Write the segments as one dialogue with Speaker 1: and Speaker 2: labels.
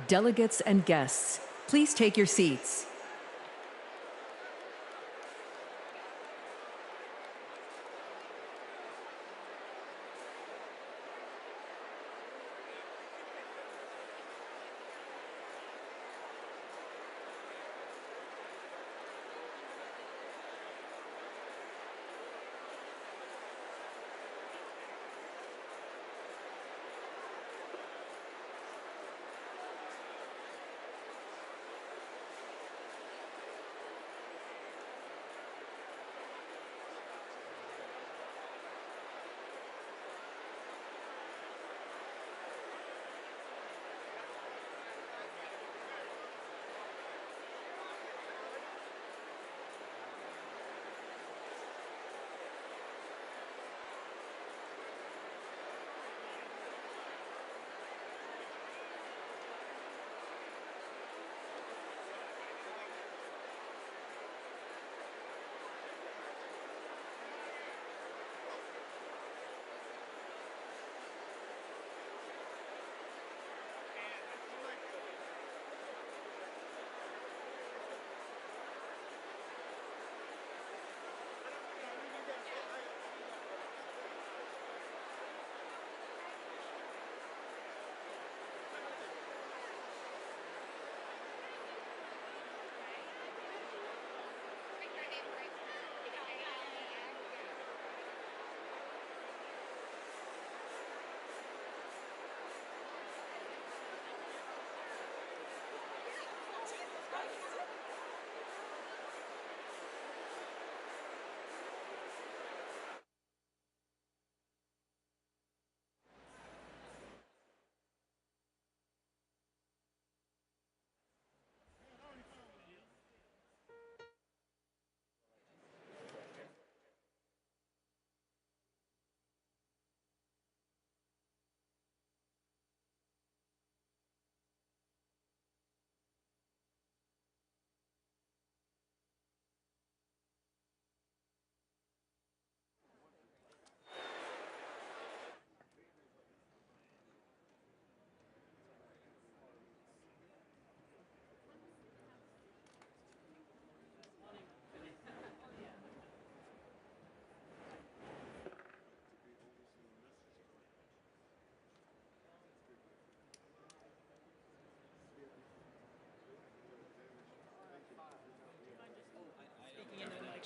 Speaker 1: Delegates and guests, please take your seats.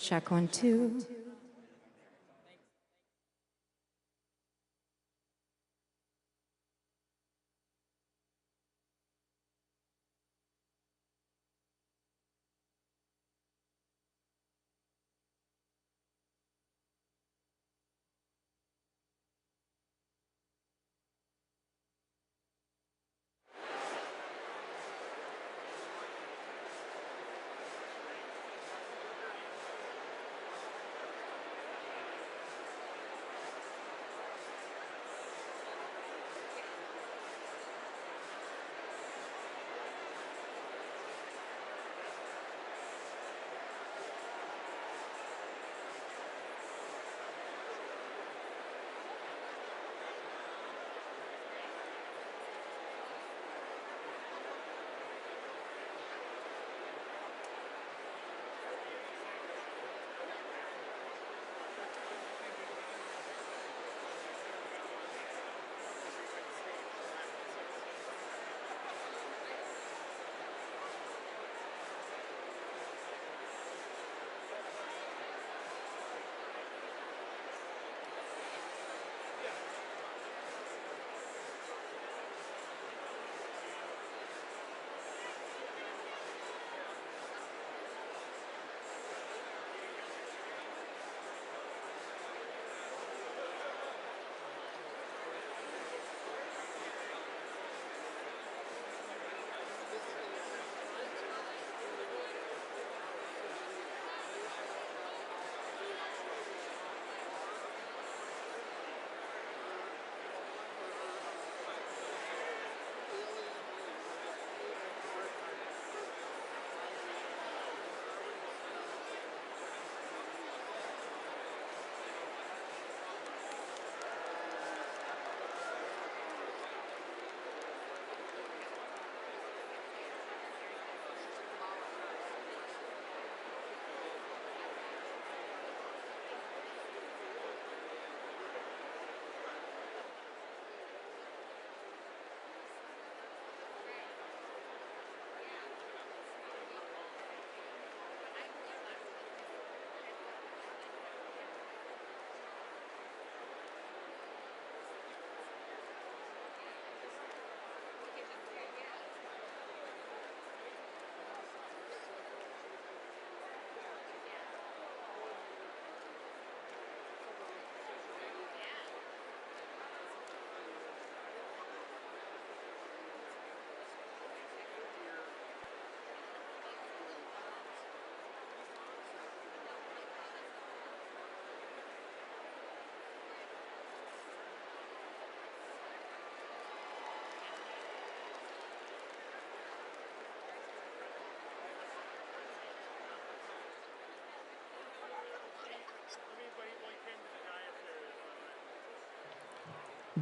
Speaker 2: Check 1, 2.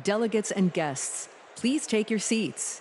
Speaker 1: Delegates and guests, please take your seats.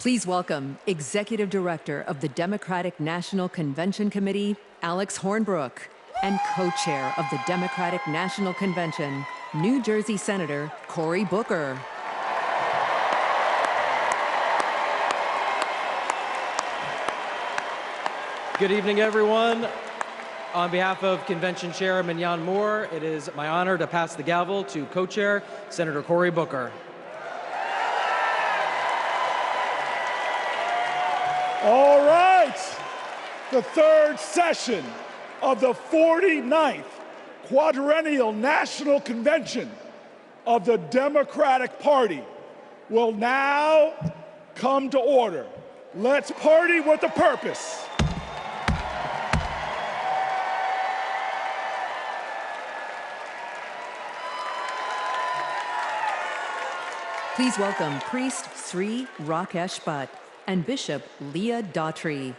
Speaker 1: Please welcome Executive Director of the Democratic National Convention Committee, Alex Hornbrook, and Co-Chair of the Democratic National Convention, New Jersey Senator Cory Booker.
Speaker 3: Good evening, everyone. On behalf of Convention Chairman Wes Moore, it is my honor to pass the gavel to Co-Chair Senator Cory Booker.
Speaker 4: All right, the third session of the 49th Quadrennial National Convention of the Democratic Party will now come to order. Let's party with a purpose.
Speaker 1: Please welcome Priest Sri Rakesh Bhatt and Bishop Leah Daughtry.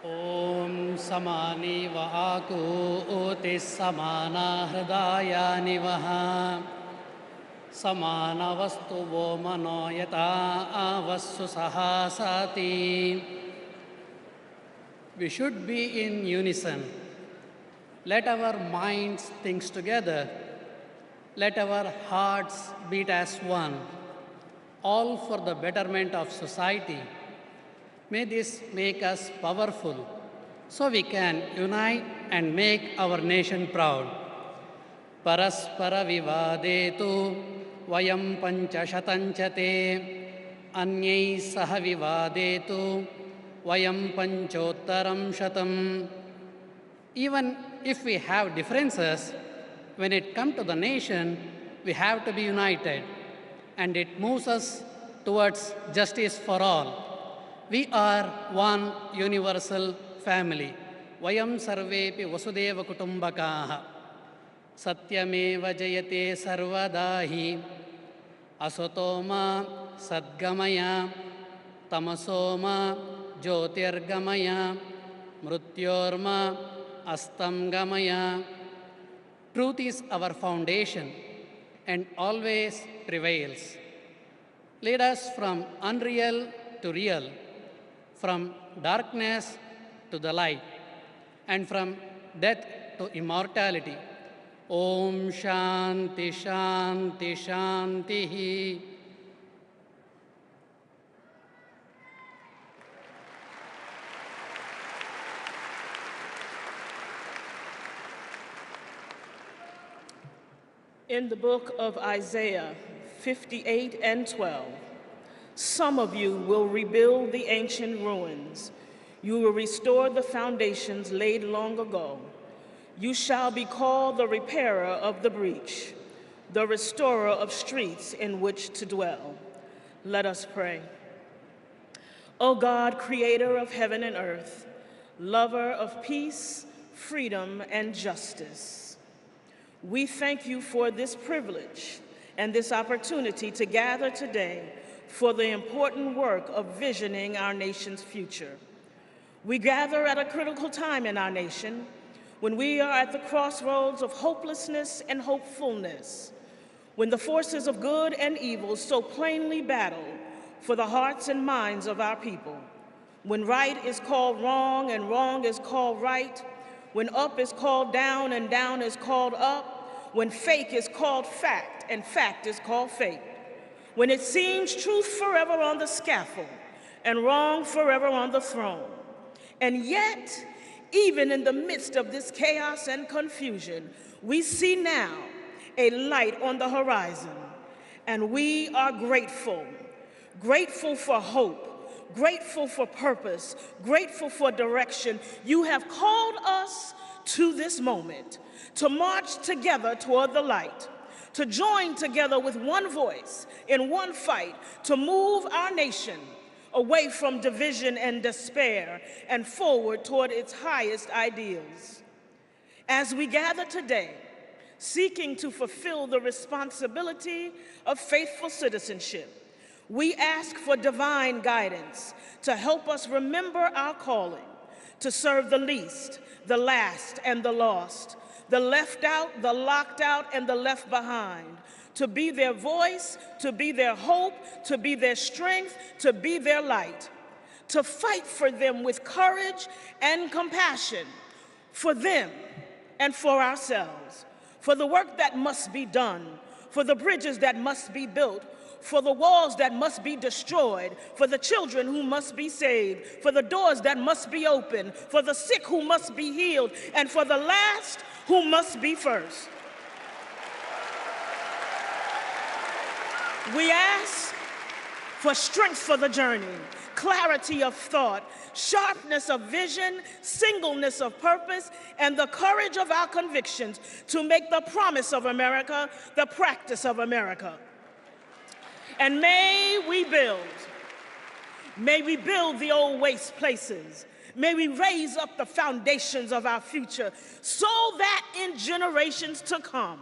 Speaker 5: Om samani va aku otis samana hridaya nivaha samana vastu vo mano yata avassu sahasati. We should be in unison. Let our minds think together. Let our hearts beat as one, all for the betterment of society. May this make us powerful so we can unite and make our nation proud. Paraspara vivadetu vayam panchashatanchate anyai saha vivadetu vayam panchottaram shatam. Even if we have differences, when it comes to the nation, we have to be united, and it moves us towards justice for all. We are one universal family. Vayam sarvepi vasudeva kutumbakaha. Satyameva jayate sarvadahi. Asotoma sadgamaya. Tamasoma jyotirgamaya. Mrutyorma astamgamaya. Truth is our foundation and always prevails. Lead us from unreal to real, from darkness to the light, and from death to immortality. Om Shanti Shanti Shanti.
Speaker 6: In the book of Isaiah 58 and 12, some of you will rebuild the ancient ruins. You will restore the foundations laid long ago. You shall be called the repairer of the breach, the restorer of streets in which to dwell. Let us pray. O God, creator of heaven and earth, lover of peace, freedom, and justice, we thank you for this privilege and this opportunity to gather today for the important work of visioning our nation's future. We gather at a critical time in our nation when we are at the crossroads of hopelessness and hopefulness, when the forces of good and evil so plainly battle for the hearts and minds of our people, when right is called wrong and wrong is called right, when up is called down and down is called up, when fake is called fact and fact is called fake, when it seems truth forever on the scaffold and wrong forever on the throne. And yet, even in the midst of this chaos and confusion, we see now a light on the horizon, and we are grateful. Grateful for hope, grateful for purpose, grateful for direction. You have called us to this moment, to march together toward the light, to join together with one voice in one fight, to move our nation away from division and despair and forward toward its highest ideals. As we gather today, seeking to fulfill the responsibility of faithful citizenship, we ask for divine guidance to help us remember our calling, to serve the least, the last, and the lost, the left out, the locked out, and the left behind, to be their voice, to be their hope, to be their strength, to be their light, to fight for them with courage and compassion, for them and for ourselves, for the work that must be done, for the bridges that must be built, for the walls that must be destroyed, for the children who must be saved, for the doors that must be opened, for the sick who must be healed, and for the last who must be first. We ask for strength for the journey, clarity of thought, sharpness of vision, singleness of purpose, and the courage of our convictions to make the promise of America the practice of America. And may we build the old waste places. May we raise up the foundations of our future so that in generations to come,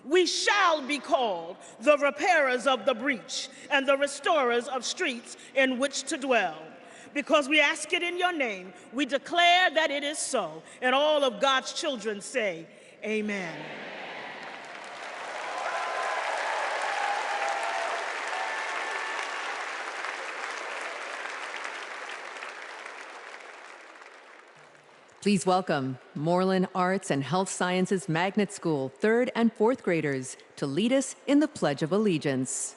Speaker 6: we shall be called the repairers of the breach and the restorers of streets in which to dwell. Because we ask it in your name, we declare that it is so. And all of God's children say, amen.
Speaker 1: Please welcome Moreland Arts and Health Sciences Magnet School 3rd and 4th graders to lead us in the Pledge of Allegiance.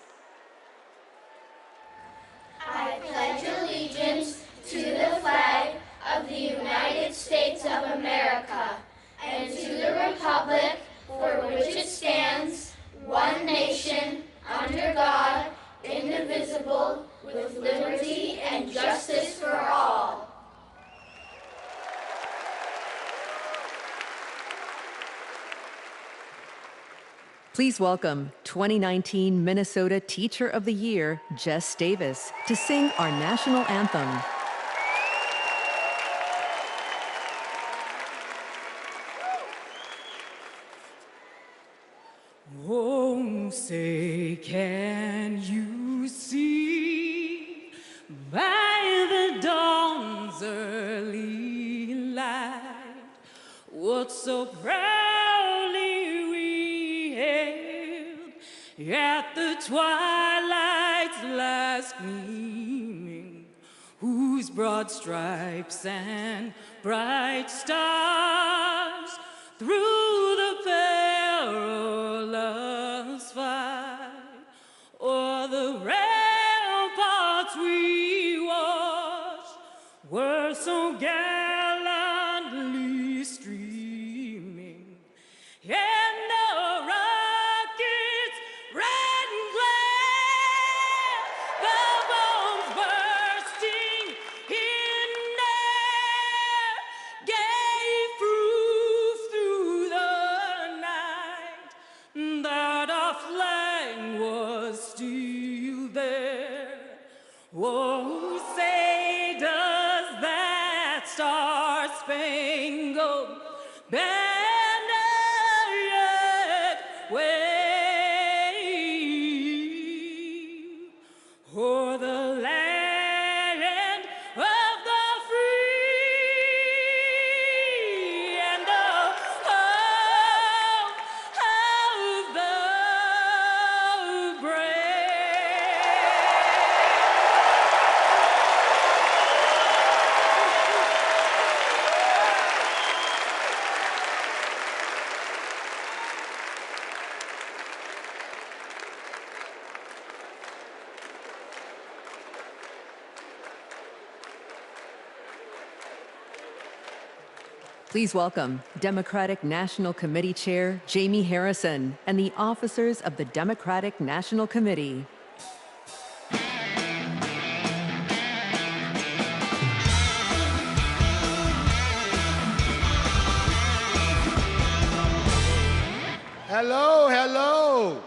Speaker 7: I pledge allegiance to the flag of the United States of America and to the republic for which it stands, one nation, under God, indivisible, with liberty and justice for all.
Speaker 1: Please welcome 2019 Minnesota Teacher of the Year, Jess Davis, to sing our national anthem.
Speaker 8: Oh, say, can you see by the dawn's early light what so proudly we hailed at the twilight's last gleaming, whose broad stripes and bright stars through the perilous fight, o'er the ramparts we watched, were so gallantly streaming, and the rockets red and glare, the bombs bursting in air, gave proof through the night that our flag was still there. Oh, say does that star-spangled banner yet wave o'er the land of the free and the home of the brave?
Speaker 1: Please welcome Democratic National Committee Chair Jamie Harrison and the officers of the Democratic National Committee.
Speaker 9: Hello, hello.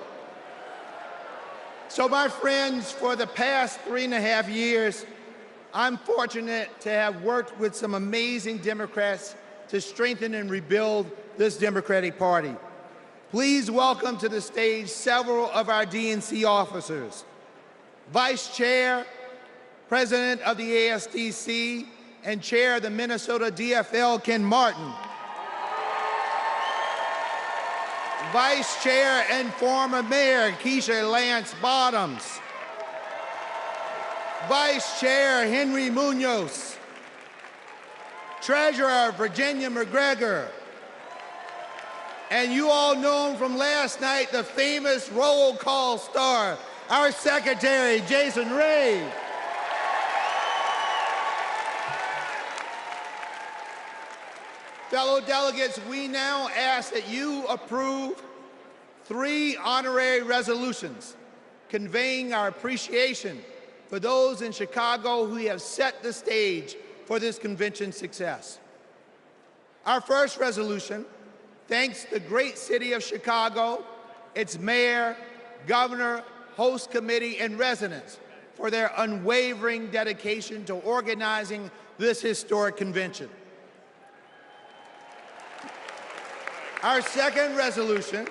Speaker 9: So my friends, for the past 3.5 years, I'm fortunate to have worked with some amazing Democrats to strengthen and rebuild this Democratic Party. Please welcome to the stage several of our DNC officers. Vice Chair, President of the ASDC, and Chair of the Minnesota DFL, Ken Martin. Vice Chair and former Mayor, Keisha Lance Bottoms. Vice Chair, Henry Munoz. Treasurer, Virginia McGregor. And you all know him from last night, the famous roll call star, our Secretary, Jason Ray. Fellow delegates, we now ask that you approve 3 honorary resolutions conveying our appreciation for those in Chicago who have set the stage for this convention's success. Our first resolution thanks the great city of Chicago, its mayor, governor, host committee, and residents for their unwavering dedication to organizing this historic convention. Our second resolution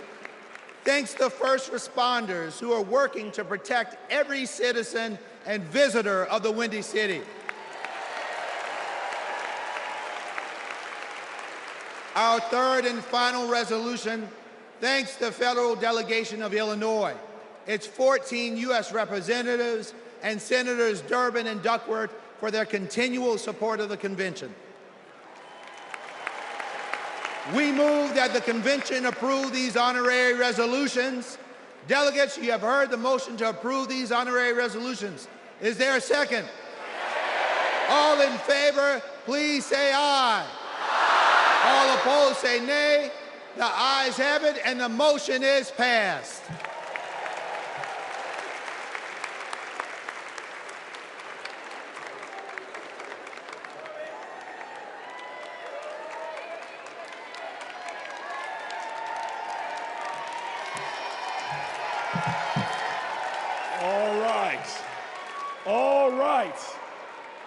Speaker 9: thanks the first responders who are working to protect every citizen and visitor of the Windy City. Our third and final resolution thanks the federal delegation of Illinois, its 14 U.S. representatives, and Senators Durbin and Duckworth for their continual support of the convention. We move that the convention approve these honorary resolutions. Delegates, you have heard the motion to approve these honorary resolutions. Is there a second? All in favor, please say aye. All opposed, say nay. The ayes have it, and the motion is passed.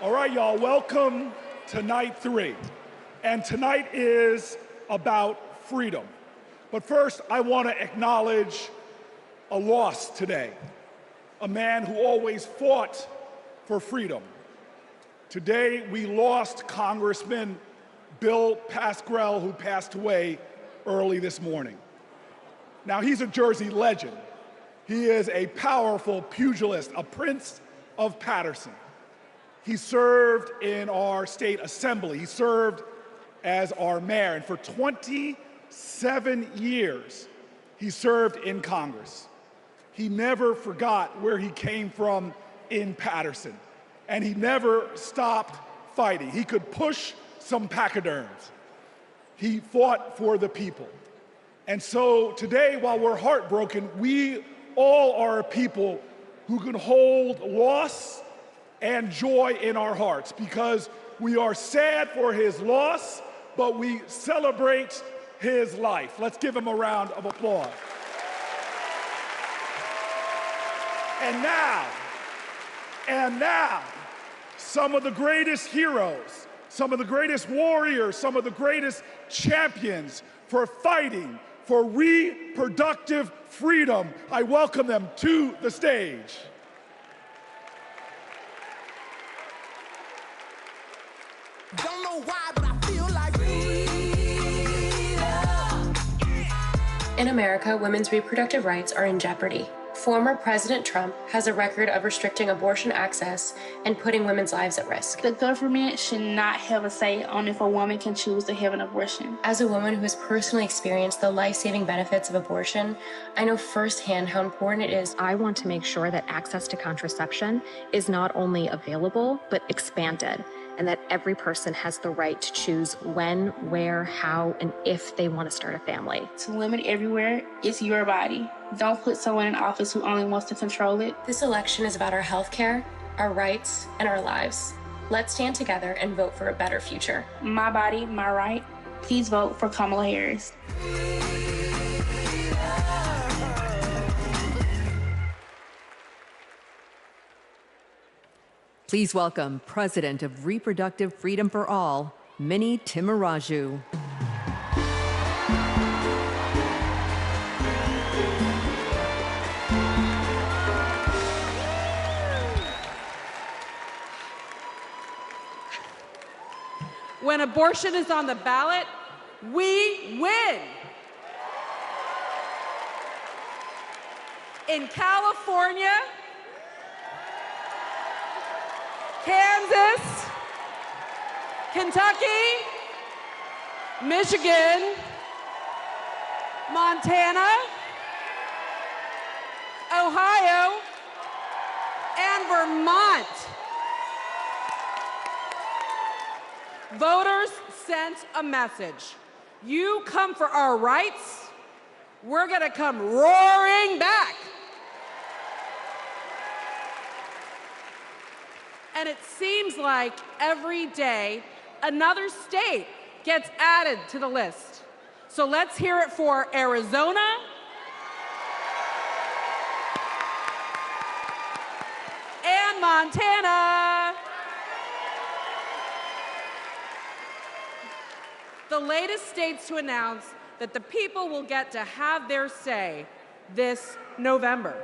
Speaker 4: All right, y'all, welcome to night 3. And tonight is about freedom. But first, I want to acknowledge a loss today. A man who always fought for freedom. Today, we lost Congressman Bill Pascrell, who passed away early this morning. Now, he's a Jersey legend, He is a powerful pugilist, a Prince of Patterson. He served in our state assembly. He served as our mayor, and for 27 years, he served in Congress. He never forgot where he came from in Patterson, and he never stopped fighting. He could push some pachyderms. He fought for the people. And so today, while we're heartbroken, we all are a people who can hold loss and joy in our hearts, because we are sad for his loss, but we celebrate his life. Let's give him a round of applause. And now, some of the greatest heroes, some of the greatest warriors, some of the greatest champions for fighting for reproductive freedom. I welcome them to the stage.
Speaker 10: Don't know why, but I feel like freedom.
Speaker 11: In America, women's reproductive rights are in jeopardy. Former President Trump has a record of restricting abortion access and putting women's lives at risk.
Speaker 12: The government should not have a say on if a woman can choose to have an abortion.
Speaker 11: As a woman who has personally experienced the life-saving benefits of abortion, I know firsthand how important it is.
Speaker 2: I want to make sure that access to contraception is not only available, but expanded, and that every person has the right to choose when, where, how, and if they want to start a family.
Speaker 12: To women everywhere, it's your body. Don't put someone in office who only wants to control it.
Speaker 11: This election is about our health care, our rights, and our lives. Let's stand together and vote for a better future.
Speaker 12: My body, my right. Please vote for Kamala Harris.
Speaker 1: Please welcome President of Reproductive Freedom for All, Minnie Timaraju.
Speaker 13: When abortion is on the ballot, we win. In California, Kansas, Kentucky, Michigan, Montana, Ohio, and Vermont. Voters sent a message. You come for our rights, we're gonna come roaring back. And it seems like every day another state gets added to the list. So let's hear it for Arizona, and Montana. The latest states to announce that the people will get to have their say this November.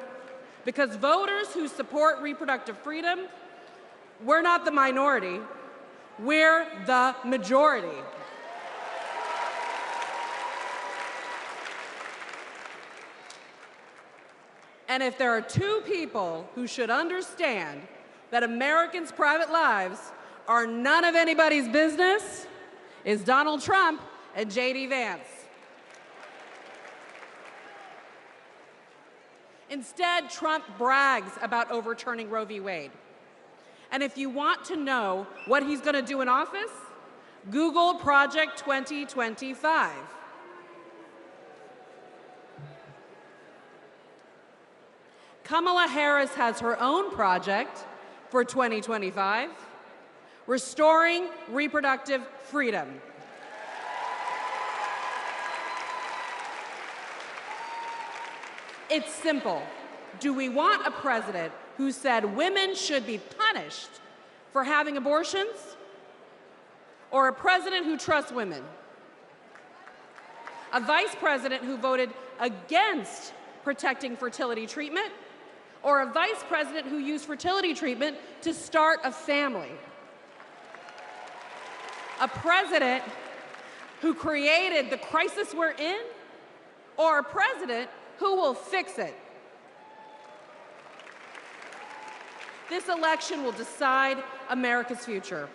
Speaker 13: Because voters who support reproductive freedom, we're not the minority, we're the majority. And if there are two people who should understand that Americans' private lives are none of anybody's business, is Donald Trump and J.D. Vance. Instead, Trump brags about overturning Roe v. Wade. And if you want to know what he's going to do in office, Google Project 2025. Kamala Harris has her own project for 2025. Restoring reproductive freedom. It's simple. Do we want a president who said women should be punished for having abortions, or a president who trusts women? A vice president who voted against protecting fertility treatment, or a vice president who used fertility treatment to start a family? A president who created the crisis we're in, or a president who will fix it? This election will decide America's future.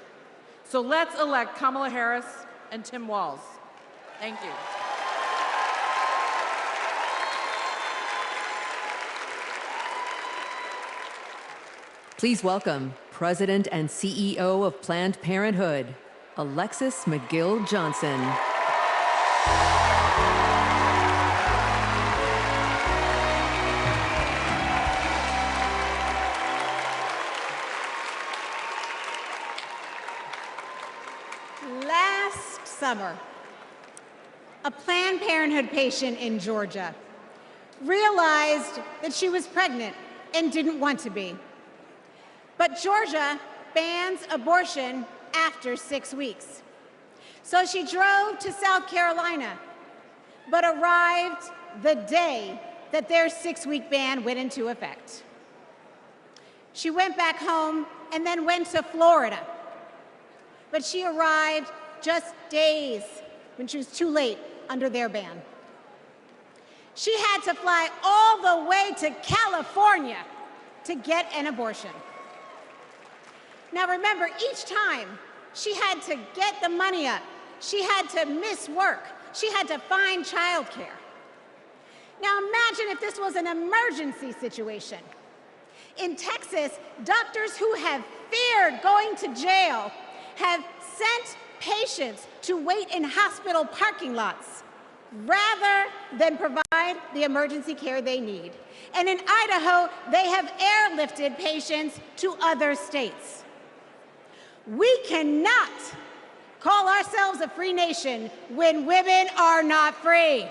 Speaker 13: So let's elect Kamala Harris and Tim Walz. Thank you.
Speaker 1: Please welcome President and CEO of Planned Parenthood, Alexis McGill Johnson.
Speaker 14: Last summer, a Planned Parenthood patient in Georgia realized that she was pregnant and didn't want to be. But Georgia bans abortion after 6 weeks. So she drove to South Carolina, but arrived the day that their 6-week ban went into effect. She went back home and then went to Florida. But she arrived just days when she was too late under their ban. She had to fly all the way to California to get an abortion. Now remember, each time she had to get the money up, she had to miss work, she had to find childcare. Now imagine if this was an emergency situation. In Texas, doctors who have feared going to jail have sent patients to wait in hospital parking lots rather than provide the emergency care they need. And in Idaho, they have airlifted patients to other states. We cannot call ourselves a free nation when women are not free.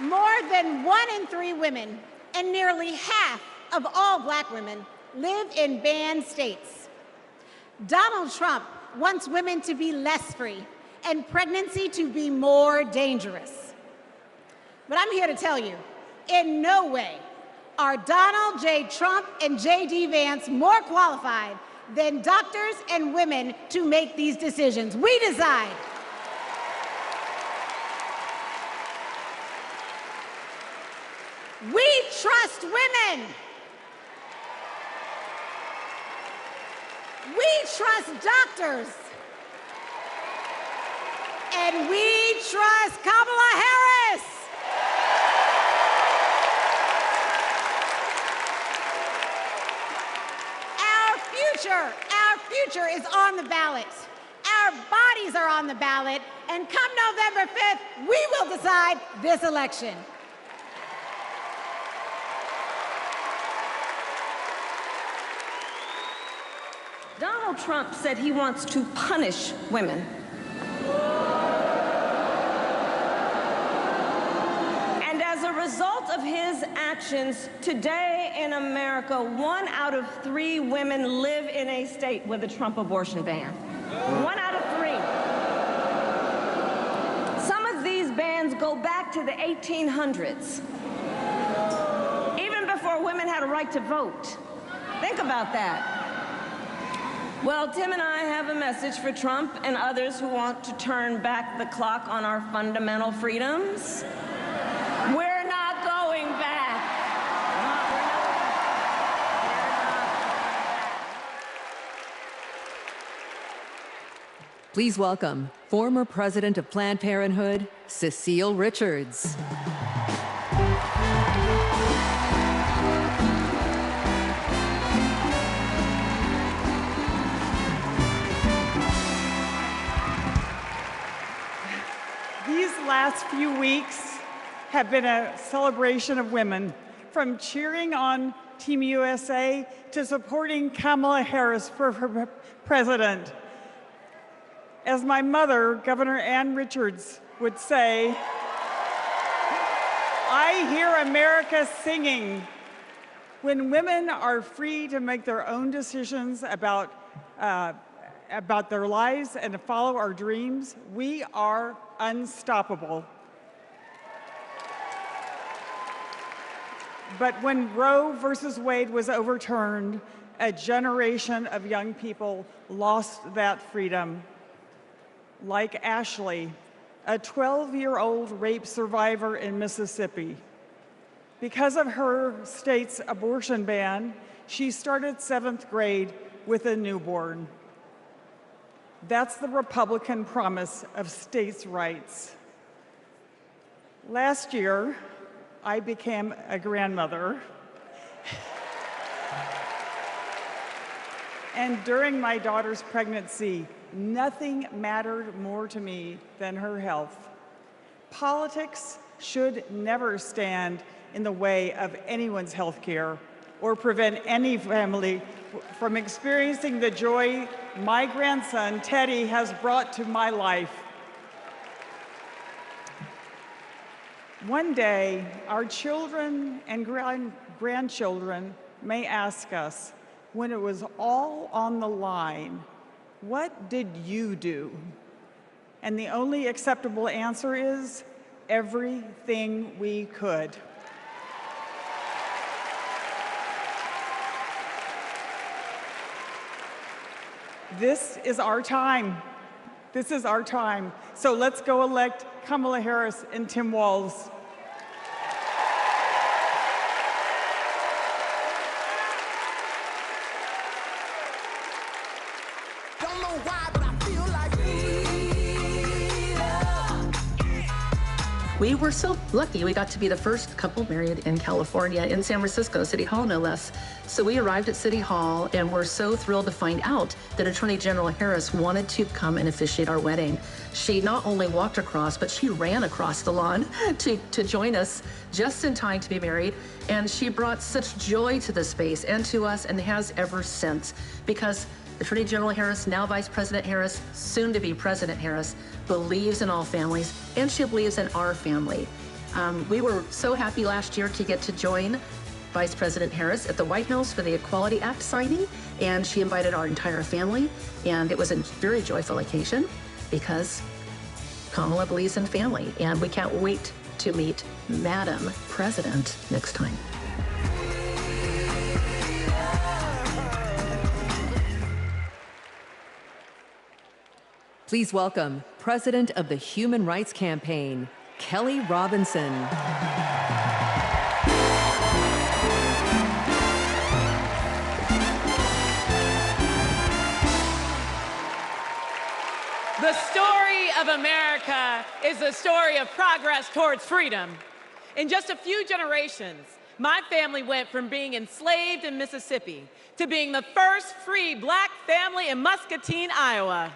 Speaker 14: More than 1 in 3 women and nearly half of all Black women live in banned states. Donald Trump wants women to be less free and pregnancy to be more dangerous. But I'm here to tell you, in no way are Donald J. Trump and J.D. Vance more qualified than doctors and women to make these decisions. We decide. We trust women. We trust doctors. And we trust Kamala Harris. Our future is on the ballot. Our bodies are on the ballot. And come November 5th, we will decide this election.
Speaker 15: Donald Trump said he wants to punish women. And as a result of his actions, today in America, 1 out of 3 women live in a state with a Trump abortion ban. 1 out of 3. Some of these bans go back to the 1800s, even before women had a right to vote. Think about that. Well, Tim and I have a message for Trump and others who want to turn back the clock on our fundamental freedoms. We're not going back.
Speaker 1: Please welcome former president of Planned Parenthood, Cecile Richards.
Speaker 16: Last few weeks have been a celebration of women, from cheering on Team USA to supporting Kamala Harris for president. As my mother, Governor Ann Richards, would say, I hear America singing. When women are free to make their own decisions about their lives and to follow our dreams, we are unstoppable. But when Roe versus Wade was overturned, a generation of young people lost that freedom. Like Ashley, a 12-year-old rape survivor in Mississippi. Because of her state's abortion ban, she started 7th grade with a newborn. That's the Republican promise of states' rights. Last year, I became a grandmother. And during my daughter's pregnancy, nothing mattered more to me than her health. Politics should never stand in the way of anyone's health care or prevent any family from experiencing the joy my grandson, Teddy, has brought to my life. One day, our children and grandchildren may ask us, when it was all on the line, what did you do? And the only acceptable answer is, everything we could. This is our time. This is our time. So let's go elect Kamala Harris and Tim Walz.
Speaker 10: Don't know why, but I feel like
Speaker 17: We were so lucky. We got to be the first couple married in California, in San Francisco, City Hall, no less. So we arrived at City Hall and were so thrilled to find out that Attorney General Harris wanted to come and officiate our wedding. She not only walked across, but she ran across the lawn to join us just in time to be married. And she brought such joy to the space and to us, and has ever since, because Attorney General Harris, now Vice President Harris, soon to be President Harris, believes in all families, and she believes in our family. We were so happy last year to get to join Vice President Harris at the White House for the Equality Act signing, and she invited our entire family, and it was a very joyful occasion because Kamala believes in family, and we can't wait to meet Madam President next time.
Speaker 1: Please welcome President of the Human Rights Campaign, Kelly Robinson.
Speaker 18: The story of America is the story of progress towards freedom. In just a few generations, my family went from being enslaved in Mississippi to being the first free black family in Muscatine, Iowa,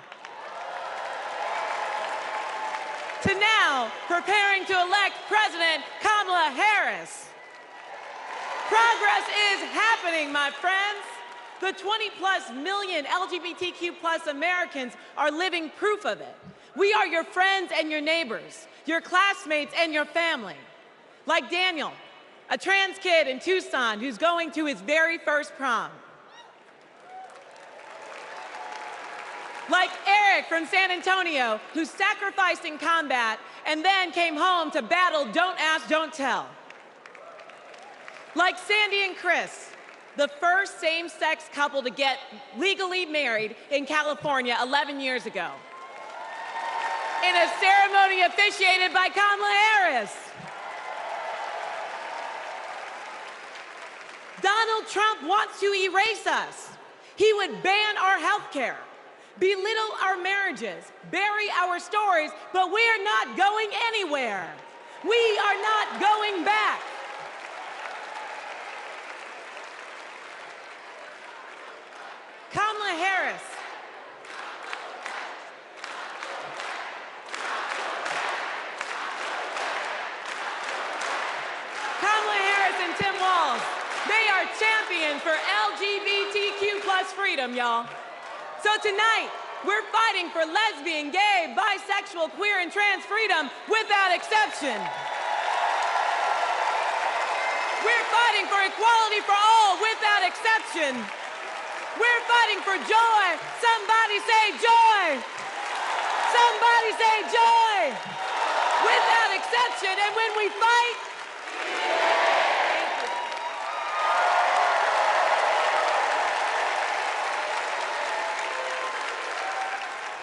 Speaker 18: to now preparing to elect President Kamala Harris. Progress is happening, my friends. The 20+ million LGBTQ+ Americans are living proof of it. We are your friends and your neighbors, your classmates and your family. Like Daniel, a trans kid in Tucson who's going to his very first prom. Like Eric from San Antonio, who sacrificed in combat and then came home to battle Don't Ask, Don't Tell. Like Sandy and Chris, the first same-sex couple to get legally married in California 11 years ago, in a ceremony officiated by Kamala Harris. Donald Trump wants to erase us. He would ban our health care, belittle our marriages, bury our stories, but we're not going anywhere. We are not going back. Kamala Harris. Kamala Harris and Tim Walz, they are champions for LGBTQ+ freedom, y'all. So tonight, we're fighting for lesbian, gay, bisexual, queer, and trans freedom without exception. We're fighting for equality for all without exception. We're fighting for joy. Somebody say joy. Somebody say joy. Without exception. And when we fight,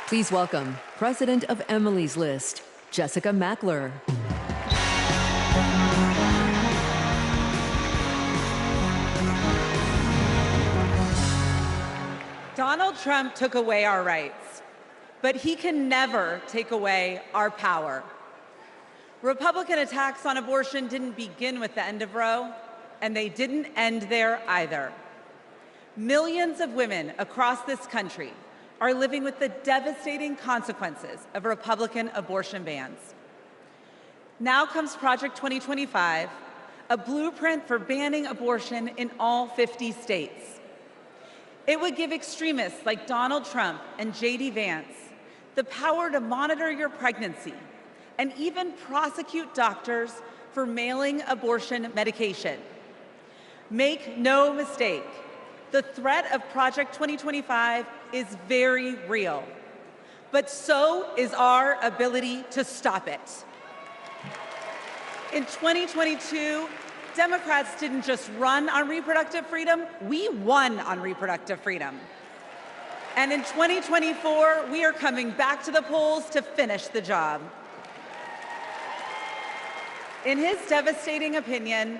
Speaker 1: Please welcome President of Emily's List, Jessica Mackler.
Speaker 19: Donald Trump took away our rights, but he can never take away our power. Republican attacks on abortion didn't begin with the end of Roe, and they didn't end there either. Millions of women across this country are living with the devastating consequences of Republican abortion bans. Now comes Project 2025, a blueprint for banning abortion in all 50 states. It would give extremists like Donald Trump and J.D. Vance the power to monitor your pregnancy and even prosecute doctors for mailing abortion medication. Make no mistake, the threat of Project 2025 is very real, but so is our ability to stop it. In 2022, Democrats didn't just run on reproductive freedom, we won on reproductive freedom. And in 2024, we are coming back to the polls to finish the job. In his devastating opinion,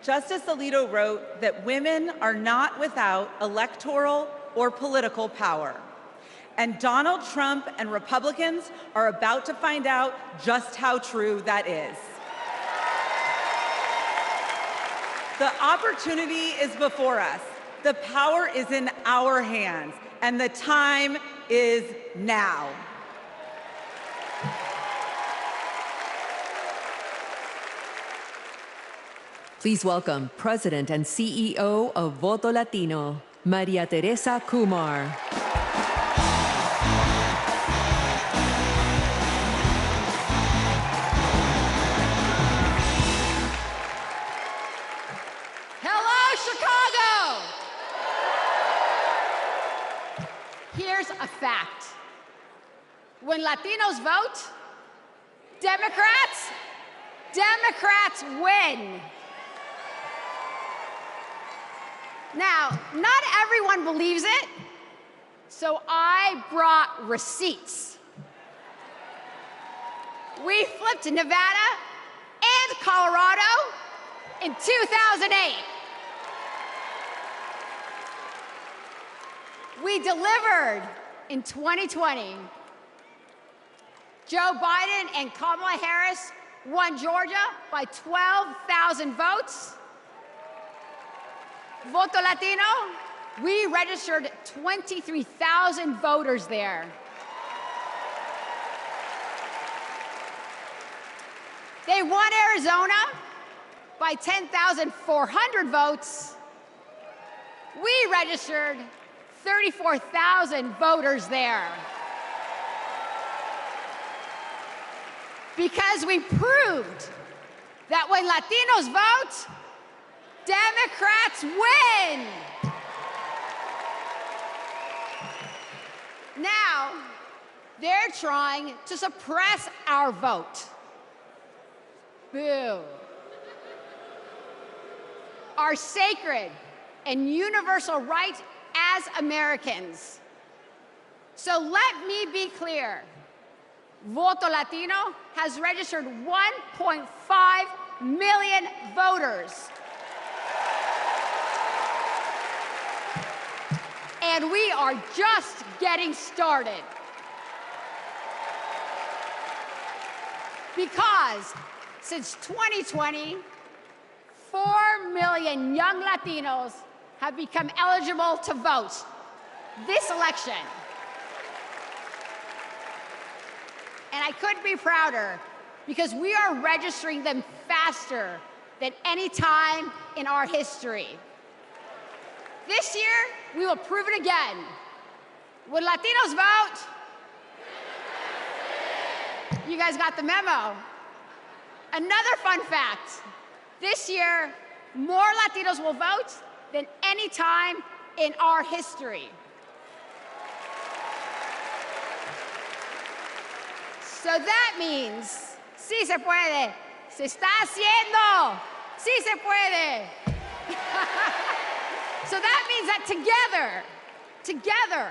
Speaker 19: Justice Alito wrote that women are not without electoral or political power. And Donald Trump and Republicans are about to find out just how true that is. The opportunity is before us. The power is in our hands, and the time is now.
Speaker 1: Please welcome President and CEO of Voto Latino, Maria Teresa Kumar.
Speaker 20: Here's a fact. When Latinos vote, Democrats win. Now, not everyone believes it, so I brought receipts. We flipped Nevada and Colorado in 2008. We delivered in 2020. Joe Biden and Kamala Harris won Georgia by 12,000 votes. Voto Latino, we registered 23,000 voters there. They won Arizona by 10,400 votes. We registered 34,000 voters there. Because we proved that when Latinos vote, Democrats win. Now, they're trying to suppress our vote. Boo. Our sacred and universal right as Americans. So let me be clear. Voto Latino has registered 1.5 million voters. And we are just getting started. Because since 2020, 4 million young Latinos have become eligible to vote this election. And I couldn't be prouder because we are registering them faster than any time in our history. This year, we will prove it again. When Latinos vote, you guys got the memo. Another fun fact, this year, more Latinos will vote than any time in our history. So that means, sí se puede, se está haciendo, sí se puede. So that means that together,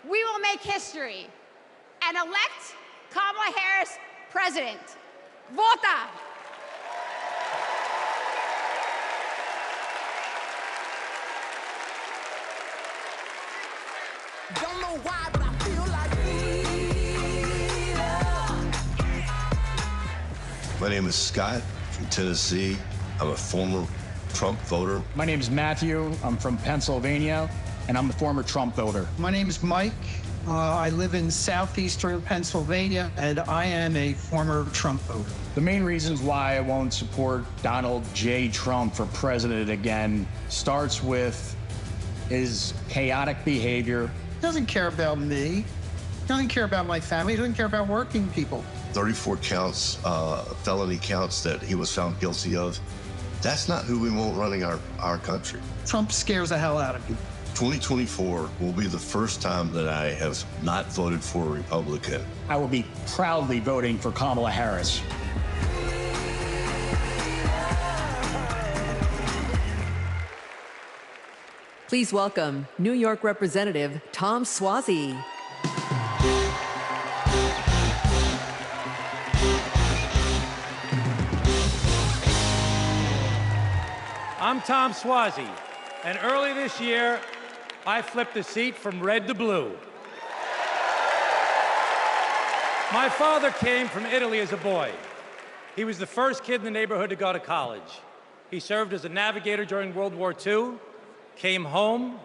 Speaker 20: we will make history and elect Kamala Harris president. Vota!
Speaker 10: Don't know why, but I feel like
Speaker 21: My name is Scott from Tennessee. I'm a former Trump voter.
Speaker 22: My name is Matthew. I'm from Pennsylvania, and I'm a former Trump voter.
Speaker 23: My name is Mike. I live in southeastern Pennsylvania, and I am a former Trump voter.
Speaker 22: The main reasons why I won't support Donald J. Trump for president again starts with his chaotic behavior.
Speaker 23: He doesn't care about me. He doesn't care about my family. He doesn't care about working people.
Speaker 21: 34 counts, felony counts that he was found guilty of. That's not who we want running our country.
Speaker 23: Trump scares the hell out of me.
Speaker 21: 2024 will be the first time that I have not voted for a Republican.
Speaker 22: I will be proudly voting for Kamala Harris.
Speaker 1: Please welcome New York Representative Tom Suozzi.
Speaker 24: I'm Tom Suozzi, and early this year, I flipped the seat from red to blue. My father came from Italy as a boy. He was the first kid in the neighborhood to go to college. He served as a navigator during World War II, came home,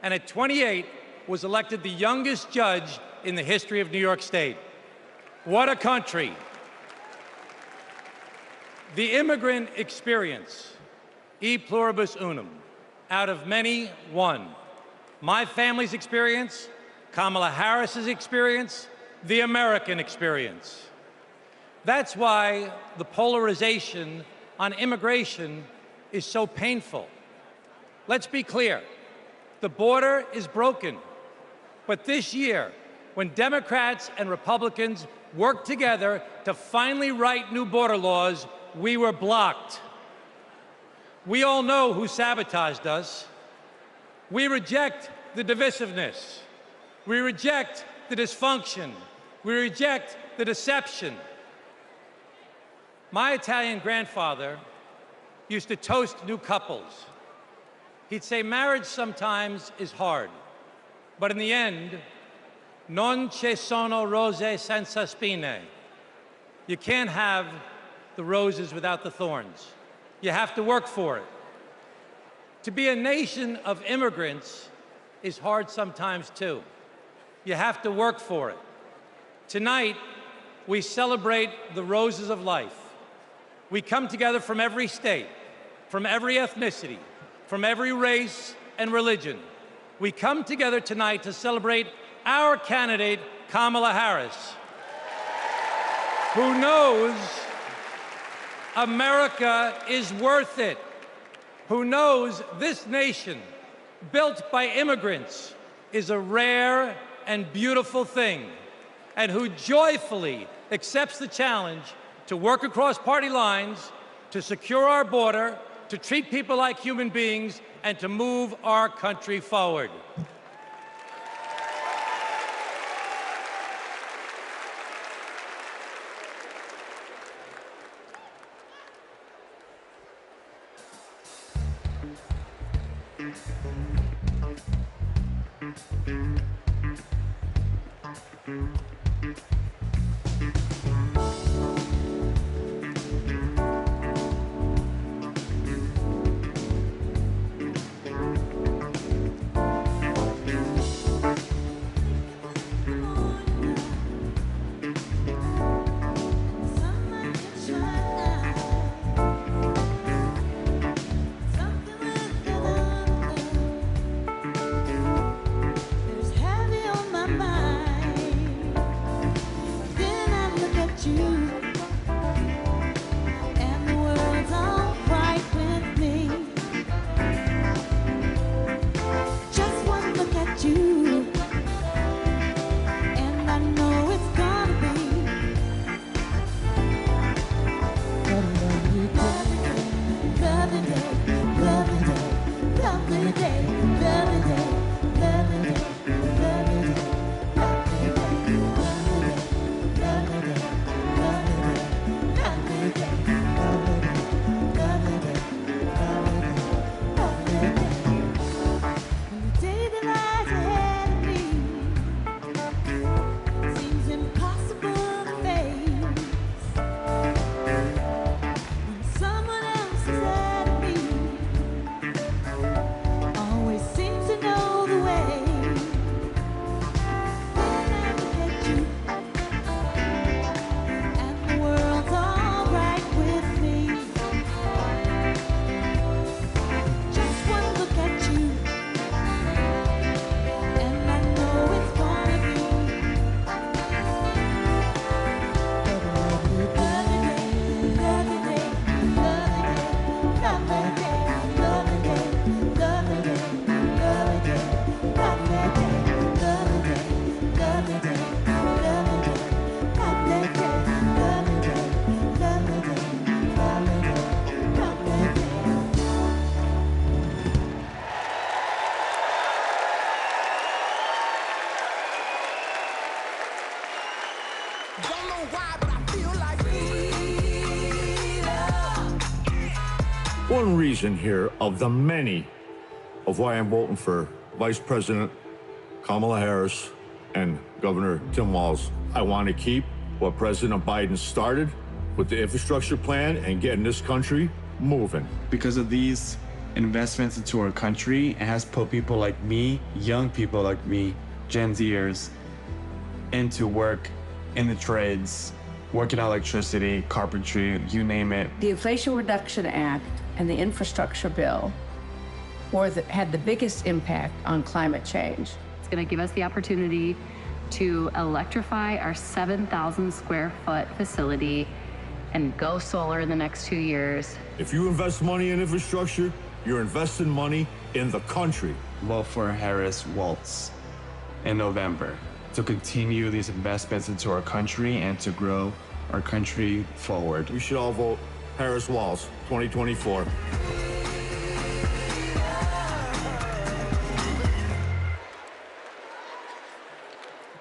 Speaker 24: and at 28 was elected the youngest judge in the history of New York State. What a country. The immigrant experience, e pluribus unum, out of many, one. My family's experience, Kamala Harris's experience, the American experience. That's why the polarization on immigration is so painful. Let's be clear, the border is broken. But this year, when Democrats and Republicans worked together to finally write new border laws, we were blocked. We all know who sabotaged us. We reject the divisiveness. We reject the dysfunction. We reject the deception. My Italian grandfather used to toast new couples. He'd say marriage sometimes is hard, but in the end, non ci sono rose senza spine. You can't have the roses without the thorns. You have to work for it. To be a nation of immigrants is hard sometimes too. You have to work for it. Tonight, we celebrate the roses of life. We come together from every state, from every ethnicity, from every race and religion. We come together tonight to celebrate our candidate, Kamala Harris, who knows America is worth it, who knows this nation, built by immigrants, is a rare and beautiful thing, and who joyfully accepts the challenge to work across party lines, to secure our border, to treat people like human beings, and to move our country forward.
Speaker 8: There's heavy on my mind.
Speaker 10: know why, but I feel like freedom.
Speaker 3: One reason here of the many of why I'm voting for Vice President Kamala Harris and Governor Tim Walz. I want to keep what President Biden started with the infrastructure plan and getting this country moving.
Speaker 5: Because of these investments into our country, it has put people like me, young people like me, Gen Zers, into work in the trades, working on electricity, carpentry, you name it.
Speaker 6: The Inflation Reduction Act and the infrastructure bill had the biggest impact on climate change.
Speaker 7: It's going to give us the opportunity to electrify our 7,000 square foot facility and go solar in the next 2 years.
Speaker 3: If you invest money in infrastructure, you're investing money in the country.
Speaker 5: Vote for Harris-Walz in November to continue these investments into our country and to grow our country forward.
Speaker 3: We should all vote Harris-Walz 2024.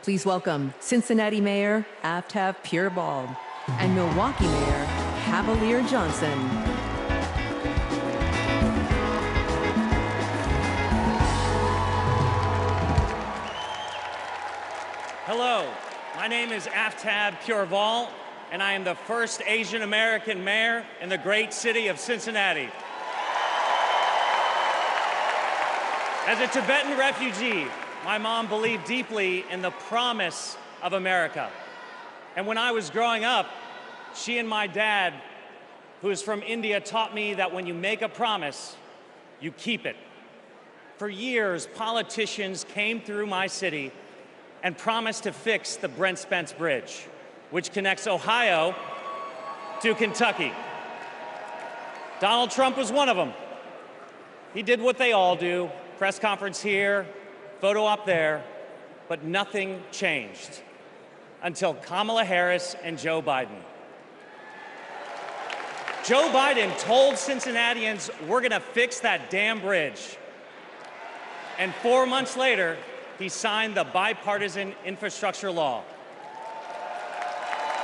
Speaker 1: Please welcome Cincinnati Mayor Aftab Pureball and Milwaukee Mayor Cavalier Johnson.
Speaker 25: Hello, my name is Aftab Pureball, and I am the first Asian American mayor in the great city of Cincinnati. As a Tibetan refugee, my mom believed deeply in the promise of America. And when I was growing up, she and my dad, who is from India, taught me that when you make a promise, you keep it. For years, politicians came through my city and promised to fix the Brent Spence Bridge, which connects Ohio to Kentucky. Donald Trump was one of them. He did what they all do, press conference here, photo up there, but nothing changed until Kamala Harris and Joe Biden. Joe Biden told Cincinnatians, we're gonna fix that damn bridge. And 4 months later, he signed the bipartisan infrastructure law.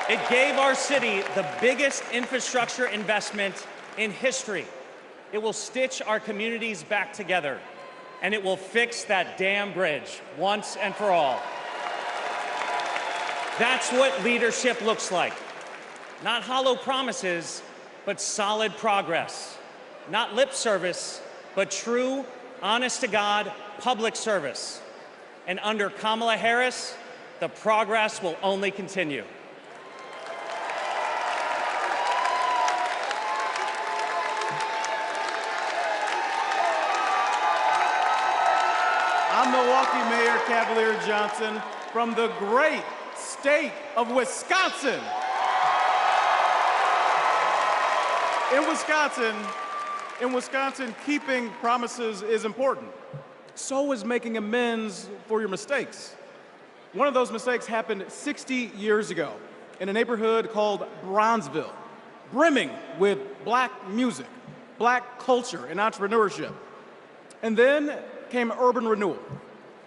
Speaker 25: It gave our city the biggest infrastructure investment in history. It will stitch our communities back together, and it will fix that damn bridge once and for all. That's what leadership looks like. Not hollow promises, but solid progress. Not lip service, but true, honest-to-God public service. And under Kamala Harris, the progress will only continue.
Speaker 26: I'm Milwaukee Mayor Cavalier Johnson from the great state of Wisconsin. In Wisconsin, keeping promises is important. So is making amends for your mistakes. One of those mistakes happened 60 years ago in a neighborhood called Bronzeville, brimming with black music, black culture, and entrepreneurship. And then came urban renewal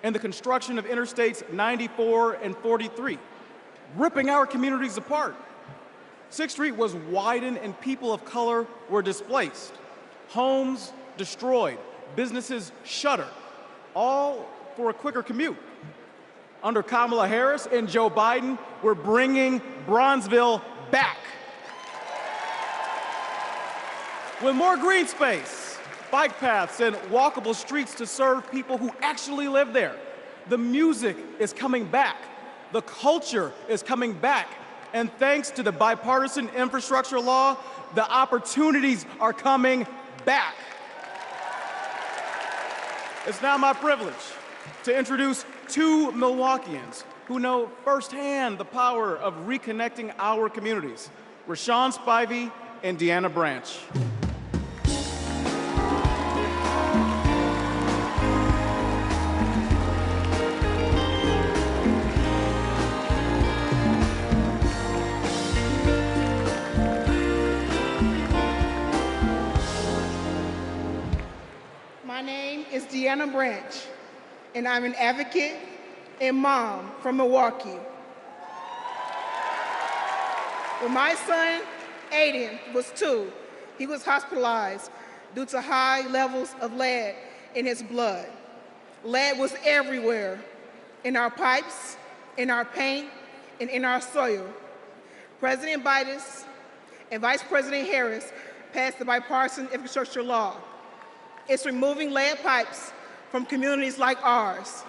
Speaker 26: and the construction of Interstates 94 and 43, ripping our communities apart. 6th Street was widened and people of color were displaced. Homes destroyed, businesses shuttered, all for a quicker commute. Under Kamala Harris and Joe Biden, we're bringing Bronzeville back. With more green space, bike paths, and walkable streets to serve people who actually live there. The music is coming back. The culture is coming back. And thanks to the bipartisan infrastructure law, the opportunities are coming back. It's now my privilege to introduce two Milwaukeeans who know firsthand the power of reconnecting our communities, Rashawn Spivey and Deanna Branch.
Speaker 27: My name is Deanna Branch, and I'm an advocate and mom from Milwaukee. When my son, Aiden, was 2, he was hospitalized due to high levels of lead in his blood. Lead was everywhere, in our pipes, in our paint, and in our soil. President Biden and Vice President Harris passed the bipartisan infrastructure law. It's removing lead pipes from communities like ours.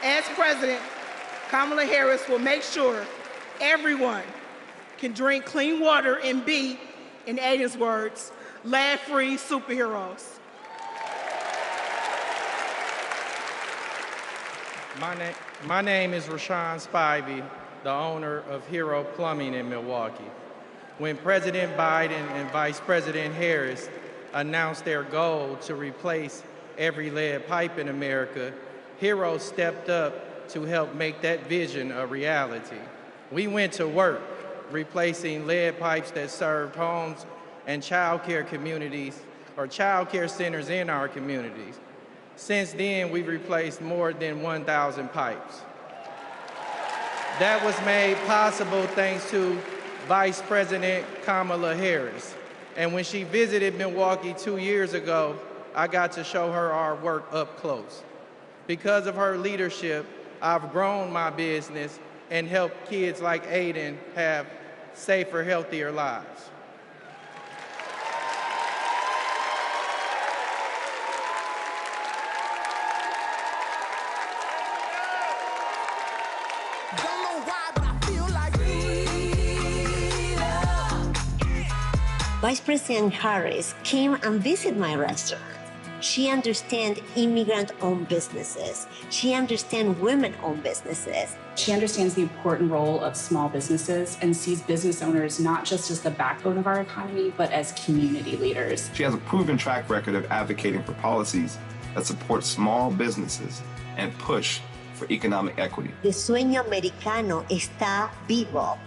Speaker 27: As president, Kamala Harris will make sure everyone can drink clean water and be, in Aiden's words, lead-free superheroes.
Speaker 2: My name is Rashawn Spivey, the owner of Hero Plumbing in Milwaukee. When President Biden and Vice President Harris announced their goal to replace every lead pipe in America, Hero stepped up to help make that vision a reality. We went to work replacing lead pipes that served homes and child care communities or child care centers in our communities. Since then, we've replaced more than 1,000 pipes. That was made possible thanks to Vice President Kamala Harris. And when she visited Milwaukee 2 years ago, I got to show her our work up close. Because of her leadership, I've grown my business and helped kids like Aiden have safer, healthier lives.
Speaker 4: Vice President Harris came and visited my restaurant. She understands immigrant-owned businesses. She understands women-owned businesses.
Speaker 9: She understands the important role of small businesses and sees business owners not just as the backbone of our economy, but as community leaders.
Speaker 11: She has a proven track record of advocating for policies that support small businesses and push for economic equity.
Speaker 4: The sueño americano está vivo.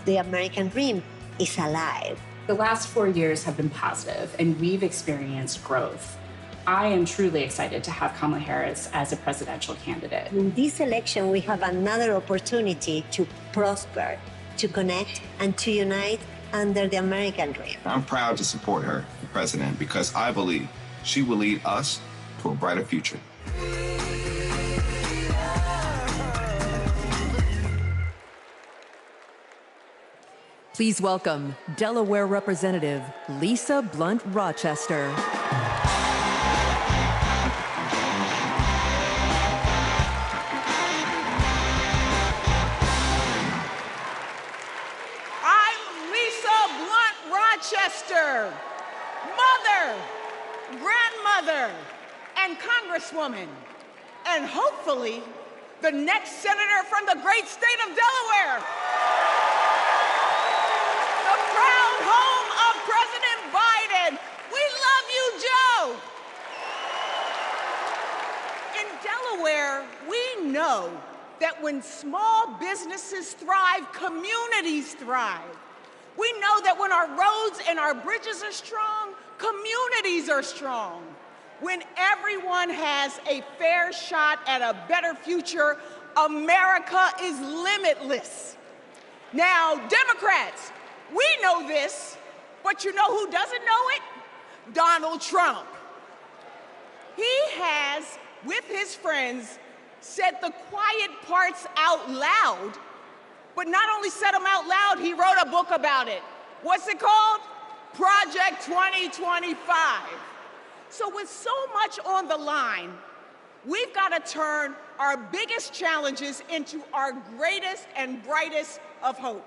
Speaker 4: The American dream is alive.
Speaker 9: The last 4 years have been positive, and we've experienced growth. I am truly excited to have Kamala Harris as a presidential candidate.
Speaker 4: In this election, we have another opportunity to prosper, to connect, and to unite under the American dream.
Speaker 11: I'm proud to support her for president because I believe she will lead us to a brighter future.
Speaker 1: Please welcome Delaware Representative Lisa Blunt Rochester.
Speaker 12: Rochester, mother, grandmother, and congresswoman, and hopefully the next senator from the great state of Delaware. The proud home of President Biden. We love you, Joe. In Delaware, we know that when small businesses thrive, communities thrive. We know that when our roads and our bridges are strong, communities are strong. When everyone has a fair shot at a better future, America is limitless. Now, Democrats, we know this, but you know who doesn't know it? Donald Trump. He has, with his friends, said the quiet parts out loud. But not only said them out loud, he wrote a book about it. What's it called? Project 2025. So with so much on the line, we've got to turn our biggest challenges into our greatest and brightest of hope.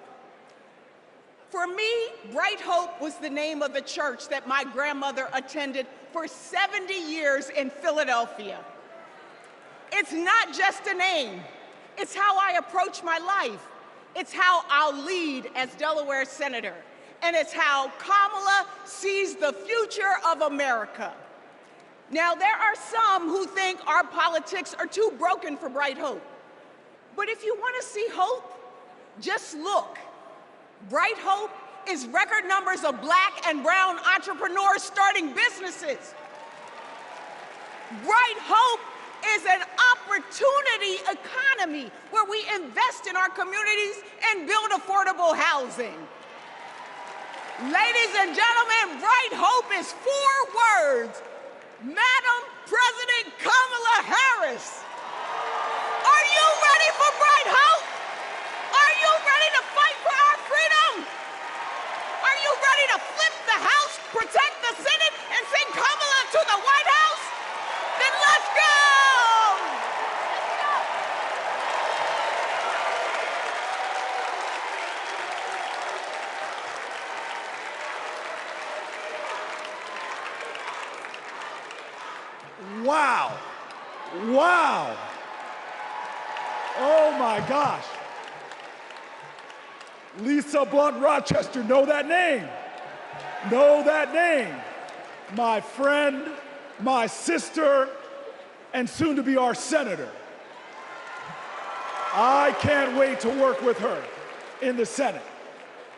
Speaker 12: For me, Bright Hope was the name of the church that my grandmother attended for 70 years in Philadelphia. It's not just a name. It's how I approach my life. It's how I'll lead as Delaware Senator. And it's how Kamala sees the future of America. Now, there are some who think our politics are too broken for Bright Hope. But if you want to see hope, just look. Bright Hope is record numbers of Black and brown entrepreneurs starting businesses. Bright Hope is an opportunity economy where we invest in our communities and build affordable housing. Ladies and gentlemen, Bright Hope is 4 words. Madam President Kamala Harris. Are you ready for Bright Hope? Are you ready to fight for our freedom? Are you ready to flip the House, protect the Senate, and send Kamala to the White House? Then let's go!
Speaker 13: Wow. Wow. Oh my gosh. Lisa Blunt Rochester, know that name. Know that name. My friend, my sister, and soon to be our senator. I can't wait to work with her in the Senate.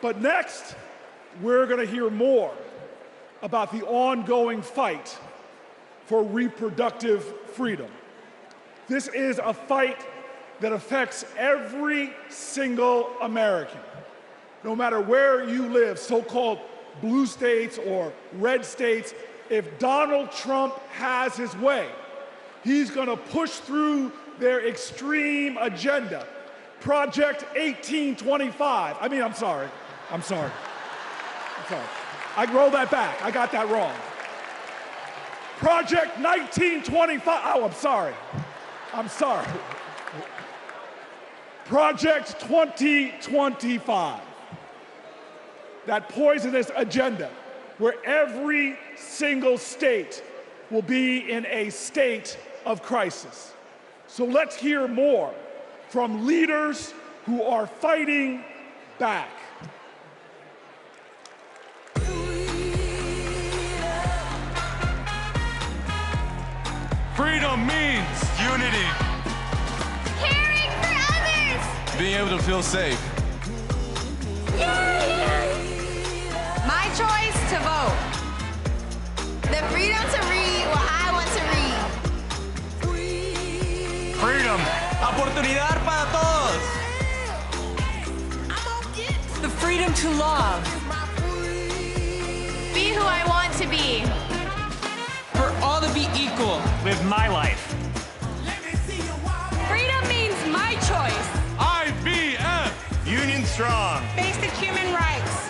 Speaker 13: But next, we're going to hear more about the ongoing fight for reproductive freedom. This is a fight that affects every single American, no matter where you live, so-called blue states or red states. If Donald Trump has his way, he's gonna push through their extreme agenda. Project 1825. I'm sorry. I roll that back. I got that wrong. Project 1925. Oh, I'm sorry. Project 2025. That poisonous agenda where every single state will be in a state of crisis. So let's hear more from leaders who are fighting back.
Speaker 14: Freedom means unity.
Speaker 15: Caring for others.
Speaker 14: Being able to feel safe.
Speaker 15: My choice to vote. The freedom to read what I want to read.
Speaker 14: Freedom. Oportunidad para todos.
Speaker 15: The freedom to love. Be who I want to be.
Speaker 16: For all to be equal.
Speaker 25: Live my life.
Speaker 15: Freedom means my choice.
Speaker 14: IBF. Union strong.
Speaker 15: Basic human rights.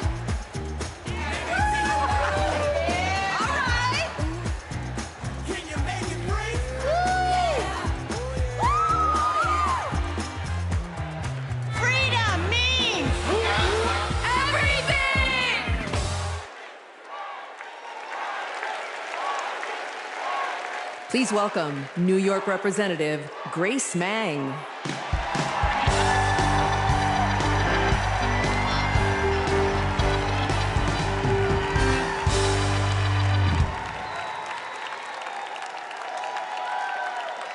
Speaker 1: Please welcome New York Representative Grace Meng.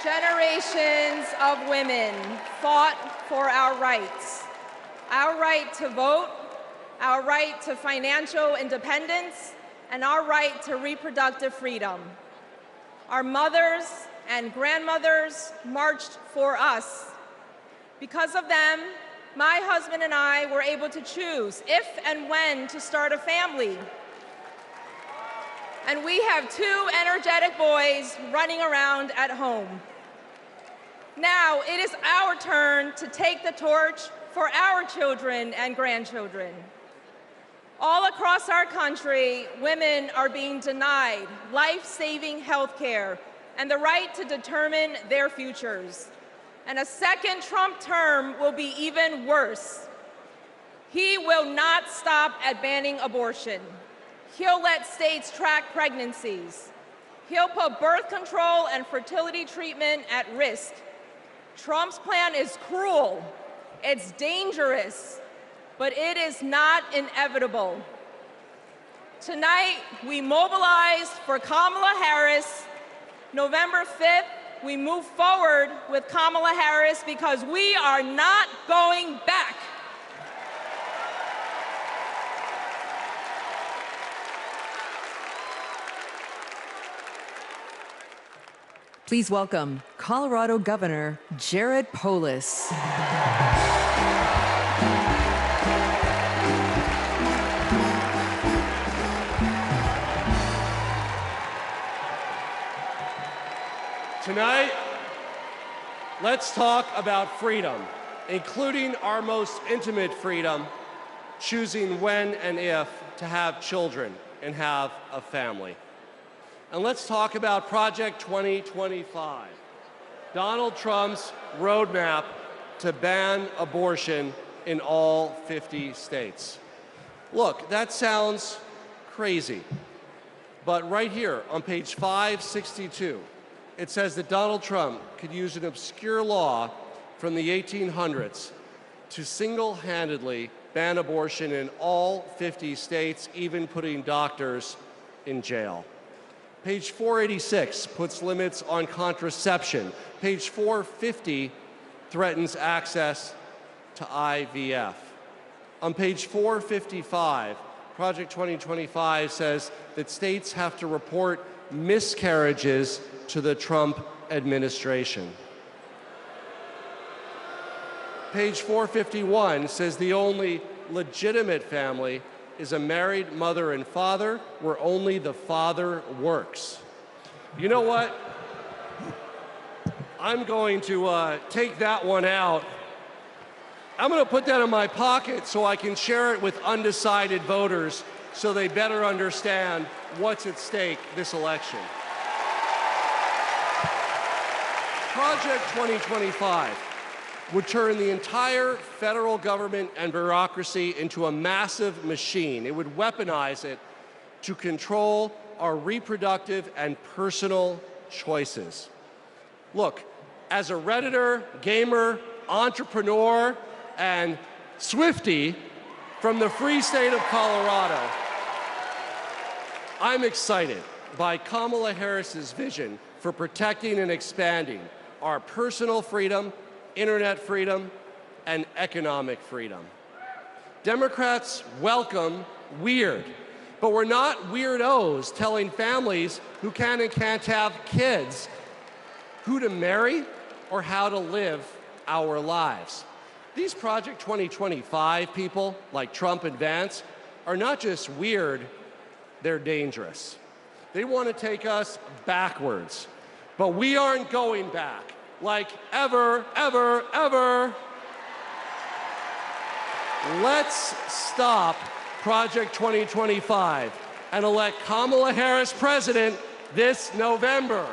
Speaker 17: Generations of women fought for our rights. Our right to vote, our right to financial independence, and our right to reproductive freedom. Our mothers and grandmothers marched for us. Because of them, my husband and I were able to choose if and when to start a family. And we have 2 energetic boys running around at home. Now it is our turn to take the torch for our children and grandchildren. All across our country, women are being denied life-saving health care and the right to determine their futures. And a second Trump term will be even worse. He will not stop at banning abortion. He'll let states track pregnancies. He'll put birth control and fertility treatment at risk. Trump's plan is cruel, it's dangerous, but it is not inevitable. Tonight, we mobilize for Kamala Harris. November 5th, we move forward with Kamala Harris because we are not going back.
Speaker 1: Please welcome Colorado Governor Jared Polis.
Speaker 18: Tonight, let's talk about freedom, including our most intimate freedom, choosing when and if to have children and have a family. And let's talk about Project 2025, Donald Trump's roadmap to ban abortion in all 50 states. Look, that sounds crazy, but right here on page 562, it says that Donald Trump could use an obscure law from the 1800s to single-handedly ban abortion in all 50 states, even putting doctors in jail. Page 486 puts limits on contraception. Page 450 threatens access to IVF. On page 455, Project 2025 says that states have to report miscarriages to the Trump administration. Page 451 says the only legitimate family is a married mother and father where only the father works. You know what? I'm going to take that one out. I'm going to put that in my pocket so I can share it with undecided voters so they better understand what's at stake this election. Project 2025 would turn the entire federal government and bureaucracy into a massive machine. It would weaponize it to control our reproductive and personal choices. Look, as a Redditor, gamer, entrepreneur, and Swiftie from the free state of Colorado, I'm excited by Kamala Harris's vision for protecting and expanding our personal freedom, internet freedom, and economic freedom. Democrats welcome weird, but we're not weirdos telling families who can and can't have kids who to marry or how to live our lives. These Project 2025 people, like Trump and Vance, are not just weird, they're dangerous. They want to take us backwards, but we aren't going back. Like ever, ever, ever. Let's stop Project 2025 and elect Kamala Harris president this November.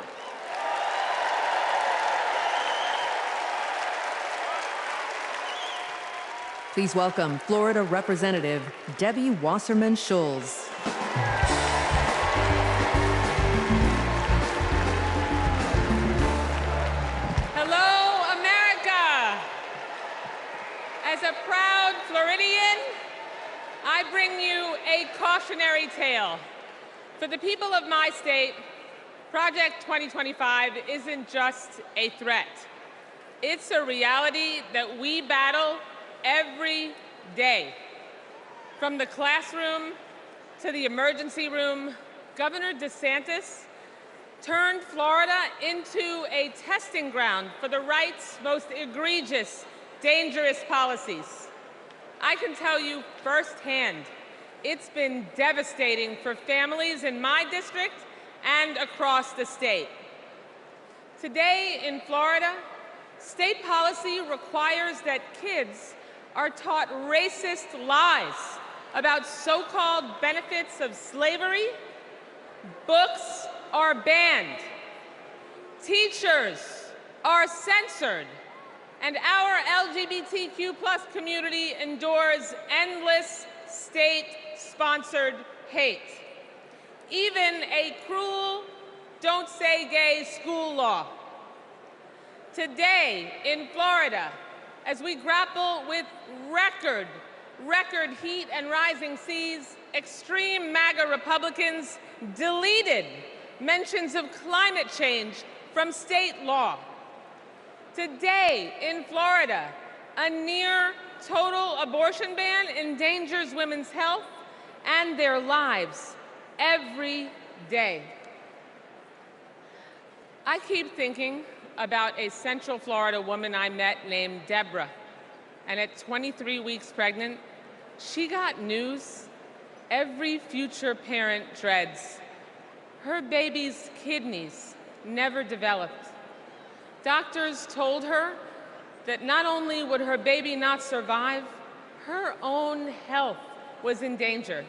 Speaker 1: Please welcome Florida Representative Debbie Wasserman Schulz.
Speaker 17: As a proud Floridian, I bring you a cautionary tale. For the people of my state, Project 2025 isn't just a threat. It's a reality that we battle every day. From the classroom to the emergency room, Governor DeSantis turned Florida into a testing ground for the right's most egregious, dangerous policies. I can tell you firsthand, it's been devastating for families in my district and across the state. Today in Florida, state policy requires that kids are taught racist lies about so-called benefits of slavery. Books are banned. Teachers are censored. And our LGBTQ+ community endures endless state-sponsored hate. Even a cruel "don't say gay" school law. Today in Florida, as we grapple with record heat and rising seas, extreme MAGA Republicans deleted mentions of climate change from state law. Today in Florida, a near total abortion ban endangers women's health and their lives every day. I keep thinking,
Speaker 8: about a Central Florida woman I met named Deborah. And at 23 weeks pregnant, she got news every future parent dreads. Her baby's kidneys never developed. Doctors told her that not only would her baby not survive, her own health was in danger.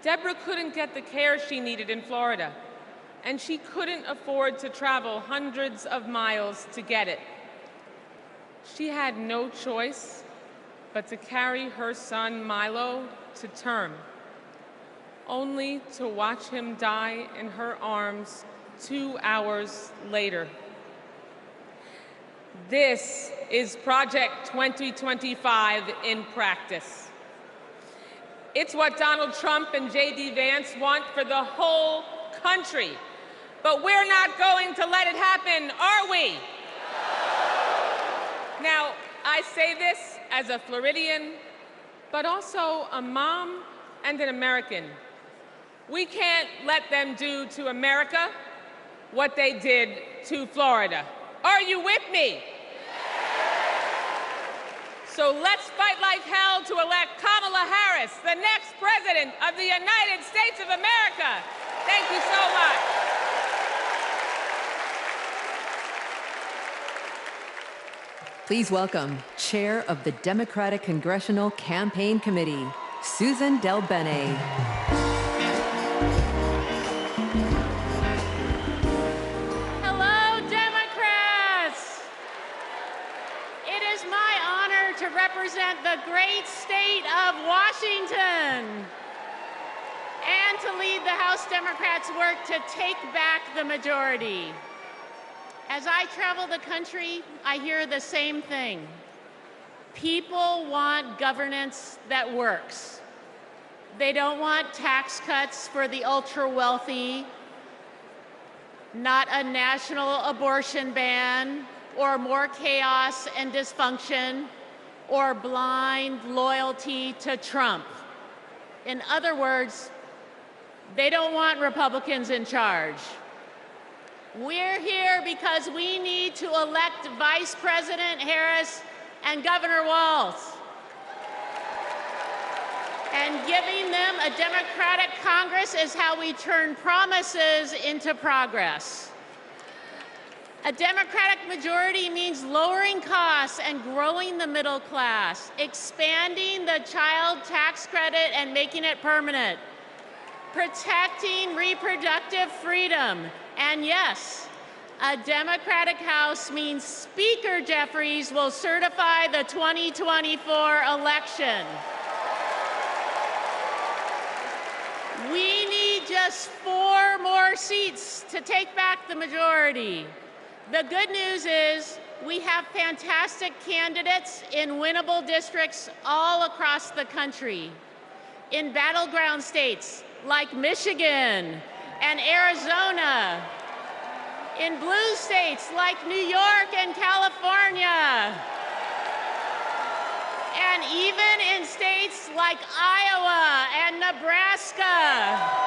Speaker 8: Deborah couldn't get the care she needed in Florida, and she couldn't afford to travel hundreds of miles to get it. She had no choice but to carry her son Milo to term, only to watch him die in her arms 2 hours later. This is Project 2025 in practice. It's what Donald Trump and J.D. Vance want for the whole country. But we're not going to let it happen, are we? Now, I say this as a Floridian, but also a mom and an American. We can't let them do to America what they did to Florida. Are you with me? So let's fight like hell to elect Kamala Harris, the next president of the United States of America. Thank you so much.
Speaker 1: Please welcome Chair of the Democratic Congressional Campaign Committee, Susan Del Bene.
Speaker 19: To represent the great state of Washington and to lead the House Democrats' work to take back the majority. As I travel the country, I hear the same thing. People want governance that works. They don't want tax cuts for the ultra-wealthy, not a national abortion ban, or more chaos and dysfunction, or blind loyalty to Trump. In other words, they don't want Republicans in charge. We're here because we need to elect Vice President Harris and Governor Walz. And giving them a Democratic Congress is how we turn promises into progress. A Democratic majority means lowering costs and growing the middle class, expanding the child tax credit and making it permanent, protecting reproductive freedom, and yes, a Democratic House means Speaker Jeffries will certify the 2024 election. We need just 4 more seats to take back the majority. The good news is we have fantastic candidates in winnable districts all across the country. In battleground states like Michigan and Arizona, in blue states like New York and California, and even in states like Iowa and Nebraska.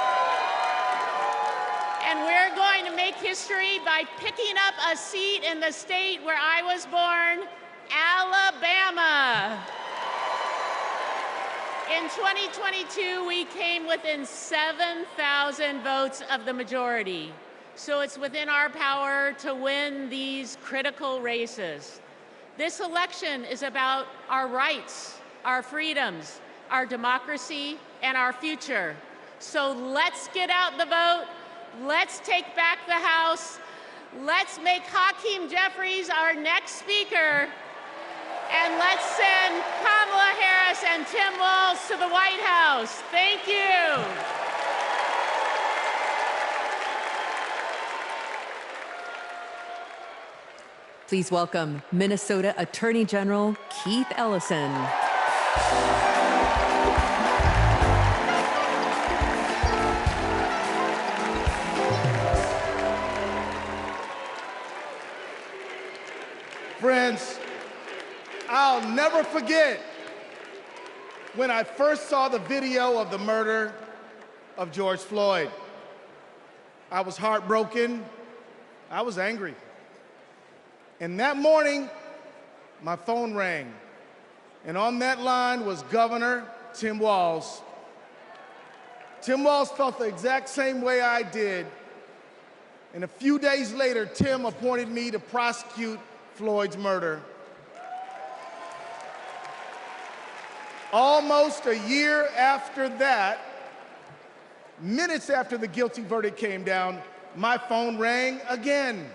Speaker 19: And we're going to make history by picking up a seat in the state where I was born, Alabama. In 2022, we came within 7,000 votes of the majority. So it's within our power to win these critical races. This election is about our rights, our freedoms, our democracy, and our future. So let's get out the vote. Let's take back the House. Let's make Hakeem Jeffries our next speaker. And let's send Kamala Harris and Tim Walz to the White House. Thank you.
Speaker 1: Please welcome Minnesota Attorney General Keith Ellison.
Speaker 20: Friends, I'll never forget when I first saw the video of the murder of George Floyd. I was heartbroken. I was angry. And that morning, my phone rang. And on that line was Governor Tim Walz. Tim Walz felt the exact same way I did. And a few days later, Tim appointed me to prosecute Floyd's murder. Almost a year after that, minutes after the guilty verdict came down, my phone rang again.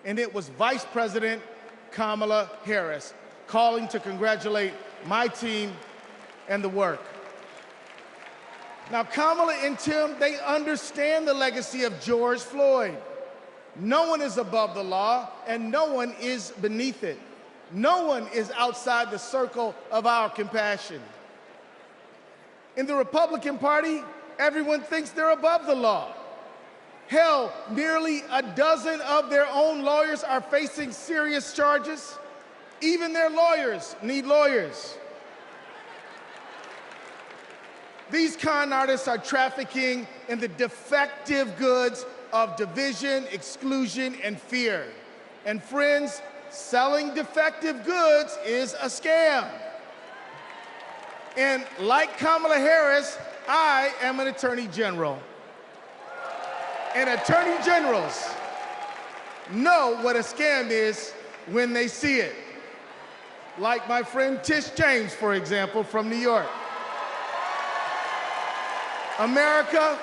Speaker 20: And it was Vice President Kamala Harris calling to congratulate my team and the work. Now, Kamala and Tim, they understand the legacy of George Floyd. No one is above the law, and no one is beneath it. No one is outside the circle of our compassion. In the Republican Party, everyone thinks they're above the law. Hell, nearly a dozen of their own lawyers are facing serious charges. Even their lawyers need lawyers. These con artists are trafficking in the defective goods of division, exclusion, and fear. And friends, selling defective goods is a scam. And like Kamala Harris, I am an attorney general. And attorney generals know what a scam is when they see it. Like my friend Tish James, for example, from New York. America,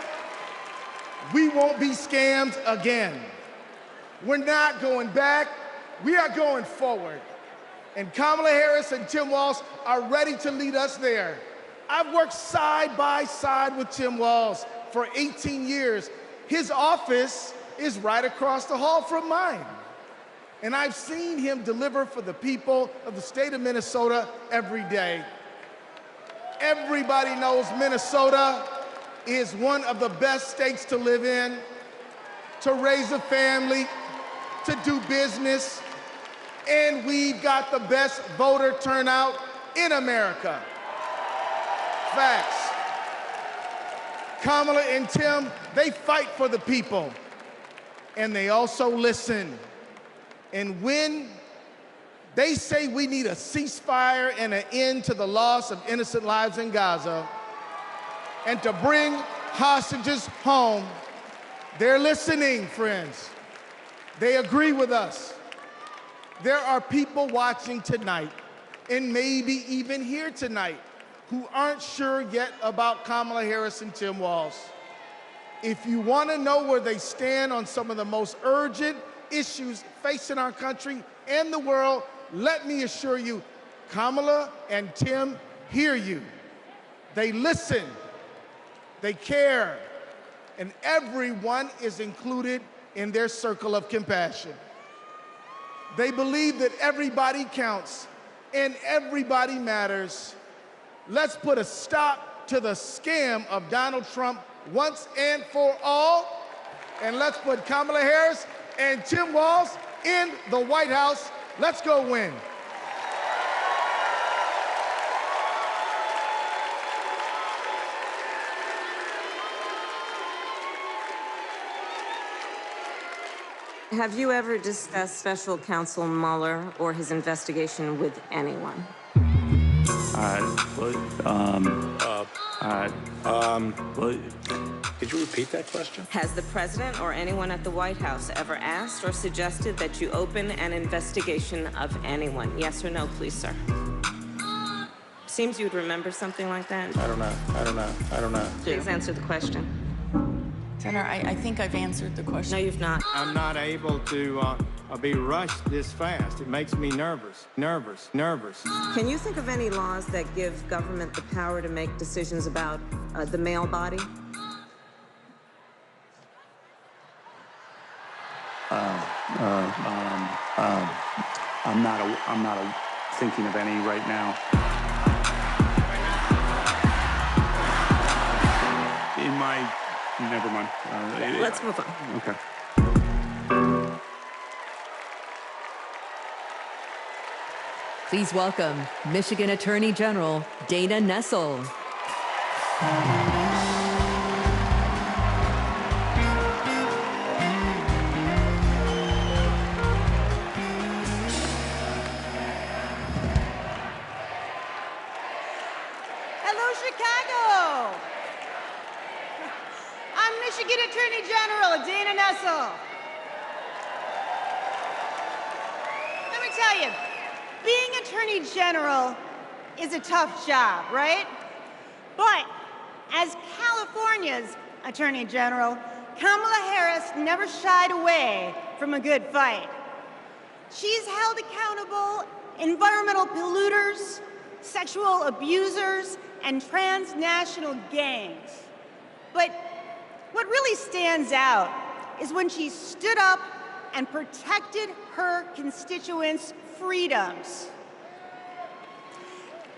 Speaker 20: we won't be scammed again. We're not going back, we are going forward. And Kamala Harris and Tim Walz are ready to lead us there. I've worked side by side with Tim Walz for 18 years. His office is right across the hall from mine. And I've seen him deliver for the people of the state of Minnesota every day. Everybody knows Minnesota is one of the best states to live in, to raise a family, to do business, and we've got the best voter turnout in America. Facts. Kamala and Tim, they fight for the people, and they also listen. And when they say we need a ceasefire and an end to the loss of innocent lives in Gaza, and to bring hostages home, they're listening, friends. They agree with us. There are people watching tonight, and maybe even here tonight, who aren't sure yet about Kamala Harris and Tim Walz. If you want to know where they stand on some of the most urgent issues facing our country and the world, let me assure you, Kamala and Tim hear you. They listen. They care, and everyone is included in their circle of compassion. They believe that everybody counts and everybody matters. Let's put a stop to the scam of Donald Trump once and for all, and let's put Kamala Harris and Tim Walz in the White House. Let's go win.
Speaker 6: Have you ever discussed Special Counsel Mueller or his investigation with anyone?
Speaker 7: Could you repeat that question?
Speaker 6: Has the president or anyone at the White House ever asked or suggested that you open an investigation of anyone? Yes or no, please, sir? Seems you would remember something like that.
Speaker 7: I don't know.
Speaker 6: Please answer the question.
Speaker 15: Senator, I think I've answered the question.
Speaker 6: No, you've not.
Speaker 10: I'm not able to be rushed this fast. It makes me nervous.
Speaker 6: Can you think of any laws that give government the power to make decisions about the male body?
Speaker 7: I'm not thinking of any right now. In my, never mind.
Speaker 6: Let's move on.
Speaker 7: Okay.
Speaker 1: Please welcome Michigan Attorney General Dana Nessel.
Speaker 12: Hello, Chicago. I'm Michigan Attorney General Dana Nessel. Let me tell you, being Attorney General is a tough job, right? But as California's Attorney General, Kamala Harris never shied away from a good fight. She's held accountable environmental polluters, sexual abusers, and transnational gangs. But what really stands out is when she stood up and protected her constituents' freedoms.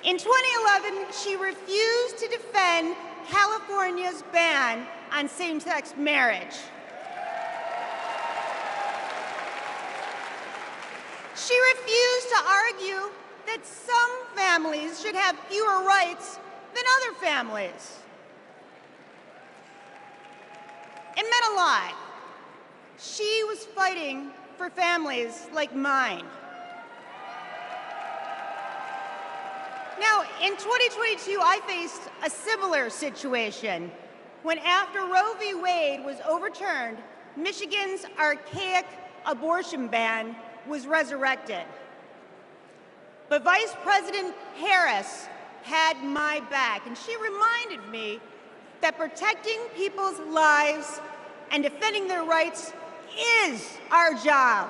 Speaker 12: In 2011, she refused to defend California's ban on same-sex marriage. She refused to argue that some families should have fewer rights than other families. It meant a lot. She was fighting for families like mine. Now, in 2022, I faced a similar situation when, after Roe v. Wade was overturned, Michigan's archaic abortion ban was resurrected. But Vice President Harris had my back, and she reminded me that protecting people's lives and defending their rights is our job.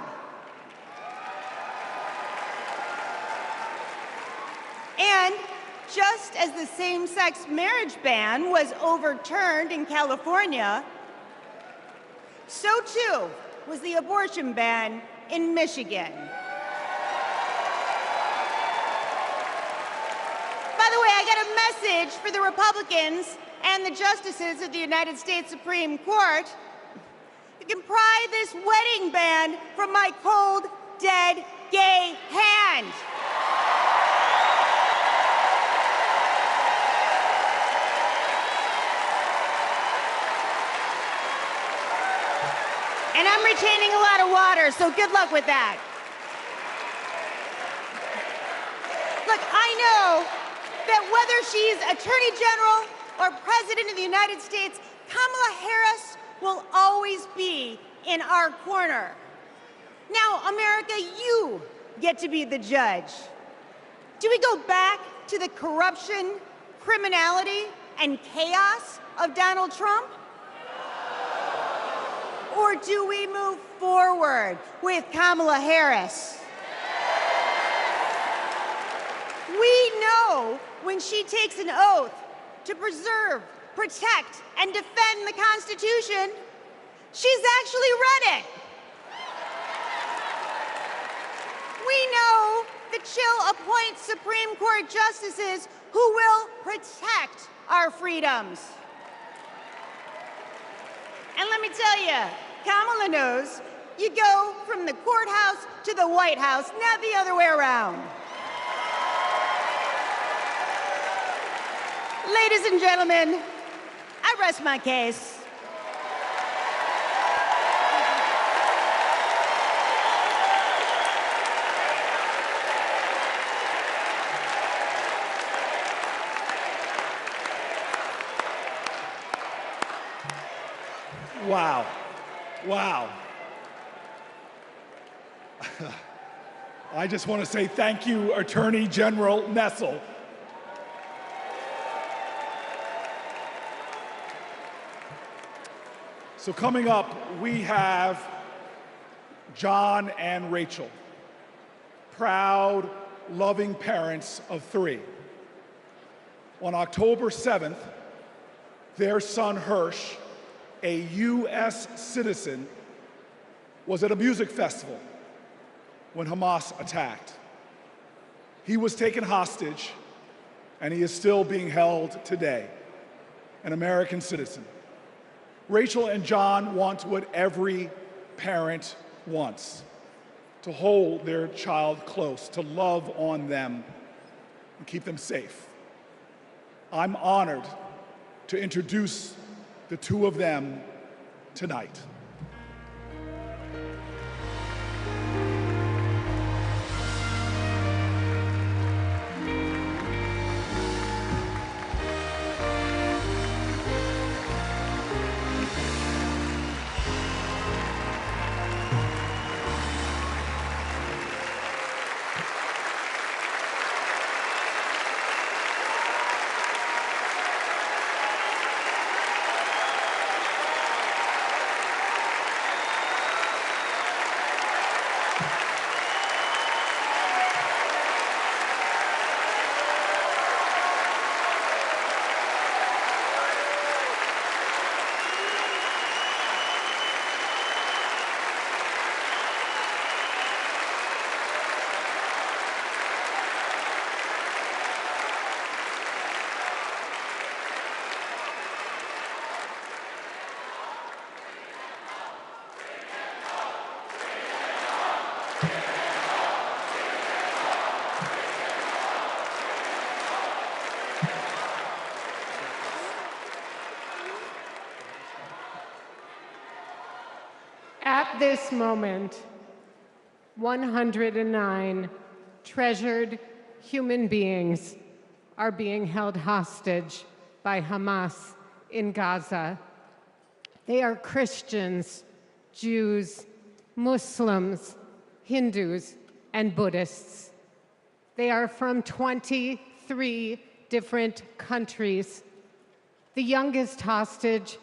Speaker 12: And just as the same-sex marriage ban was overturned in California, so too was the abortion ban in Michigan. By the way, I got a message for the Republicans and the justices of the United States Supreme Court. You can pry this wedding band from my cold, dead, gay hand. And I'm retaining a lot of water, so good luck with that. Look, I know that whether she's Attorney General or President of the United States, Kamala Harris will always be in our corner. Now, America, you get to be the judge. Do we go back to the corruption, criminality, and chaos of Donald Trump? Or do we move forward with Kamala Harris? We know when she takes an oath to preserve, protect, and defend the Constitution, she's actually read it. We know that she'll appoint Supreme Court justices who will protect our freedoms. And let me tell you, Kamala knows you go from the courthouse to the White House, not the other way around. Ladies and gentlemen, I rest my case.
Speaker 13: Wow. Wow. I just want to say thank you, Attorney General Nessel. So coming up, we have John and Rachel, proud, loving parents of 3. On October 7th, their son Hirsch, a U.S. citizen, was at a music festival when Hamas attacked. He was taken hostage, and he is still being held today, an American citizen. Rachel and John want what every parent wants: to hold their child close, to love on them, and keep them safe. I'm honored to introduce the 2 of them tonight.
Speaker 3: At this moment, 109 treasured human beings are being held hostage by Hamas in Gaza. They are Christians, Jews, Muslims, Hindus, and Buddhists. They are from 23 different countries. The youngest hostage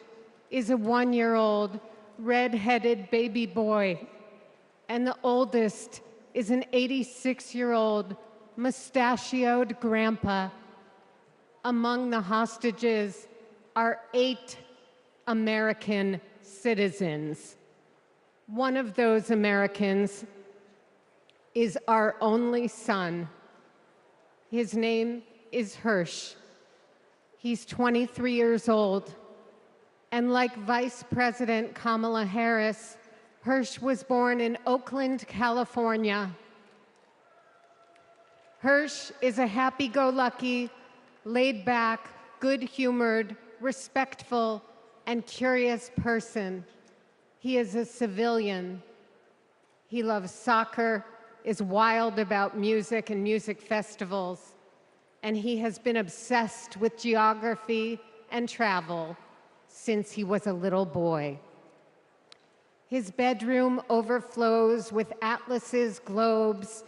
Speaker 3: is a 1-year-old red-headed baby boy, and the oldest is an 86-year-old mustachioed grandpa. Among the hostages are 8 American citizens. One of those Americans is our only son. His name is Hirsch. He's 23 years old. And like Vice President Kamala Harris, Hirsch was born in Oakland, California. Hirsch is a happy-go-lucky, laid-back, good-humored, respectful, and curious person. He is a civilian. He loves soccer, is wild about music and music festivals, and he has been obsessed with geography and travel since he was a little boy. His bedroom overflows with atlases, globes,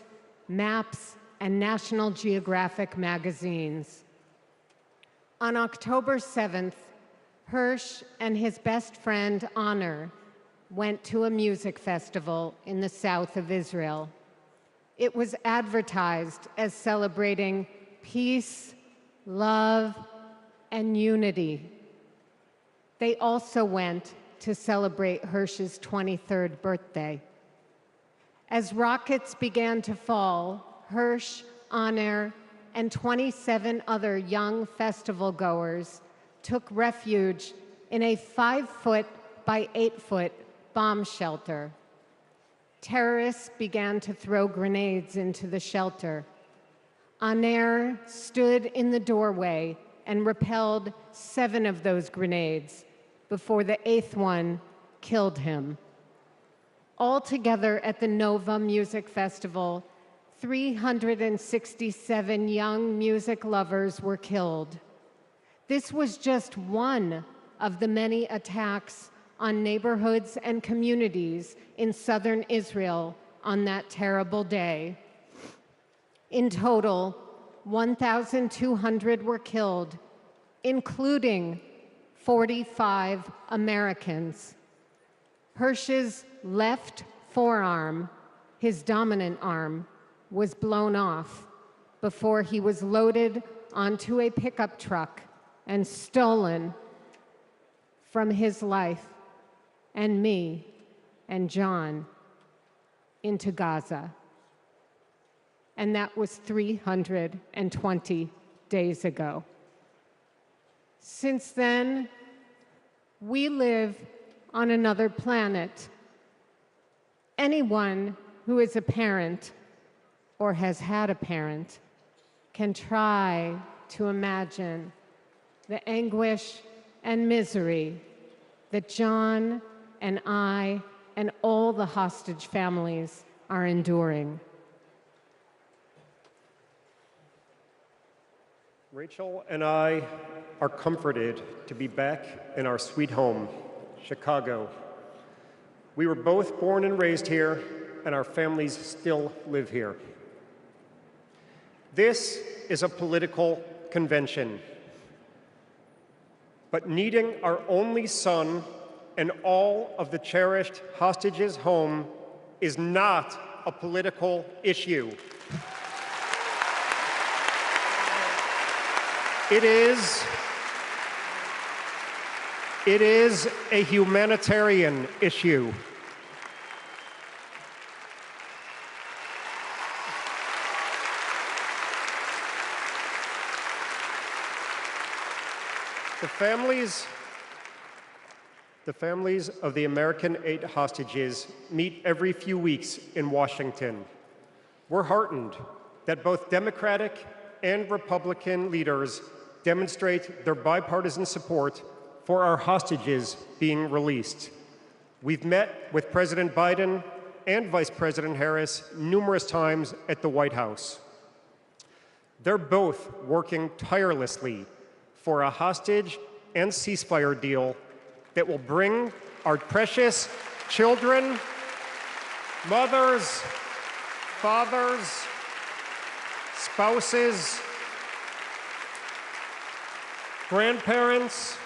Speaker 3: maps, and National Geographic magazines. On October 7th, Hirsch and his best friend, Honor, went to a music festival in the south of Israel. It was advertised as celebrating peace, love, and unity. They also went to celebrate Hirsch's 23rd birthday. As rockets began to fall, Hirsch, Honor, and 27 other young festival goers took refuge in a 5-foot by 8-foot bomb shelter. Terrorists began to throw grenades into the shelter. Honor stood in the doorway and repelled 7 of those grenades before the 8th one killed him. Altogether at the Nova Music Festival, 367 young music lovers were killed. This was just one of the many attacks on neighborhoods and communities in southern Israel on that terrible day. In total, 1,200 were killed, including 45 Americans. Hirsch's left forearm, his dominant arm, was blown off before he was loaded onto a pickup truck and stolen from his life and me and John into Gaza. And that was 320 days ago. Since then, we live on another planet. Anyone who is a parent or has had a parent can try to imagine the anguish and misery that John and I and all the hostage families are enduring.
Speaker 5: Rachel and I are comforted to be back in our sweet home, Chicago. We were both born and raised here, and our families still live here. This is a political convention, but needing our only son and all of the cherished hostages home is not a political issue. It is a humanitarian issue. The families of the American 8 hostages meet every few weeks in Washington. We're heartened that both Democratic and Republican leaders demonstrate their bipartisan support for our hostages being released. We've met with President Biden and Vice President Harris numerous times at the White House. They're both working tirelessly for a hostage and ceasefire deal that will bring our precious children, mothers, fathers, spouses, grandparents,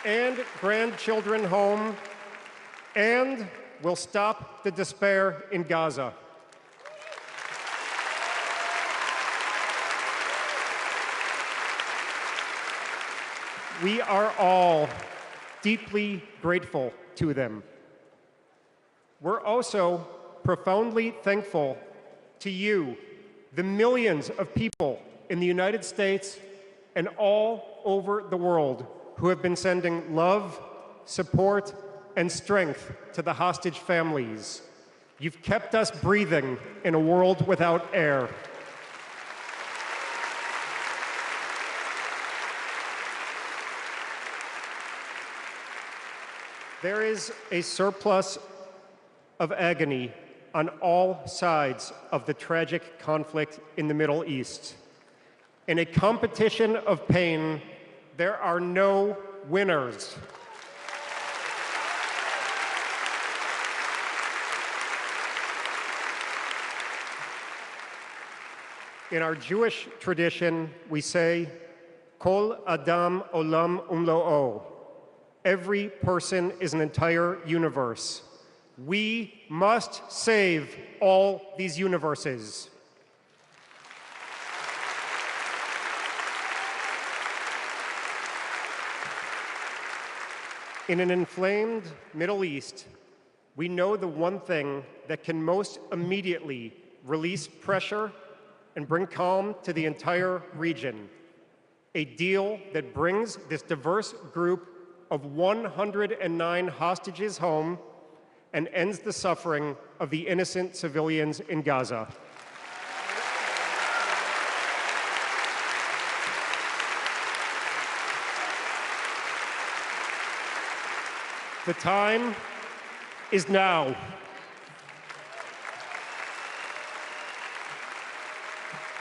Speaker 5: and grandchildren home, and will stop the despair in Gaza. We are all deeply grateful to them. We're also profoundly thankful to you, the millions of people in the United States and all over the world who have been sending love, support, and strength to the hostage families. You've kept us breathing in a world without air. There is a surplus of agony on all sides of the tragic conflict in the Middle East. In a competition of pain, there are no winners. In our Jewish tradition, we say, Kol Adam Olam Umlo'o. Every person is an entire universe. We must save all these universes. In an inflamed Middle East, we know the one thing that can most immediately release pressure and bring calm to the entire region. A deal that brings this diverse group of 109 hostages home and ends the suffering of the innocent civilians in Gaza. The time is now.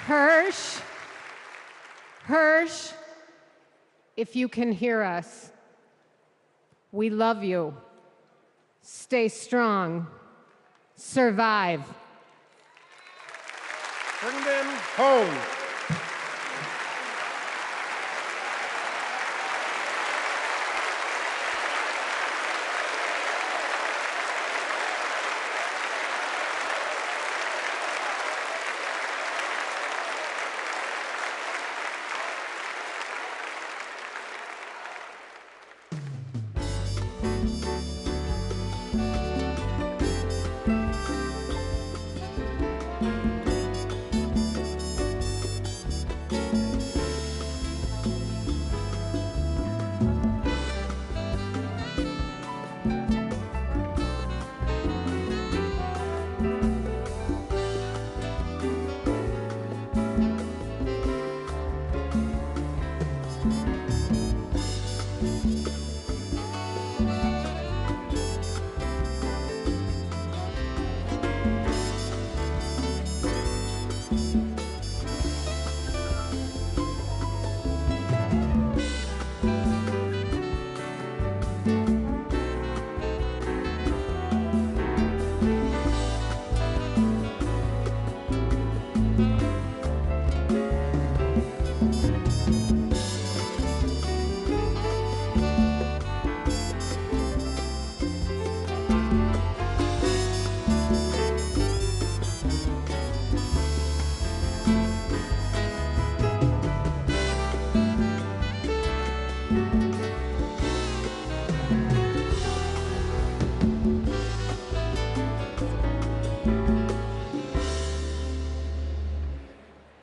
Speaker 3: Hirsch, if you can hear us, we love you. Stay strong. Survive.
Speaker 5: Bring them home.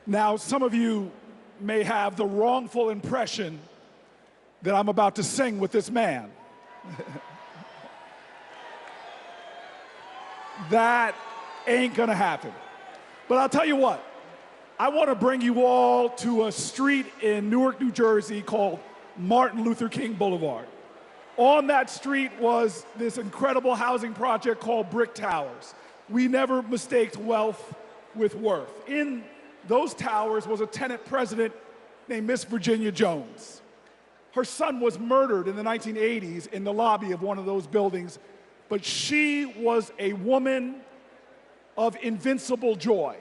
Speaker 13: Now, some of you may have the wrongful impression that I'm about to sing with this man. That ain't gonna happen. But I'll tell you what, I want to bring you all to a street in Newark, New Jersey called Martin Luther King Boulevard. On that street was this incredible housing project called Brick Towers. We never mistaked wealth with worth. In those towers was a tenant president named Miss Virginia Jones. Her son was murdered in the 1980s in the lobby of one of those buildings, but she was a woman of invincible joy.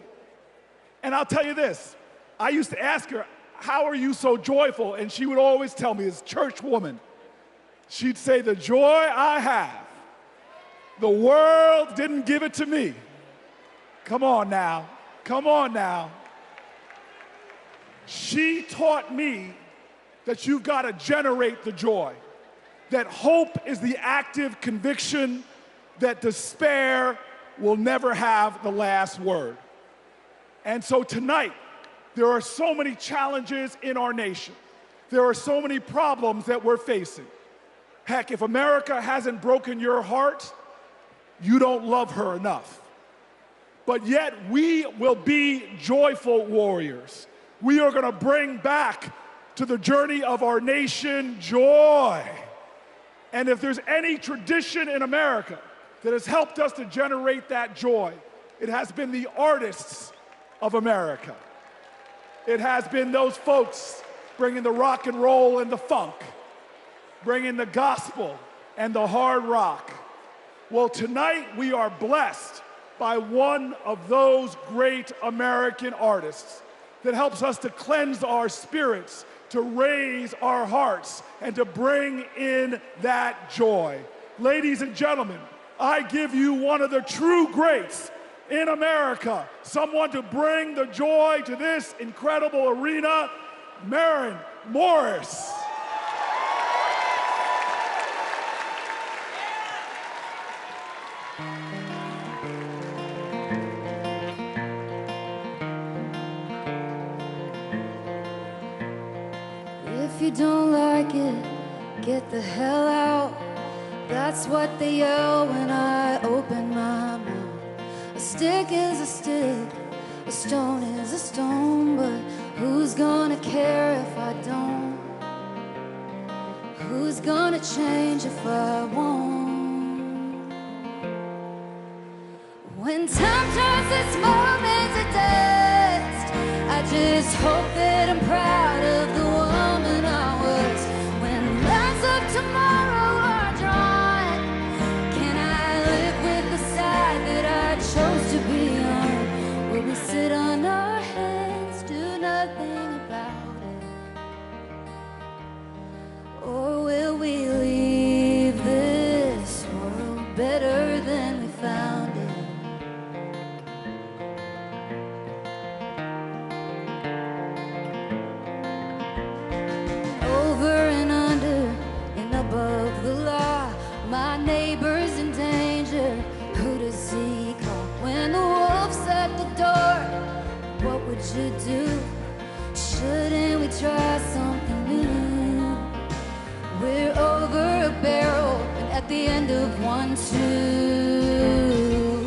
Speaker 13: And I'll tell you this, I used to ask her, how are you so joyful? And she would always tell me, as a church woman, she'd say, the joy I have, the world didn't give it to me. Come on now, come on now. She taught me that you've got to generate the joy, that hope is the active conviction that despair will never have the last word. And so tonight, there are so many challenges in our nation. There are so many problems that we're facing. Heck, if America hasn't broken your heart, you don't love her enough. But yet, we will be joyful warriors. We are going to bring back to the journey of our nation joy. And if there's any tradition in America that has helped us to generate that joy, it has been the artists of America. It has been those folks bringing the rock and roll and the funk, bringing the gospel and the hard rock. Well, tonight we are blessed by one of those great American artists that helps us to cleanse our spirits, to raise our hearts, and to bring in that joy. Ladies and gentlemen, I give you one of the true greats in America, someone to bring the joy to this incredible arena, Maren Morris.
Speaker 2: If you don't like it, get the hell out. That's what they yell when I open my mouth. A stick is a stick, a stone is a stone, but who's gonna care if I don't? Who's gonna change if I won't? When time turns this moment to dust, I just hope that I'm proud of the woman I was. When lines of tomorrow are drawn, can I live with the side that I chose to be on? Will we sit on our hands, do nothing about it? Or will we leave this world better than we found it? Above the law, my neighbor's in danger. Who does he call when the wolf's at the door? What would you do? Shouldn't we try something new? We're over a barrel and at the end of one too.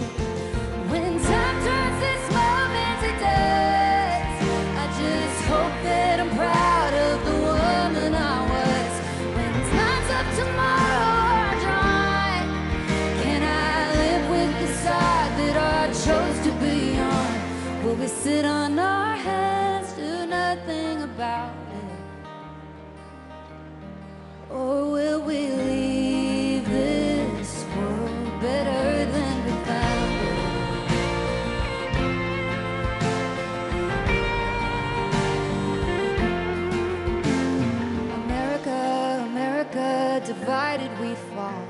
Speaker 2: When time turns this moment to dust, I just hope that I'm proud of the woman I was. Tomorrow are dry. Can I live with the side that I chose to be on? Will we sit on our hands, do nothing about it? Or will we leave this world better than we found it? America, America, divided we fall.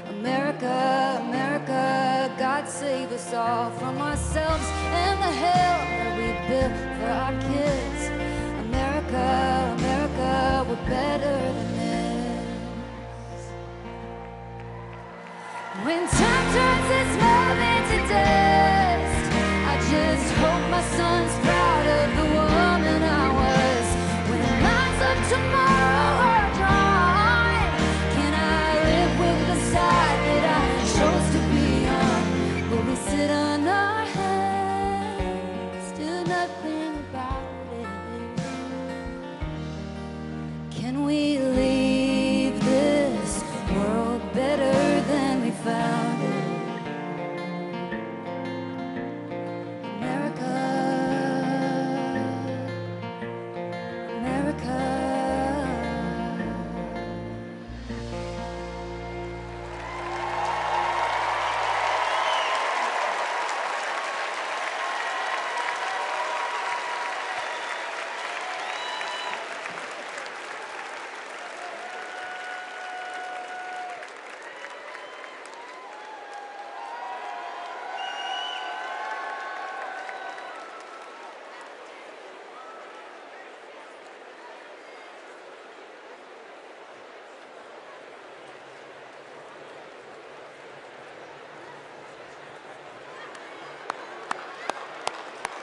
Speaker 2: America, America, God save us all from ourselves and the hell that we built for our kids. America, America, we're better than this. When time turns this moment to dust, I just hope my son's proud of the woman I was. When the lines of tomorrow are drawn, can I live with the side that I chose to be on? Will we sit on our hands, do nothing about it? Can we leave this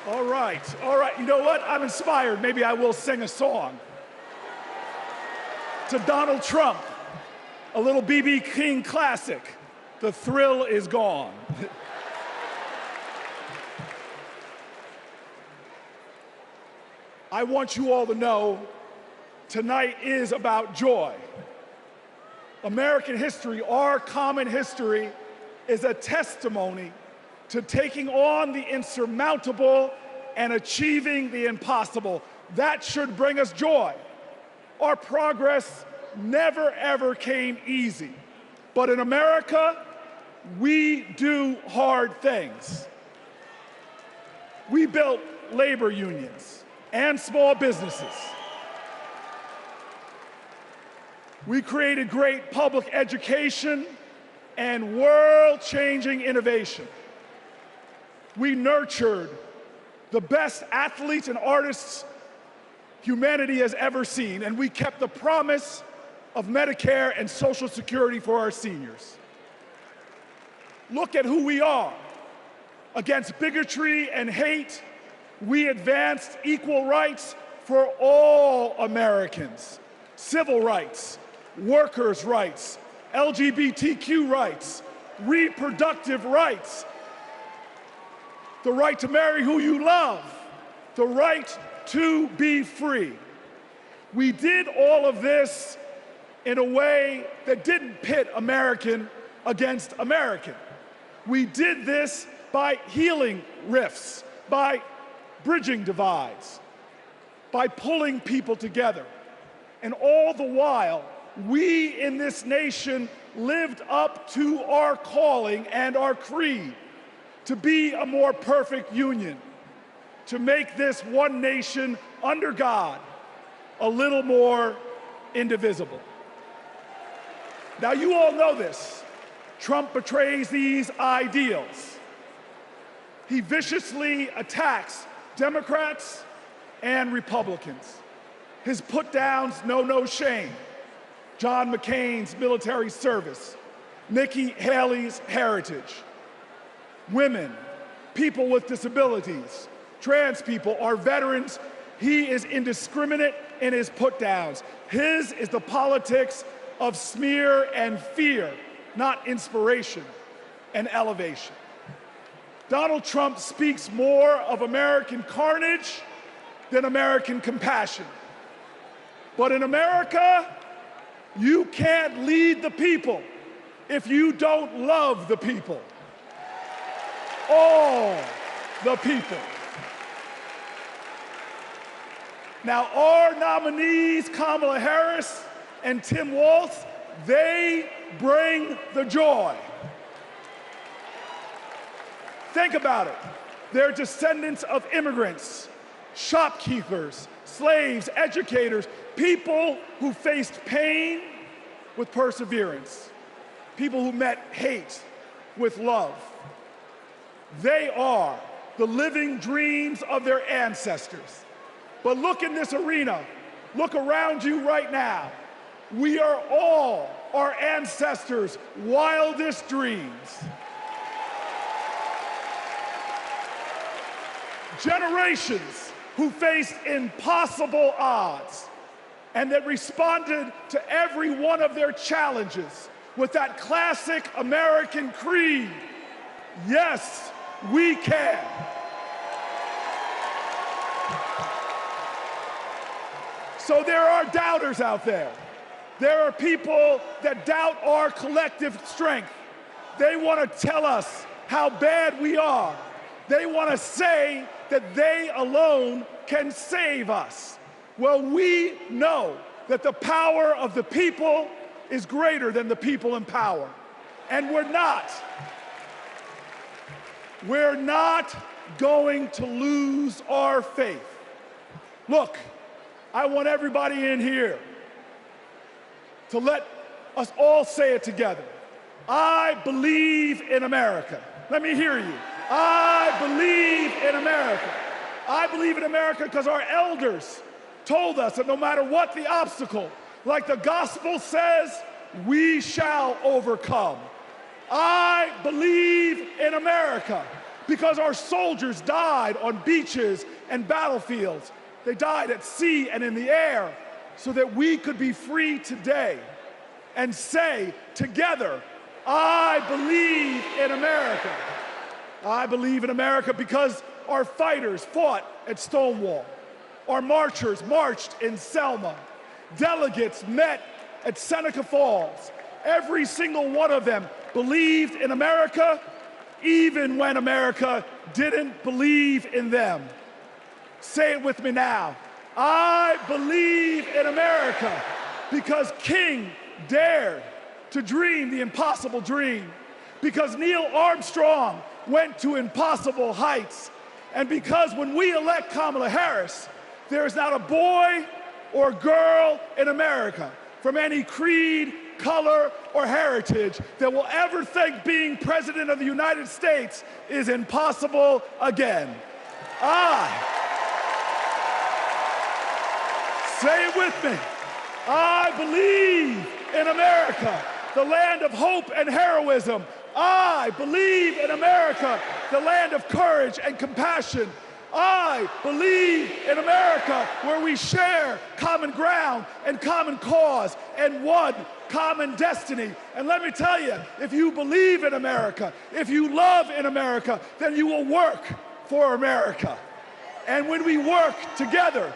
Speaker 13: All right. You know what? I'm inspired. Maybe I will sing a song. To Donald Trump, a little B.B. King classic, "The Thrill Is Gone." I want you all to know tonight is about joy. American history, our common history, is a testimony to taking on the insurmountable and achieving the impossible. That should bring us joy. Our progress never ever came easy. But in America, we do hard things. We built labor unions and small businesses. We created great public education and world-changing innovation. We nurtured the best athletes and artists humanity has ever seen, and we kept the promise of Medicare and Social Security for our seniors. Look at who we are. Against bigotry and hate, we advanced equal rights for all Americans. Civil rights, workers' rights, LGBTQ rights, reproductive rights, the right to marry who you love, the right to be free. We did all of this in a way that didn't pit American against American. We did this by healing rifts, by bridging divides, by pulling people together. And all the while, we in this nation lived up to our calling and our creed to be a more perfect union, to make this one nation under God a little more indivisible. Now, you all know this. Trump betrays these ideals. He viciously attacks Democrats and Republicans. His put-downs know no shame. John McCain's military service, Nikki Haley's heritage, women, people with disabilities, trans people, our veterans. He is indiscriminate in his put-downs. His is the politics of smear and fear, not inspiration and elevation. Donald Trump speaks more of American carnage than American compassion. But in America, you can't lead the people if you don't love the people. All the people. Now, our nominees, Kamala Harris and Tim Walz, they bring the joy. Think about it. They're descendants of immigrants, shopkeepers, slaves, educators, people who faced pain with perseverance, people who met hate with love. They are the living dreams of their ancestors. But look in this arena, look around you right now. We are all our ancestors' wildest dreams. Generations who faced impossible odds and that responded to every one of their challenges with that classic American creed, yes, we can. So there are doubters out there. There are people that doubt our collective strength. They want to tell us how bad we are. They want to say that they alone can save us. Well, we know that the power of the people is greater than the people in power. And we're not going to lose our faith. Look, I want everybody in here to let us all say it together. I believe in America. Let me hear you. I believe in America. I believe in America because our elders told us that no matter what the obstacle, like the gospel says, we shall overcome. I believe in America because our soldiers died on beaches and battlefields. They died at sea and in the air so that we could be free today and say together, I believe in America. I believe in America because our fighters fought at Stonewall. Our marchers marched in Selma. Delegates met at Seneca Falls. Every single one of them believed in America, even when America didn't believe in them. Say it with me now. I believe in America because King dared to dream the impossible dream, because Neil Armstrong went to impossible heights, and because when we elect Kamala Harris, there is not a boy or girl in America from any creed, color, or heritage that will ever think being President of the United States is impossible again. Say it with me. I believe in America, the land of hope and heroism. I believe in America, the land of courage and compassion. I believe in America, where we share common ground and common cause and one common destiny. And let me tell you, if you believe in America, if you love in America, then you will work for America. And when we work together,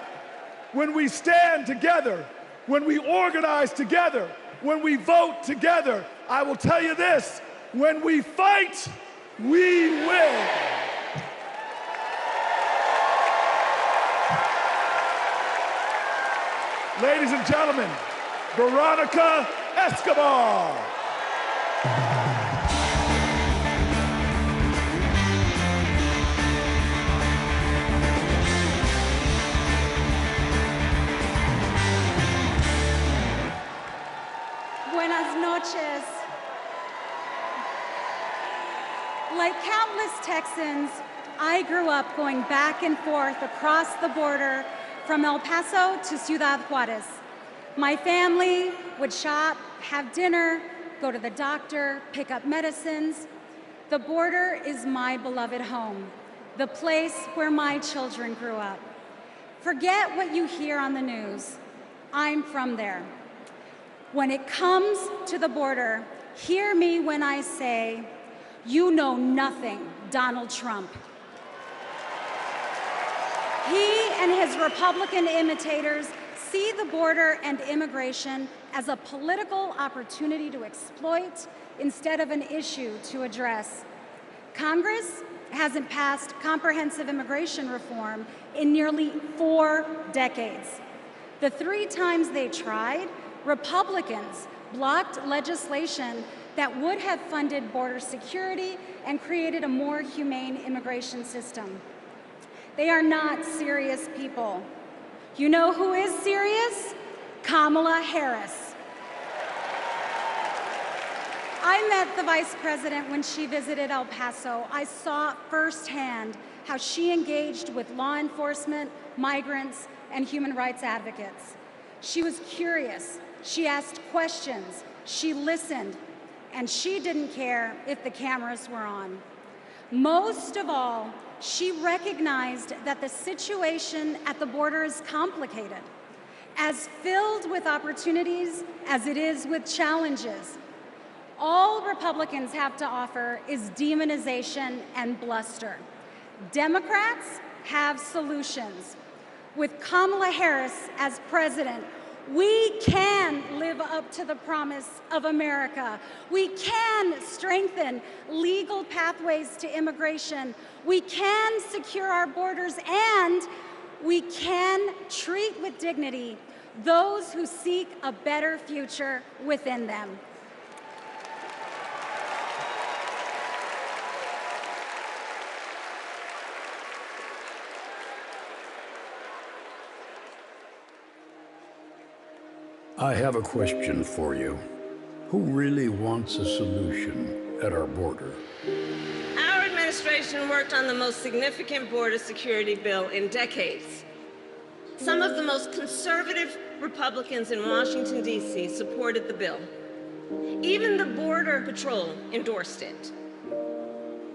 Speaker 13: when we stand together, when we organize together, when we vote together, I will tell you this, when we fight, we win. Ladies and gentlemen, Veronica Escobar.
Speaker 9: Buenas noches. Like countless Texans, I grew up going back and forth across the border from El Paso to Ciudad Juarez. My family would shop, have dinner, go to the doctor, pick up medicines. The border is my beloved home, the place where my children grew up. Forget what you hear on the news. I'm from there. When it comes to the border, hear me when I say, you know nothing, Donald Trump. He and his Republican imitators see the border and immigration as a political opportunity to exploit instead of an issue to address. Congress hasn't passed comprehensive immigration reform in nearly 4 decades. The 3 times they tried, Republicans blocked legislation that would have funded border security and created a more humane immigration system. They are not serious people. You know who is serious? Kamala Harris. I met the Vice President when she visited El Paso. I saw firsthand how she engaged with law enforcement, migrants, and human rights advocates. She was curious, she asked questions, she listened, and she didn't care if the cameras were on. Most of all, she recognized that the situation at the border is complicated, as filled with opportunities as it is with challenges. All Republicans have to offer is demonization and bluster. Democrats have solutions. With Kamala Harris as president, we can live up to the promise of America. We can strengthen legal pathways to immigration. We can secure our borders, and we can treat with dignity those who seek a better future within them.
Speaker 21: I have a question for you. Who really wants a solution at our border?
Speaker 6: Our administration worked on the most significant border security bill in decades. Some of the most conservative Republicans in Washington, D.C. supported the bill. Even the Border Patrol endorsed it.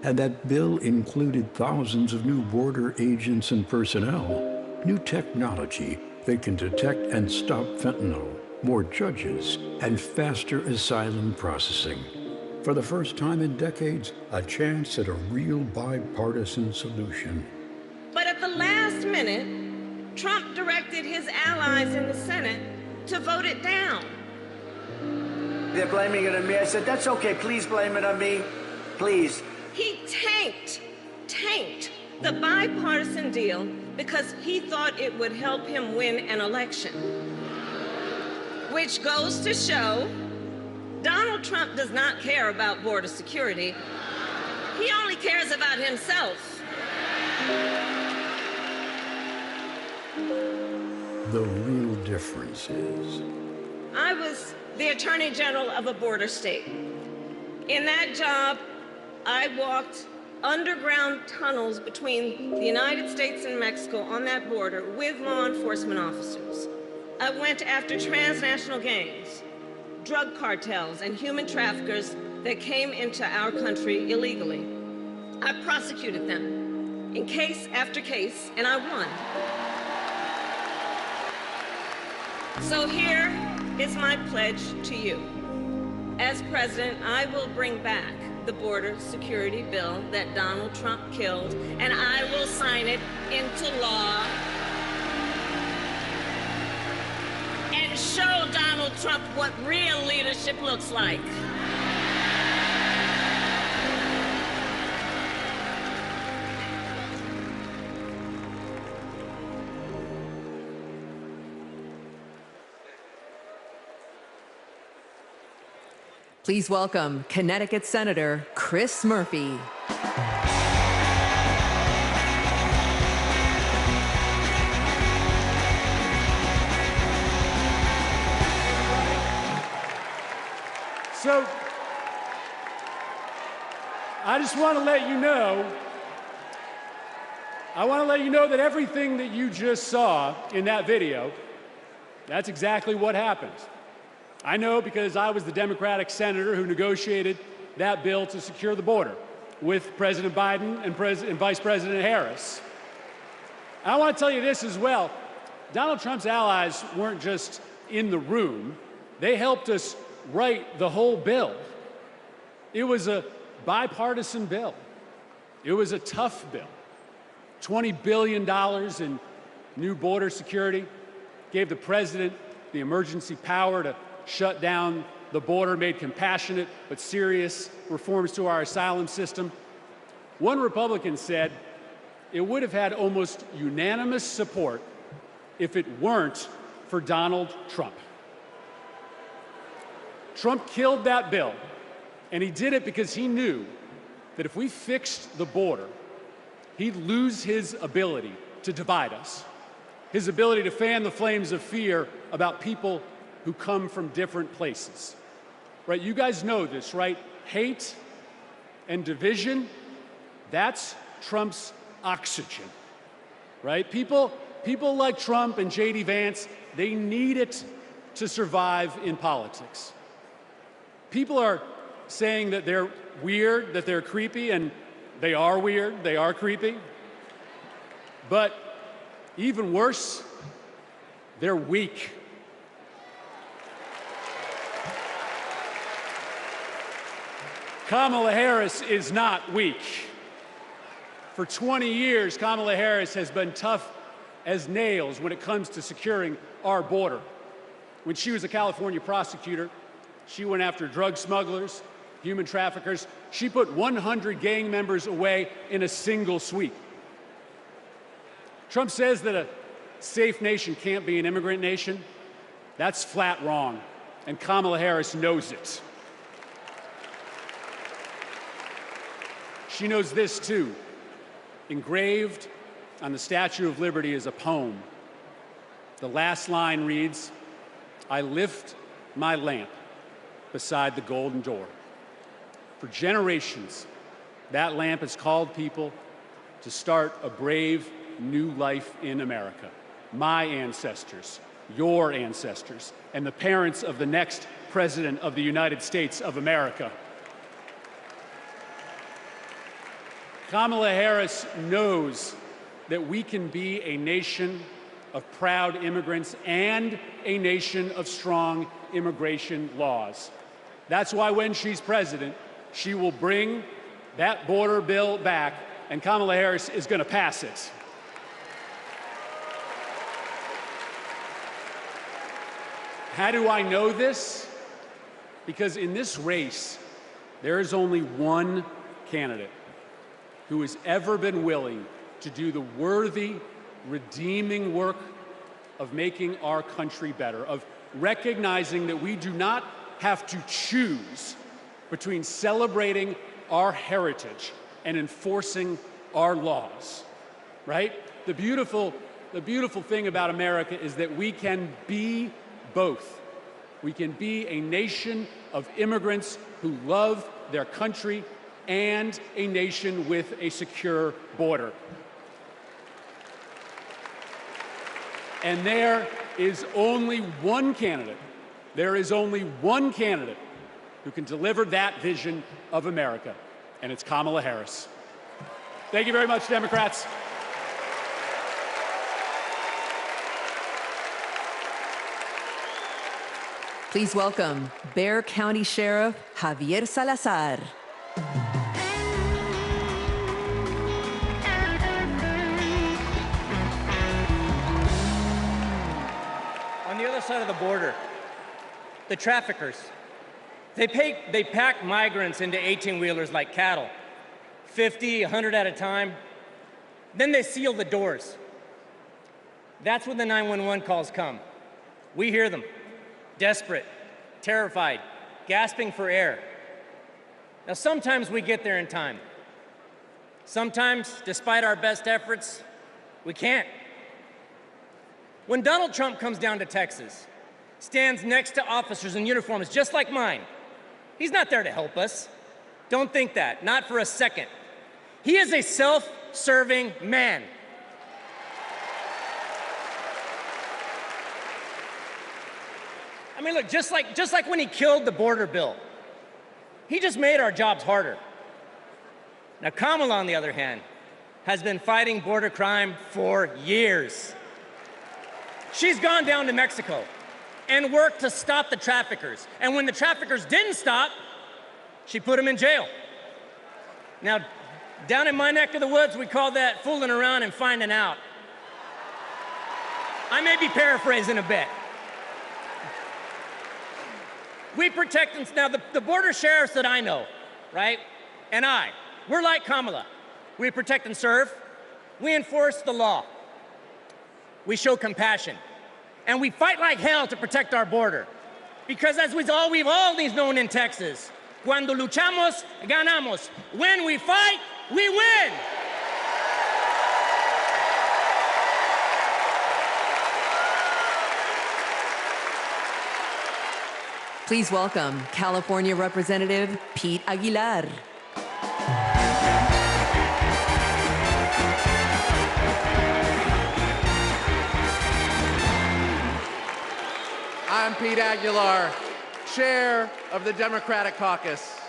Speaker 21: And that bill included thousands of new border agents and personnel, new technology that can detect and stop fentanyl, more judges, and faster asylum processing. For the first time in decades, a chance at a real bipartisan solution.
Speaker 6: But at the last minute, Trump directed his allies in the Senate to vote it down.
Speaker 4: They're blaming it on me. I said, that's okay, please blame it on me, please.
Speaker 6: He tanked the bipartisan deal because he thought it would help him win an election. Which goes to show Donald Trump does not care about border security. He only cares about himself.
Speaker 21: The real difference is,
Speaker 6: I was the Attorney General of a border state. In that job, I walked underground tunnels between the United States and Mexico on that border with law enforcement officers. I went after transnational gangs, drug cartels, and human traffickers that came into our country illegally. I prosecuted them in case after case, and I won. So here is my pledge to you. As president, I will bring back the border security bill that Donald Trump killed, and I will sign it into law and show Donald Trump what real leadership looks like.
Speaker 1: Please welcome Connecticut Senator Chris Murphy.
Speaker 11: So, I just want to let you know, that everything that you just saw in that video, that's exactly what happened. I know because I was the Democratic senator who negotiated that bill to secure the border with President Biden and Vice President Harris. And I want to tell you this as well. Donald Trump's allies weren't just in the room. They helped us write the whole bill. It was a bipartisan bill. It was a tough bill. $20 billion in new border security, gave the president the emergency power to shut down the border, made compassionate but serious reforms to our asylum system. One Republican said it would have had almost unanimous support if it weren't for Donald Trump. Trump killed that bill, and he did it because he knew that if we fixed the border, he'd lose his ability to divide us, his ability to fan the flames of fear about people who come from different places. Right? You guys know this, right? Hate and division, that's Trump's oxygen. Right? People like Trump and J.D. Vance, they need it to survive in politics. People are saying that they're weird, that they're creepy, and they are weird, they are creepy. But even worse, they're weak. Kamala Harris is not weak. For 20 years, Kamala Harris has been tough as nails when it comes to securing our border. When she was a California prosecutor, she went after drug smugglers, human traffickers. She put 100 gang members away in a single sweep. Trump says that a safe nation can't be an immigrant nation. That's flat wrong, and Kamala Harris knows it. She knows this too. Engraved on the Statue of Liberty is a poem. The last line reads, "I lift my lamp beside the golden door." For generations, that lamp has called people to start a brave new life in America. My ancestors, your ancestors, and the parents of the next President of the United States of America. Kamala Harris knows that we can be a nation of proud immigrants and a nation of strong immigration laws. That's why when she's president, she will bring that border bill back, and Kamala Harris is going to pass it. How do I know this? Because in this race, there is only one candidate who has ever been willing to do the worthy, redeeming work of making our country better, of recognizing that we do not have to choose between celebrating our heritage and enforcing our laws, right? The beautiful thing about America is that we can be both. We can be a nation of immigrants who love their country and a nation with a secure border. And there is only one candidate. There is only one candidate who can deliver that vision of America, and it's Kamala Harris. Thank you very much, Democrats.
Speaker 1: Please welcome Bexar County Sheriff Javier Salazar.
Speaker 16: On the other side of the border, the traffickers, they pack migrants into 18-wheelers like cattle, 50, 100 at a time. Then they seal the doors. That's when the 911 calls come. We hear them, desperate, terrified, gasping for air. Now, sometimes we get there in time. Sometimes, despite our best efforts, we can't. When Donald Trump comes down to Texas, stands next to officers in uniforms just like mine, he's not there to help us. Don't think that, not for a second. He is a self-serving man. I mean, look, just like when he killed the border bill, he just made our jobs harder. Now, Kamala, on the other hand, has been fighting border crime for years. She's gone down to Mexico and worked to stop the traffickers. And when the traffickers didn't stop, she put them in jail. Now, down in my neck of the woods, we call that fooling around and finding out. I may be paraphrasing a bit. We protect them. Now, the border sheriffs that I know, right, and we're like Kamala. We protect and serve. We enforce the law. We show compassion. And we fight like hell to protect our border. Because as we've always known in Texas, cuando luchamos, ganamos. When we fight, we win.
Speaker 1: Please welcome California Representative Pete Aguilar.
Speaker 22: I'm Pete Aguilar, chair of the Democratic Caucus.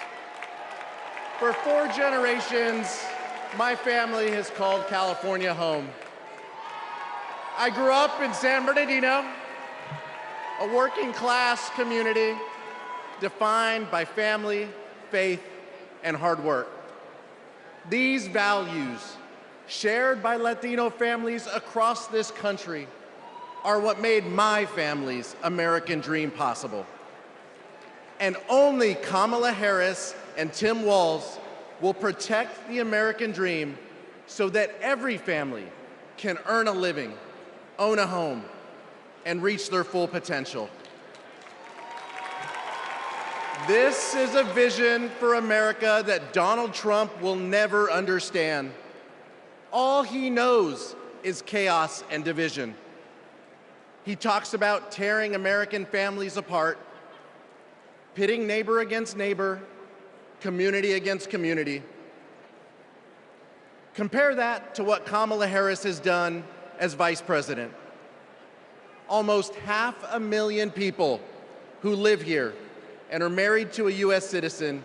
Speaker 22: For 4 generations, my family has called California home. I grew up in San Bernardino, a working-class community defined by family, faith, and hard work. These values, shared by Latino families across this country, are what made my family's American dream possible. And only Kamala Harris and Tim Walz will protect the American dream so that every family can earn a living, own a home, and reach their full potential. This is a vision for America that Donald Trump will never understand. All he knows is chaos and division. He talks about tearing American families apart, pitting neighbor against neighbor, community against community. Compare that to what Kamala Harris has done as vice president. Almost 500,000 people who live here and are married to a U.S. citizen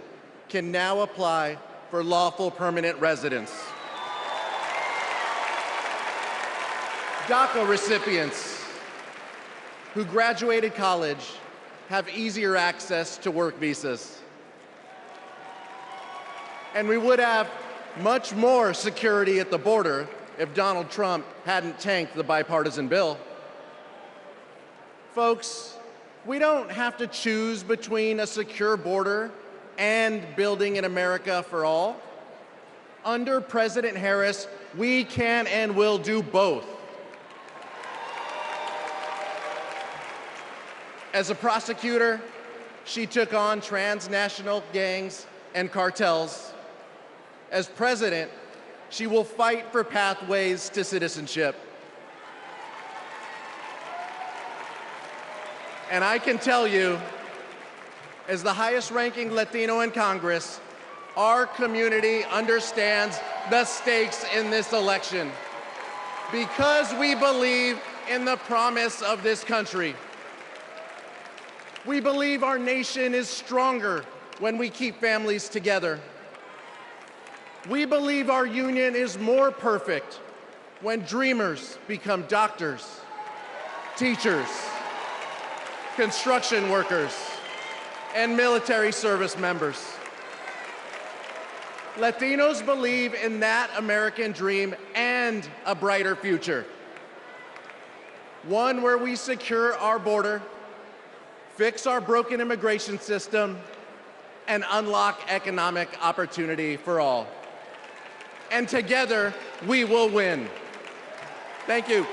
Speaker 22: can now apply for lawful permanent residents. DACA recipients who graduated college have easier access to work visas. And we would have much more security at the border if Donald Trump hadn't tanked the bipartisan bill. Folks, we don't have to choose between a secure border and building an America for all. Under President Harris, we can and will do both. As a prosecutor, she took on transnational gangs and cartels. As president, she will fight for pathways to citizenship. And I can tell you, as the highest-ranking Latino in Congress, our community understands the stakes in this election because we believe in the promise of this country. We believe our nation is stronger when we keep families together. We believe our union is more perfect when dreamers become doctors, teachers, construction workers, and military service members. Latinos believe in that American dream and a brighter future. One where we secure our border, fix our broken immigration system, and unlock economic opportunity for all. And together, we will win. Thank you.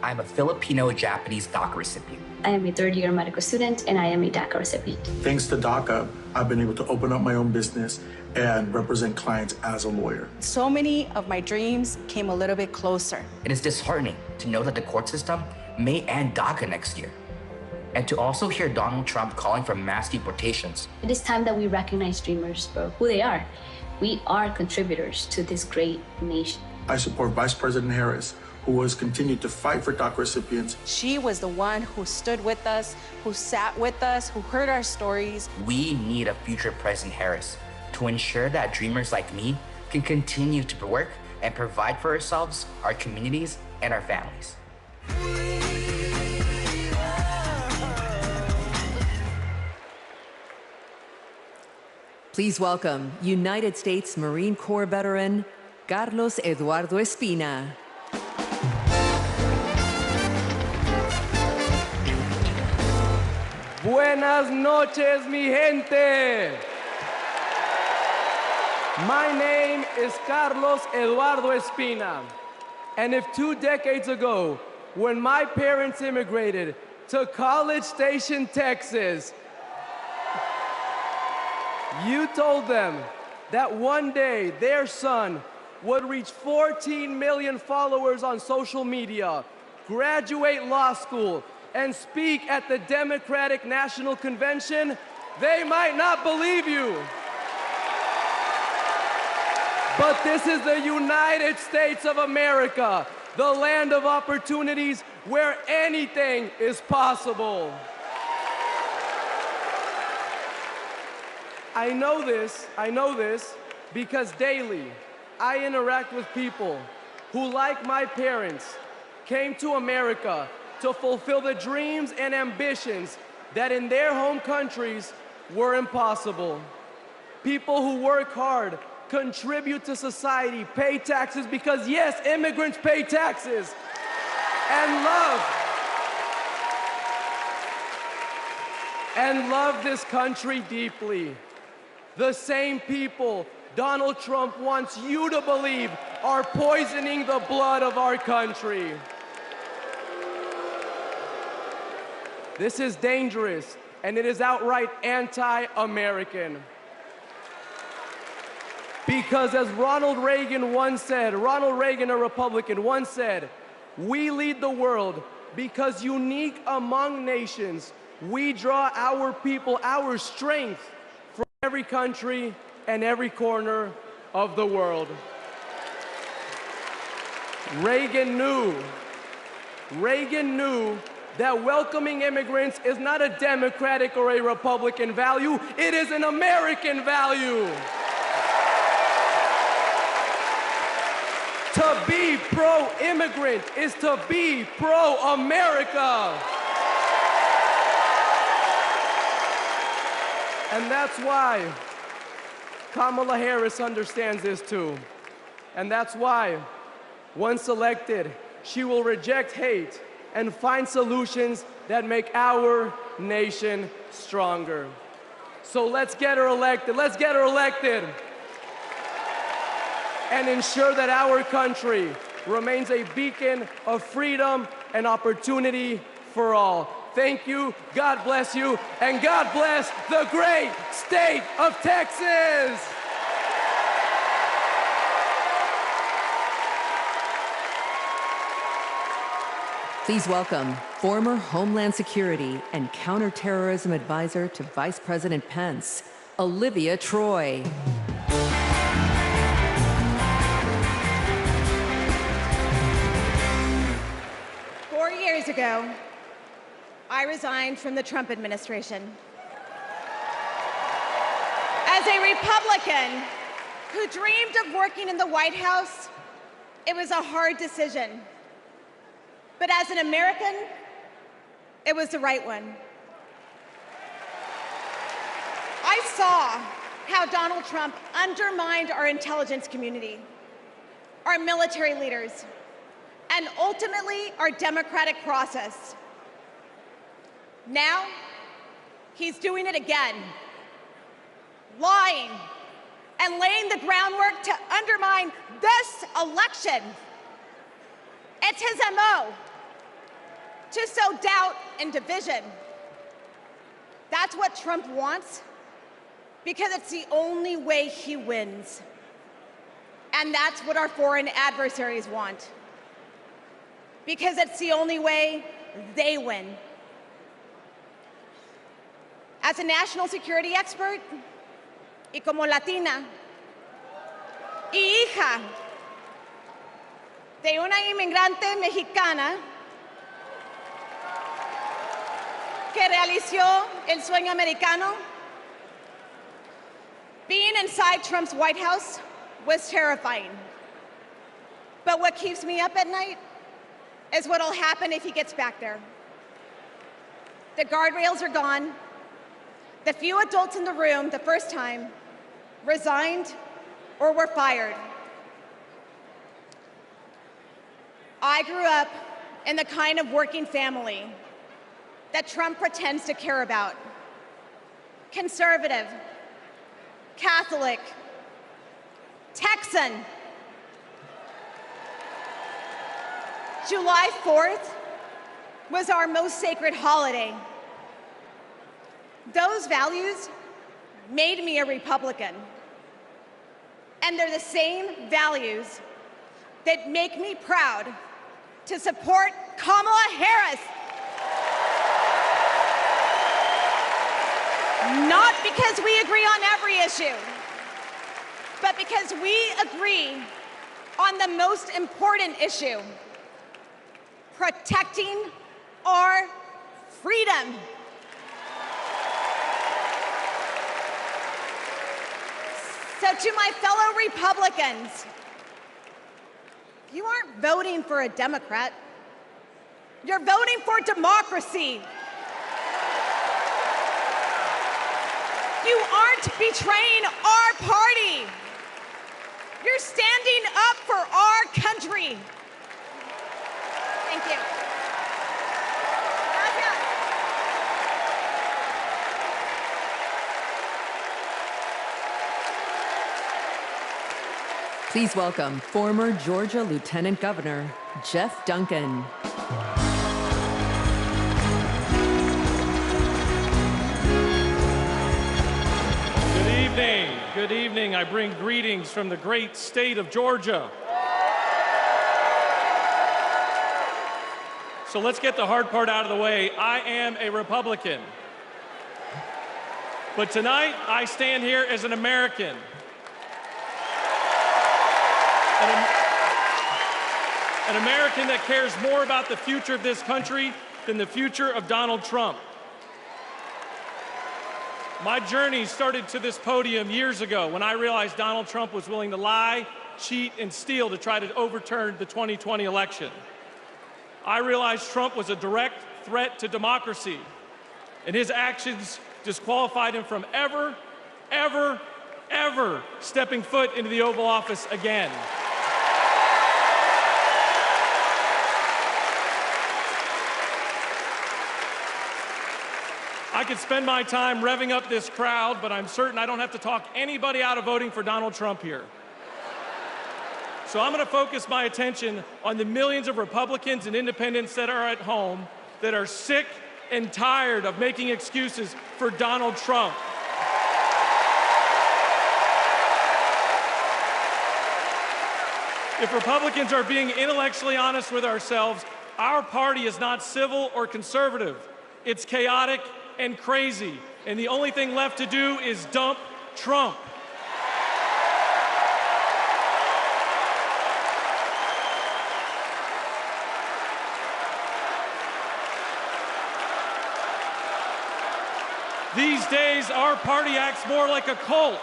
Speaker 14: I'm a Filipino-Japanese DACA recipient.
Speaker 18: I am a third-year medical student, and I am a DACA recipient.
Speaker 23: Thanks to DACA, I've been able to open up my own business and represent clients as a lawyer.
Speaker 24: So many of my dreams came a little bit closer.
Speaker 14: It is disheartening to know that the court system may end DACA next year, and to also hear Donald Trump calling for mass deportations.
Speaker 18: It is time that we recognize dreamers for who they are. We are contributors to this great nation.
Speaker 23: I support Vice President Harris, who has continued to fight for DACA recipients.
Speaker 24: She was the one who stood with us, who sat with us, who heard our stories.
Speaker 14: We need a future President Harris to ensure that dreamers like me can continue to work and provide for ourselves, our communities, and our families.
Speaker 1: Please welcome United States Marine Corps veteran, Carlos Eduardo Espina.
Speaker 25: Buenas noches, mi gente. My name is Carlos Eduardo Espina. And if 2 decades ago, when my parents immigrated to College Station, Texas, you told them that one day their son would reach 14 million followers on social media, graduate law school, and speak at the Democratic National Convention, they might not believe you. But this is the United States of America, the land of opportunities where anything is possible. I know this because daily I interact with people who, like my parents, came to America to fulfill the dreams and ambitions that in their home countries were impossible. People who work hard, contribute to society, pay taxes because, yes, immigrants pay taxes, and love this country deeply. The same people Donald Trump wants you to believe are poisoning the blood of our country. This is dangerous, and it is outright anti-American. Because as Ronald Reagan, a Republican, once said, we lead the world because unique among nations, we draw our people, our strength from every country and every corner of the world. Reagan knew that welcoming immigrants is not a Democratic or a Republican value, it is an American value. To be pro-immigrant is to be pro-America. And that's why Kamala Harris understands this too. And that's why, once elected, she will reject hate and find solutions that make our nation stronger. So let's get her elected. Let's get her elected. And ensure that our country remains a beacon of freedom and opportunity for all. Thank you, God bless you, and God bless the great state of Texas.
Speaker 1: Please welcome former Homeland Security and Counterterrorism Advisor to Vice President Pence, Olivia Troy.
Speaker 8: 4 years ago, I resigned from the Trump administration. As a Republican who dreamed of working in the White House, it was a hard decision. But as an American, it was the right one. I saw how Donald Trump undermined our intelligence community, our military leaders, and ultimately our democratic process. Now, he's doing it again, lying and laying the groundwork to undermine this election. It's his MO, to sow doubt and division. That's what Trump wants, because it's the only way he wins. And that's what our foreign adversaries want, because it's the only way they win. As a national security expert, y como Latina, y hija de una inmigrante mexicana que realizó el sueño americano, being inside Trump's White House was terrifying. But what keeps me up at night is what'll happen if he gets back there. The guardrails are gone. The few adults in the room the first time resigned or were fired. I grew up in the kind of working family that Trump pretends to care about. Conservative, Catholic, Texan. July 4th was our most sacred holiday. Those values made me a Republican. And they're the same values that make me proud to support Kamala Harris. Not because we agree on every issue, but because we agree on the most important issue: protecting our freedom. So to my fellow Republicans, you aren't voting for a Democrat. You're voting for democracy. You aren't betraying our party. You're standing up for our country. Thank you.
Speaker 1: Please welcome former Georgia Lieutenant Governor Jeff Duncan.
Speaker 15: Good evening. I bring greetings from the great state of Georgia. So let's get the hard part out of the way. I am a Republican. But tonight, I stand here as an American. An American that cares more about the future of this country than the future of Donald Trump. My journey started to this podium years ago when I realized Donald Trump was willing to lie, cheat, and steal to try to overturn the 2020 election. I realized Trump was a direct threat to democracy, and his actions disqualified him from ever stepping foot into the Oval Office again. I could spend my time revving up this crowd, but I'm certain I don't have to talk anybody out of voting for Donald Trump here. So I'm going to focus my attention on the millions of Republicans and independents that are at home that are sick and tired of making excuses for Donald Trump. If Republicans are being intellectually honest with ourselves, our party is not civil or conservative. It's chaotic and crazy, and the only thing left to do is dump Trump. These days, our party acts more like a cult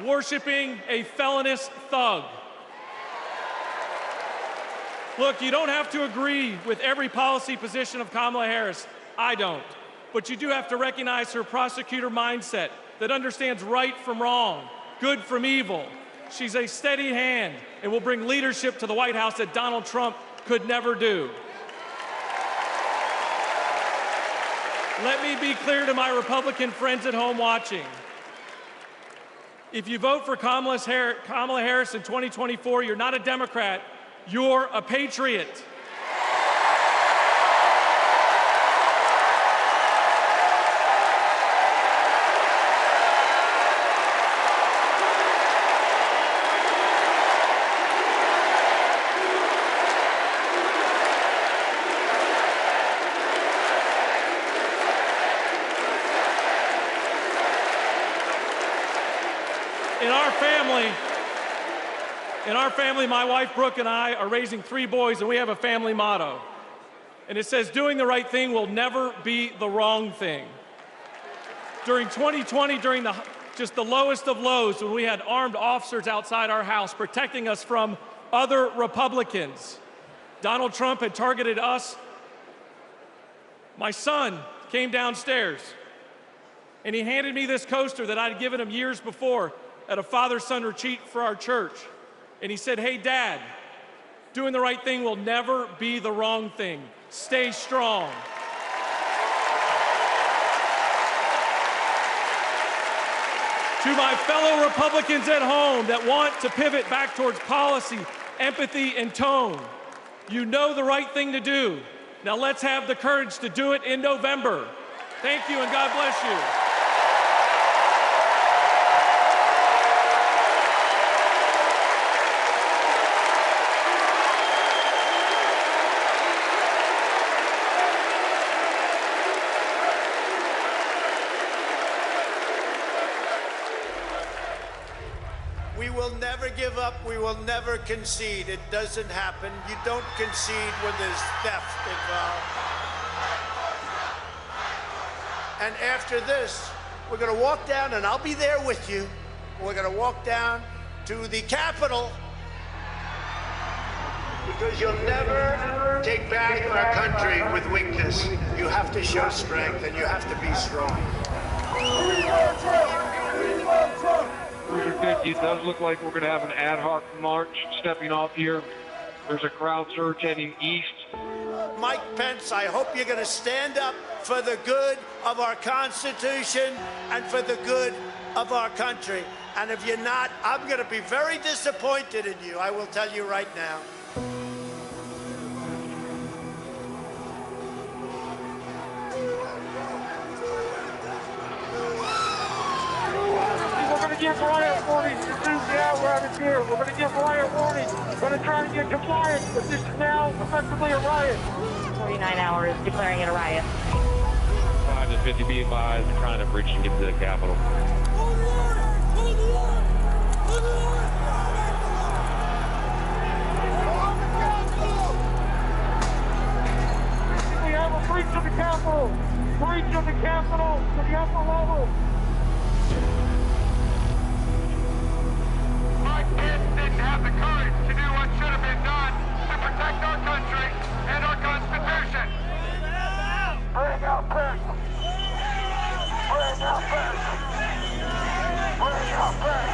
Speaker 15: worshiping a felonious thug. Look, you don't have to agree with every policy position of Kamala Harris. I don't. But you do have to recognize her prosecutor mindset that understands right from wrong, good from evil. She's a steady hand and will bring leadership to the White House that Donald Trump could never do. Let me be clear to my Republican friends at home watching. If you vote for Kamala Harris in 2024, you're not a Democrat, you're a patriot. In our family, my wife Brooke and I are raising 3 boys, and we have a family motto. And it says, doing the right thing will never be the wrong thing. During 2020, during just the lowest of lows, when we had armed officers outside our house protecting us from other Republicans, Donald Trump had targeted us. My son came downstairs, and he handed me this coaster that I'd given him years before at a father-son retreat for our church. And he said, hey, Dad, doing the right thing will never be the wrong thing. Stay strong. To my fellow Republicans at home that want to pivot back towards policy, empathy, and tone, you know the right thing to do. Now let's have the courage to do it in November. Thank you, and God bless you.
Speaker 4: Give up, we will never concede. It doesn't happen. You don't concede when there's theft involved. And after this, we're going to walk down, and I'll be there with you. We're going to walk down to the Capitol, because you'll never take back our country with weakness. You have to show strength, and you have to be strong.
Speaker 7: It does look like we're going to have an ad hoc march stepping off here. There's a crowd surge heading east.
Speaker 4: Mike Pence, I hope you're going to stand up for the good of our Constitution and for the good of our country. And if you're not, I'm going to be very disappointed in you. I will tell you right now.
Speaker 7: Give riot warnings as soon as the hour out of here. We're going to give riot warnings. We're going to try to get compliance, but this is now effectively a riot.
Speaker 10: 49 hours declaring it a riot.
Speaker 7: 5 to 50 be advised, trying to breach and get to the Capitol.
Speaker 2: Hold the order! Hold the order! Hold the order!
Speaker 7: Capitol. Breach of the Capitol to the upper level.
Speaker 3: My kids didn't have the courage to do what should have been done to protect our country and our Constitution.
Speaker 7: Bring out Pence. Bring out Pence. Bring out Pence.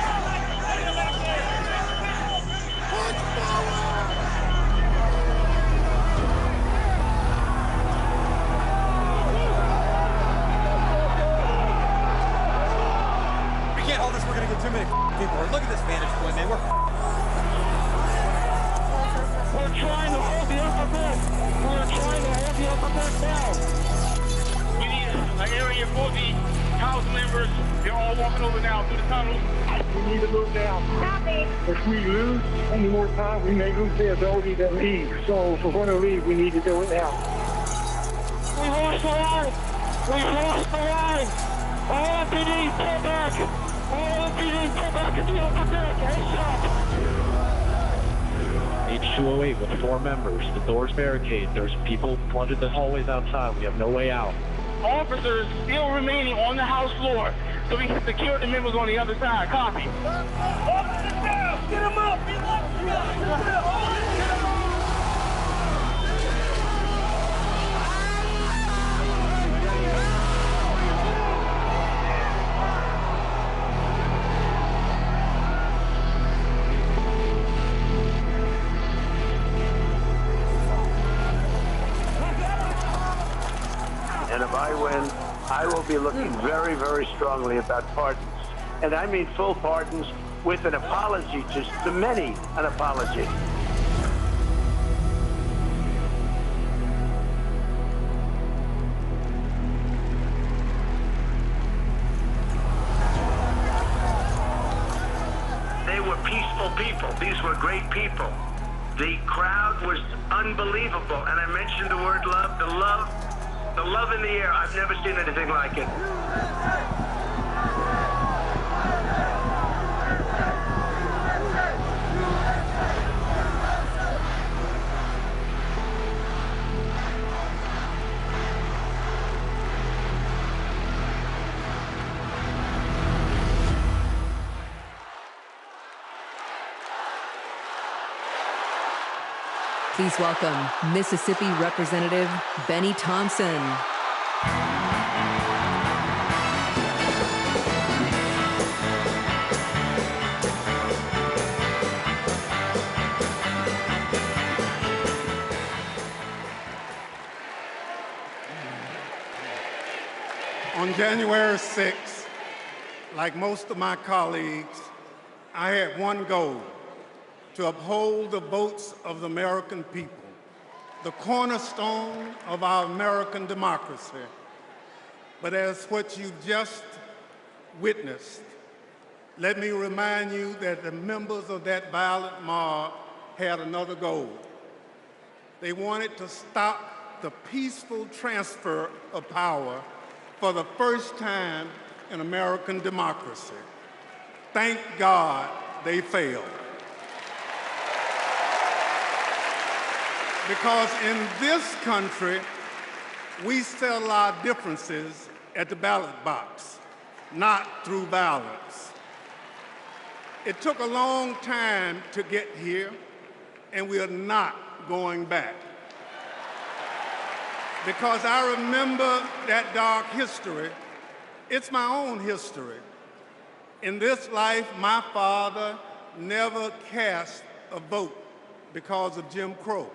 Speaker 7: Push forward.
Speaker 12: We can't hold this. We're going to get too many people. Look at this vantage point, man. We're
Speaker 7: trying to hold the upper deck. We're trying to hold the upper deck now.
Speaker 3: We need an area for the House members. They're all walking over now through the tunnel.
Speaker 7: We need to move now. Copy. If we lose any more time, we may lose the ability to leave. So if we're going to leave, we need to do it now. We lost the line. We lost the line. All MPD, pull back. All MPD, pull back to the upper deck. ASAP.
Speaker 17: H208 with 4 members. The doors barricade. There's people flooded the hallways outside. We have no way out.
Speaker 3: Officers still remaining on the House floor, so we can secure the members on the other side. Copy. Officers down! Get them up! Get them up!
Speaker 19: And if I win, I will be looking very, very strongly about pardons. And I mean full pardons with an apology to many, an apology. They were peaceful people. These were great people. The crowd was unbelievable. And I mentioned the word love, the love in the air. I've never seen anything like it.
Speaker 1: Please welcome Mississippi Representative Benny Thompson.
Speaker 20: On January 6th, like most of my colleagues, I had one goal: to uphold the votes of the American people, the cornerstone of our American democracy. But as what you just witnessed, let me remind you that the members of that violent mob had another goal. They wanted to stop the peaceful transfer of power for the first time in American democracy. Thank God they failed. Because in this country, we settle our differences at the ballot box, not through violence. It took a long time to get here, and we are not going back. Because I remember that dark history. It's my own history. In this life, my father never cast a vote because of Jim Crow.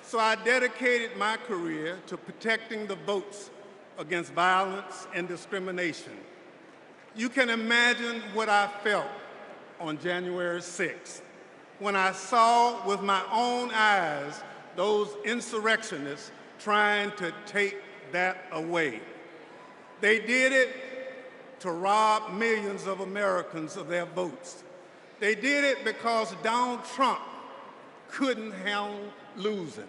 Speaker 20: So I dedicated my career to protecting the votes against violence and discrimination. You can imagine what I felt on January 6th when I saw with my own eyes those insurrectionists trying to take that away. They did it to rob millions of Americans of their votes. They did it because Donald Trump couldn't handle losing.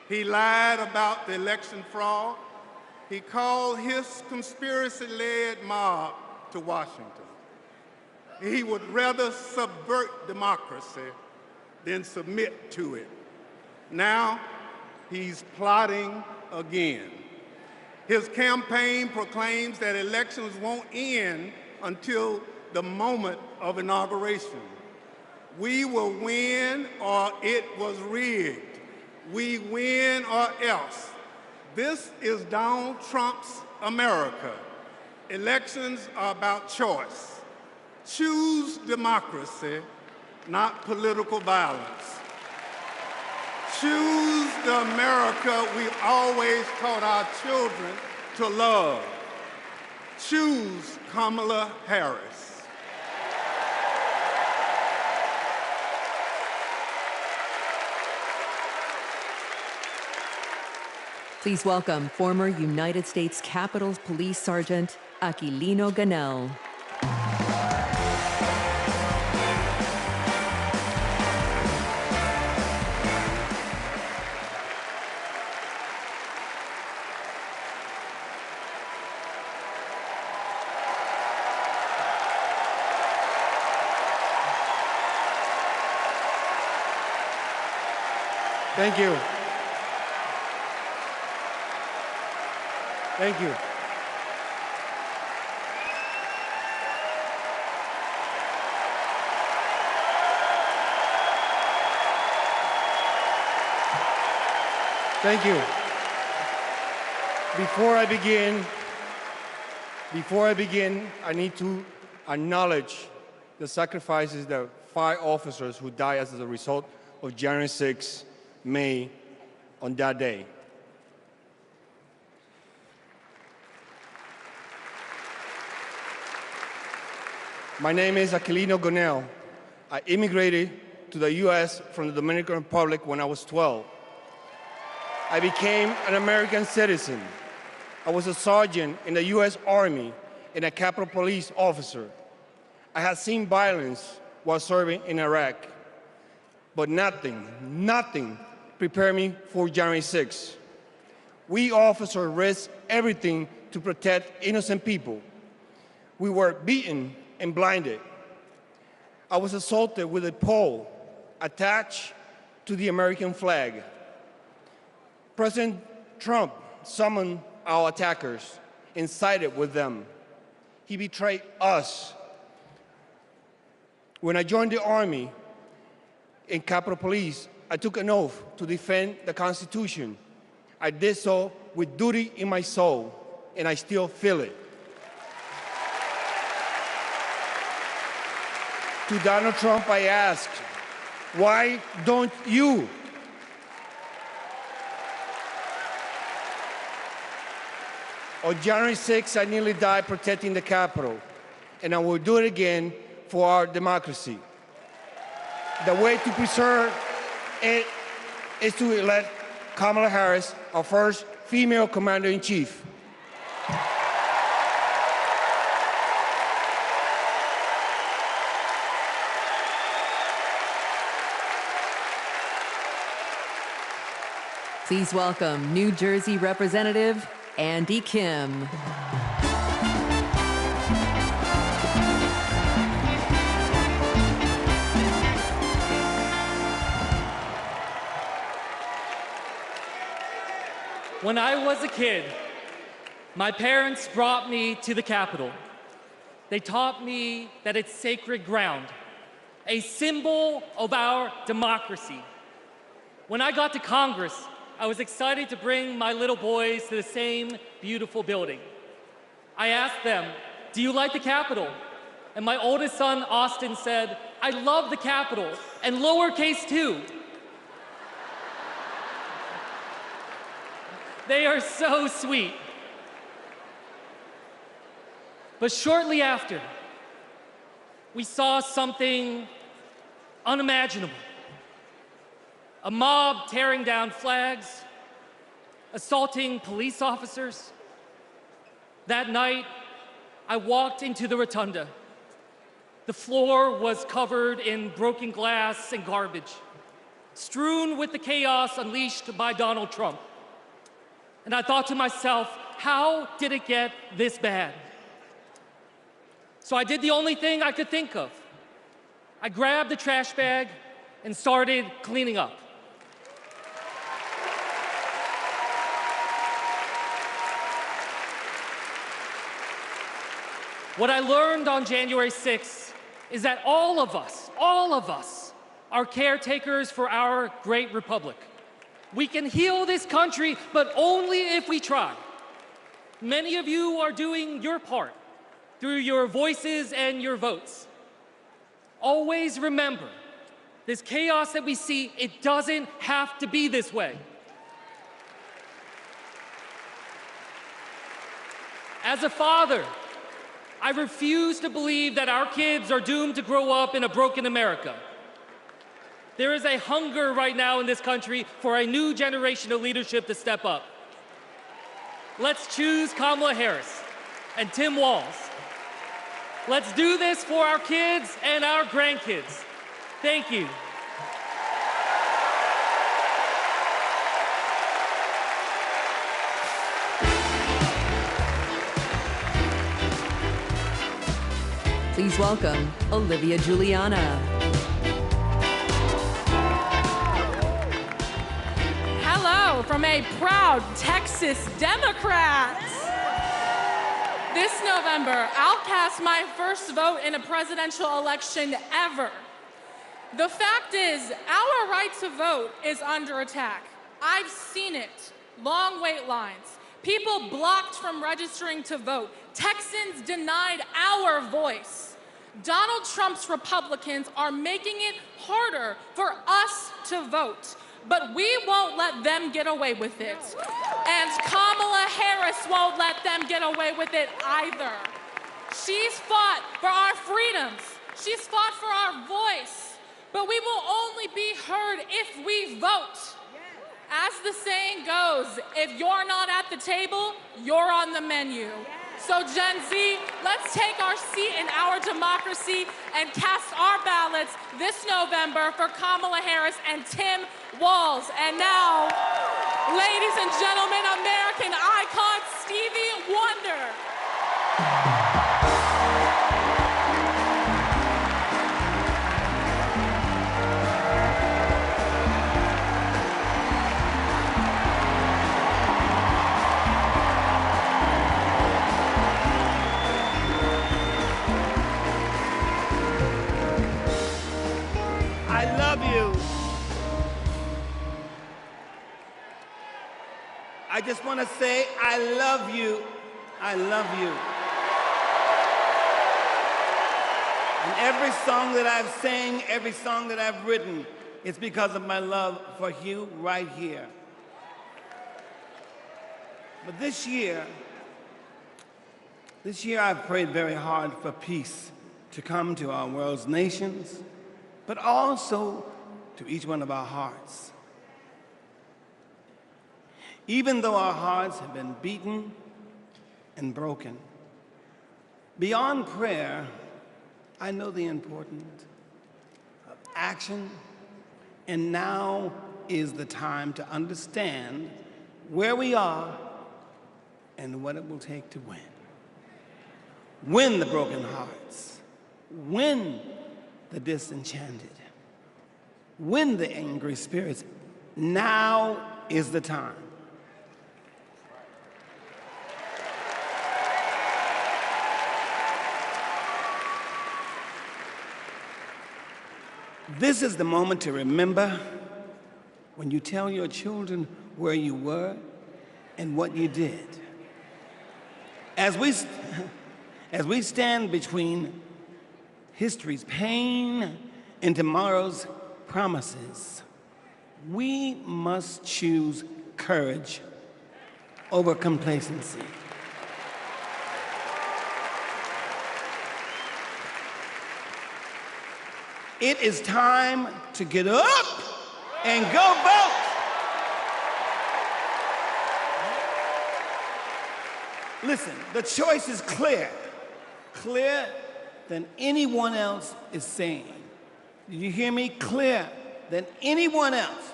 Speaker 20: He lied about the election fraud. He called his conspiracy-led mob to Washington. He would rather subvert democracy than submit to it. Now, he's plotting again. His campaign proclaims that elections won't end until the moment of inauguration. We will win or it was rigged. We win or else. This is Donald Trump's America. Elections are about choice. Choose democracy, not political violence. Choose the America we've always taught our children to love. Choose Kamala Harris.
Speaker 1: Please welcome former United States Capitol Police Sergeant Aquilino Gonell.
Speaker 5: Thank you. Thank you. Thank you. Before I begin, I need to acknowledge the sacrifices that 5 officers who died as a result of January 6 made on that day. My name is Aquilino Gonell. I immigrated to the U.S. from the Dominican Republic when I was 12. I became an American citizen. I was a sergeant in the U.S. Army and a Capitol Police officer. I had seen violence while serving in Iraq, but nothing prepared me for January 6. We officers risked everything to protect innocent people. We were beaten and blinded. I was assaulted with a pole attached to the American flag. President Trump summoned our attackers and sided with them. He betrayed us. When I joined the Army in Capitol Police, I took an oath to defend the Constitution. I did so with duty in my soul, and I still feel it. To Donald Trump, I ask, why don't you? On January 6, I nearly died protecting the Capitol, and I will do it again for our democracy. The way to preserve it is to elect Kamala Harris, our first female commander-in-chief.
Speaker 1: Please welcome New Jersey Representative Andy Kim.
Speaker 6: When I was a kid, my parents brought me to the Capitol. They taught me that it's sacred ground, a symbol of our democracy. When I got to Congress, I was excited to bring my little boys to the same beautiful building. I asked them, do you like the Capitol? And my oldest son, Austin, said, I love the Capitol, and lowercase too. They are so sweet. But shortly after, we saw something unimaginable. A mob tearing down flags, assaulting police officers. That night, I walked into the rotunda. The floor was covered in broken glass and garbage, strewn with the chaos unleashed by Donald Trump. And I thought to myself, how did it get this bad? So I did the only thing I could think of. I grabbed the trash bag and started cleaning up. What I learned on January 6th is that all of us, are caretakers for our great republic. We can heal this country, but only if we try. Many of you are doing your part through your voices and your votes. Always remember, this chaos that we see, it doesn't have to be this way. As a father, I refuse to believe that our kids are doomed to grow up in a broken America. There is a hunger right now in this country for a new generation of leadership to step up. Let's choose Kamala Harris and Tim Walz. Let's do this for our kids and our grandkids. Thank you.
Speaker 1: Please welcome Olivia Juliana.
Speaker 9: Hello from a proud Texas Democrat. This November, I'll cast my first vote in a presidential election ever. The fact is, our right to vote is under attack. I've seen it. Long wait lines. People blocked from registering to vote. Texans denied our voice. Donald Trump's Republicans are making it harder for us to vote. But we won't let them get away with it. And Kamala Harris won't let them get away with it either. She's fought for our freedoms. She's fought for our voice. But we will only be heard if we vote. As the saying goes, if you're not at the table, you're on the menu. So Gen Z, let's take our seat in our democracy and cast our ballots this November for Kamala Harris and Tim Walz. And now, ladies and gentlemen, American icon Stevie Wonder.
Speaker 4: I love you. I just want to say, I love you. I love you. And every song that I've sang, every song that I've written, it's because of my love for you right here. But this year I've prayed very hard for peace to come to our world's nations, but also to each one of our hearts. Even though our hearts have been beaten and broken, beyond prayer, I know the importance of action, and now is the time to understand where we are and what it will take to win. Win the broken hearts, win the disenchanted, win the angry spirits. Now is the time. This is the moment to remember when you tell your children where you were and what you did. As we stand between history's pain and tomorrow's promises, we must choose courage over complacency. It is time to get up and go vote. Listen, the choice is clear, clearer than anyone else is saying. Did you hear me? Clearer than anyone else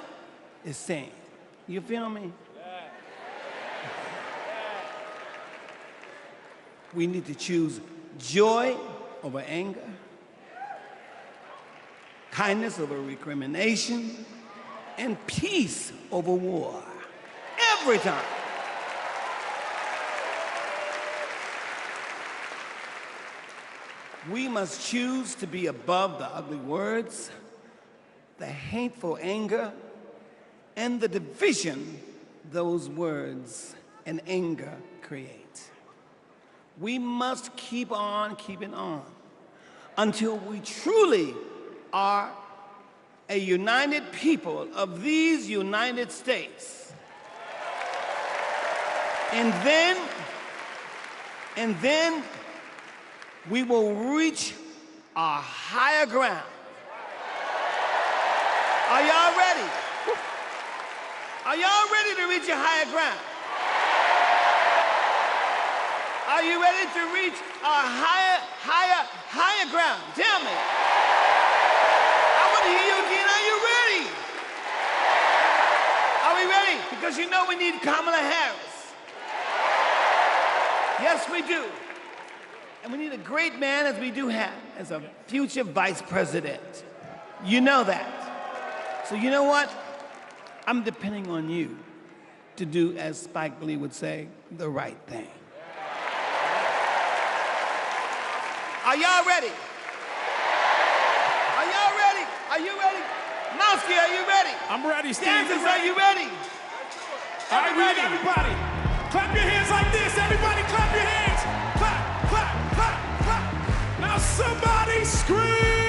Speaker 4: is saying. You feel me? We need to choose joy over anger, kindness over recrimination, and peace over war. Every time.
Speaker 11: We must choose to be above the ugly words, the hateful anger, and the division those words and anger create. We must keep on keeping on until we truly are a united people of these United States. And then we will reach our higher ground. Are y'all ready? Are y'all ready to reach a higher ground? Are you ready to reach our higher ground? Tell me. I want to hear you again. Are you ready? Are we ready? Because you know we need Kamala Harris. Yes, we do. And we need a great man, as we do have, as a future vice president. You know that. So you know what? I'm depending on you to do, as Spike Lee would say, the right thing. Are y'all ready? Are y'all ready? Are you ready? Mosky, are you ready?
Speaker 15: I'm ready, Steve.
Speaker 11: Dancers, are you ready?
Speaker 15: All right, ready, everybody. Clap your hands like this. Everybody clap your hands. Clap, clap, clap, clap. Now somebody scream.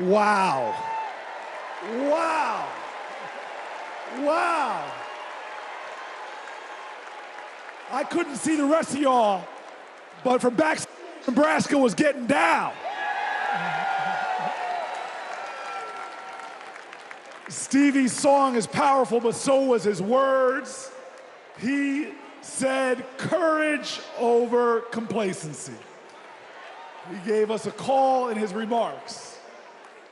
Speaker 13: Wow. Wow. Wow. I couldn't see the rest of y'all, but from back, Nebraska was getting down. Stevie's song is powerful, but so was his words. He said courage over complacency. He gave us a call in his remarks.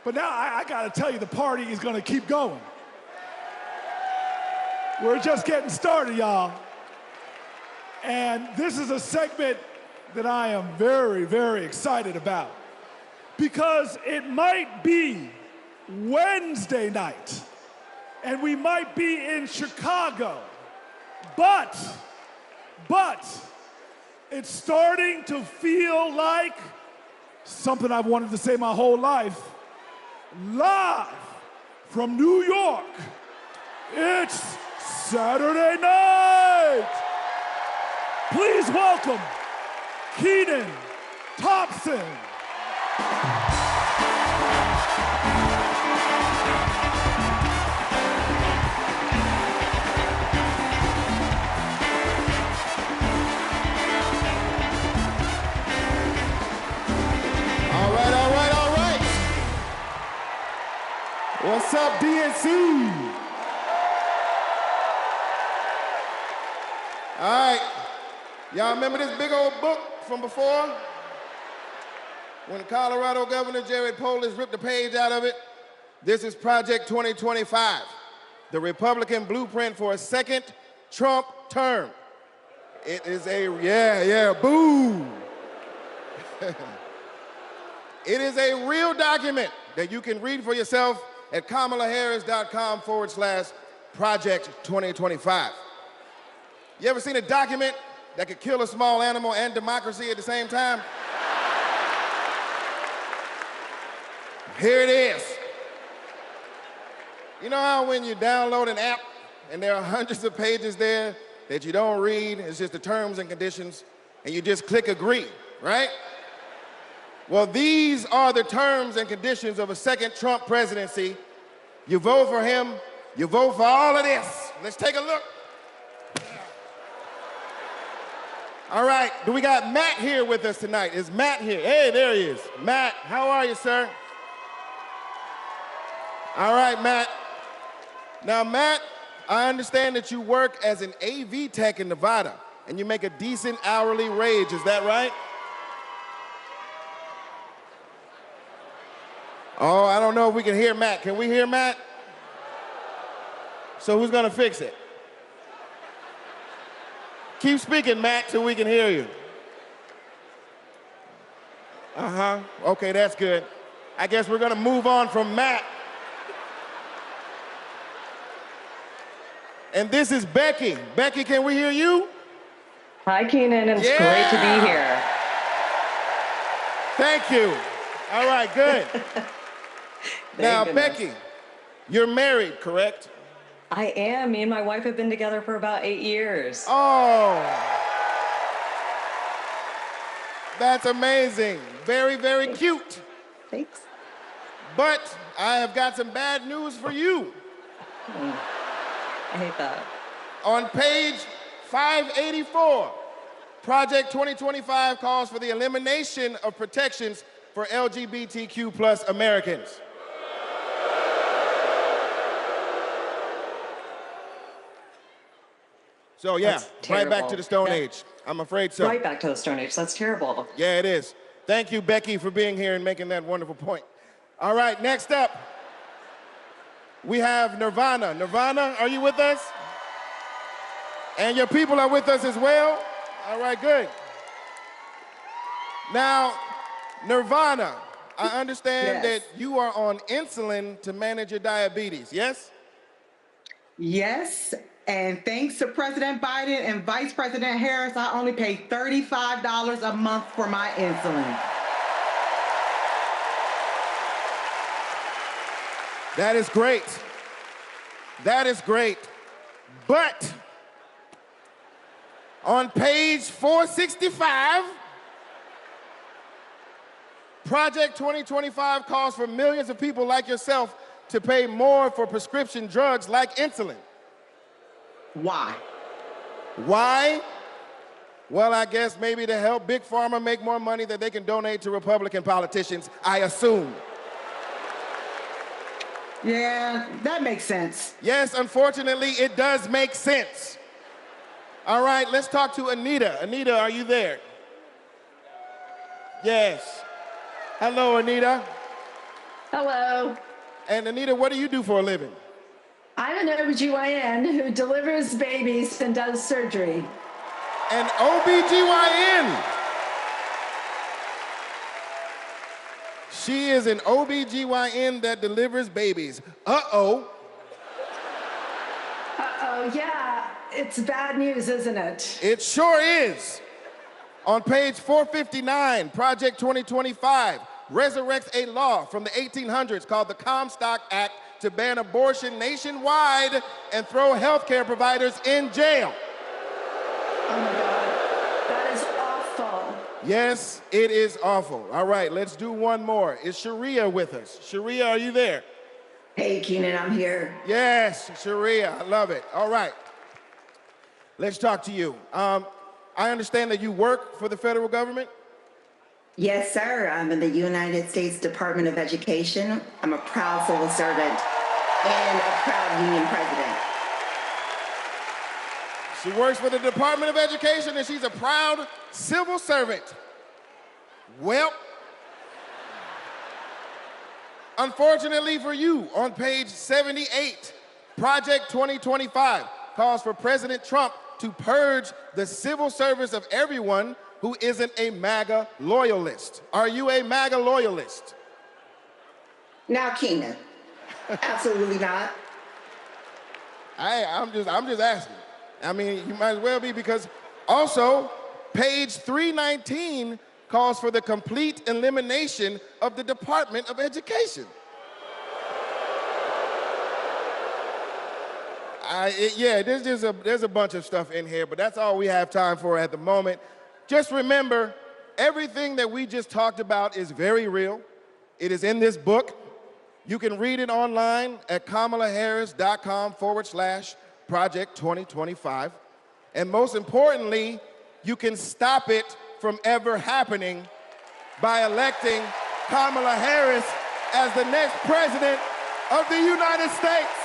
Speaker 13: But now I gotta tell you, the party is gonna keep going. We're just getting started, y'all. And this is a segment that I am very, very excited about because it might be Wednesday night and we might be in Chicago, but it's starting to feel like something I've wanted to say my whole life. Live from New York, it's Saturday night. Please welcome Kenan Thompson.
Speaker 16: All right. What's up, DNC? All right. Y'all remember this big old book from before? When Colorado Governor Jared Polis ripped a page out of it? This is Project 2025, the Republican blueprint for a second Trump term. It is a, boo. It is a real document that you can read for yourself at kamalaharris.com/Project 2025. You ever seen a document that could kill a small animal and democracy at the same time? Here it is. You know how when you download an app and there are hundreds of pages there that you don't read, it's just the terms and conditions, and you just click agree, right? Well, these are the terms and conditions of a second Trump presidency. You vote for him, you vote for all of this. Let's take a look. All right, do we got Matt here with us tonight? Is Matt here? Hey, there he is. Matt, how are you, sir? All right, Matt. Now, Matt, I understand that you work as an AV tech in Nevada, and you make a decent hourly wage, is that right? Oh, I don't know if we can hear Matt. Can we hear Matt? So who's gonna fix it? Keep speaking, Matt, till we can hear you. Okay, that's good. I guess we're gonna move on from Matt. And this is Becky. Becky, can we hear you?
Speaker 18: Hi, Kenan, and it's great to be here.
Speaker 16: Thank you. All right, good. Now, Becky, you're married, correct?
Speaker 18: I am. Me and my wife have been together for about 8 years.
Speaker 16: Oh, that's amazing. Very, very cute.
Speaker 18: Thanks.
Speaker 16: But I have got some bad news for you.
Speaker 18: I hate that.
Speaker 16: On page 584, Project 2025 calls for the elimination of protections for LGBTQ plus Americans. So yeah, right back to the Stone Age. I'm afraid so.
Speaker 18: Right back to the Stone Age. That's terrible.
Speaker 16: Yeah, it is. Thank you, Becky, for being here and making that wonderful point. All right, next up, we have Nirvana. Nirvana, are you with us? And your people are with us as well? All right, good. Now, Nirvana, I understand that you are on insulin to manage your diabetes, yes?
Speaker 21: Yes, and thanks to President Biden and Vice President Harris, I only pay $35 a month for my insulin.
Speaker 16: That is great. That is great. But on page 465, Project 2025 calls for millions of people like yourself to pay more for prescription drugs like insulin.
Speaker 21: Why?
Speaker 16: Why? Well, I guess maybe to help Big Pharma make more money that they can donate to Republican politicians, I assume.
Speaker 21: Yeah, that makes sense.
Speaker 16: Yes, unfortunately, it does make sense. All right, let's talk to Anita. Anita, are you there? Yes. Hello, Anita.
Speaker 14: Hello.
Speaker 16: And Anita, what do you do for a living?
Speaker 14: I'm an OBGYN who delivers babies and does surgery.
Speaker 16: An OBGYN. She is an OBGYN that delivers babies. Uh-oh.
Speaker 14: Uh-oh, yeah. It's bad news, isn't it?
Speaker 16: It sure is. On page 459, Project 2025 resurrects a law from the 1800s called the Comstock Act to ban abortion nationwide and throw healthcare providers in jail.
Speaker 14: Oh my God, that is awful.
Speaker 16: Yes, it is awful. All right, let's do one more. Is Sharia with us? Sharia, are you there?
Speaker 14: Hey, Keenan, I'm here.
Speaker 16: Yes, Sharia, I love it. All right, let's talk to you. I understand that you work for the federal government?
Speaker 14: Yes, sir. I'm in the United States Department of Education. I'm a proud civil servant and a proud union president.
Speaker 16: She works for the Department of Education and she's a proud civil servant. Well, unfortunately for you, on page 78, Project 2025 calls for President Trump to purge the civil service of everyone who isn't a MAGA loyalist. Are you a MAGA loyalist?
Speaker 14: Now, Keenan, absolutely not.
Speaker 16: I'm just asking. I mean, you might as well be, because also page 319 calls for the complete elimination of the Department of Education. There's a bunch of stuff in here, but that's all we have time for at the moment. Just remember, everything that we just talked about is very real. It is in this book. You can read it online at kamalaharris.com/Project 2025. And most importantly, you can stop it from ever happening by electing Kamala Harris as the next president of the United States.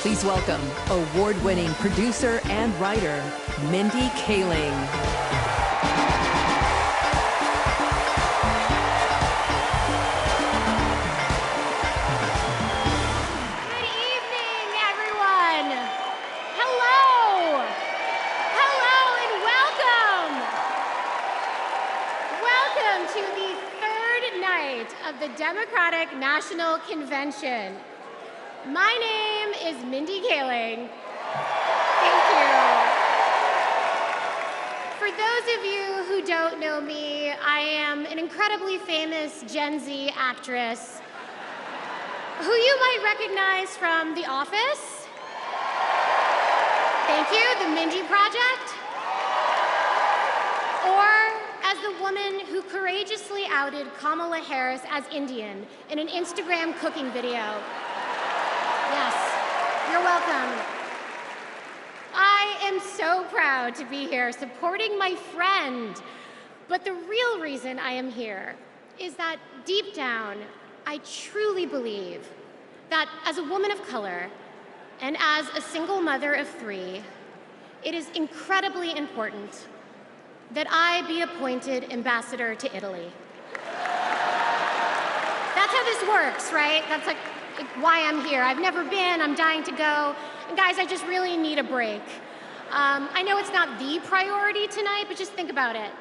Speaker 1: Please welcome award-winning producer and writer, Mindy Kaling.
Speaker 22: Good evening, everyone. Hello. Hello and welcome. Welcome to the third night of the Democratic National Convention. My name is Mindy Kaling. Thank you. For those of you who don't know me, I am an incredibly famous Gen Z actress who you might recognize from The Office. Thank you, The Mindy Project. Or as the woman who courageously outed Kamala Harris as Indian in an Instagram cooking video. Yes, you're welcome. I am so proud to be here supporting my friend. But the real reason I am here is that deep down, I truly believe that as a woman of color and as a single mother of 3, it is incredibly important that I be appointed ambassador to Italy. That's how this works, right? That's like why I'm here. I've never been, I'm dying to go. And guys, I just really need a break. I know it's not the priority tonight, but just think about it.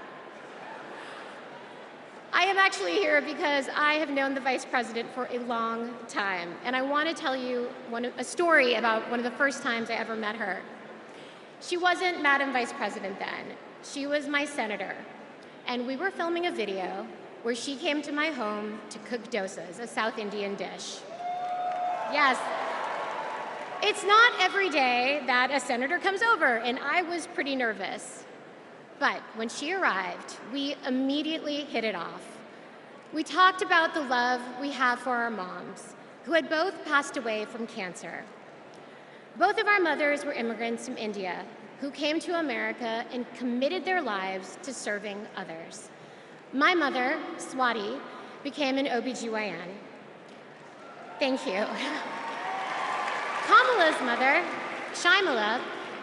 Speaker 22: I am actually here because I have known the Vice President for a long time, and I want to tell you a story about one of the first times I ever met her. She wasn't Madam Vice President then. She was my senator, and we were filming a video where she came to my home to cook dosas, a South Indian dish. Yes. It's not every day that a senator comes over, and I was pretty nervous. But when she arrived, we immediately hit it off. We talked about the love we have for our moms, who had both passed away from cancer. Both of our mothers were immigrants from India who came to America and committed their lives to serving others. My mother, Swati, became an OBGYN. Thank you. Kamala's mother, Shyamala,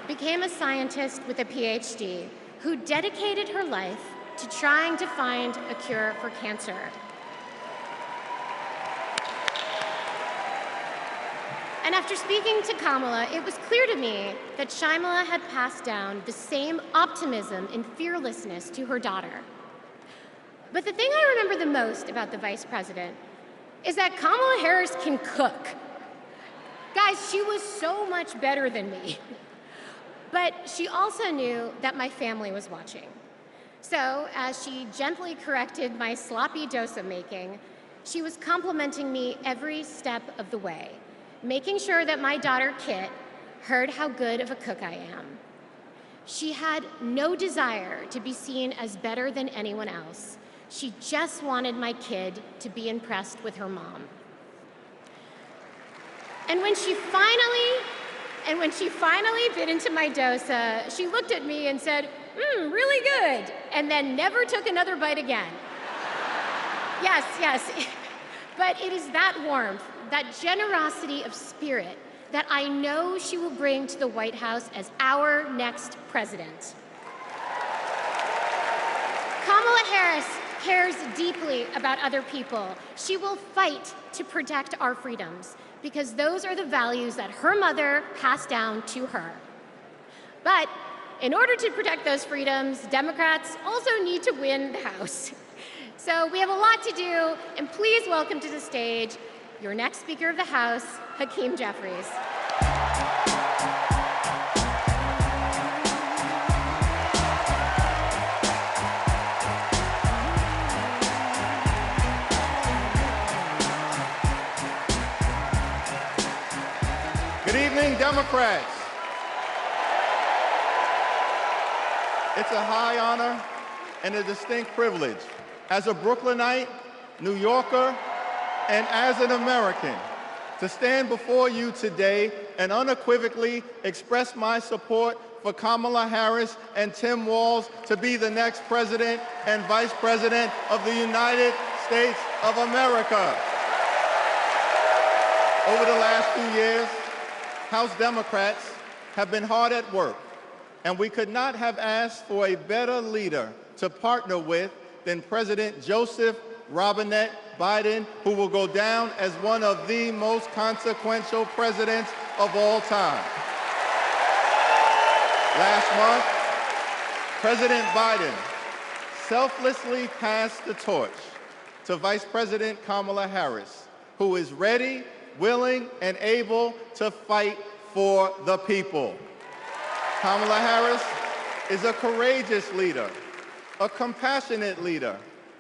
Speaker 22: became a scientist with a PhD who dedicated her life to trying to find a cure for cancer. And after speaking to Kamala, it was clear to me that Shyamala had passed down the same optimism and fearlessness to her daughter. But the thing I remember the most about the vice president is that Kamala Harris can cook. Guys, she was so much better than me. But she also knew that my family was watching. So as she gently corrected my sloppy dosa making, she was complimenting me every step of the way, making sure that my daughter, Kit, heard how good of a cook I am. She had no desire to be seen as better than anyone else. She just wanted my kid to be impressed with her mom. And when she finally bit into my dosa, she looked at me and said, really good, and then never took another bite again. Yes, but it is that warmth, that generosity of spirit that I know she will bring to the White House as our next president. Kamala Harris cares deeply about other people. She will fight to protect our freedoms because those are the values that her mother passed down to her. But in order to protect those freedoms, Democrats also need to win the House. So we have a lot to do, and please welcome to the stage your next Speaker of the House, Hakeem Jeffries.
Speaker 16: Good evening, Democrats. It's a high honor and a distinct privilege as a Brooklynite, New Yorker, and as an American to stand before you today and unequivocally express my support for Kamala Harris and Tim Walz to be the next president and vice president of the United States of America. Over the last few years, House Democrats have been hard at work, and we could not have asked for a better leader to partner with than President Joseph Robinette Biden, who will go down as one of the most consequential presidents of all time. Last month, President Biden selflessly passed the torch to Vice President Kamala Harris, who is ready, willing, and able to fight for the people. Kamala Harris is a courageous leader, a compassionate leader,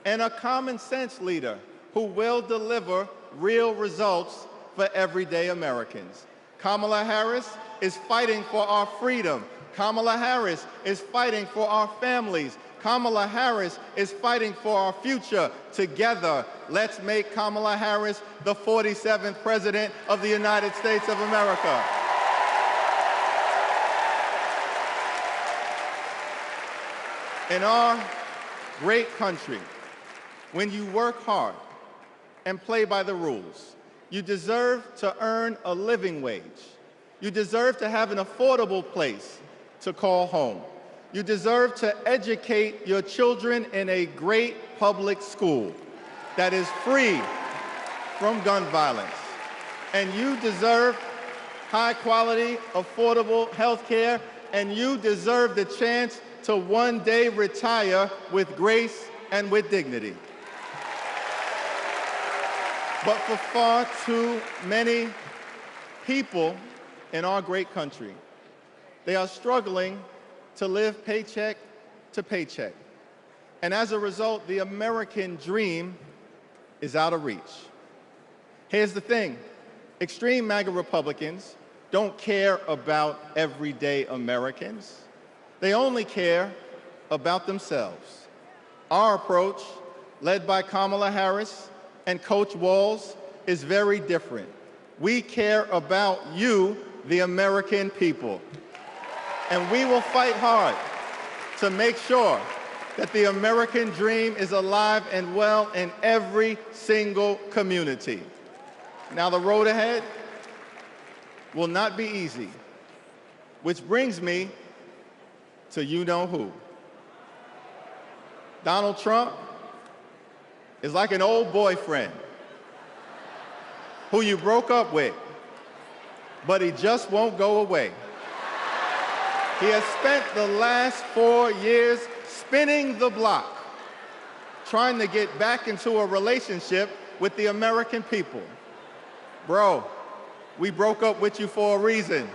Speaker 16: and a common sense leader who will deliver real results for everyday Americans. Kamala Harris is fighting for our freedom. Kamala Harris is fighting for our families. Kamala Harris is fighting for our future. Together, let's make Kamala Harris the 47th President of the United States of America. In our great country, when you work hard and play by the rules, you deserve to earn a living wage. You deserve to have an affordable place to call home. You deserve to educate your children in a great public school that is free from gun violence. And you deserve high-quality, affordable health care, and you deserve the chance to one day retire with grace and with dignity. But for far too many people in our great country, they are struggling to live paycheck to paycheck. And as a result, the American dream is out of reach. Here's the thing. Extreme MAGA Republicans
Speaker 8: don't care about everyday Americans. They only care about themselves. Our approach, led by Kamala Harris and Coach Walz, is very different. We care about you, the American people. And we will fight hard to make sure that the American dream is alive and well in every single community. Now, the road ahead will not be easy, which brings me to you-know-who. Donald Trump is like an old boyfriend who you broke up with, but he just won't go away. He has spent the last 4 years spinning the block, trying to get back into a relationship with the American people. Bro, we broke up with you for a reason.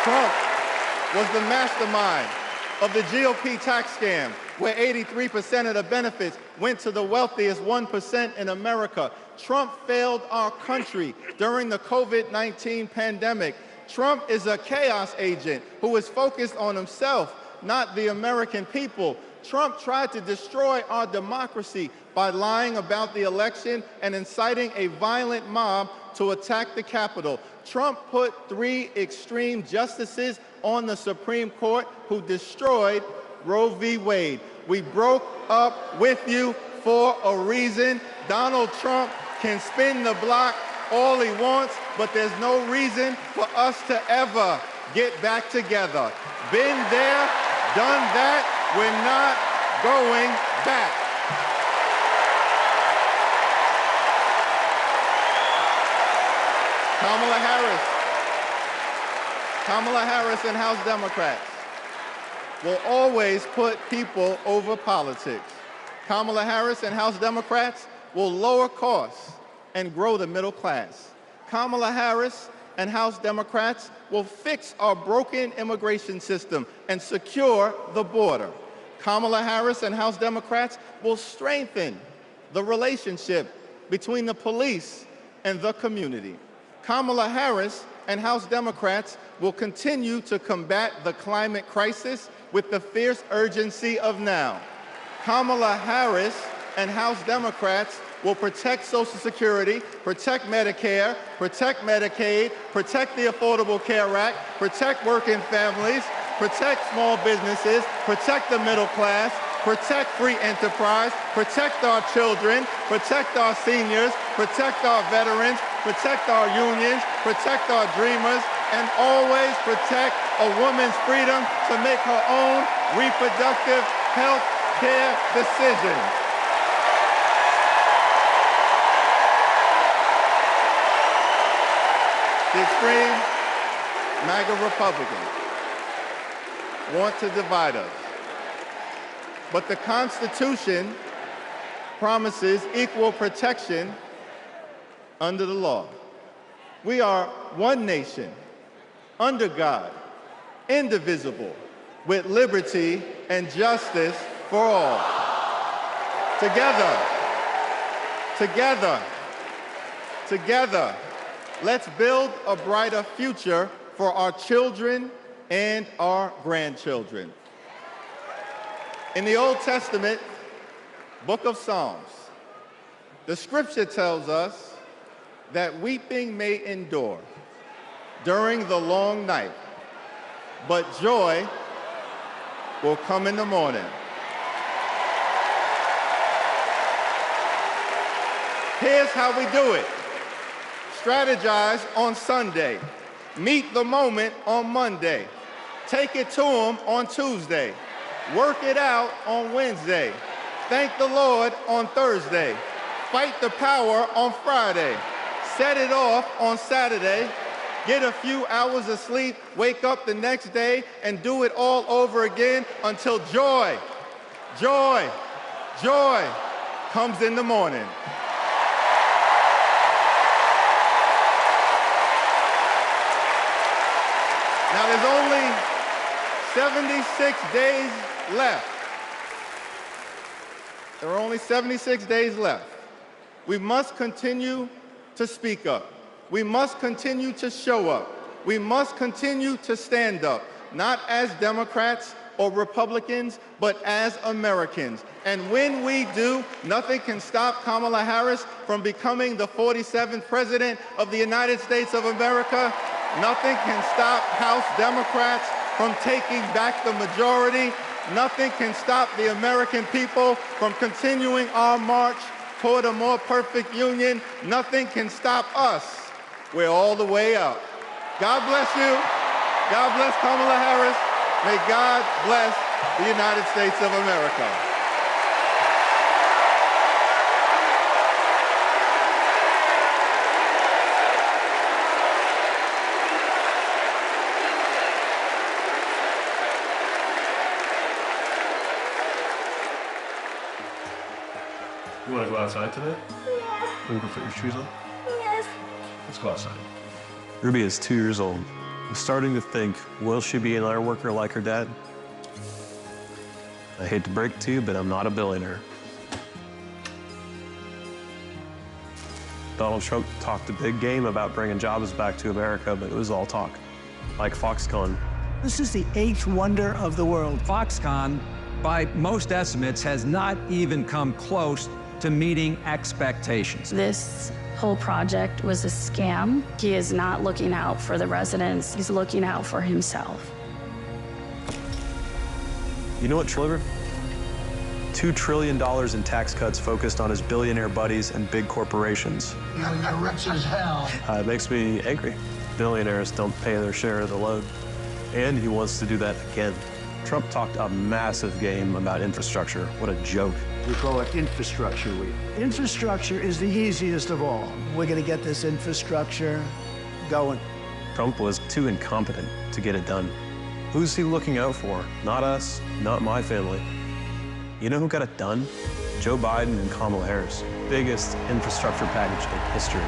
Speaker 8: Trump was the mastermind of the GOP tax scam, where 83% of the benefits went to the wealthiest 1% in America. Trump failed our country during the COVID-19 pandemic. Trump is a chaos agent who is focused on himself, not the American people. Trump tried to destroy our democracy by lying about the election and inciting a violent mob to attack the Capitol. Trump put 3 extreme justices on the Supreme Court who destroyed Roe v. Wade. We broke up with you for a reason. Donald Trump can spin the block all he wants, but there's no reason for us to ever get back together. Been there, done that, we're not going back. Kamala Harris and House Democrats will always put people over politics. Kamala Harris and House Democrats will lower costs and grow the middle class. Kamala Harris and House Democrats will fix our broken immigration system and secure the border. Kamala Harris and House Democrats will strengthen the relationship between the police and the community. Kamala Harris and House Democrats will continue to combat the climate crisis with the fierce urgency of now. Kamala Harris and House Democrats will protect Social Security, protect Medicare, protect Medicaid, protect the Affordable Care Act, protect working families, protect small businesses, protect the middle class, protect free enterprise, protect our children, protect our seniors, protect our veterans, protect our unions, protect our dreamers, and always protect a woman's freedom to make her own reproductive health care decisions. The extreme MAGA Republicans want to divide us. But the Constitution promises equal protection under the law. We are one nation, under God, indivisible, with liberty and justice for all. Together, let's build a brighter future for our children and our grandchildren. In the Old Testament, book of Psalms, the scripture tells us that weeping may endure during the long night, but joy will come in the morning. Here's how we do it. Strategize on Sunday. Meet the moment on Monday. Take it to them on Tuesday. Work it out on Wednesday. Thank the Lord on Thursday. Fight the power on Friday. Set it off on Saturday. Get a few hours of sleep, wake up the next day, and do it all over again until joy comes in the morning. Now there's only 76 days left. There are only 76 days left. We must continue to speak up. We must continue to show up. We must continue to stand up, not as Democrats or Republicans, but as Americans. And when we do, nothing can stop Kamala Harris from becoming the 47th President of the United States of America. Nothing can stop House Democrats from taking back the majority. Nothing can stop the American people from continuing our march toward a more perfect union. Nothing can stop us. We're all the way up. God bless you. God bless Kamala Harris. May God bless the United States of America.
Speaker 2: You want to go outside today?
Speaker 10: Yeah.
Speaker 2: Want to go put your shoes on?
Speaker 10: Yes.
Speaker 2: Let's go outside.
Speaker 10: Ruby is 2 years old. I'm starting to think, will she be an iron worker like her dad? I hate to break it to you, but I'm not a billionaire. Donald Trump talked a big game about bringing jobs back to America, but it was all talk, like Foxconn.
Speaker 23: This is the 8th wonder of the world. Foxconn, by most estimates, has not even come close to meeting expectations.
Speaker 24: This whole project was a scam. He is not looking out for the residents. He's looking out for himself.
Speaker 10: You know what, Triller? $2 trillion in tax cuts focused on his billionaire buddies and big corporations.
Speaker 25: You're rich as hell.
Speaker 10: It makes me angry. Billionaires don't pay their share of the load. And he wants to do that again. Trump talked a massive game about infrastructure. What a joke.
Speaker 25: We call it Infrastructure Week. Infrastructure is the easiest of all. We're going to get this infrastructure going.
Speaker 10: Trump was too incompetent to get it done. Who's he looking out for? Not us, not my family. You know who got it done? Joe Biden and Kamala Harris. Biggest infrastructure package in history.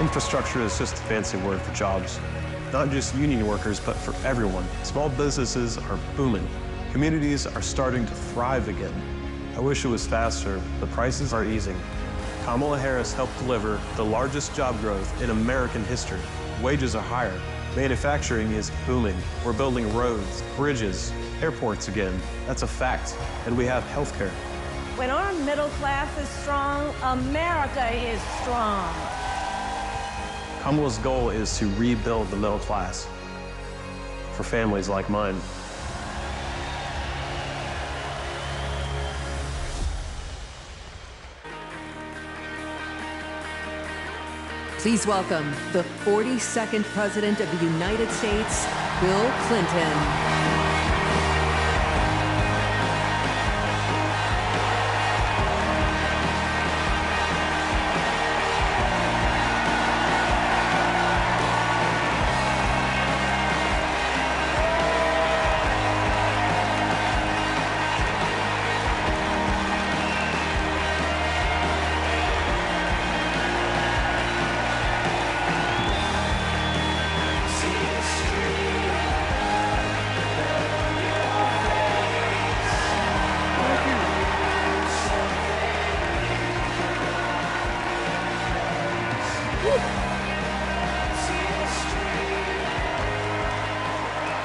Speaker 10: Infrastructure is just a fancy word for jobs. Not just union workers, but for everyone. Small businesses are booming. Communities are starting to thrive again. I wish it was faster. The prices are easing. Kamala Harris helped deliver the largest job growth in American history. Wages are higher. Manufacturing is booming. We're building roads, bridges, airports again. That's a fact. And we have healthcare.
Speaker 26: When our middle class is strong, America is strong.
Speaker 10: Kamala's goal is to rebuild the middle class for families like mine.
Speaker 1: Please welcome the 42nd President of the United States, Bill Clinton.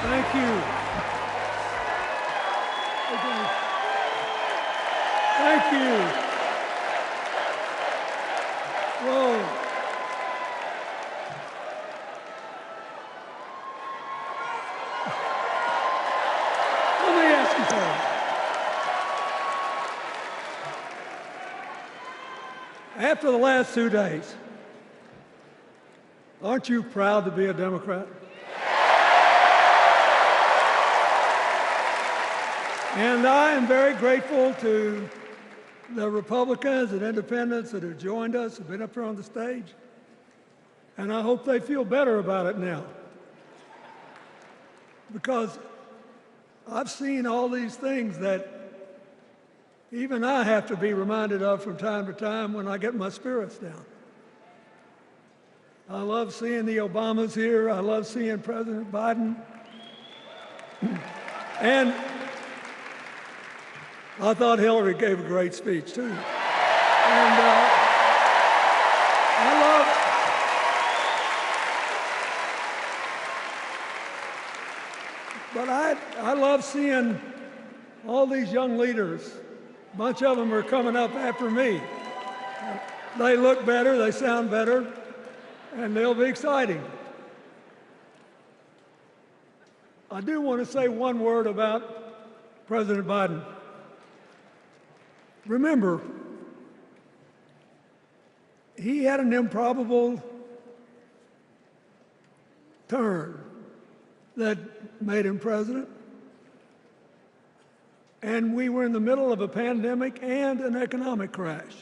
Speaker 27: Thank you. Thank you. Whoa. Let me ask you something. After the last 2 days, aren't you proud to be a Democrat? And I am very grateful to the Republicans and independents that have joined us, have been up here on the stage. And I hope they feel better about it now. Because I've seen all these things that even I have to be reminded of from time to time when I get my spirits down. I love seeing the Obamas here. I love seeing President Biden. And I thought Hillary gave a great speech, too. And But I love seeing all these young leaders. A bunch of them are coming up after me. They look better, they sound better, and they'll be exciting. I do want to say one word about President Biden. Remember, he had an improbable turn that made him president. And we were in the middle of a pandemic and an economic crash.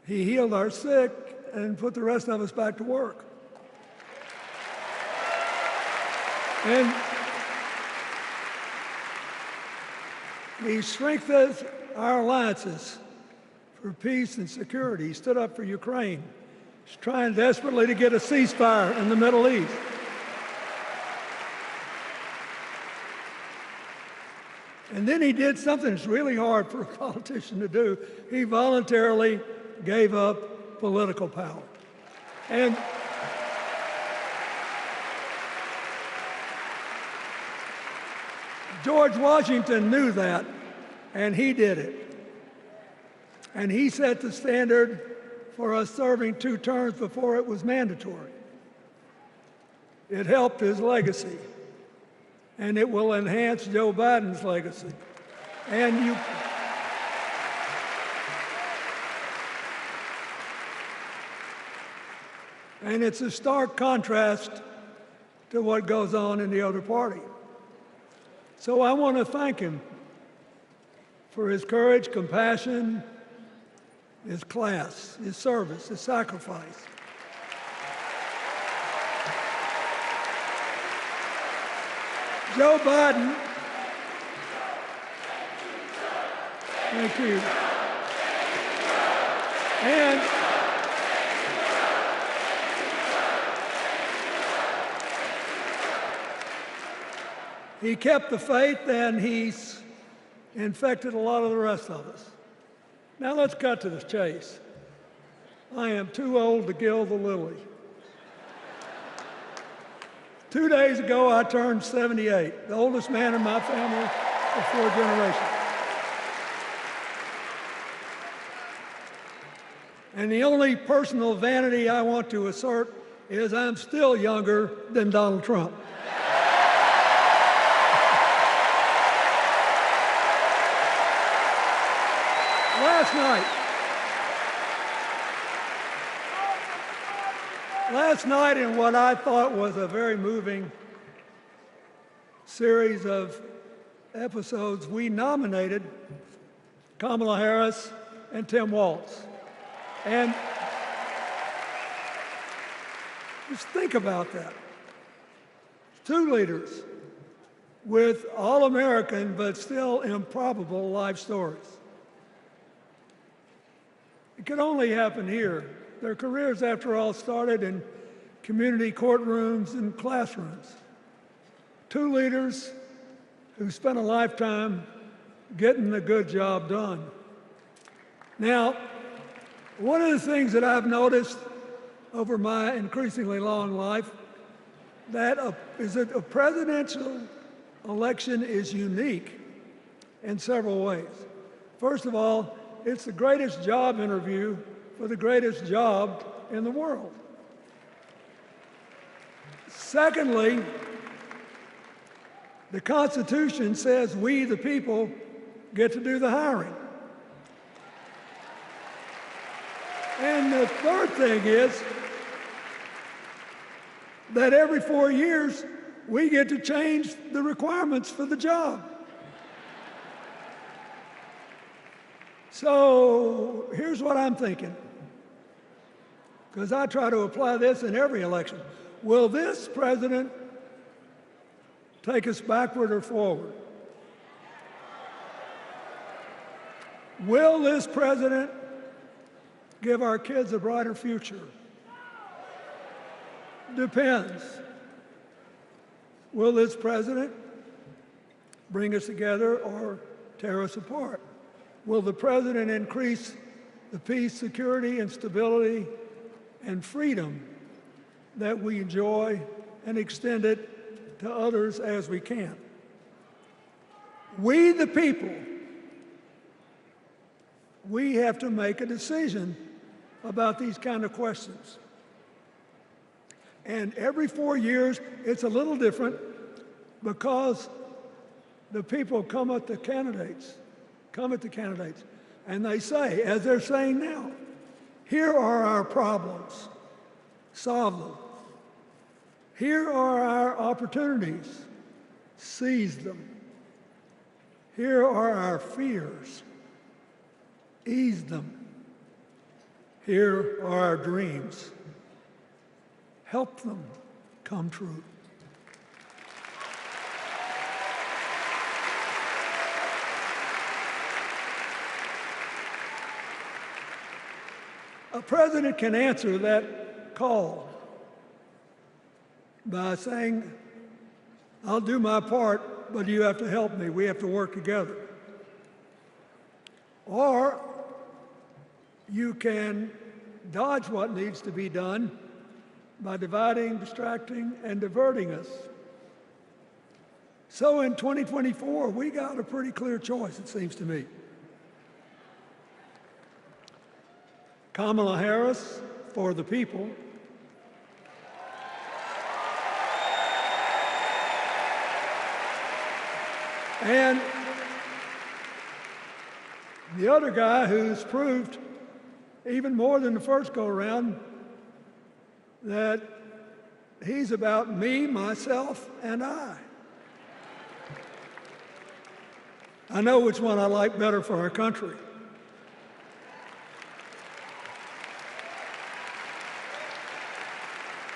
Speaker 27: He healed our sick and put the rest of us back to work. And he strengthened our alliances for peace and security. He stood up for Ukraine. He's trying desperately to get a ceasefire in the Middle East. And then he did something that's really hard for a politician to do. He voluntarily gave up political power. And George Washington knew that, and he did it. And he set the standard for us serving 2 terms before it was mandatory. It helped his legacy, and it will enhance Joe Biden's legacy. And it's a stark contrast to what goes on in the other party. So I want to thank him for his courage, compassion, his class, his service, his sacrifice. Joe Biden, thank you. And he kept the faith, and he's infected a lot of the rest of us. Now let's cut to the chase. I am too old to gild the lily. 2 days ago, I turned 78, the oldest man in my family of 4 generations. And the only personal vanity I want to assert is I'm still younger than Donald Trump. Last night, in what I thought was a very moving series of episodes, we nominated Kamala Harris and Tim Walz. And just think about that. 2 leaders with all-American but still improbable life stories. It could only happen here. Their careers, after all, started in community courtrooms and classrooms. 2 leaders who spent a lifetime getting the good job done. Now, one of the things that I've noticed over my increasingly long life is that a presidential election is unique in several ways. First of all, it's the greatest job interview for the greatest job in the world. Secondly, the Constitution says we, the people, get to do the hiring. And the third thing is that every 4 years, we get to change the requirements for the job. So here's what I'm thinking, because I try to apply this in every election. Will this president take us backward or forward? Will this president give our kids a brighter future? Depends. Will this president bring us together or tear us apart? Will the president increase the peace, security, and stability and freedom that we enjoy and extend it to others as we can. We, the people, we have to make a decision about these kind of questions. And every 4 years, it's a little different because the people come at the candidates, and they say, as they're saying now, here are our problems, solve them. Here are our opportunities, seize them. Here are our fears, ease them. Here are our dreams, help them come true. A president can answer that call by saying, I'll do my part, but you have to help me. We have to work together. Or you can dodge what needs to be done by dividing, distracting, and diverting us. So in 2024, we got a pretty clear choice, it seems to me. Kamala Harris for the people, and the other guy who's proved even more than the first go-around that he's about me, myself, and I. I know which one I like better for our country.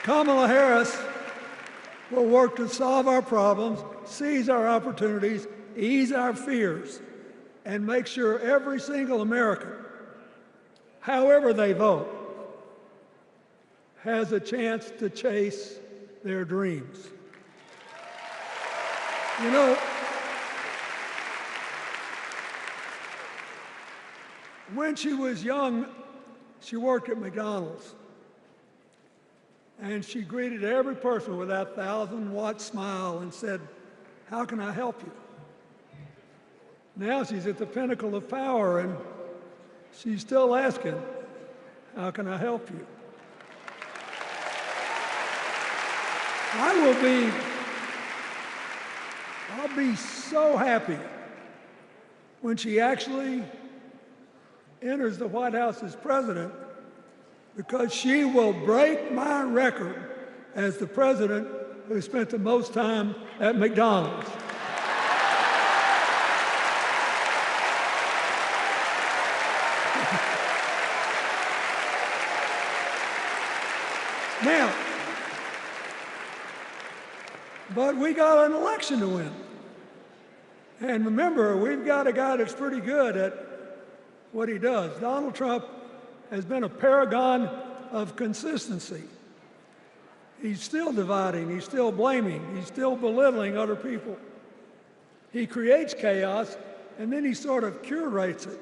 Speaker 27: Kamala Harris will work to solve our problems, seize our opportunities, ease our fears, and make sure every single American, however they vote, has a chance to chase their dreams. You know, when she was young, she worked at McDonald's. And she greeted every person with that 1,000-watt smile and said, how can I help you? Now she's at the pinnacle of power and she's still asking, how can I help you? I'll be so happy when she actually enters the White House as president, because she will break my record as the president who spent the most time at McDonald's. Now, but we got an election to win. And remember, we've got a guy that's pretty good at what he does. Donald Trump has been a paragon of consistency. He's still dividing, he's still blaming, he's still belittling other people. He creates chaos, and then he sort of curates it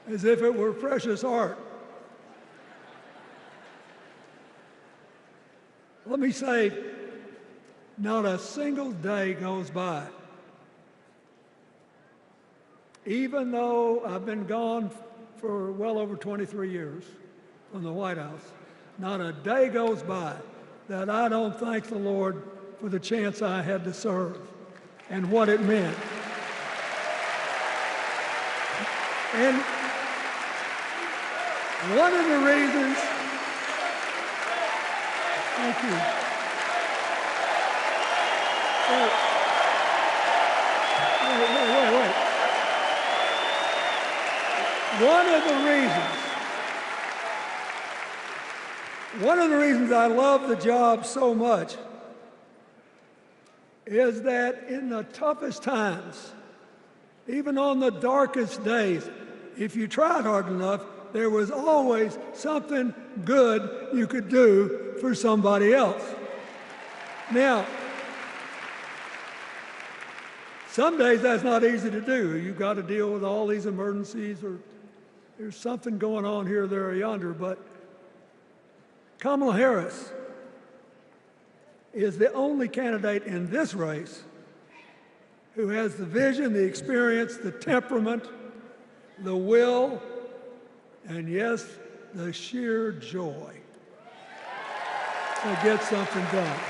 Speaker 27: as if it were precious art. Let me say, not a single day goes by, even though I've been gone for well over 23 years from the White House, not a day goes by that I don't thank the Lord for the chance I had to serve and what it meant. And one of the reasons, thank you. Wait. One of the reasons I love the job so much is that in the toughest times, even on the darkest days, if you tried hard enough, there was always something good you could do for somebody else. Now, some days that's not easy to do. You've got to deal with all these emergencies, or there's something going on here, there, or yonder. But Kamala Harris is the only candidate in this race who has the vision, the experience, the temperament, the will, and yes, the sheer joy to get something done.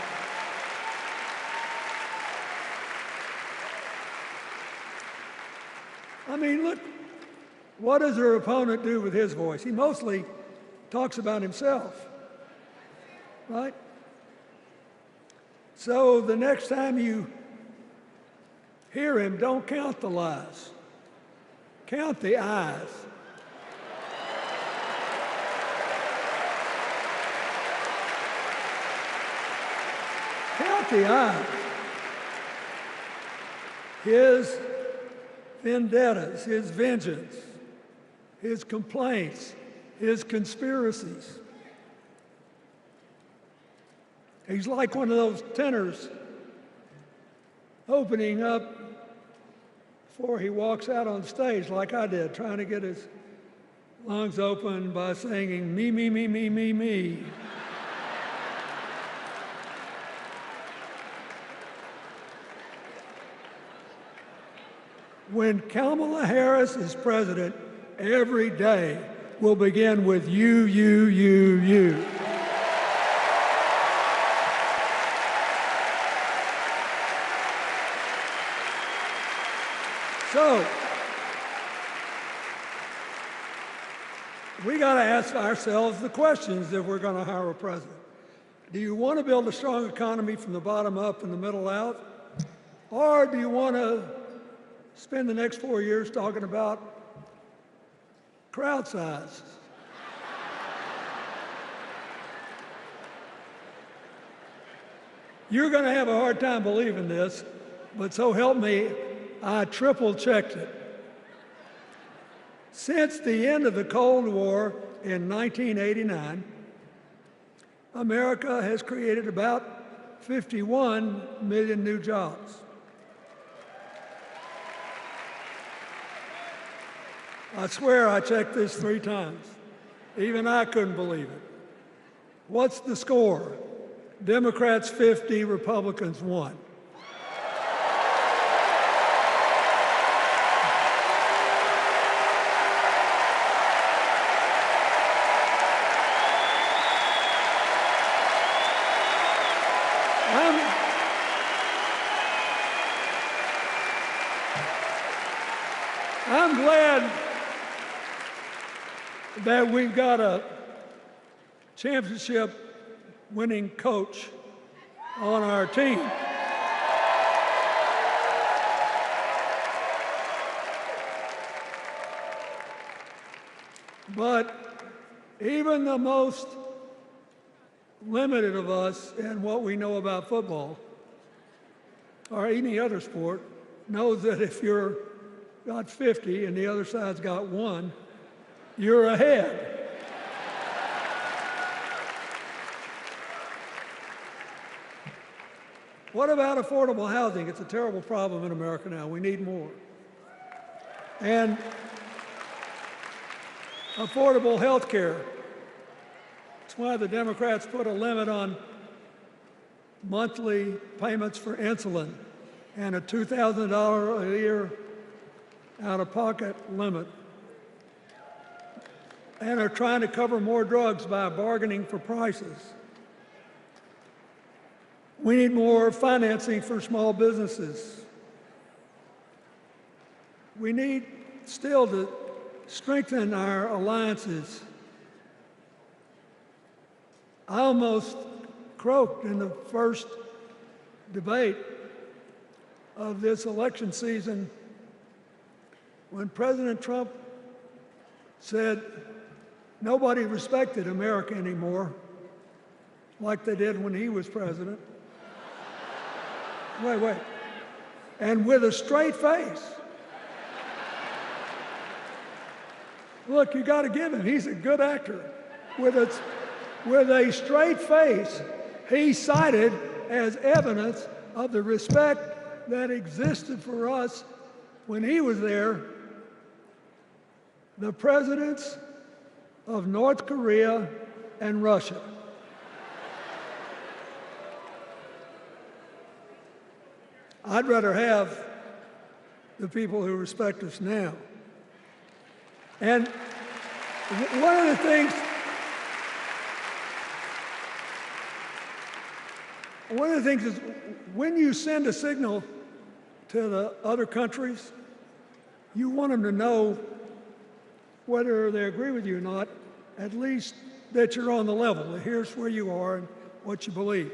Speaker 27: I mean, look, what does her opponent do with his voice? He mostly talks about himself, right? So the next time you hear him, don't count the lies. Count the eyes. Count the eyes. His vendettas, his vengeance, his complaints, his conspiracies. He's like one of those tenors opening up before he walks out on stage, like I did, trying to get his lungs open by singing me, me, me, me, me, me. When Kamala Harris is president, every day will begin with you, you, you, you. So, we got to ask ourselves the questions if we're going to hire a president. Do you want to build a strong economy from the bottom up and the middle out? Or do you want to spend the next 4 years talking about crowd size? You're going to have a hard time believing this, but so help me, I triple-checked it. Since the end of the Cold War in 1989, America has created about 51 million new jobs. I swear I checked this 3 times. Even I couldn't believe it. What's the score? Democrats 50, Republicans 1. I'm glad that we've got a championship-winning coach on our team. But even the most limited of us in what we know about football or any other sport knows that if you're got 50 and the other side's got 1, you're ahead. What about affordable housing? It's a terrible problem in America now. We need more. And affordable health care. That's why the Democrats put a limit on monthly payments for insulin and a $2,000 a year out-of-pocket limit, and are trying to cover more drugs by bargaining for prices. We need more financing for small businesses. We need still to strengthen our alliances. I almost croaked in the first debate of this election season when President Trump said nobody respected America anymore like they did when he was president. Wait. And with a straight face. Look, you got to give him, he's a good actor. With a straight face, he cited as evidence of the respect that existed for us when he was there the presidents of North Korea and Russia. I'd rather have the people who respect us now. And one of the things is when you send a signal to the other countries, you want them to know whether they agree with you or not, at least that you're on the level, that here's where you are and what you believe.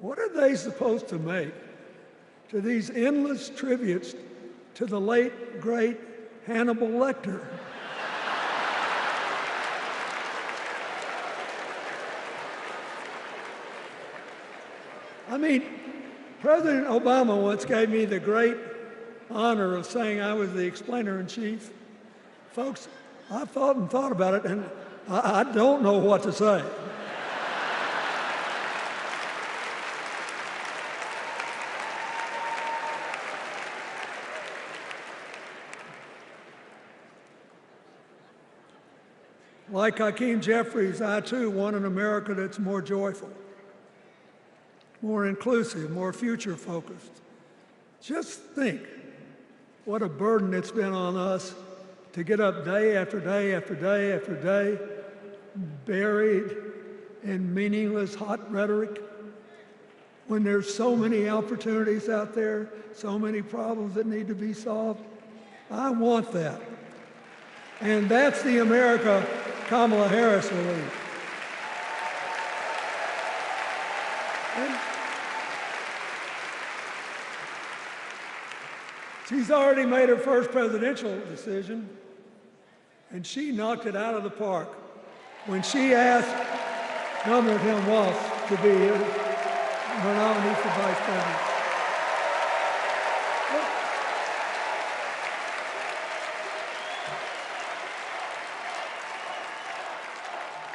Speaker 27: What are they supposed to make to these endless tributes to the late, great Hannibal Lecter? I mean, President Obama once gave me the great honor of saying I was the explainer-in-chief. Folks, I've thought and thought about it, and I don't know what to say. Like Hakeem Jeffries, I too want an America that's more joyful, more inclusive, more future-focused. Just think what a burden it's been on us to get up day after day after day after day, buried in meaningless hot rhetoric, when there's so many opportunities out there, so many problems that need to be solved. I want that. And that's the America Kamala Harris will lead. She's already made her first presidential decision, and she knocked it out of the park when she asked Governor Tim Walz to be her nominee for vice president.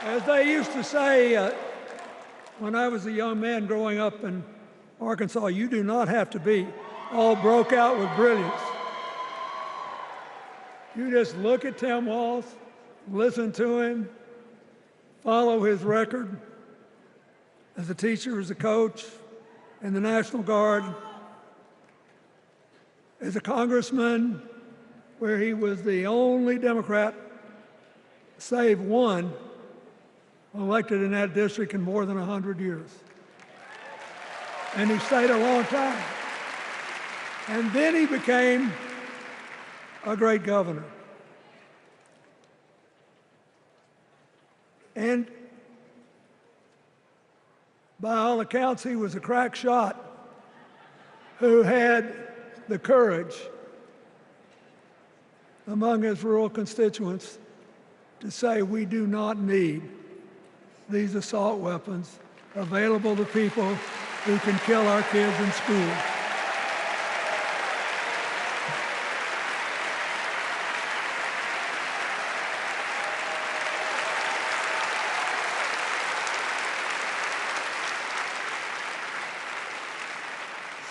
Speaker 27: As they used to say when I was a young man growing up in Arkansas, you do not have to be all broke out with brilliance. You just look at Tim Walz, listen to him, follow his record as a teacher, as a coach, in the National Guard, as a congressman, where he was the only Democrat, save one, elected in that district in more than 100 years. And he stayed a long time. And then he became a great governor. And by all accounts, he was a crack shot who had the courage among his rural constituents to say, we do not need these assault weapons available to people who can kill our kids in school.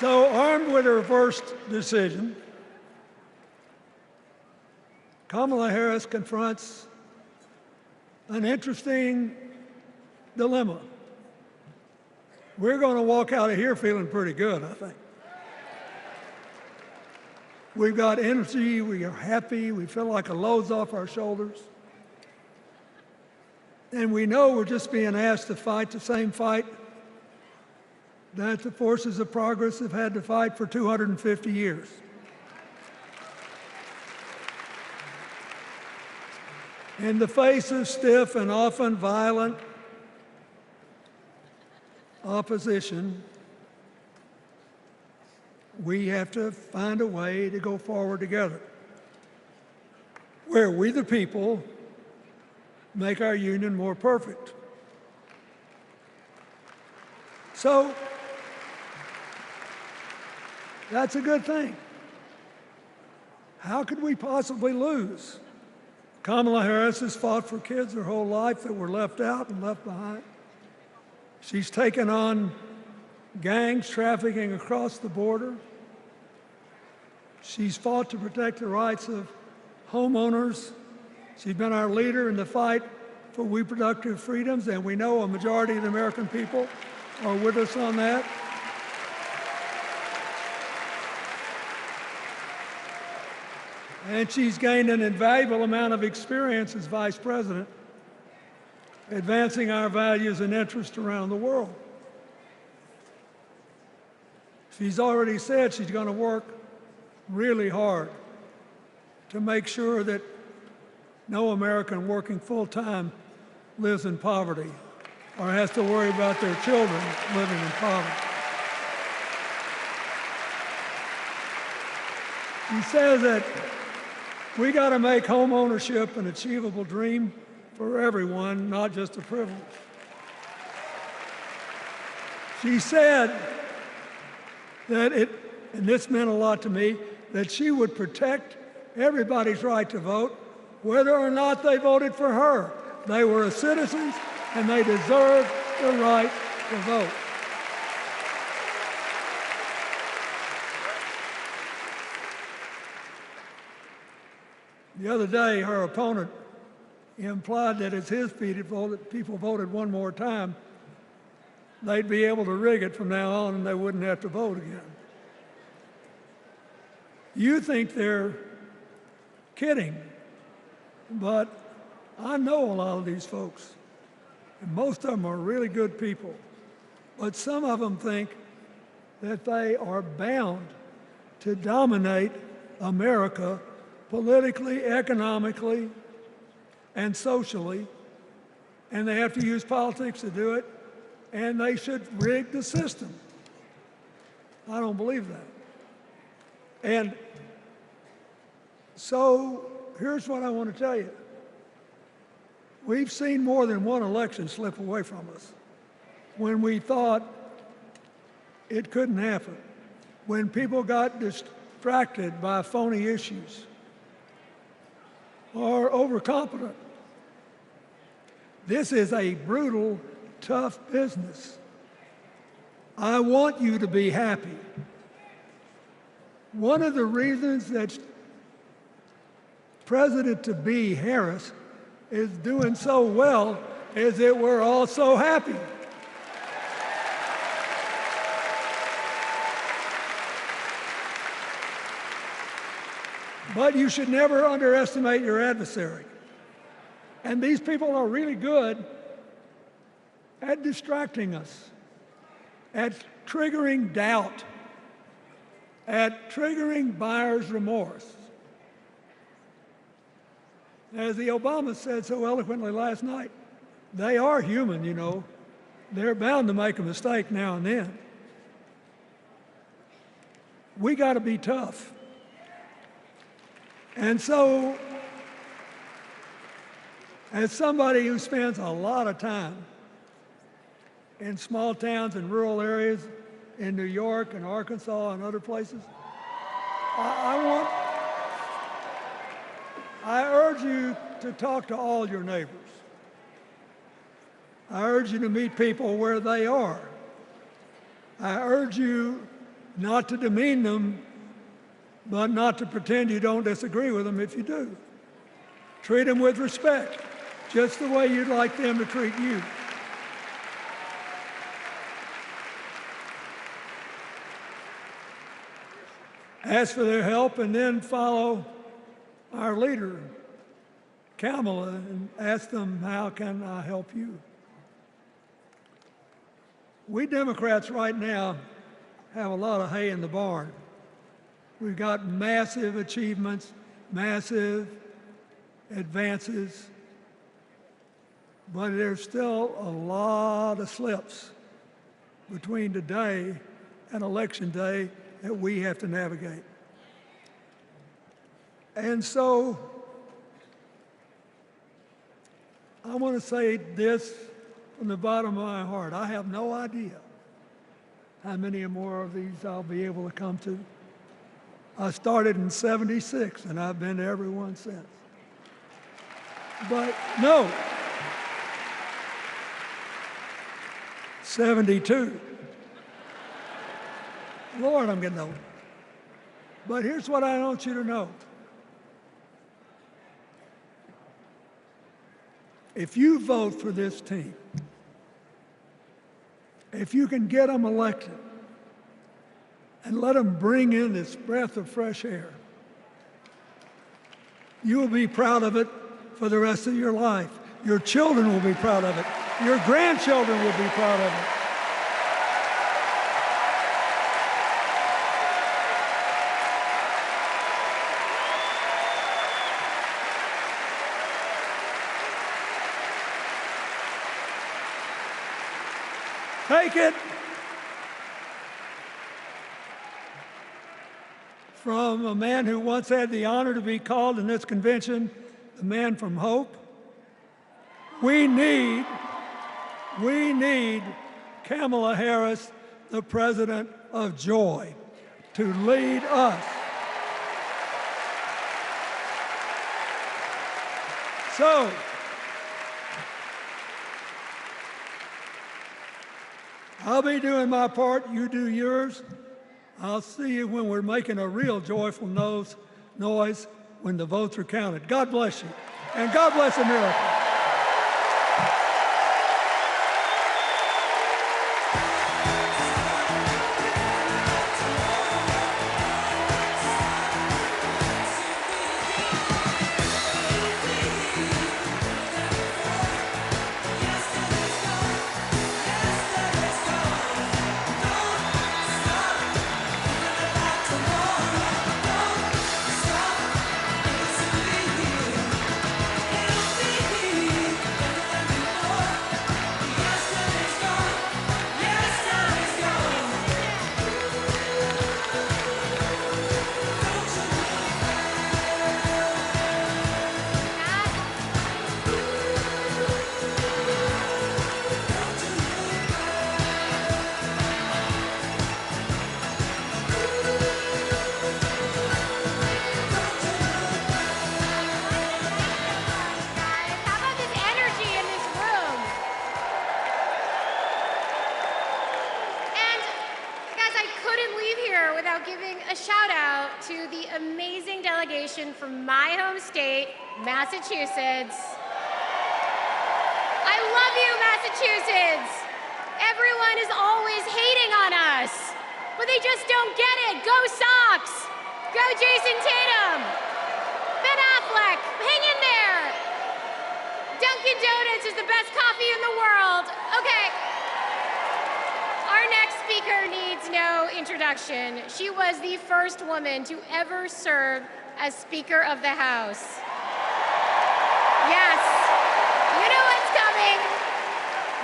Speaker 27: So, armed with her first decision, Kamala Harris confronts an interesting dilemma. We're going to walk out of here feeling pretty good, I think. We've got energy, we are happy, we feel like a load's off our shoulders. And we know we're just being asked to fight the same fight that the forces of progress have had to fight for 250 years. In the face of stiff and often violent opposition, we have to find a way to go forward together, where we, the people, make our union more perfect. So, that's a good thing. How could we possibly lose? Kamala Harris has fought for kids her whole life that were left out and left behind. She's taken on gangs trafficking across the border. She's fought to protect the rights of homeowners. She's been our leader in the fight for reproductive freedoms, and we know a majority of the American people are with us on that. And she's gained an invaluable amount of experience as vice president, advancing our values and interests around the world. She's already said she's going to work really hard to make sure that no American working full-time lives in poverty or has to worry about their children living in poverty. He says that we got to make home ownership an achievable dream for everyone, not just a privilege. She said that and this meant a lot to me, that she would protect everybody's right to vote, whether or not they voted for her. They were citizens and they deserved the right to vote. The other day, her opponent implied that as his people voted one more time, they'd be able to rig it from now on and they wouldn't have to vote again. You think they're kidding, but I know a lot of these folks, and most of them are really good people, but some of them think that they are bound to dominate America politically, economically, and socially, and they have to use politics to do it, and they should rig the system. I don't believe that. And so here's what I want to tell you. We've seen more than one election slip away from us when we thought it couldn't happen, when people got distracted by phony issues or overconfident. This is a brutal, tough business. I want you to be happy. One of the reasons that President-to-be Harris is doing so well is that we're all so happy. But you should never underestimate your adversary. And these people are really good at distracting us, at triggering doubt, at triggering buyer's remorse. As the Obama said so eloquently last night, they are human, you know. They're bound to make a mistake now and then. We got to be tough. And so, as somebody who spends a lot of time in small towns and rural areas in New York and Arkansas and other places, I urge you to talk to all your neighbors. I urge you to meet people where they are. I urge you not to demean them, but not to pretend you don't disagree with them if you do. Treat them with respect, just the way you'd like them to treat you. Ask for their help and then follow our leader, Kamala, and ask them, how can I help you? We Democrats right now have a lot of hay in the barn. We've got massive achievements, massive advances, but there's still a lot of slips between today and Election Day that we have to navigate. And so I want to say this from the bottom of my heart. I have no idea how many more of these I'll be able to come to. I started in '76, and I've been to every one since. But no, 72. Lord, I'm getting old. But here's what I want you to know. If you vote for this team, if you can get them elected and let them bring in this breath of fresh air, You will be proud of it for the rest of your life. Your children will be proud of it. Your grandchildren will be proud of it. Take it from a man who once had the honor to be called in this convention the man from hope. We need Kamala Harris, the president of joy, to lead us. So, I'll be doing my part, you do yours. I'll see you when we're making a real joyful noise when the votes are counted. God bless you, and God bless America.
Speaker 22: From my home state, Massachusetts. I love you, Massachusetts. Everyone is always hating on us, but they just don't get it. Go Sox. Go Jason Tatum. Ben Affleck, hang in there. Dunkin' Donuts is the best coffee in the world. Okay. Our next speaker needs no introduction. She was the first woman to ever serve as Speaker of the House. Yes, you know what's coming.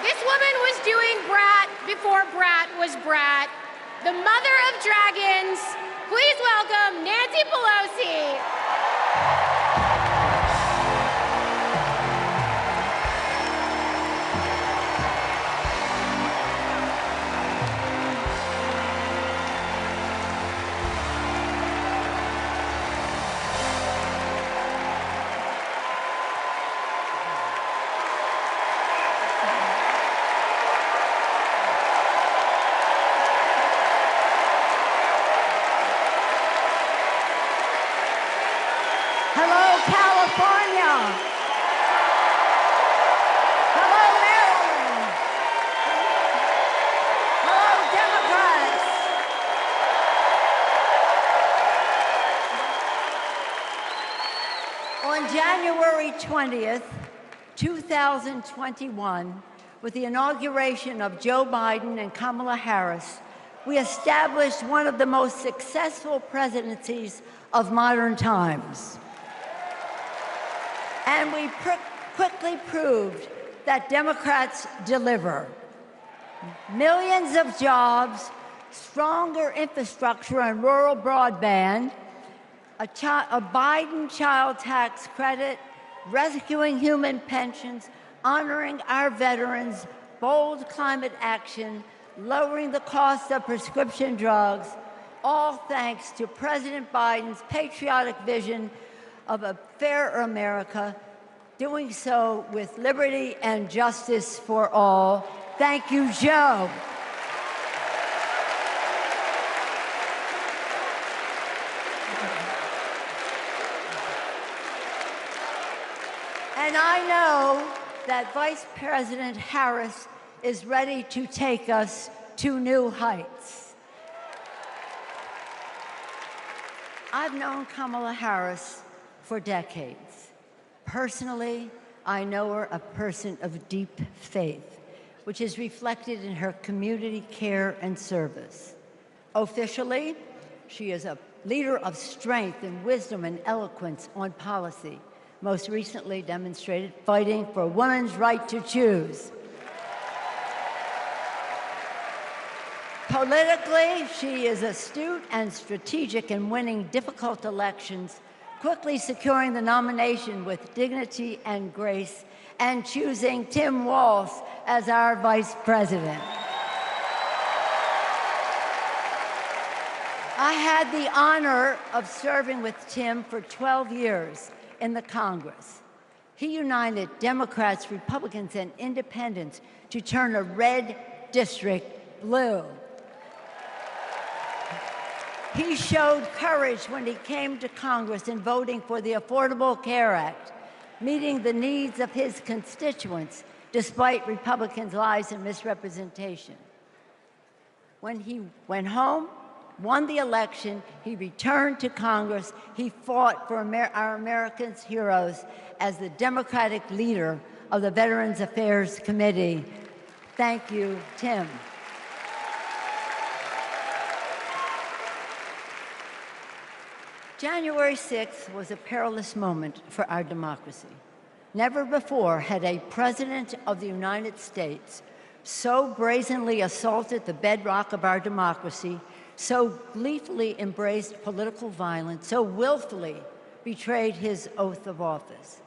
Speaker 22: This woman was doing Brat before Brat was Brat. The mother of dragons. Please welcome Nancy Pelosi.
Speaker 26: January 20th, 2021, with the inauguration of Joe Biden and Kamala Harris, we established one of the most successful presidencies of modern times. And we quickly proved that Democrats deliver. Millions of jobs, stronger infrastructure and rural broadband, a Biden child tax credit, rescuing human pensions, honoring our veterans, bold climate action, lowering the cost of prescription drugs, all thanks to President Biden's patriotic vision of a fairer America, doing so with liberty and justice for all. Thank you, Joe. And I know that Vice President Harris is ready to take us to new heights. I've known Kamala Harris for decades. Personally, I know her a person of deep faith, which is reflected in her community care and service. Officially, she is a leader of strength and wisdom and eloquence on policy, most recently demonstrated fighting for women's right to choose. Politically, she is astute and strategic in winning difficult elections, quickly securing the nomination with dignity and grace, and choosing Tim Walz as our vice president. I had the honor of serving with Tim for 12 years in the Congress. He united Democrats, Republicans, and independents to turn a red district blue. He showed courage when he came to Congress in voting for the Affordable Care Act, meeting the needs of his constituents despite Republicans' lies and misrepresentation. When he went home, won the election, he returned to Congress. He fought for our Americans' heroes as the Democratic leader of the Veterans Affairs Committee. Thank you, Tim. January 6th was a perilous moment for our democracy. Never before had a president of the United States so brazenly assaulted the bedrock of our democracy, so gleefully embraced political violence, so willfully betrayed his oath of office.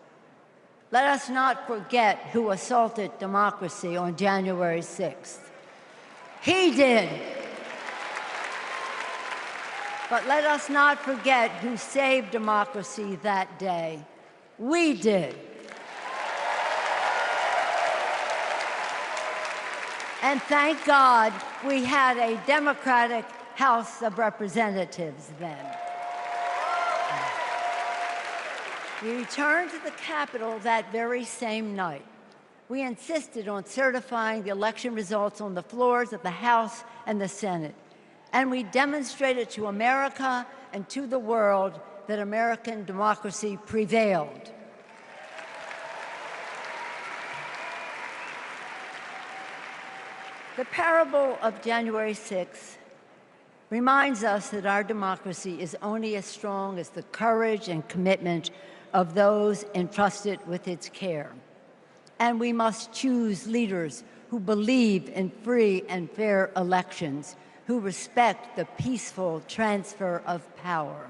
Speaker 26: Let us not forget who assaulted democracy on January 6th. He did. But let us not forget who saved democracy that day. We did. And thank God we had a Democratic House of Representatives then. We returned to the Capitol that very same night. We insisted on certifying the election results on the floors of the House and the Senate. And we demonstrated to America and to the world that American democracy prevailed. The parable of January 6th reminds us that our democracy is only as strong as the courage and commitment of those entrusted with its care. And we must choose leaders who believe in free and fair elections, who respect the peaceful transfer of power.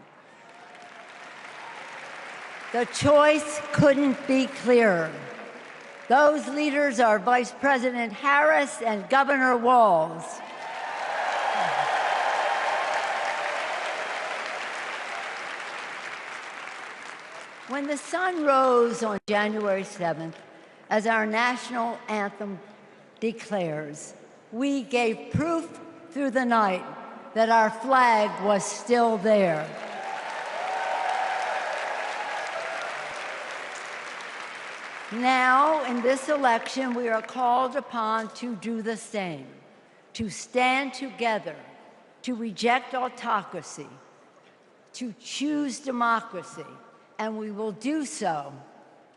Speaker 26: The choice couldn't be clearer. Those leaders are Vice President Harris and Governor Walz. When the sun rose on January 7th, as our national anthem declares, we gave proof through the night that our flag was still there. Now, in this election, we are called upon to do the same, to stand together, to reject autocracy, to choose democracy, and we will do so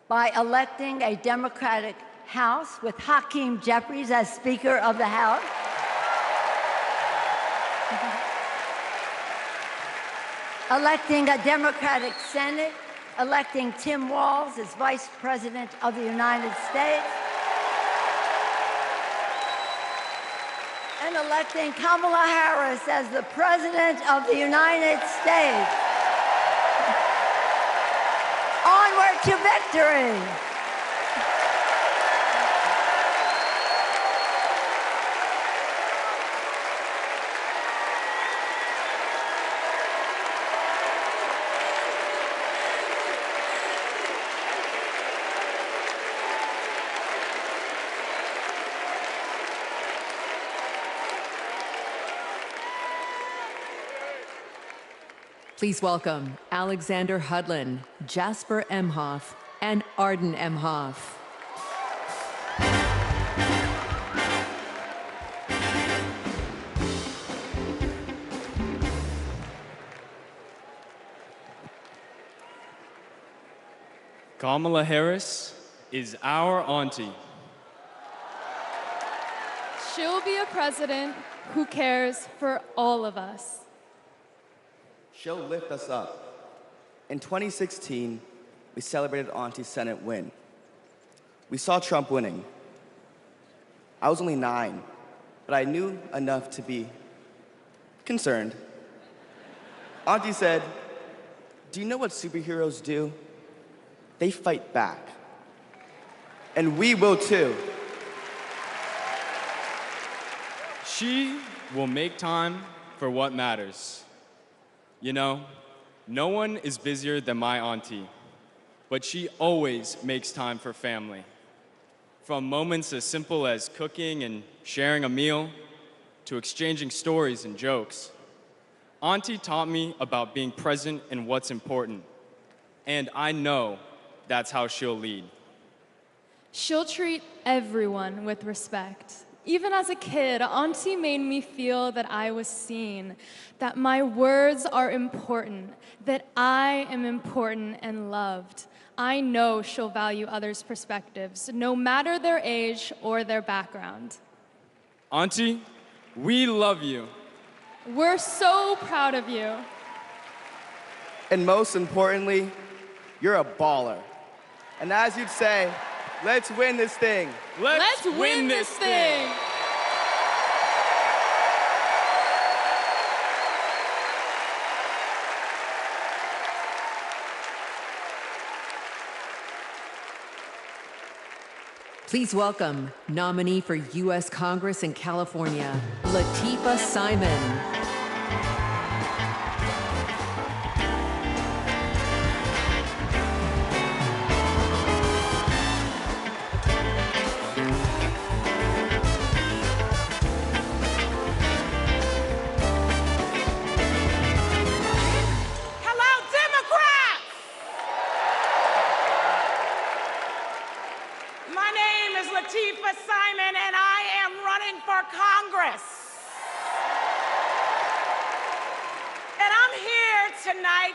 Speaker 26: by electing a Democratic House with Hakeem Jeffries as Speaker of the House, electing a Democratic Senate, electing Tim Walz as Vice President of the United States, and electing Kamala Harris as the President of the United States. Onward to victory!
Speaker 1: Please welcome Alexander Hudlin, Jasper Emhoff, and Arden Emhoff.
Speaker 3: Kamala Harris is our auntie.
Speaker 5: She'll be a president who cares for all of us.
Speaker 7: She'll lift us up. In 2016, we celebrated Auntie's Senate win. We saw Trump winning. I was only 9, but I knew enough to be concerned. Auntie said, "Do you know what superheroes do? They fight back. And we will too."
Speaker 3: She will make time for what matters. You know, no one is busier than my auntie, but she always makes time for family. From moments as simple as cooking and sharing a meal, to exchanging stories and jokes. Auntie taught me about being present in what's important, and I know that's how she'll lead.
Speaker 5: She'll treat everyone with respect. Even as a kid, Auntie made me feel that I was seen, that my words are important, that I am important and loved. I know she'll value others' perspectives, no matter their age or their background.
Speaker 3: Auntie, we love you.
Speaker 5: We're so proud of you.
Speaker 7: And most importantly, you're a baller. And as you'd say, let's win this thing.
Speaker 5: Let's win this thing.
Speaker 1: Please welcome nominee for U.S. Congress in California, Latifah Simon.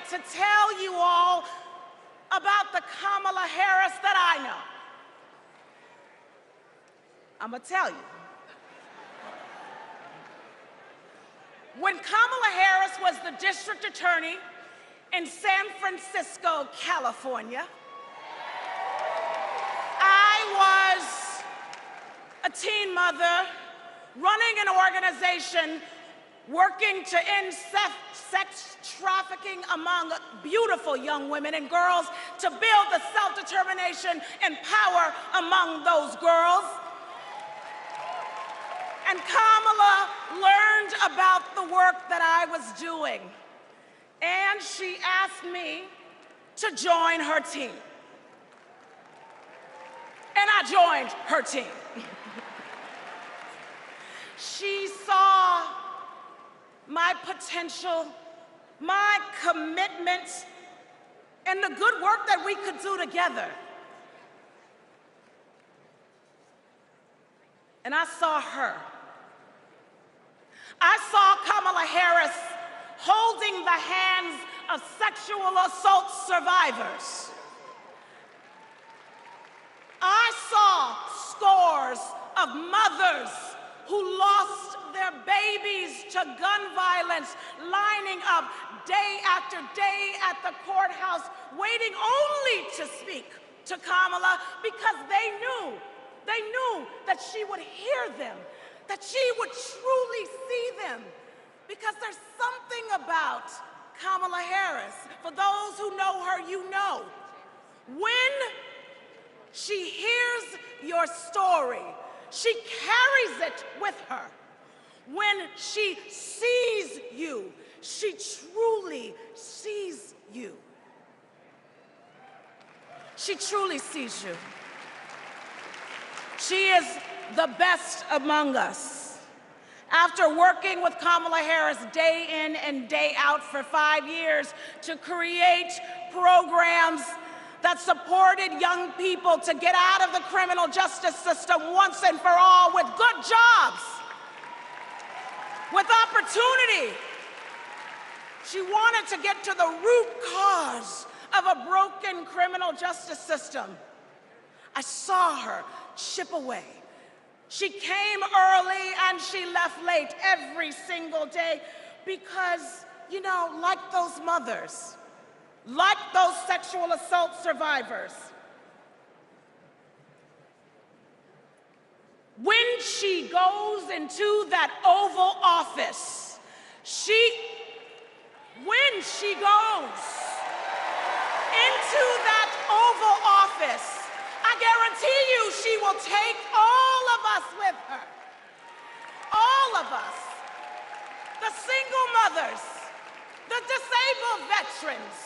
Speaker 12: To tell you all about the Kamala Harris that I know. I'm gonna tell you. When Kamala Harris was the district attorney in San Francisco, California, I was a teen mother running an organization working to end sex trafficking among beautiful young women and girls, to build the self-determination and power among those girls. And Kamala learned about the work that I was doing, and she asked me to join her team. And I joined her team. She saw my potential, my commitment, and the good work that we could do together. And I saw her. I saw Kamala Harris holding the hands of sexual assault survivors. I saw scores of mothers who lost their babies to gun violence, lining up day after day at the courthouse, waiting only to speak to Kamala because they knew that she would hear them, that she would truly see them. Because there's something about Kamala Harris. For those who know her, you know. When she hears your story, she carries it with her. When she sees you, she truly sees you. She truly sees you. She is the best among us. After working with Kamala Harris day in and day out for 5 years to create programs that supported young people to get out of the criminal justice system once and for all with good jobs, with opportunity. She wanted to get to the root cause of a broken criminal justice system. I saw her chip away. She came early and she left late every single day because, you know, like those mothers, like those sexual assault survivors, when she goes into that Oval Office, when she goes into that Oval Office, I guarantee you she will take all of us with her. All of us. The single mothers, the disabled veterans,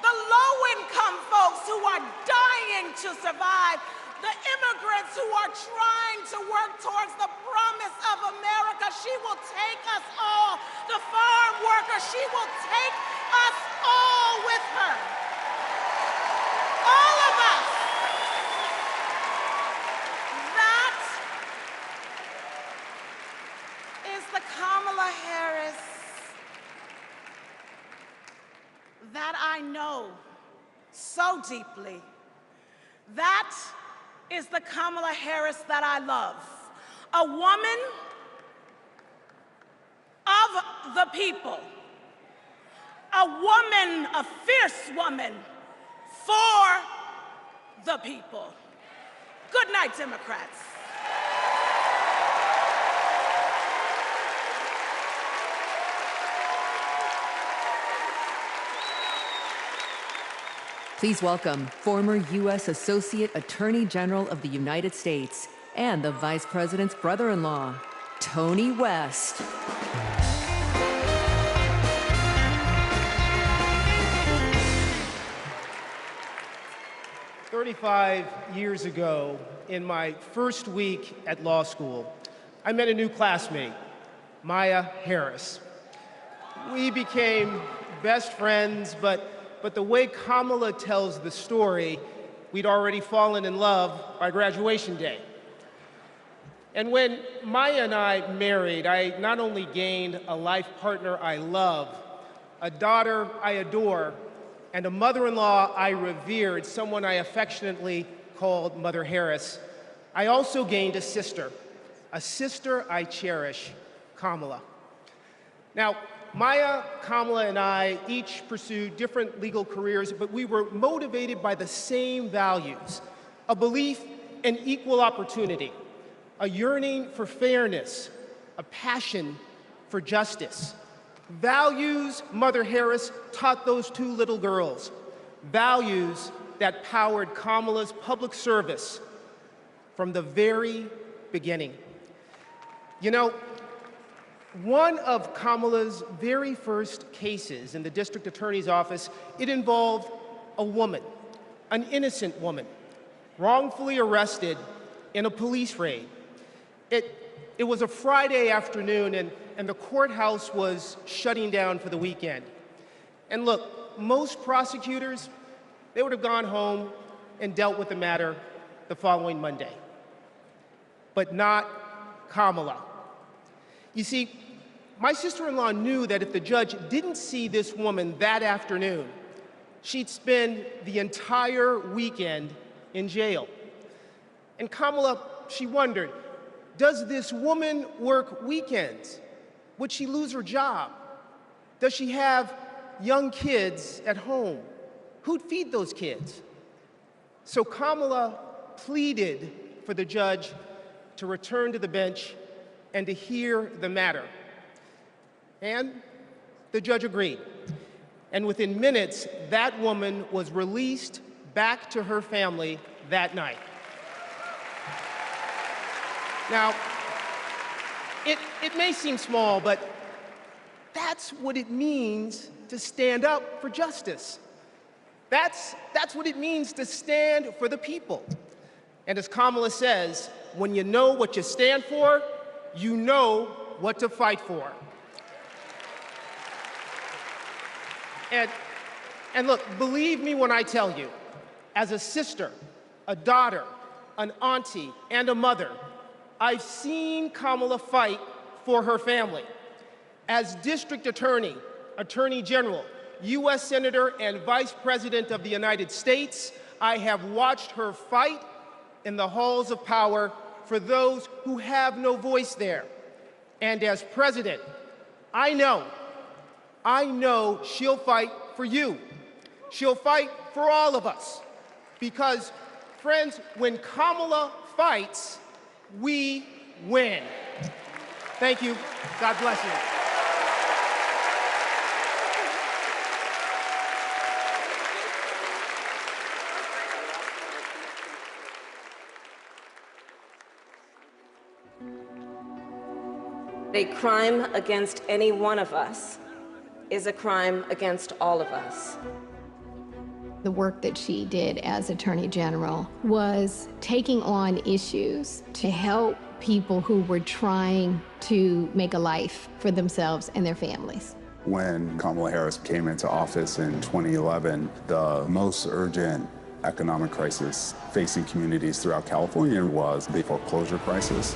Speaker 12: the low-income folks who are dying to survive, the immigrants who are trying to work towards the promise of America. She will take us all. The farm workers, she will take us all with her. All of us. That is the Kamala Harris that I know so deeply. That is the Kamala Harris that I love. A woman of the people. A woman, a fierce woman for the people. Good night, Democrats.
Speaker 1: Please welcome former U.S. Associate Attorney General of the United States and the Vice President's brother-in-law, Tony West.
Speaker 4: "35 years ago, in my first week at law school, I met a new classmate, Maya Harris. We became best friends, but the way Kamala tells the story, we'd already fallen in love by graduation day. And when Maya and I married, I not only gained a life partner I love, a daughter I adore, and a mother-in-law I revered, someone I affectionately called Mother Harris, I also gained a sister I cherish, Kamala. Now, Maya, Kamala, and I each pursued different legal careers, but we were motivated by the same values: a belief in equal opportunity, a yearning for fairness, a passion for justice. Values Mother Harris taught those two little girls, values that powered Kamala's public service from the very beginning. You know, one of Kamala's very first cases in the district attorney's office, it involved a woman, an innocent woman, wrongfully arrested in a police raid. It was a Friday afternoon, and the courthouse was shutting down for the weekend. And look, most prosecutors, they would have gone home and dealt with the matter the following Monday. But not Kamala. You see, my sister-in-law knew that if the judge didn't see this woman that afternoon, she'd spend the entire weekend in jail. And Kamala, she wondered, does this woman work weekends? Would she lose her job? Does she have young kids at home? Who'd feed those kids? So Kamala pleaded for the judge to return to the bench and to hear the matter. And the judge agreed. And within minutes, that woman was released back to her family that night. Now, it may seem small, but that's what it means to stand up for justice. That's what it means to stand for the people. And as Kamala says, when you know what you stand for, you know what to fight for. And look, believe me when I tell you, as a sister, a daughter, an auntie, and a mother, I've seen Kamala fight for her family. As district attorney, attorney general, U.S. Senator and Vice President of the United States, I have watched her fight in the halls of power for those who have no voice there. And as president, I know she'll fight for you. She'll fight for all of us. Because, friends, when Kamala fights, we win. Thank you. God bless you.
Speaker 6: A crime against any one of us is a crime against all of us.
Speaker 9: The work that she did as Attorney General was taking on issues to help people who were trying to make a life for themselves and their families.
Speaker 11: When Kamala Harris came into office in 2011, the most urgent economic crisis facing communities throughout California was the foreclosure crisis.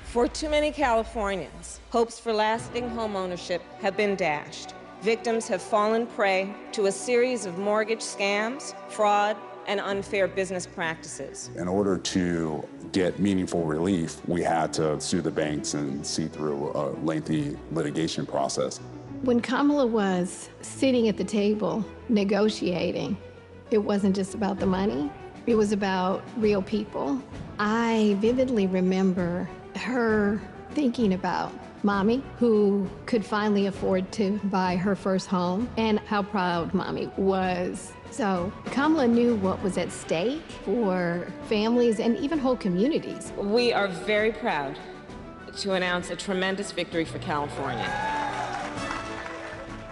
Speaker 6: For too many Californians, hopes for lasting homeownership have been dashed. Victims have fallen prey to a series of mortgage scams, fraud, and unfair business practices.
Speaker 11: In order to get meaningful relief, we had to sue the banks and see through a lengthy litigation process.
Speaker 9: When Kamala was sitting at the table negotiating, it wasn't just about the money, it was about real people. I vividly remember her thinking about Mommy, who could finally afford to buy her first home, and how proud Mommy was. So Kamala knew what was at stake for families and even whole communities.
Speaker 6: We are very proud to announce a tremendous victory for California.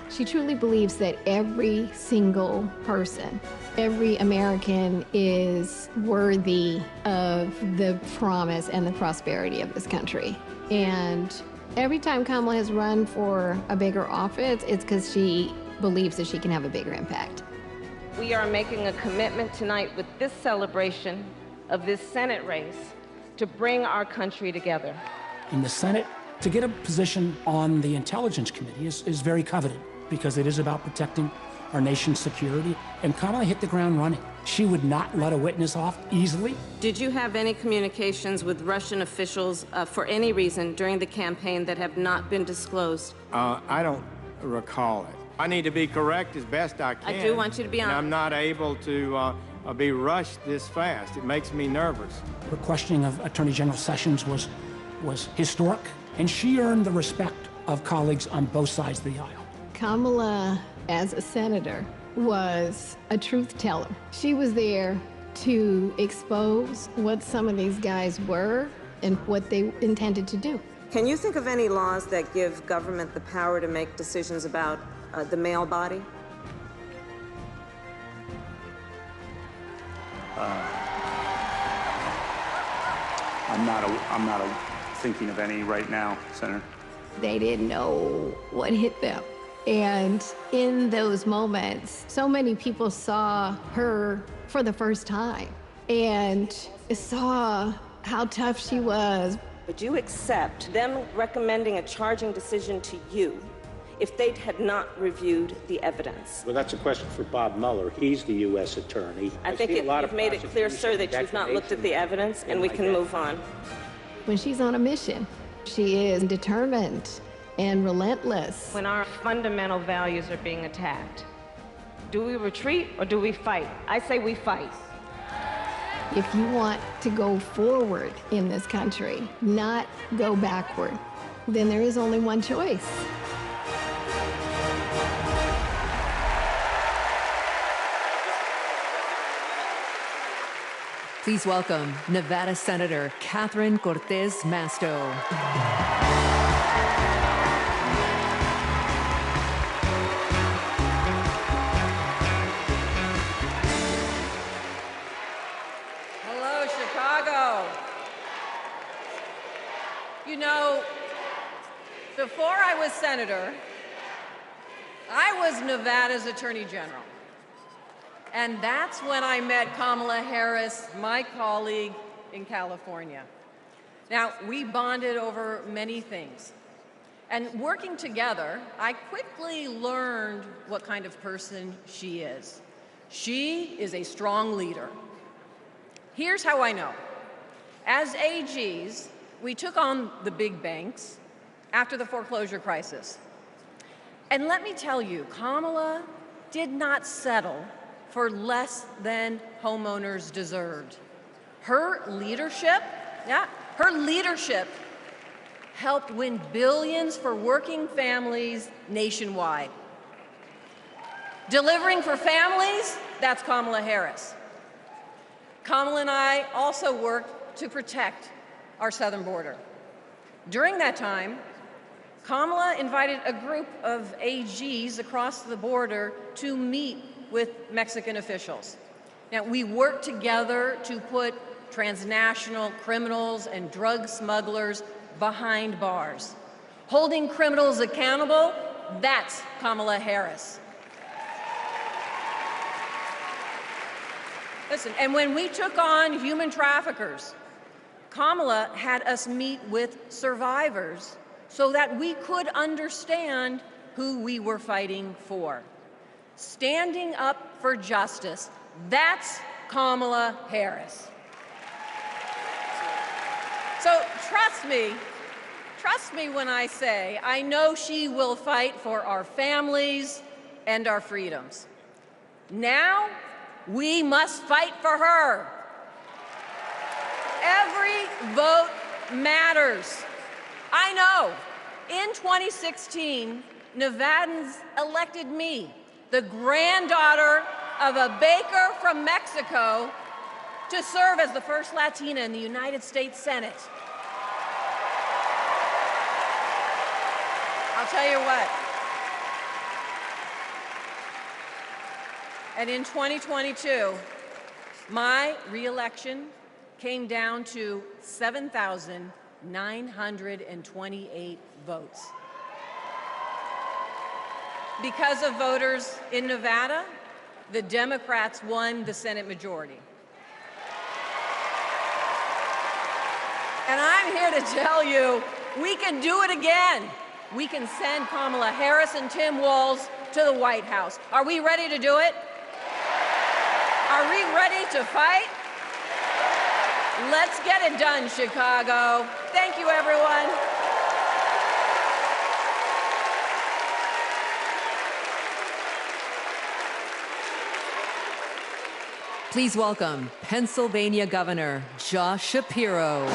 Speaker 9: She truly believes that every single person, every American is worthy of the promise and the prosperity of this country. And every time Kamala has run for a bigger office, it's because she believes that she can have a bigger impact.
Speaker 6: We are making a commitment tonight with this celebration of this Senate race to bring our country together.
Speaker 15: In the Senate, to get a position on the Intelligence Committee is very coveted because it is about protecting our nation's security, and Kamala hit the ground running. She would not let a witness off easily.
Speaker 6: Did you have any communications with Russian officials for any reason during the campaign that have not been disclosed?
Speaker 17: I don't recall it. I need to be correct as best I can.
Speaker 6: I do want you to be honest.
Speaker 17: I'm not able to be rushed this fast. It makes me nervous.
Speaker 15: Her questioning of Attorney General Sessions was historic, and she earned the respect of colleagues on both sides of the aisle.
Speaker 9: Kamala, as a senator, was a truth teller. She was there to expose what some of these guys were and what they intended to do.
Speaker 6: Can you think of any laws that give government the power to make decisions about the male body?
Speaker 10: I'm not thinking of any right now, Senator.
Speaker 9: They didn't know what hit them. And in those moments, so many people saw her for the first time and saw how tough she was.
Speaker 6: Would you accept them recommending a charging decision to you if they had not reviewed the evidence?
Speaker 19: Well, that's a question for Bob Mueller. He's the U.S. attorney.
Speaker 6: I think you've made it clear, sir, that you've not looked at the evidence, and we can move on.
Speaker 9: When she's on a mission, she is determined and relentless.
Speaker 6: When our fundamental values are being attacked, do we retreat or do we fight? I say we fight.
Speaker 9: If you want to go forward in this country, not go backward, then there is only one choice.
Speaker 1: Please welcome Nevada Senator Catherine Cortez Masto.
Speaker 20: Hello, Chicago. You know, before I was senator, I was Nevada's Attorney General. And that's when I met Kamala Harris, my colleague in California. Now, we bonded over many things. And working together, I quickly learned what kind of person she is. She is a strong leader. Here's how I know. As AGs, we took on the big banks after the foreclosure crisis. And let me tell you, Kamala did not settle for less than homeowners deserved. Her leadership helped win billions for working families nationwide. Delivering for families, that's Kamala Harris. Kamala and I also worked to protect our southern border. During that time, Kamala invited a group of AGs across the border to meet with Mexican officials. Now, we worked together to put transnational criminals and drug smugglers behind bars. Holding criminals accountable, that's Kamala Harris. Listen, and when we took on human traffickers, Kamala had us meet with survivors so that we could understand who we were fighting for. Standing up for justice, that's Kamala Harris. So trust me when I say I know she will fight for our families and our freedoms. Now, we must fight for her. Every vote matters. I know. In 2016, Nevadans elected me, the granddaughter of a baker from Mexico, to serve as the first Latina in the United States Senate. I'll tell you what. And in 2022, my re-election came down to 7,928 votes. Because of voters in Nevada, the Democrats won the Senate majority. And I'm here to tell you, we can do it again. We can send Kamala Harris and Tim Walz to the White House. Are we ready to do it? Are we ready to fight? Let's get it done, Chicago. Thank you, everyone.
Speaker 1: Please welcome Pennsylvania Governor Josh Shapiro.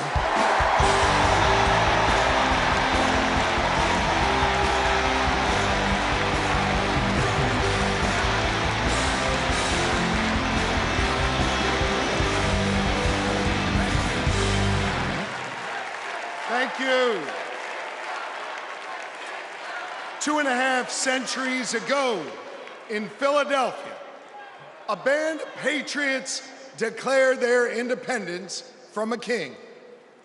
Speaker 2: Thank you. 2.5 centuries ago in Philadelphia, a band of patriots declared their independence from a king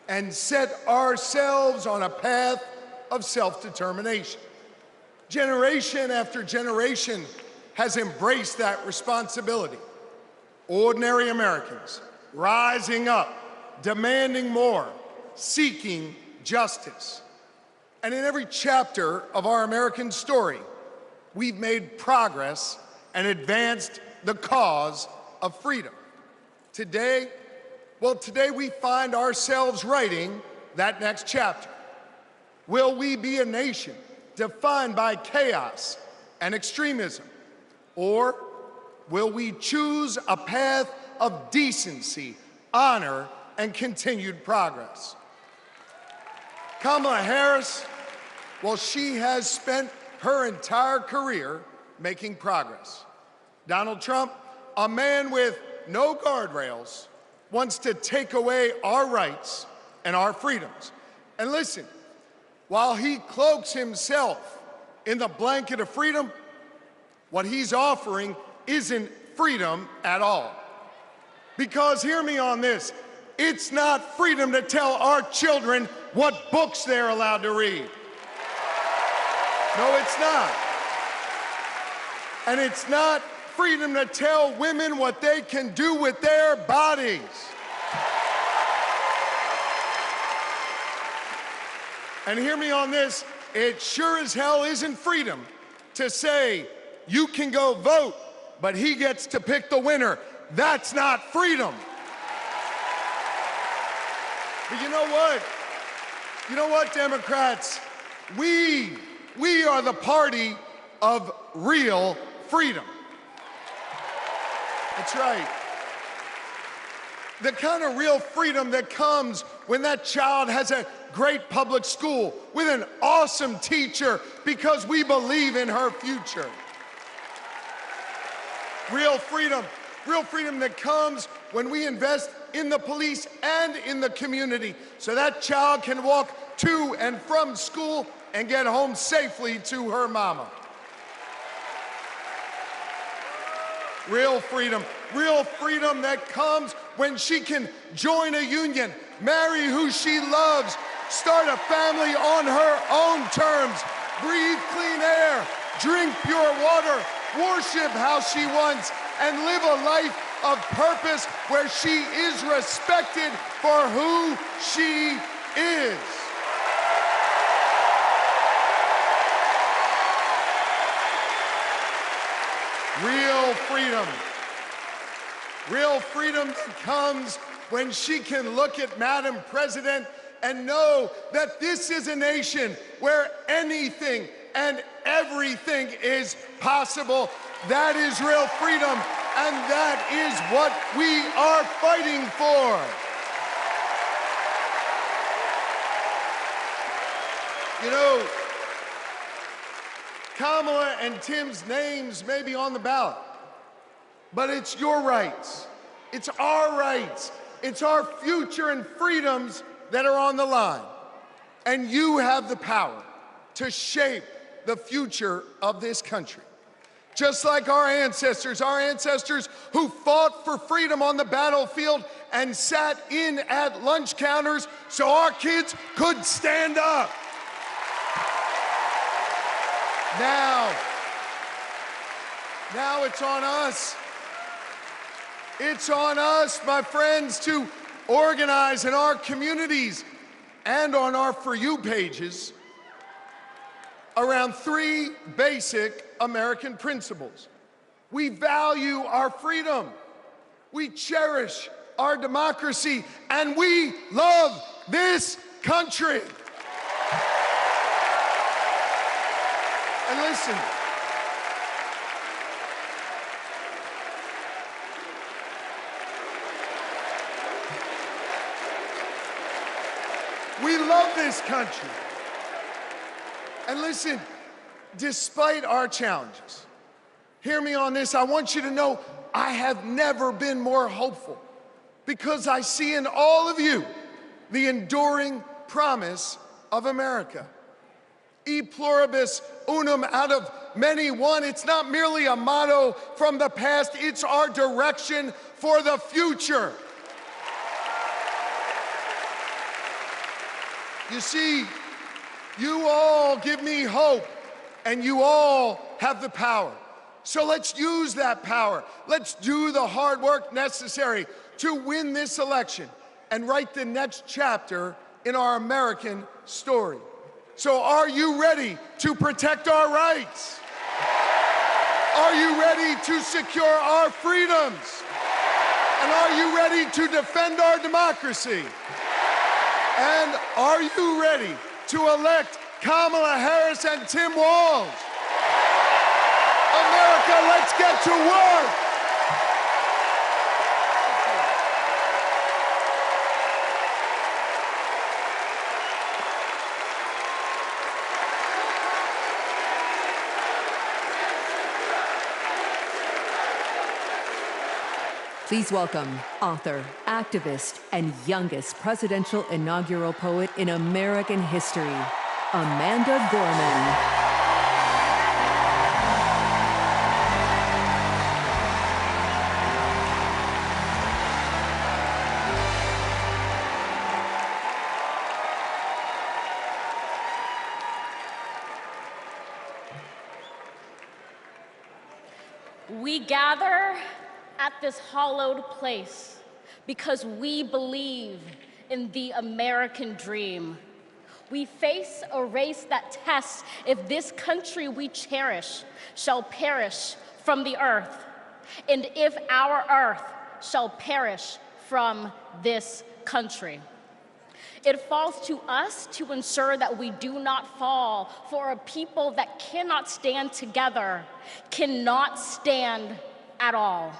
Speaker 2: and set ourselves on a path of self-determination. Generation after generation has embraced that responsibility. Ordinary Americans rising up, demanding more, seeking justice. And in every chapter of our American story, we've made progress and advanced the cause of freedom. Today we find ourselves writing that next chapter. Will we be a nation defined by chaos and extremism? Or will we choose a path of decency, honor, and continued progress? Kamala Harris, well, she has spent her entire career making progress. Donald Trump, a man with no guardrails, wants to take away our rights and our freedoms. And listen, while he cloaks himself in the blanket of freedom, what he's offering isn't freedom at all. Because hear me on this, it's not freedom to tell our children what books they're allowed to read. No, it's not. And it's not freedom to tell women what they can do with their bodies. And hear me on this, it sure as hell isn't freedom to say you can go vote, but he gets to pick the winner. That's not freedom. But you know what? You know what, Democrats? We are the party of real freedom. That's right. The kind of real freedom that comes when that child has a great public school with an awesome teacher because we believe in her future. Real freedom that comes when we invest in the police and in the community so that child can walk to and from school and get home safely to her mama. Real freedom that comes when she can join a union, marry who she loves, start a family on her own terms, breathe clean air, drink pure water, worship how she wants, and live a life of purpose where she is respected for who she is. Real freedom comes when she can look at Madam President and know that this is a nation where anything and everything is possible. That is real freedom, and that is what we are fighting for. You know, Kamala and Tim's names may be on the ballot, but it's your rights. It's our rights. It's our future and freedoms that are on the line. And you have the power to shape the future of this country. Just like our ancestors who fought for freedom on the battlefield and sat in at lunch counters so our kids could stand up. Now it's on us. It's on us, my friends, to organize in our communities and on our For You pages around three basic American principles. We value our freedom, we cherish our democracy, and we love this country. And listen, we love this country. And listen, despite our challenges, hear me on this, I want you to know I have never been more hopeful because I see in all of you the enduring promise of America. E pluribus unum, out of many one. It's not merely a motto from the past, it's our direction for the future. You see, you all give me hope, and you all have the power. So let's use that power. Let's do the hard work necessary to win this election and write the next chapter in our American story. So are you ready to protect our rights? Are you ready to secure our freedoms? And are you ready to defend our democracy? And are you ready to elect Kamala Harris and Tim Walz? America, let's get to work.
Speaker 1: Please welcome author, activist, and youngest presidential inaugural poet in American history, Amanda Gorman.
Speaker 8: We gather at this hallowed place because we believe in the American dream. We face a race that tests if this country we cherish shall perish from the earth, and if our earth shall perish from this country. It falls to us to ensure that we do not fall, for a people that cannot stand together cannot stand at all.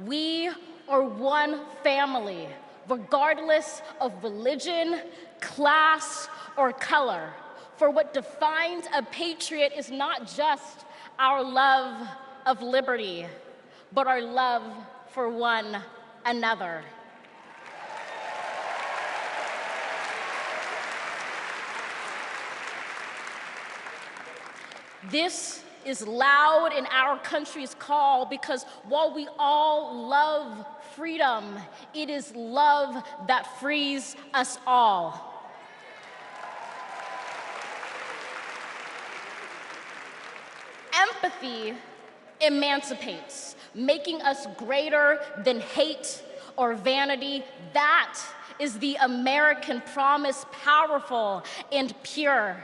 Speaker 8: We are one family, regardless of religion, class, or color. For what defines a patriot is not just our love of liberty, but our love for one another. This is loud in our country's call because while we all love freedom, it is love that frees us all. Empathy emancipates, making us greater than hate or vanity. That is the American promise, powerful and pure.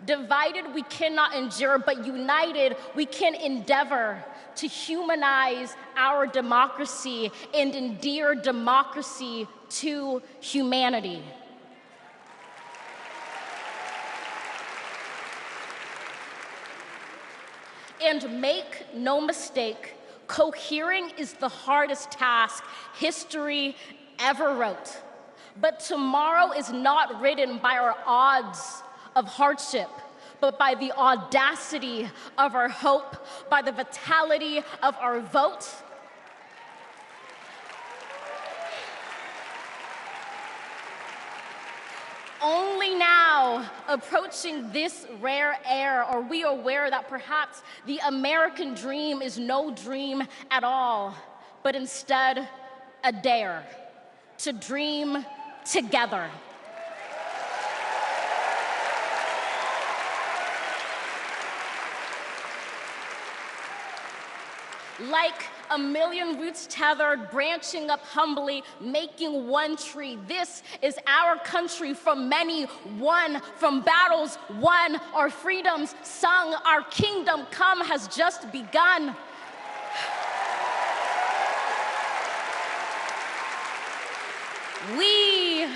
Speaker 8: Divided, we cannot endure, but united, we can endeavor to humanize our democracy and endear democracy to humanity. And make no mistake, cohering is the hardest task history ever wrote. But tomorrow is not written by our odds of hardship, but by the audacity of our hope, by the vitality of our vote. Only now, approaching this rare air, are we aware that perhaps the American dream is no dream at all, but instead a dare to dream together. Like a million roots tethered, branching up humbly, making one tree. This is our country, from many won, from battles won, our freedoms sung, our kingdom come has just begun. We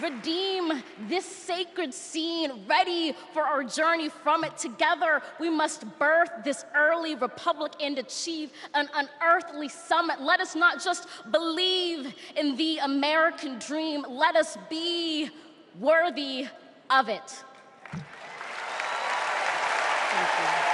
Speaker 8: redeem this sacred scene, ready for our journey from it. Together, we must birth this early republic and achieve an unearthly summit. Let us not just believe in the American dream, let us be worthy of it. Thank you.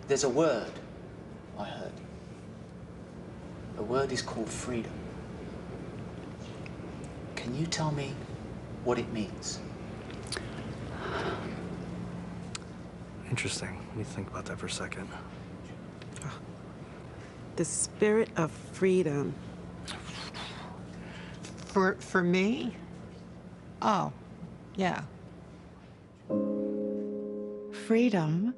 Speaker 13: There's a word I heard. The word is called freedom. Can you tell me what it means?
Speaker 14: Interesting. Let me think about that for a second.
Speaker 16: The spirit of freedom.
Speaker 18: For me? Oh, yeah.
Speaker 21: Freedom,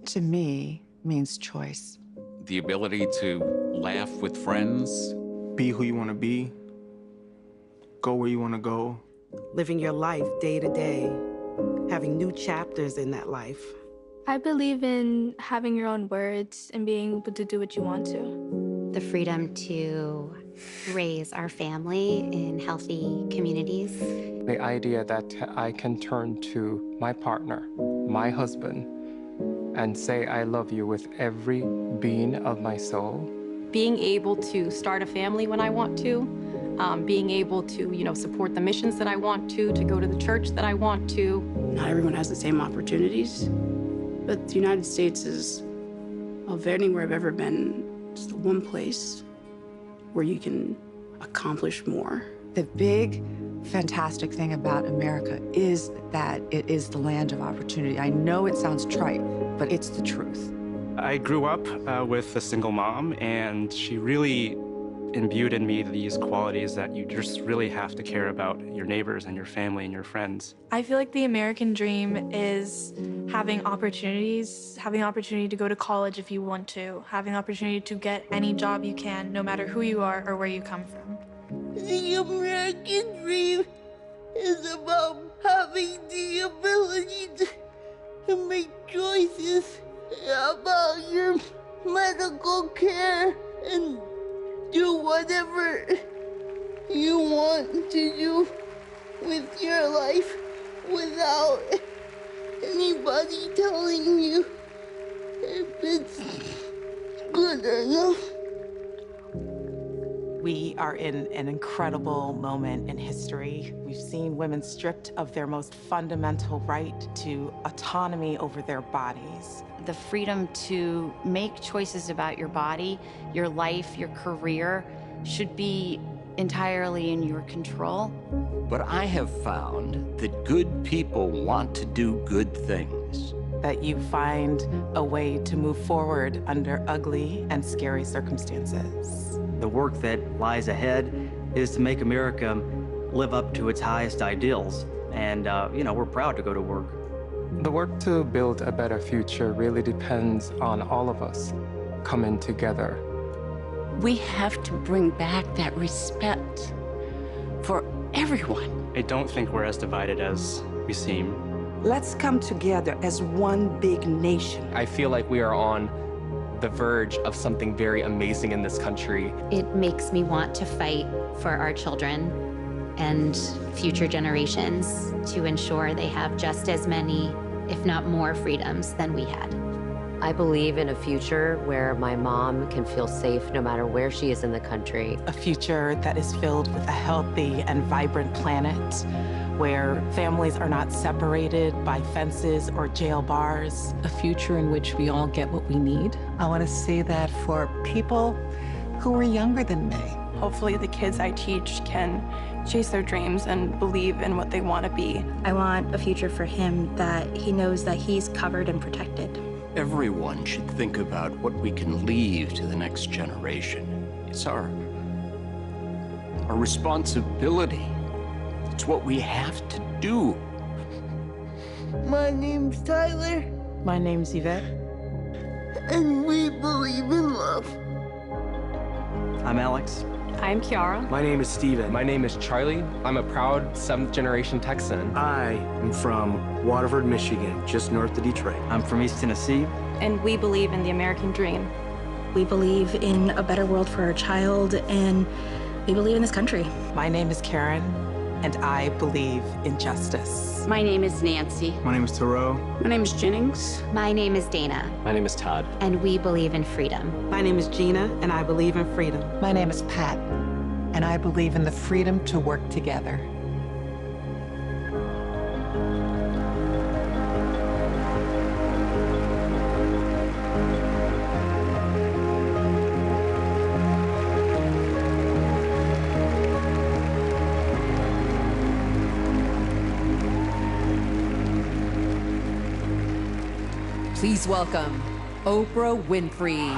Speaker 21: to me, means choice.
Speaker 23: The ability to laugh with friends.
Speaker 14: Be who you want to be. Go where you want to go.
Speaker 16: Living your life day to day. Having new chapters in that life.
Speaker 5: I believe in having your own words and being able to do what you want to.
Speaker 24: The freedom to raise our family in healthy communities.
Speaker 28: The idea that I can turn to my partner, my husband, and say I love you with every being of my soul.
Speaker 29: Being able to start a family when I want to, being able to, support the missions that I want to go to the church that I want to.
Speaker 30: Not everyone has the same opportunities, but the United States is, of anywhere I've ever been, it's the one place where you can accomplish more.
Speaker 31: The big, fantastic thing about America is that it is the land of opportunity. I know it sounds trite, but it's the truth.
Speaker 3: I grew up with a single mom, and she really imbued in me these qualities that you just really have to care about your neighbors and your family and your friends.
Speaker 4: I feel like the American dream is having opportunities, having the opportunity to go to college if you want to, having the opportunity to get any job you can, no matter who you are or where you come from.
Speaker 7: The American dream is about having the ability to make choices about your medical care and do whatever you want to do with your life without anybody telling you if it's good or not.
Speaker 16: We are in an incredible moment in history. We've seen women stripped of their most fundamental right to autonomy over their bodies.
Speaker 11: The freedom to make choices about your body, your life, your career should be entirely in your control.
Speaker 12: But I have found that good people want to do good things.
Speaker 16: That you find a way to move forward under ugly and scary circumstances.
Speaker 15: The work that lies ahead is to make America live up to its highest ideals. And, we're proud to go to work.
Speaker 28: The work to build a better future really depends on all of us coming together.
Speaker 12: We have to bring back that respect for everyone.
Speaker 3: I don't think we're as divided as we seem.
Speaker 16: Let's come together as one big nation.
Speaker 28: I feel like we are on the verge of something very amazing in this country.
Speaker 24: It makes me want to fight for our children and future generations to ensure they have just as many, if not more, freedoms than we had.
Speaker 17: I believe in a future where my mom can feel safe no matter where she is in the country.
Speaker 16: A future that is filled with a healthy and vibrant planet, where families are not separated by fences or jail bars.
Speaker 22: A future in which we all get what we need.
Speaker 18: I want to see that for people who are younger than me.
Speaker 29: Hopefully the kids I teach can chase their dreams and believe in what they want to be.
Speaker 25: I want a future for him that he knows that he's covered and protected.
Speaker 12: Everyone should think about what we can leave to the next generation. It's our responsibility. It's what we have to do.
Speaker 7: My name's Tyler.
Speaker 16: My name's Yvette.
Speaker 7: And we believe in love.
Speaker 15: I'm Alex.
Speaker 29: I'm Kiara.
Speaker 28: My name is Steven. My name is Charlie. I'm a proud 7th-generation Texan.
Speaker 26: I am from Waterford, Michigan, just north of Detroit.
Speaker 15: I'm from East Tennessee.
Speaker 29: And we believe in the American dream.
Speaker 25: We believe in a better world for our child, and we believe in this country.
Speaker 16: My name is Karen, and I believe in justice.
Speaker 27: My name is Nancy.
Speaker 26: My name is Thoreau.
Speaker 25: My name is Jennings.
Speaker 24: My name is Dana.
Speaker 15: My name is Todd.
Speaker 24: And we believe in freedom.
Speaker 16: My name is Gina, and I believe in freedom.
Speaker 18: My name is Pat, and I believe in the freedom to work together.
Speaker 1: Please welcome Oprah Winfrey.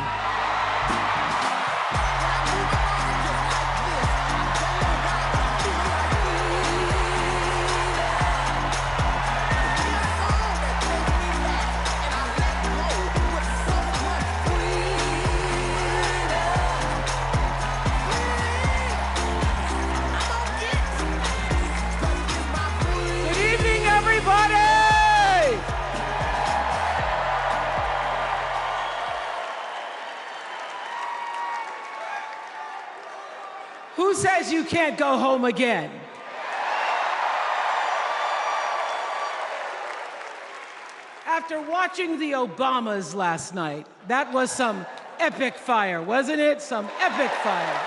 Speaker 27: Good evening, everybody! Who says you can't go home again? After watching the Obamas last night, that was some epic fire, wasn't it? Some epic fire.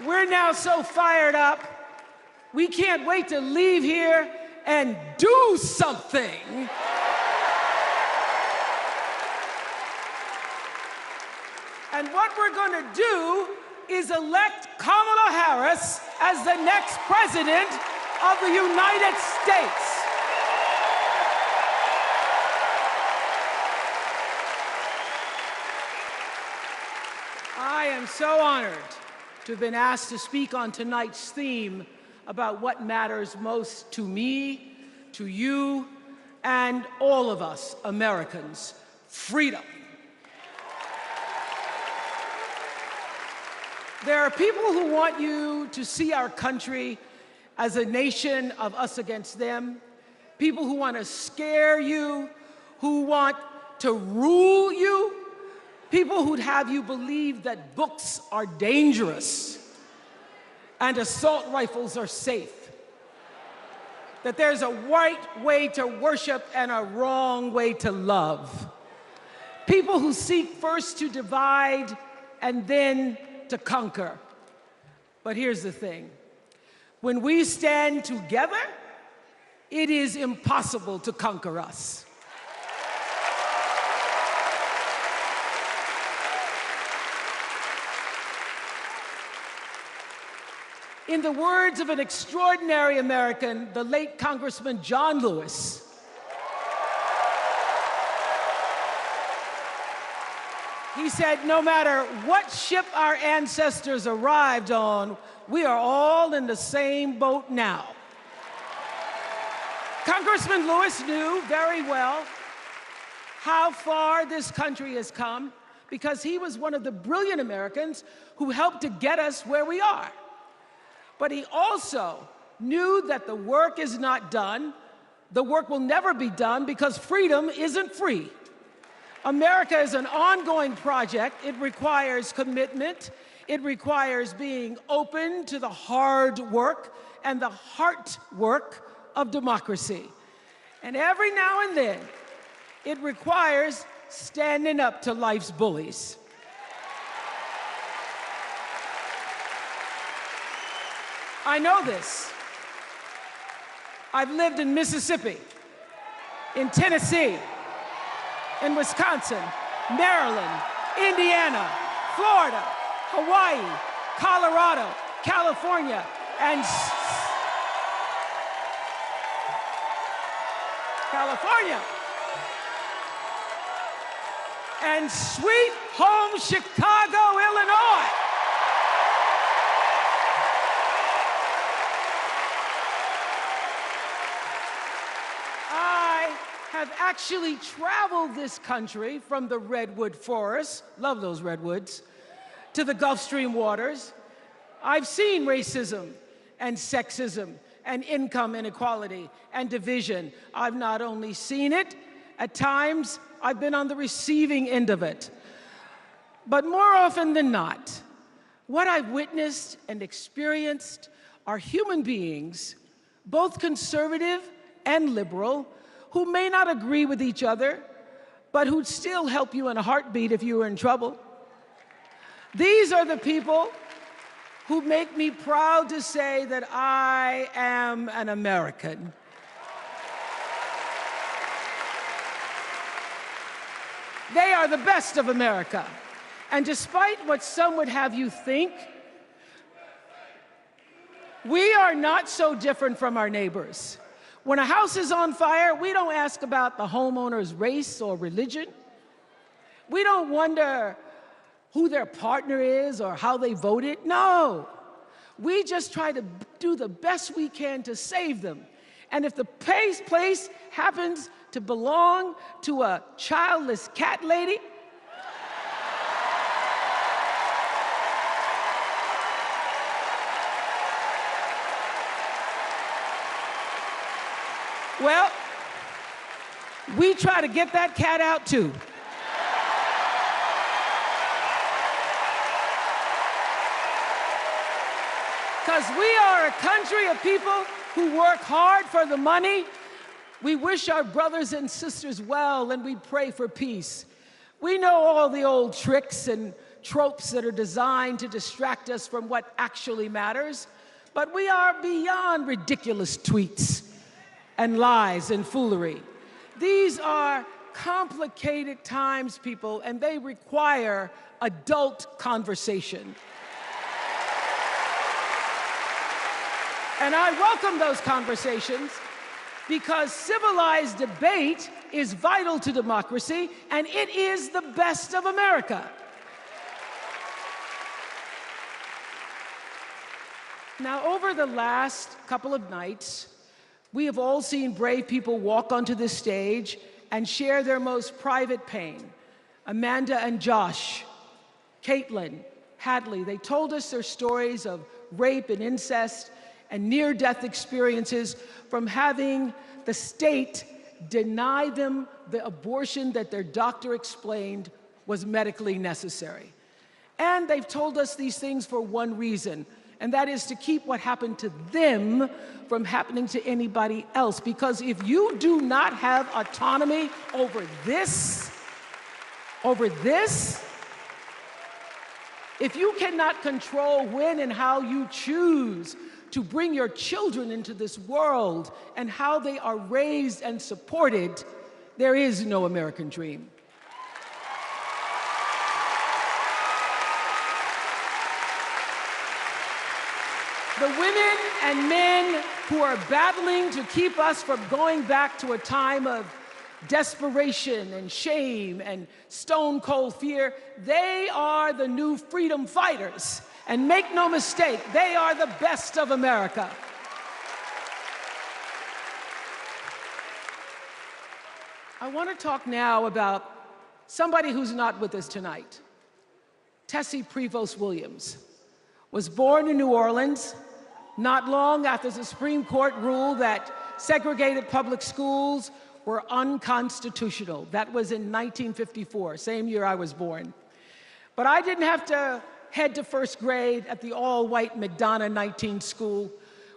Speaker 27: We're now so fired up, we can't wait to leave here and do something. And what we're going to do is elect Kamala Harris as the next president of the United States. am so honored to have been asked to speak on tonight's theme about what matters most to me, to you, and all of us Americans: freedom. There are people who want you to see our country as a nation of us against them, people who want to scare you, who want to rule you, people who'd have you believe that books are dangerous and assault rifles are safe, that there's a right way to worship and a wrong way to love, people who seek first to divide and then to conquer. But here's the thing. When we stand together, it is impossible to conquer us. In the words of an extraordinary American, the late Congressman John Lewis, he said, no matter what ship our ancestors arrived on, we are all in the same boat now. Congressman Lewis knew very well how far this country has come because he was one of the brilliant Americans who helped to get us where we are. But he also knew that the work is not done. The work will never be done because freedom isn't free. America is an ongoing project. It requires commitment. It requires being open to the hard work and the heart work of democracy. And every now and then, it requires standing up to life's bullies. I know this. I've lived in Mississippi, in Tennessee, in Wisconsin, Maryland, Indiana, Florida, Hawaii, Colorado, California, and and sweet home Chicago, Illinois. I've actually traveled this country from the redwood forests, love those redwoods, to the Gulf Stream waters. I've seen racism and sexism and income inequality and division. I've not only seen it, at times I've been on the receiving end of it. But more often than not, what I've witnessed and experienced are human beings, both conservative and liberal, who may not agree with each other, but who'd still help you in a heartbeat if you were in trouble. These are the people who make me proud to say that I am an American. They are the best of America. And despite what some would have you think, we are not so different from our neighbors. When a house is on fire, we don't ask about the homeowner's race or religion. We don't wonder who their partner is or how they voted. No. We just try to do the best we can to save them. And if the place happens to belong to a childless cat lady, well, we try to get that cat out too. Because we are a country of people who work hard for the money. We wish our brothers and sisters well, and we pray for peace. We know all the old tricks and tropes that are designed to distract us from what actually matters, but we are beyond ridiculous tweets and lies and foolery. These are complicated times, people, and they require adult conversation. And I welcome those conversations because civilized debate is vital to democracy, and it is the best of America. Now, over the last couple of nights, we have all seen brave people walk onto this stage and share their most private pain. Amanda and Josh, Caitlin, Hadley, they told us their stories of rape and incest and near-death experiences from having the state deny them the abortion that their doctor explained was medically necessary. And they've told us these things for one reason, and that is to keep what happened to them from happening to anybody else. Because if you do not have autonomy over this, if you cannot control when and how you choose to bring your children into this world and how they are raised and supported, there is no American dream. The women and men who are battling to keep us from going back to a time of desperation and shame and stone cold fear, they are the new freedom fighters. And make no mistake, they are the best of America. I want to talk now about somebody who's not with us tonight. Tessie Prevost Williams was born in New Orleans, not long after the Supreme Court ruled that segregated public schools were unconstitutional. That was in 1954, same year I was born. But I didn't have to head to first grade at the all-white McDonough 19 school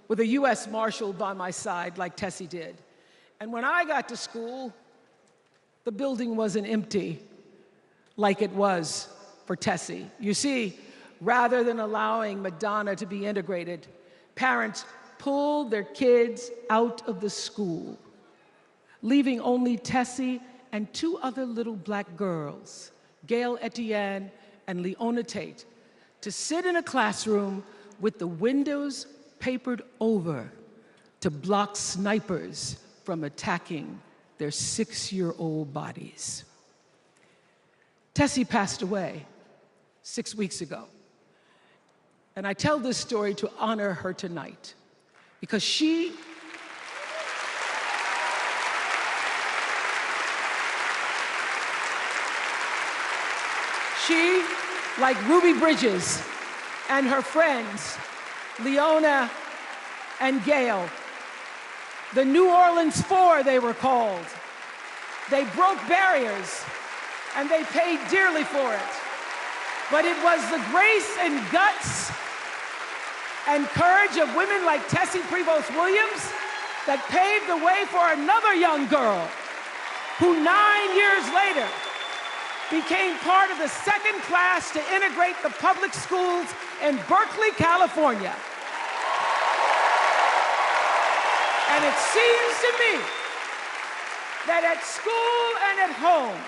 Speaker 27: with a U.S. Marshal by my side like Tessie did. And when I got to school, the building wasn't empty like it was for Tessie. You see, rather than allowing McDonough to be integrated, parents pulled their kids out of the school, leaving only Tessie and two other little black girls, Gail Etienne and Leona Tate, to sit in a classroom with the windows papered over to block snipers from attacking their 6-year-old bodies. Tessie passed away 6 weeks ago. And I tell this story to honor her tonight because she like Ruby Bridges and her friends, Leona and Gail, the New Orleans Four they were called. They broke barriers and they paid dearly for it. But it was the grace and guts and courage of women like Tessie Prevost Williams that paved the way for another young girl who 9 years later became part of the second class to integrate the public schools in Berkeley, California. And it seems to me that at school and at home,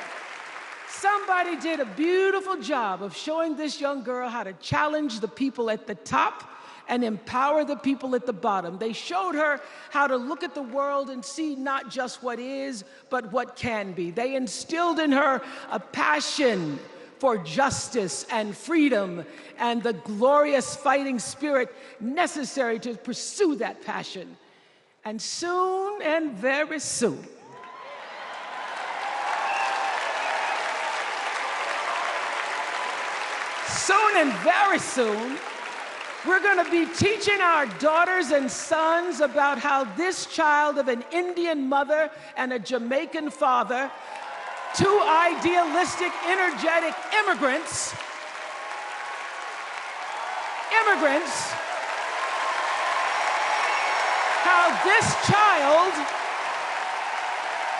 Speaker 27: somebody did a beautiful job of showing this young girl how to challenge the people at the top and empower the people at the bottom. They showed her how to look at the world and see not just what is, but what can be. They instilled in her a passion for justice and freedom and the glorious fighting spirit necessary to pursue that passion. And soon, and very soon, very soon, we're going to be teaching our daughters and sons about how this child of an Indian mother and a Jamaican father, two idealistic, energetic immigrants, how this child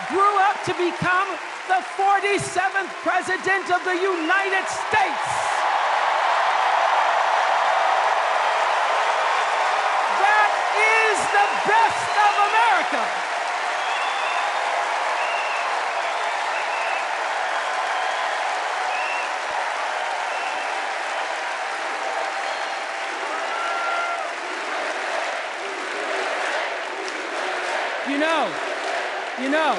Speaker 27: grew up to become the 47th president of the United States. The best of America. You know,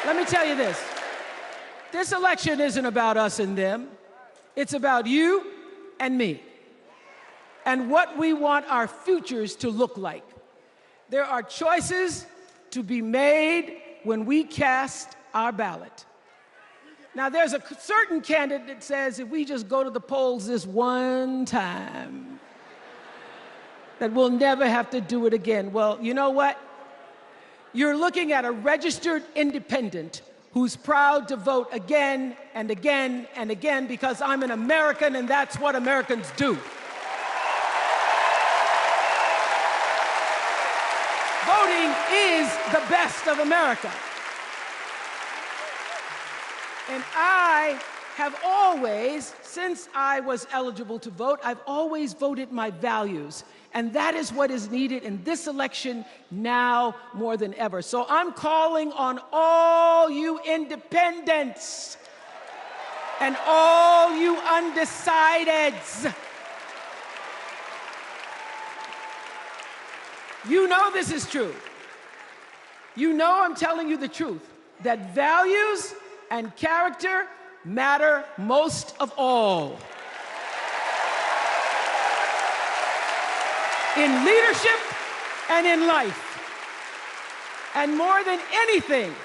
Speaker 27: let me tell you this. This election isn't about us and them. It's about you and me. and what we want our futures to look like. There are choices to be made when we cast our ballot. Now, there's a certain candidate that says if we just go to the polls this one time, that we'll never have to do it again. Well, you know what? You're looking at a registered independent who's proud to vote again and again and again because I'm an American and that's what Americans do. Voting is the best of America. And I have always, since I was eligible to vote, I've always voted my values. And that is what is needed in this election now more than ever. So I'm calling on all you independents and all you undecideds. You know this is true. You know I'm telling you the truth, that values and character matter most of all. In leadership and in life. And more than anything,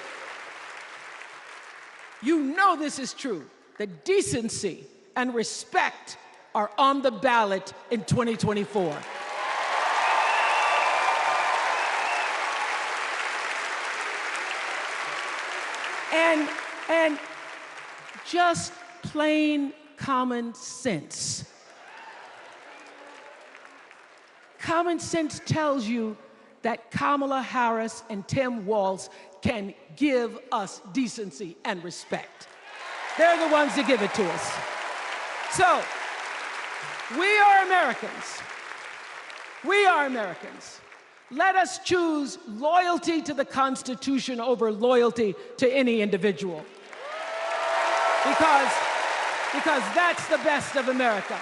Speaker 27: you know this is true, that decency and respect are on the ballot in 2024. And just plain common sense. Common sense tells you that Kamala Harris and Tim Walz can give us decency and respect. They're the ones that give it to us. So, we are Americans. We are Americans. Let us choose loyalty to the Constitution over loyalty to any individual. Because that's the best of America.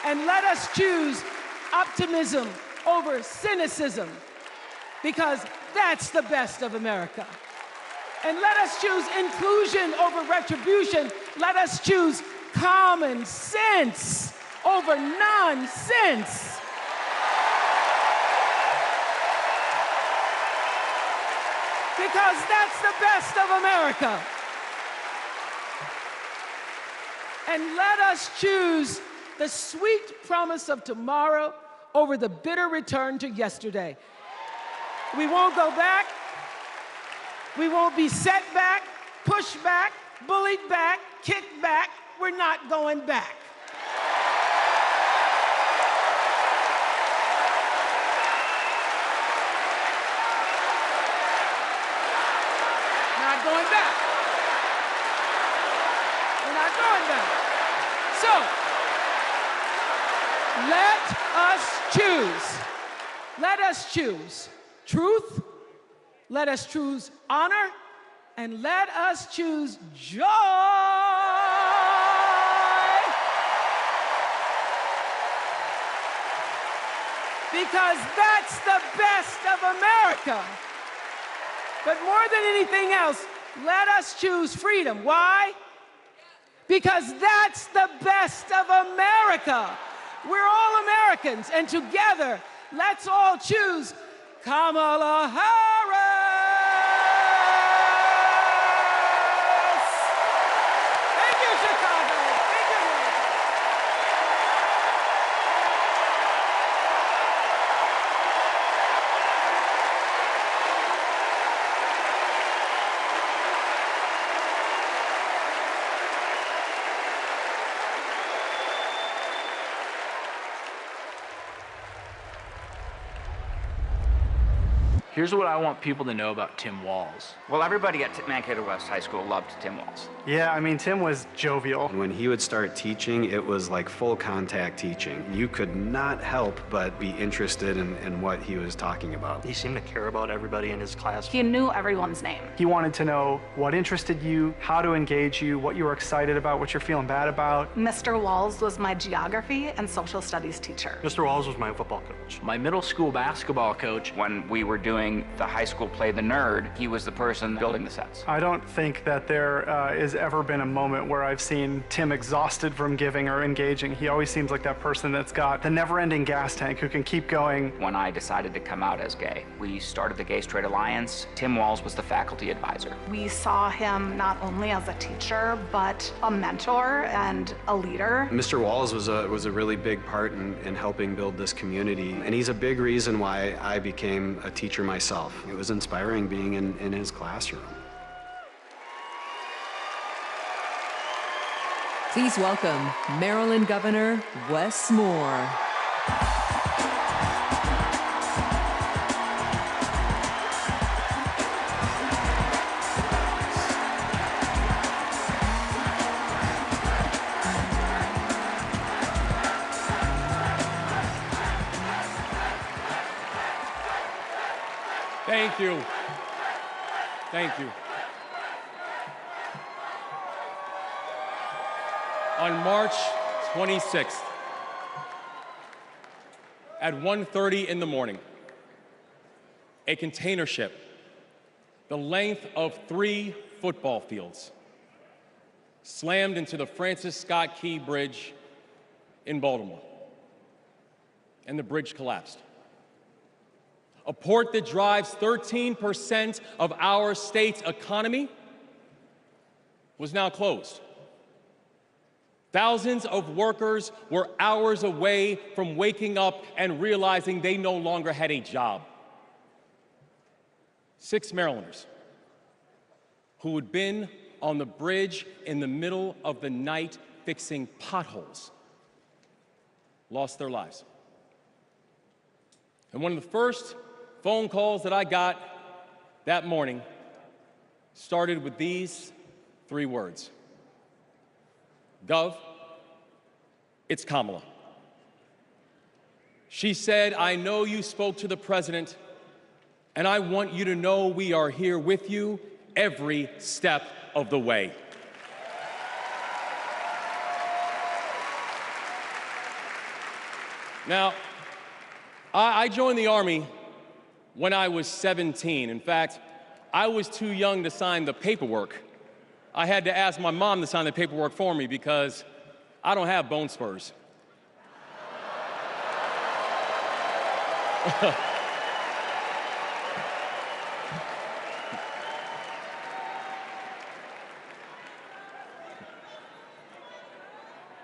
Speaker 27: And let us choose optimism over cynicism, because that's the best of America. And let us choose inclusion over retribution. Let us choose common sense over nonsense. Because that's the best of America. And let us choose the sweet promise of tomorrow over the bitter return to yesterday. We won't go back. We won't be set back, pushed back, bullied back, kicked back. We're not going back. Not going back. We're not going back. So, let us choose. Let us choose truth. Let us choose honor. And let us choose joy. Because that's the best of America. But more than anything else, let us choose freedom. Why? Because that's the best of America. We're all Americans, and together, let's all choose Kamala Harris. Thank you, Chicago. Thank you, America.
Speaker 2: Here's what I want people to know about Tim Walz.
Speaker 6: Well, everybody at Mankato West High School loved Tim Walz.
Speaker 8: Yeah, I mean, Tim was jovial.
Speaker 26: When he would start teaching, it was like full contact teaching. You could not help but be interested in what he was talking about.
Speaker 8: He seemed to care about everybody in his class.
Speaker 29: He knew everyone's name.
Speaker 8: He wanted to know what interested you, how to engage you, what you were excited about, what you're feeling bad about.
Speaker 29: Mr. Walz was my geography and social studies teacher.
Speaker 8: Mr. Walz was my football coach.
Speaker 2: My middle school basketball coach.
Speaker 6: When we were doing doing the high school play The Nerd. He was the person building the sets.
Speaker 8: I don't think that there has ever been a moment where I've seen Tim exhausted from giving or engaging. He always seems like that person that's got the never-ending gas tank who can keep going.
Speaker 6: When I decided to come out as gay, we started the Gay Straight Alliance. Tim Walz was the faculty advisor.
Speaker 5: We saw him not only as a teacher, but a mentor and a leader.
Speaker 26: Mr. Walz was a really big part in helping build this community, and he's a big reason why I became a teacher myself. It was inspiring being in his classroom.
Speaker 1: Please welcome Maryland Governor Wes Moore.
Speaker 9: Thank you. Thank you. On March 26th, at 1:30 in the morning, a container ship the length of 3 football fields slammed into the Francis Scott Key Bridge in Baltimore, and the bridge collapsed. A port that drives 13% of our state's economy was now closed. Thousands of workers were hours away from waking up and realizing they no longer had a job. 6 Marylanders who had been on the bridge in the middle of the night fixing potholes lost their lives. And one of the first phone calls that I got that morning started with these 3 words. Gov, it's Kamala. She said, I know you spoke to the president, and I want you to know we are here with you every step of the way. Now, I joined the Army when I was 17. In fact, I was too young to sign the paperwork. I had to ask my mom to sign the paperwork for me because I don't have bone spurs.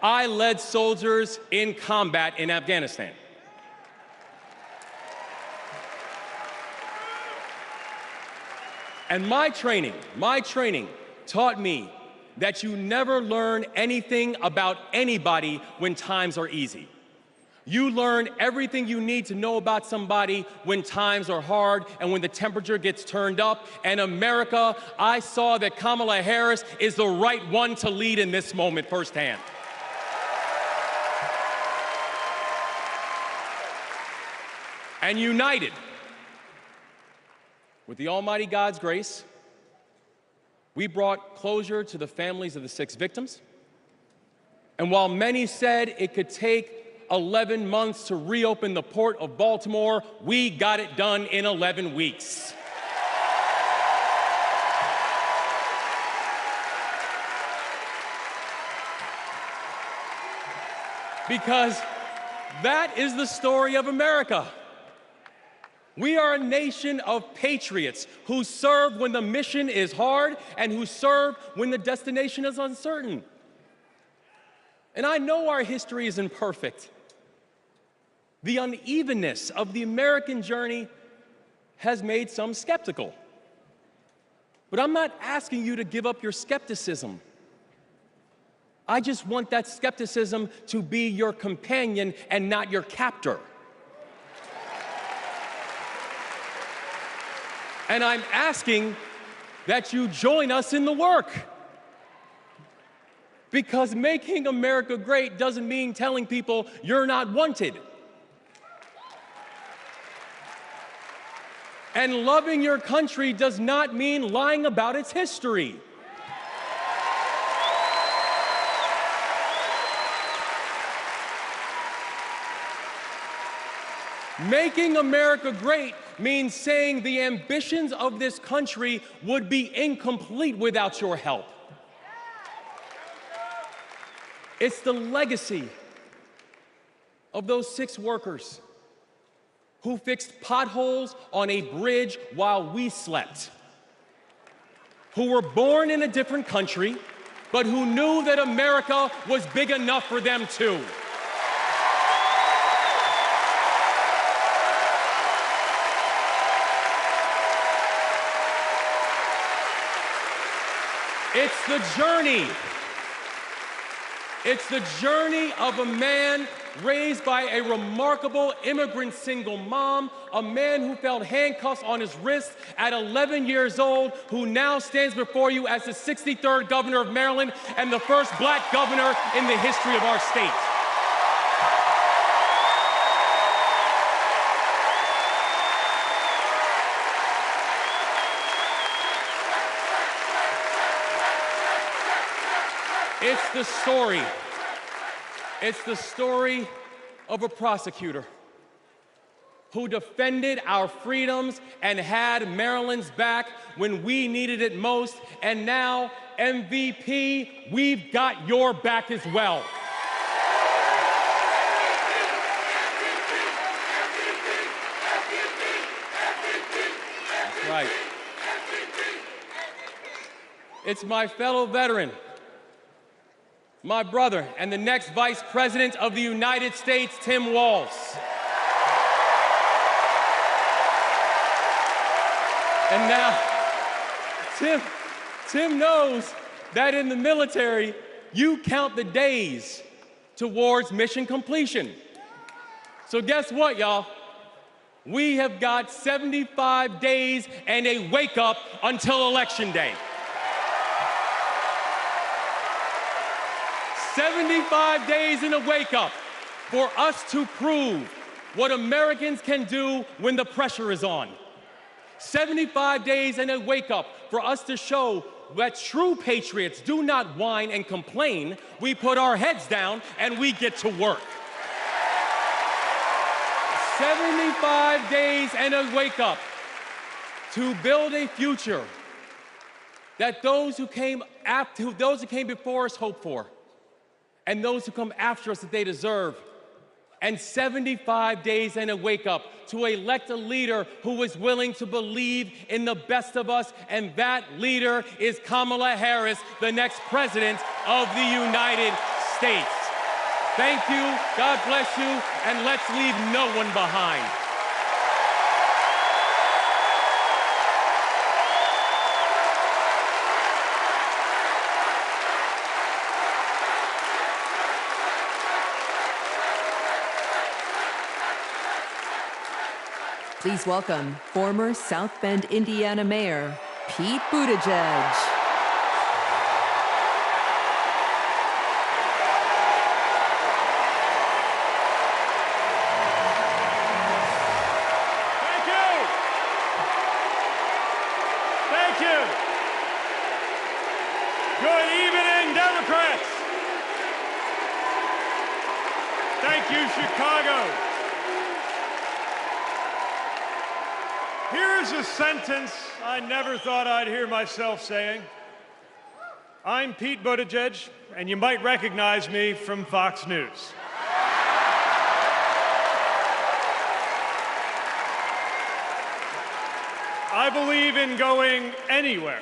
Speaker 9: I led soldiers in combat in Afghanistan. And my training taught me that you never learn anything about anybody when times are easy. You learn everything you need to know about somebody when times are hard and when the temperature gets turned up. And America, I saw that Kamala Harris is the right one to lead in this moment firsthand. And united with the Almighty God's grace, we brought closure to the families of the 6 victims. And while many said it could take 11 months to reopen the port of Baltimore, we got it done in 11 weeks. Because that is the story of America. We are a nation of patriots who serve when the mission is hard and who serve when the destination is uncertain. And I know our history is imperfect. The unevenness of the American journey has made some skeptical. But I'm not asking you to give up your skepticism. I just want that skepticism to be your companion and not your captor. And I'm asking that you join us in the work. Because making America great doesn't mean telling people you're not wanted. And loving your country does not mean lying about its history. Making America great means saying the ambitions of this country would be incomplete without your help. It's the legacy of those 6 workers who fixed potholes on a bridge while we slept, who were born in a different country, but who knew that America was big enough for them too. It's the journey. It's the journey of a man raised by a remarkable immigrant single mom, a man who felt handcuffs on his wrists at 11 years old, who now stands before you as the 63rd governor of Maryland and the first black governor in the history of our state. It's the story of a prosecutor who defended our freedoms and had Maryland's back when we needed it most. And now, MVP, we've got your back as well. That's right. It's my fellow veteran, my brother, and the next Vice President of the United States, Tim Walz. And now, Tim knows that in the military, you count the days towards mission completion. So guess what, y'all? We have got 75 days and a wake-up until Election Day. 75 days in a wake-up for us to prove what Americans can do when the pressure is on. 75 days in a wake-up for us to show that true patriots do not whine and complain. We put our heads down and we get to work. 75 days and a wake-up to build a future that those who came before us hoped for, and those who come after us that they deserve. And 75 days and a wake-up to elect a leader who is willing to believe in the best of us, and that leader is Kamala Harris, the next president of the United States. Thank you, God bless you, and let's leave no one behind.
Speaker 1: Please welcome former South Bend, Indiana Mayor Pete Buttigieg.
Speaker 4: Thank you. Thank you. Good evening, Democrats. Thank you, Chicago. Here's a sentence I never thought I'd hear myself saying. I'm Pete Buttigieg, and you might recognize me from Fox News. I believe in going anywhere,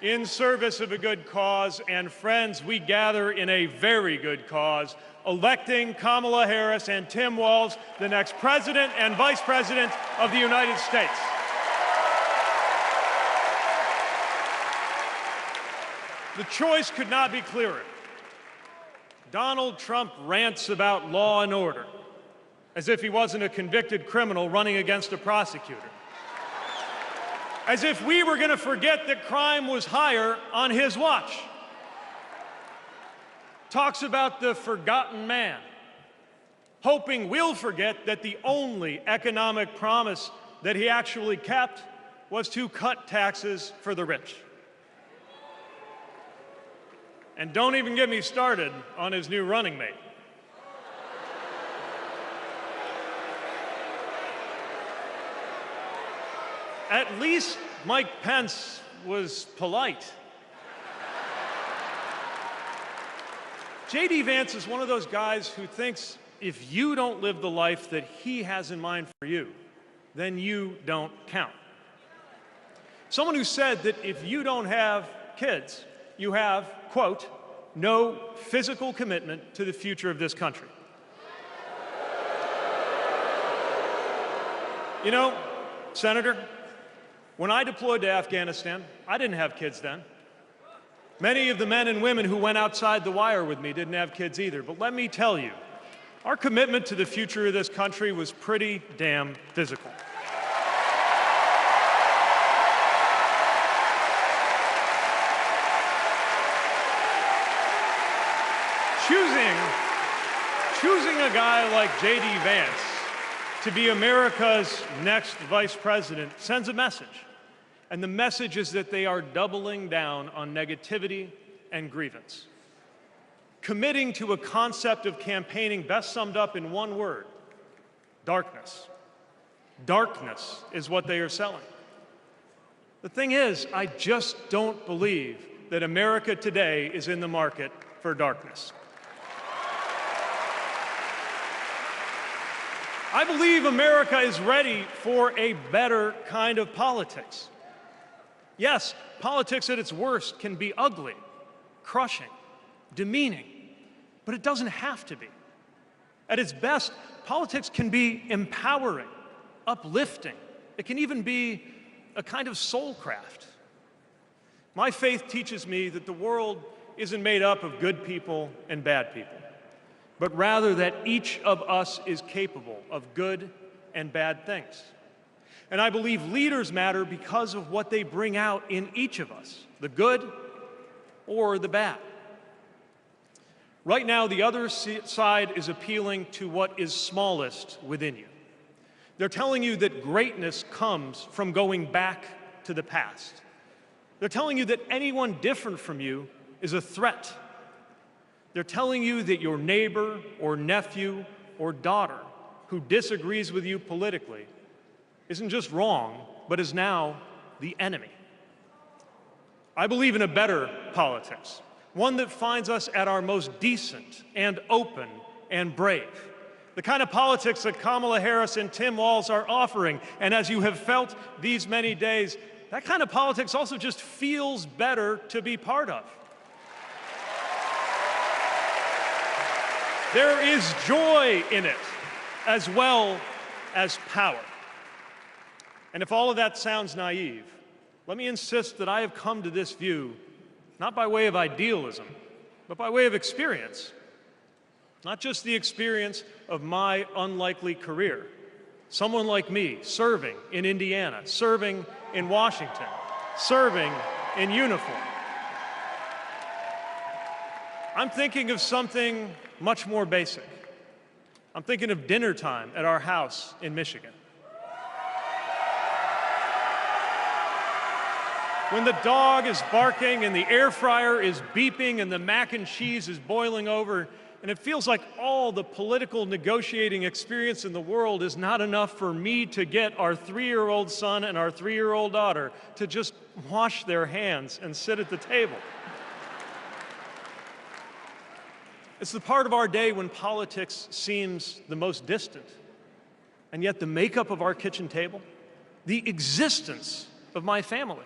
Speaker 4: in service of a good cause, and friends, we gather in a very good cause, electing Kamala Harris and Tim Walz, the next President and Vice President of the United States. The choice could not be clearer. Donald Trump rants about law and order, as if he wasn't a convicted criminal running against a prosecutor. As if we were going to forget that crime was higher on his watch. Talks about the forgotten man, hoping we'll forget that the only economic promise that he actually kept was to cut taxes for the rich. And don't even get me started on his new running mate. At least Mike Pence was polite. J.D. Vance is one of those guys who thinks if you don't live the life that he has in mind for you, then you don't count. Someone who said that if you don't have kids, you have, quote, no physical commitment to the future of this country. You know, Senator, when I deployed to Afghanistan, I didn't have kids then. Many of the men and women who went outside the wire with me didn't have kids either. But let me tell you, our commitment to the future of this country was pretty damn physical. Choosing a guy like J.D. Vance to be America's next vice president sends a message. And the message is that they are doubling down on negativity and grievance. Committing to a concept of campaigning best summed up in one word: darkness. Darkness is what they are selling. The thing is, I just don't believe that America today is in the market for darkness. I believe America is ready for a better kind of politics. Yes, politics at its worst can be ugly, crushing, demeaning, but it doesn't have to be. At its best, politics can be empowering, uplifting. It can even be a kind of soul craft. My faith teaches me that the world isn't made up of good people and bad people, but rather that each of us is capable of good and bad things. And I believe leaders matter because of what they bring out in each of us, the good or the bad. Right now, the other side is appealing to what is smallest within you. They're telling you that greatness comes from going back to the past. They're telling you that anyone different from you is a threat. They're telling you that your neighbor or nephew or daughter who disagrees with you politically isn't just wrong, but is now the enemy. I believe in a better politics, one that finds us at our most decent and open and brave. The kind of politics that Kamala Harris and Tim Walz are offering. And as you have felt these many days, that kind of politics also just feels better to be part of. There is joy in it, as well as power. And if all of that sounds naive, let me insist that I have come to this view not by way of idealism, but by way of experience. Not just the experience of my unlikely career. Someone like me serving in Indiana, serving in Washington, serving in uniform. I'm thinking of something much more basic. I'm thinking of dinner time at our house in Michigan. When the dog is barking and the air fryer is beeping and the mac and cheese is boiling over, and it feels like all the political negotiating experience in the world is not enough for me to get our 3-year-old son and our 3-year-old daughter to just wash their hands and sit at the table. It's the part of our day when politics seems the most distant, and yet the makeup of our kitchen table, the existence of my family,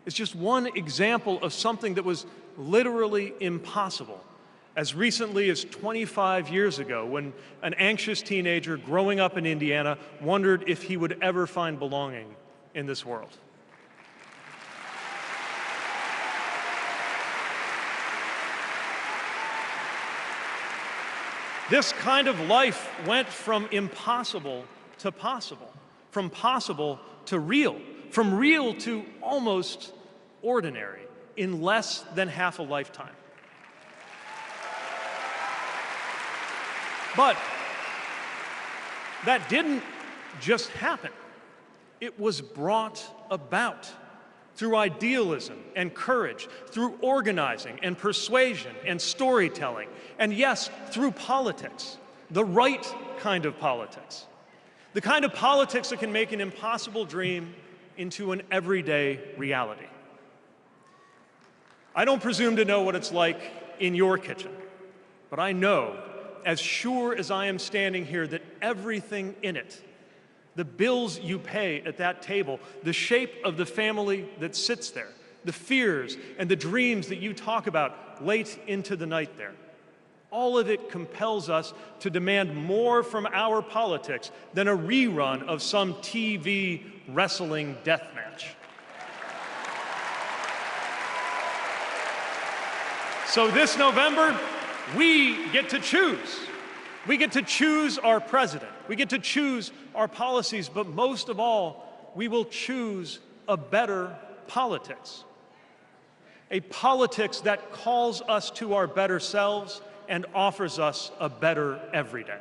Speaker 4: is just one example of something that was literally impossible as recently as 25 years ago, when an anxious teenager growing up in Indiana wondered if he would ever find belonging in this world. This kind of life went from impossible to possible, from possible to real, from real to almost ordinary in less than half a lifetime. But that didn't just happen. It was brought about through idealism and courage, through organizing and persuasion and storytelling, and yes, through politics, the right kind of politics. The kind of politics that can make an impossible dream into an everyday reality. I don't presume to know what it's like in your kitchen, but I know, as sure as I am standing here, that everything in it, the bills you pay at that table, the shape of the family that sits there, the fears and the dreams that you talk about late into the night there, all of it compels us to demand more from our politics than a rerun of some TV wrestling death match. So this November, we get to choose. We get to choose our president. We get to choose our policies, but most of all, we will choose a better politics. A politics that calls us to our better selves and offers us a better everyday.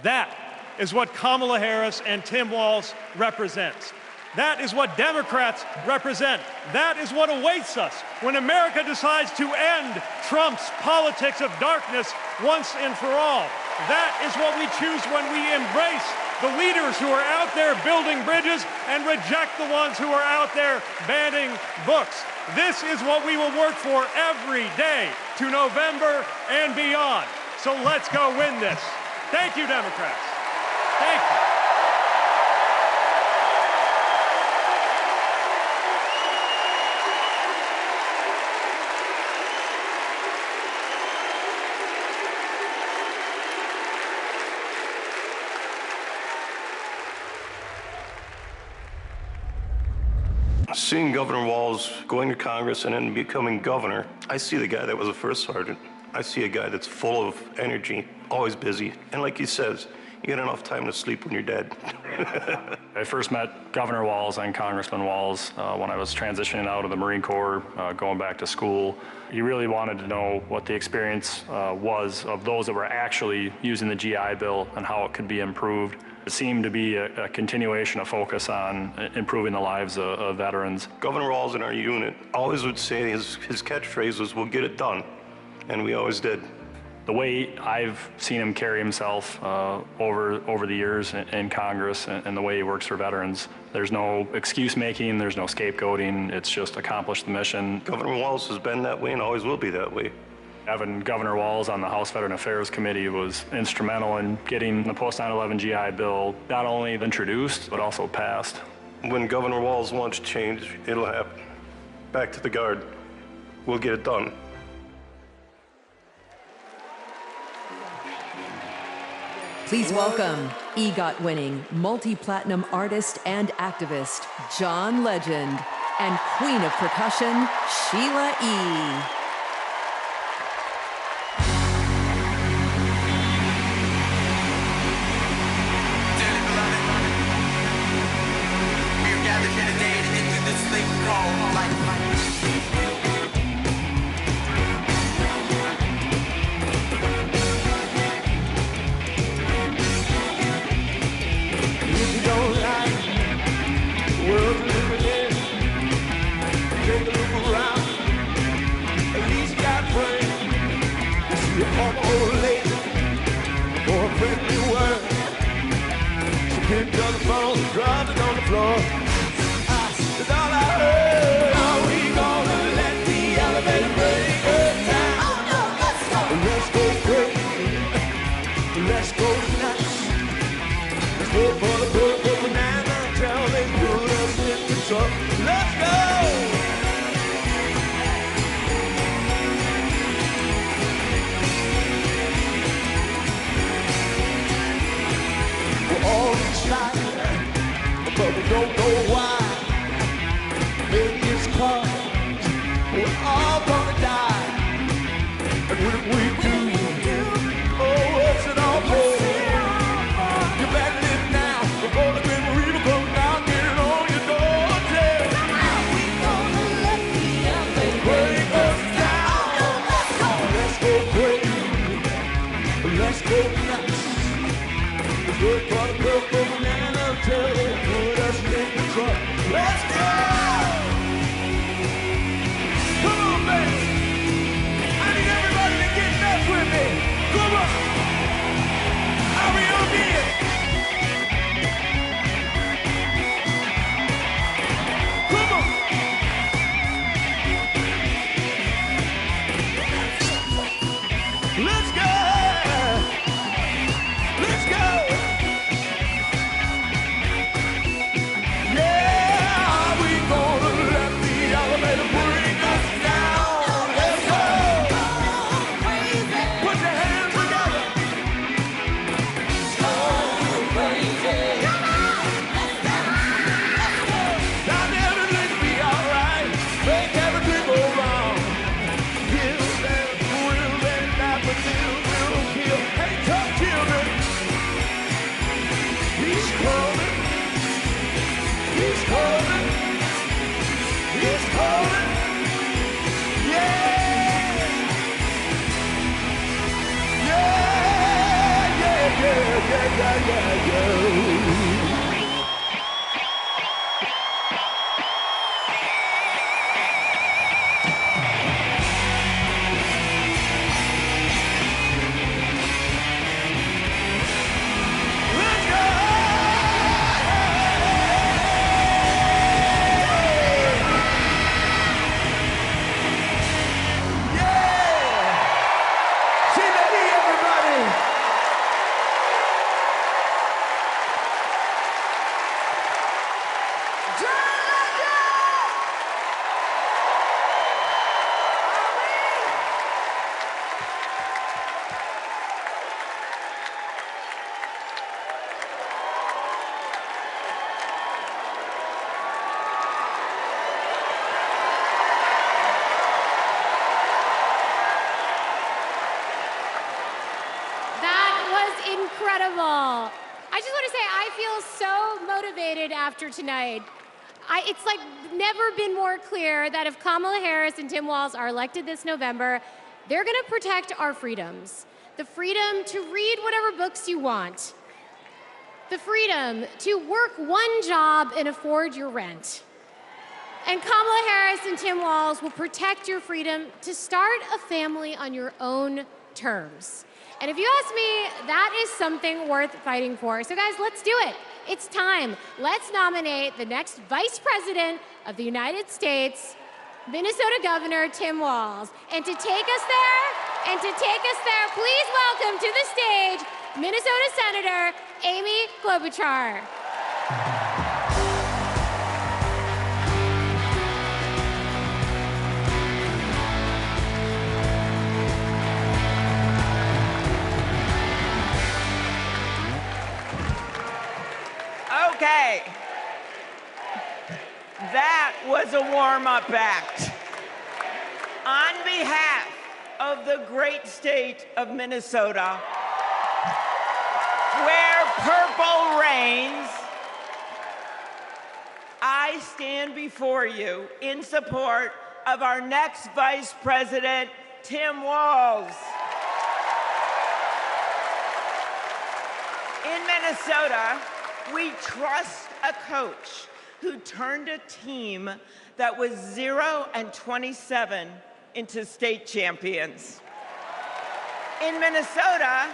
Speaker 4: That is what Kamala Harris and Tim Walz represents. That is what Democrats represent. That is what awaits us when America decides to end Trump's politics of darkness once and for all. That is what we choose when we embrace the leaders who are out there building bridges and reject the ones who are out there banning books. This is what we will work for every day to November and beyond. So let's go win this. Thank you, Democrats. Thank you.
Speaker 3: Seeing Governor Walz going to Congress and then becoming governor, I see the guy that was a first sergeant. I see a guy that's full of energy, always busy. And like he says, you get enough time to sleep when you're dead.
Speaker 10: I first met Governor Walz and Congressman Walz when I was transitioning out of the Marine Corps, going back to school. He really wanted to know what the experience was of those that were actually using the GI Bill and how it could be improved. It seemed to be a continuation of focus on improving the lives of veterans.
Speaker 3: Governor Walz in our unit always would say his catchphrase was, "We'll get it done," and we always did.
Speaker 10: The way I've seen him carry himself over the years in Congress and the way he works for veterans, there's no excuse making, there's no scapegoating, it's just accomplish the mission.
Speaker 3: Governor Walz has been that way and always will be that way.
Speaker 10: Having Governor Walz on the House Veteran Affairs Committee was instrumental in getting the post-9/11 GI Bill not only introduced, but also passed.
Speaker 3: When Governor Walz wants change, it'll happen. Back to the Guard. We'll get it done.
Speaker 1: Please welcome EGOT-winning multi-platinum artist and activist, John Legend, and Queen of Percussion, Sheila E.
Speaker 11: Incredible. I just want to say I feel so motivated after tonight. It's like never been more clear that if Kamala Harris and Tim Walz are elected this November, they're going to protect our freedoms. The freedom to read whatever books you want. The freedom to work one job and afford your rent. And Kamala Harris and Tim Walz will protect your freedom to start a family on your own terms. And if you ask me, that is something worth fighting for. So guys, let's do it. It's time. Let's nominate the next Vice President of the United States, Minnesota Governor Tim Walz. And to take us there, please welcome to the stage, Minnesota Senator Amy Klobuchar.
Speaker 13: Okay, that was a warm-up act. On behalf of the great state of Minnesota, where purple reigns, I stand before you in support of our next Vice President, Tim Walz. In Minnesota, we trust a coach who turned a team that was 0-27 into state champions. In Minnesota,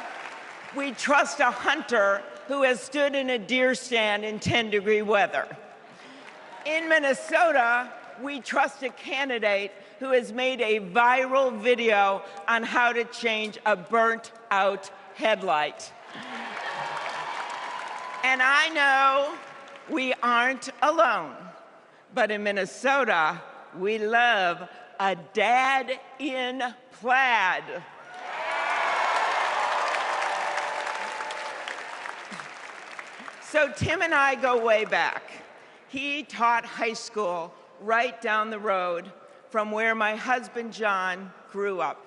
Speaker 13: we trust a hunter who has stood in a deer stand in 10-degree weather. In Minnesota, we trust a candidate who has made a viral video on how to change a burnt-out headlight. And I know we aren't alone, but in Minnesota, we love a dad in plaid. So Tim and I go way back. He taught high school right down the road from where my husband John grew up.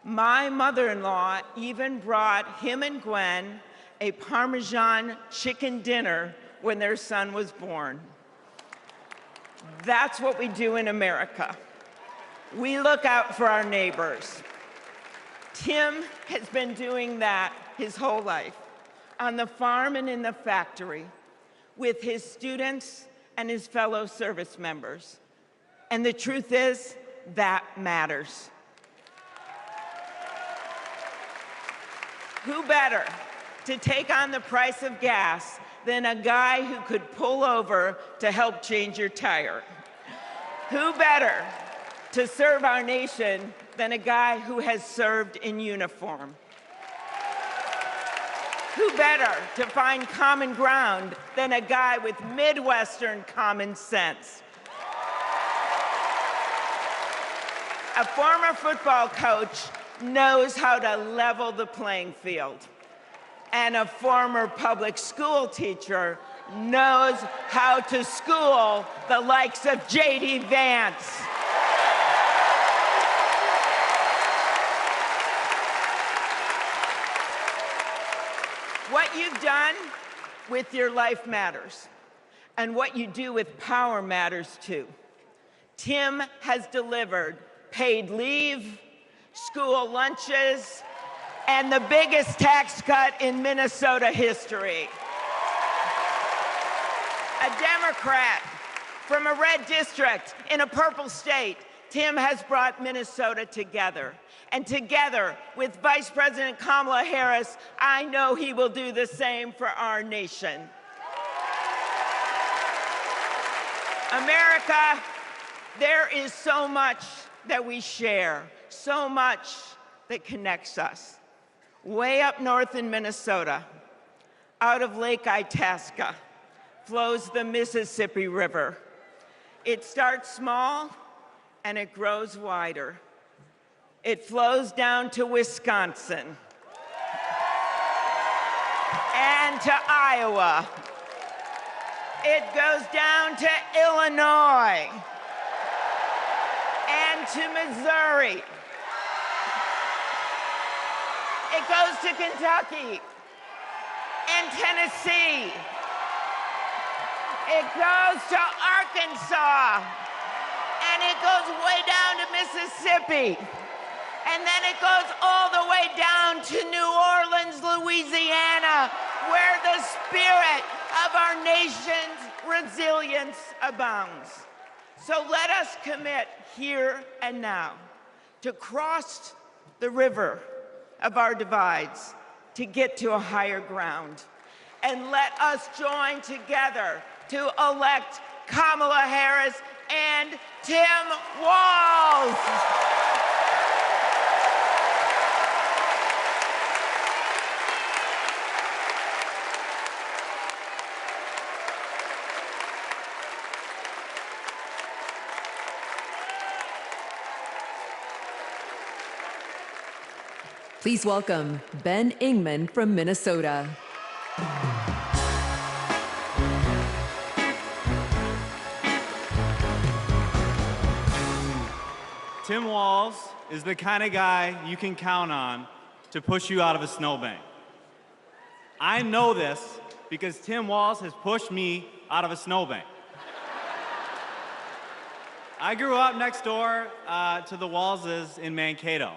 Speaker 13: My mother-in-law even brought him and Gwen a Parmesan chicken dinner when their son was born. That's what we do in America. We look out for our neighbors. Tim has been doing that his whole life, on the farm and in the factory, with his students and his fellow service members. And the truth is, that matters. Who better to take on the price of gas than a guy who could pull over to help change your tire? Who better to serve our nation than a guy who has served in uniform? Who better to find common ground than a guy with Midwestern common sense? A former football coach knows how to level the playing field. And a former public school teacher knows how to school the likes of J.D. Vance. What you've done with your life matters, and what you do with power matters too. Tim has delivered paid leave, school lunches, and the biggest tax cut in Minnesota history. A Democrat from a red district in a purple state, Tim has brought Minnesota together. And together with Vice President Kamala Harris, I know he will do the same for our nation. America, there is so much that we share, so much that connects us. Way up north in Minnesota, out of Lake Itasca, flows the Mississippi River. It starts small and it grows wider. It flows down to Wisconsin and to Iowa. It goes down to Illinois and to Missouri. It goes to Kentucky and Tennessee. It goes to Arkansas, and it goes way down to Mississippi. And then it goes all the way down to New Orleans, Louisiana, where the spirit of our nation's resilience abounds. So let us commit here and now to cross the river of our divides to get to a higher ground. And let us join together to elect Kamala Harris and Tim Walz.
Speaker 1: Please welcome Ben Ingman from Minnesota.
Speaker 7: Tim Walz is the kind of guy you can count on to push you out of a snowbank. I know this because Tim Walz has pushed me out of a snowbank. I grew up next door to the Walzes in Mankato.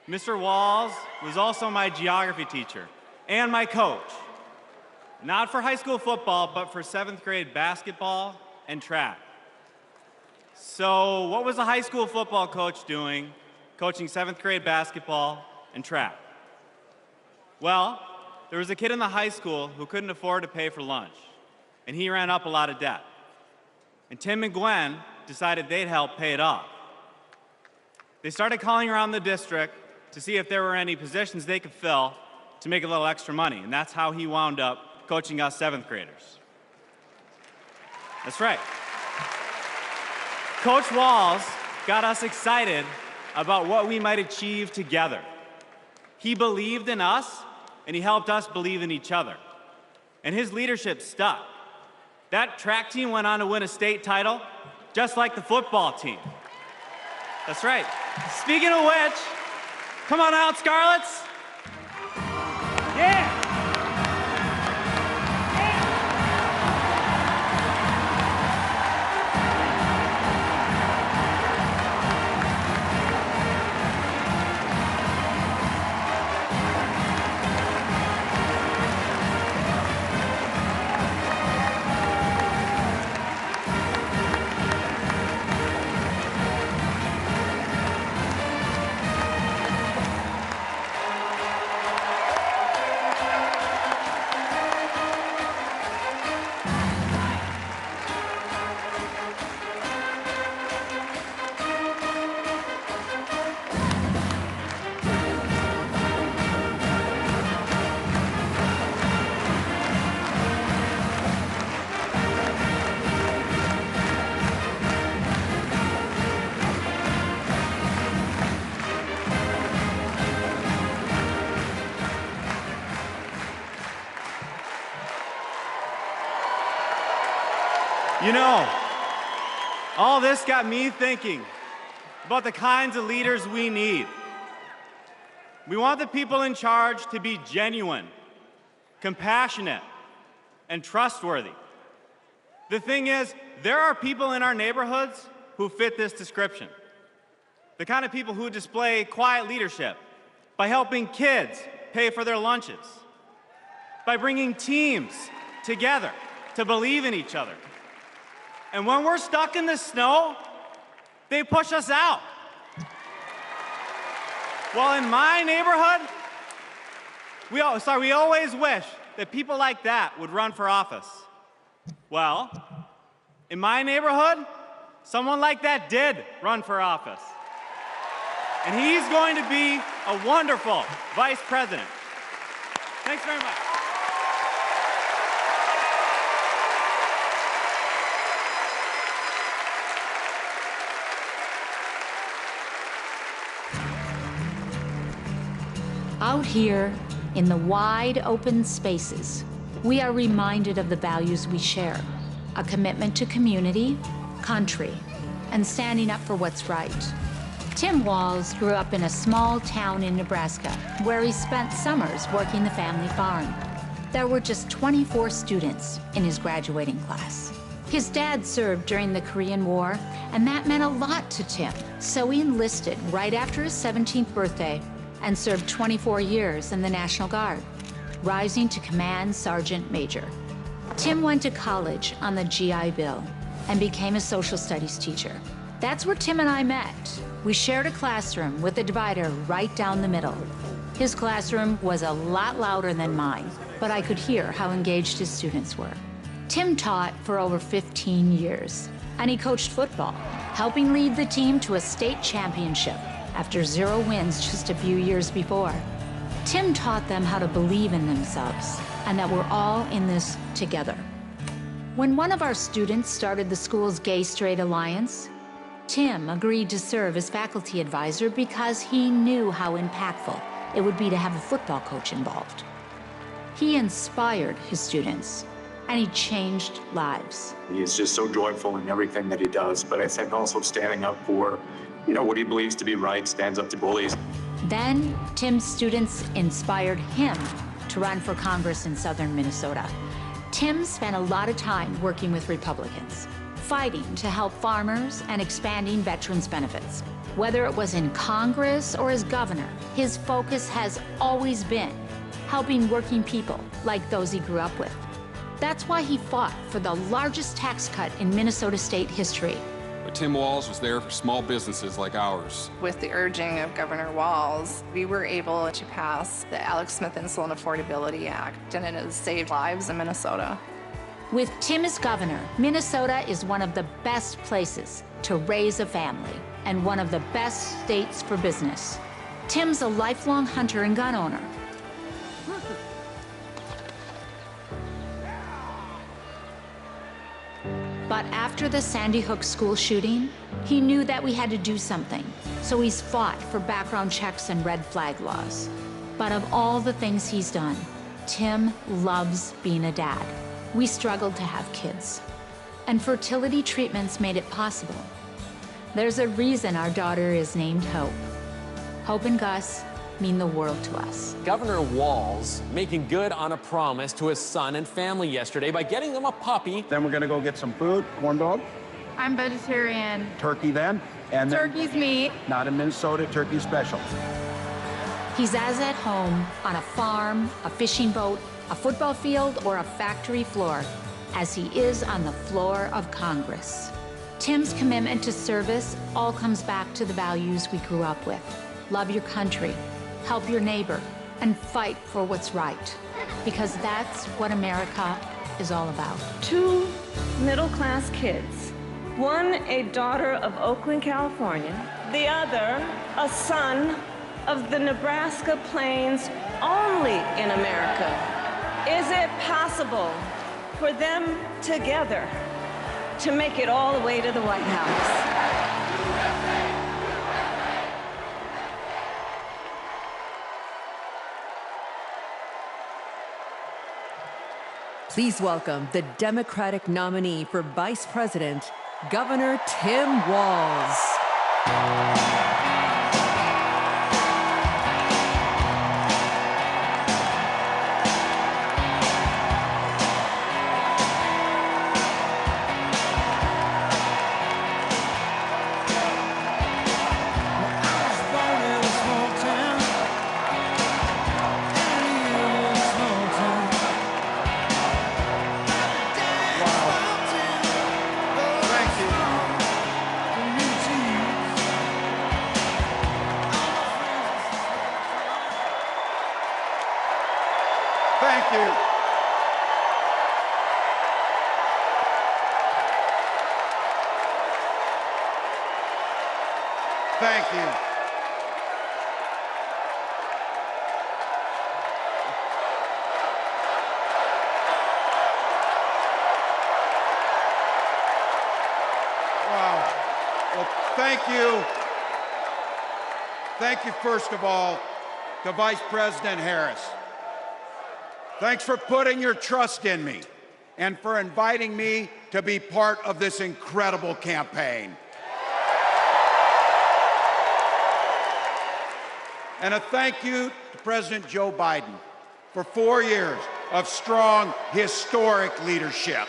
Speaker 7: Mr. Walz was also my geography teacher and my coach. Not for high school football, but for 7th grade basketball and track. So what was a high school football coach doing, coaching 7th grade basketball and track? Well, there was a kid in the high school who couldn't afford to pay for lunch, and he ran up a lot of debt. And Tim and Gwen decided they'd help pay it off. They started calling around the district to see if there were any positions they could fill to make a little extra money, and that's how he wound up coaching us 7th graders. That's right. Coach Walz got us excited about what we might achieve together. He believed in us, and he helped us believe in each other. And his leadership stuck. That track team went on to win a state title, just like the football team. That's right. Speaking of which, come on out, Scarlets. Yeah! You know, all this got me thinking about the kinds of leaders we need. We want the people in charge to be genuine, compassionate, and trustworthy. The thing is, there are people in our neighborhoods who fit this description. The kind of people who display quiet leadership, by helping kids pay for their lunches, by bringing teams together to believe in each other. And when we're stuck in the snow, they push us out. Well, in my neighborhood, we always wish that people like that would run for office. Well, in my neighborhood, someone like that did run for office. And he's going to be a wonderful vice president. Thanks very much.
Speaker 12: Out here, in the wide open spaces, we are reminded of the values we share: a commitment to community, country, and standing up for what's right. Tim Walz grew up in a small town in Nebraska, where he spent summers working the family farm. There were just 24 students in his graduating class. His dad served during the Korean War, and that meant a lot to Tim. So he enlisted right after his 17th birthday and served 24 years in the National Guard, rising to Command Sergeant Major. Tim went to college on the GI Bill and became a social studies teacher. That's where Tim and I met. We shared a classroom with a divider right down the middle. His classroom was a lot louder than mine, but I could hear how engaged his students were. Tim taught for over 15 years, and he coached football, helping lead the team to a state championship after 0 wins just a few years before. Tim taught them how to believe in themselves and that we're all in this together. When one of our students started the school's Gay Straight Alliance, Tim agreed to serve as faculty advisor because he knew how impactful it would be to have a football coach involved. He inspired his students, and he changed lives.
Speaker 14: He is just so joyful in everything that he does, but I think also standing up for, what he believes to be right, stands up to bullies.
Speaker 12: Then, Tim's students inspired him to run for Congress in southern Minnesota. Tim spent a lot of time working with Republicans, fighting to help farmers and expanding veterans' benefits. Whether it was in Congress or as governor, his focus has always been helping working people like those he grew up with. That's why he fought for the largest tax cut in Minnesota state history.
Speaker 17: But Tim Walz was there for small businesses like ours.
Speaker 29: With the urging of Governor Walz, we were able to pass the Alex Smith Insulin Affordability Act, and it has saved lives in Minnesota.
Speaker 12: With Tim as governor, Minnesota is one of the best places to raise a family and one of the best states for business. Tim's a lifelong hunter and gun owner. But after the Sandy Hook school shooting, he knew that we had to do something. So he's fought for background checks and red flag laws. But of all the things he's done, Tim loves being a dad. We struggled to have kids, and fertility treatments made it possible. There's a reason our daughter is named Hope. Hope and Gus mean the world to us.
Speaker 19: Governor Walz making good on a promise to his son and family yesterday by getting them a puppy.
Speaker 20: Then we're gonna go get some food, corn dog.
Speaker 29: I'm vegetarian.
Speaker 20: Turkey then. And
Speaker 29: Turkey's meat.
Speaker 20: Not in Minnesota, turkey special.
Speaker 12: He's as at home on a farm, a fishing boat, a football field, or a factory floor as he is on the floor of Congress. Tim's commitment to service all comes back to the values we grew up with. Love your country, help your neighbor, and fight for what's right. Because that's what America is all about.
Speaker 21: 2 middle-class kids. One, a daughter of Oakland, California. The other, a son of the Nebraska Plains, only in America. Is it possible for them together to make it all the way to the White House?
Speaker 1: Please welcome the Democratic nominee for Vice President, Governor Tim Walz.
Speaker 20: Thank you. Thank you. Wow. Well, thank you. Thank you, first of all, to Vice President Harris. Thanks for putting your trust in me and for inviting me to be part of this incredible campaign. And a thank you to President Joe Biden for 4 years of strong, historic leadership.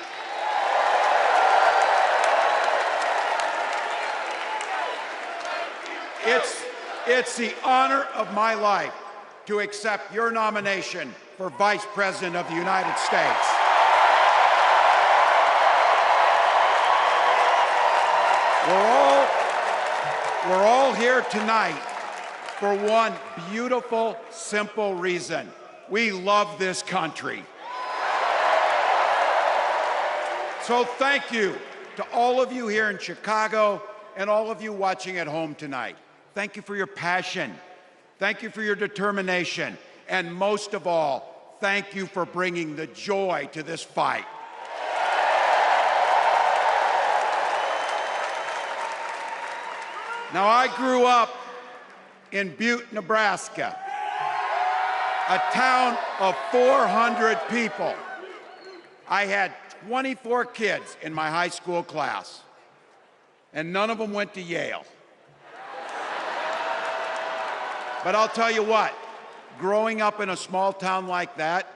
Speaker 20: It's the honor of my life to accept your nomination for Vice President of the United States. We're all here tonight for one beautiful, simple reason. We love this country. So thank you to all of you here in Chicago and all of you watching at home tonight. Thank you for your passion. Thank you for your determination. And most of all, thank you for bringing the joy to this fight. Now, I grew up in Butte, Nebraska, a town of 400 people. I had 24 kids in my high school class, and none of them went to Yale. But I'll tell you what, growing up in a small town like that,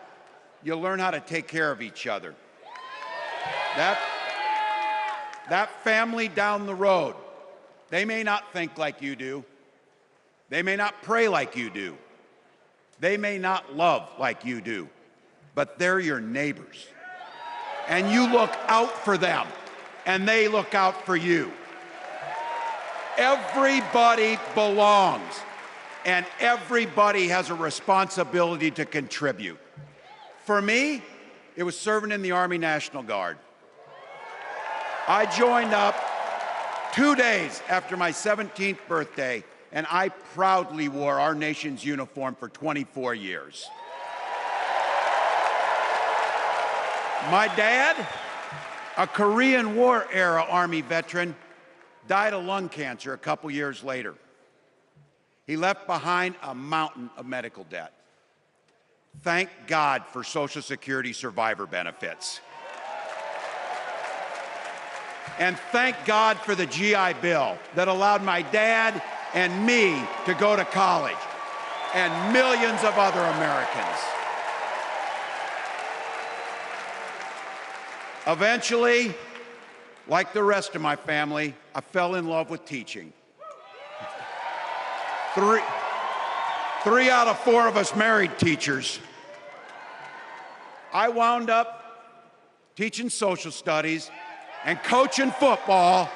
Speaker 20: you learn how to take care of each other. That family down the road, they may not think like you do. They may not pray like you do. They may not love like you do, but they're your neighbors. And you look out for them, and they look out for you. Everybody belongs, and everybody has a responsibility to contribute. For me, it was serving in the Army National Guard. I joined up 2 days after my 17th birthday, and I proudly wore our nation's uniform for 24 years. My dad, a Korean War era Army veteran, died of lung cancer a couple years later. He left behind a mountain of medical debt. Thank God for Social Security survivor benefits. And thank God for the GI Bill that allowed my dad and me to go to college, and millions of other Americans. Eventually, like the rest of my family, I fell in love with teaching. Three out of 4 of us married teachers. I wound up teaching social studies and coaching football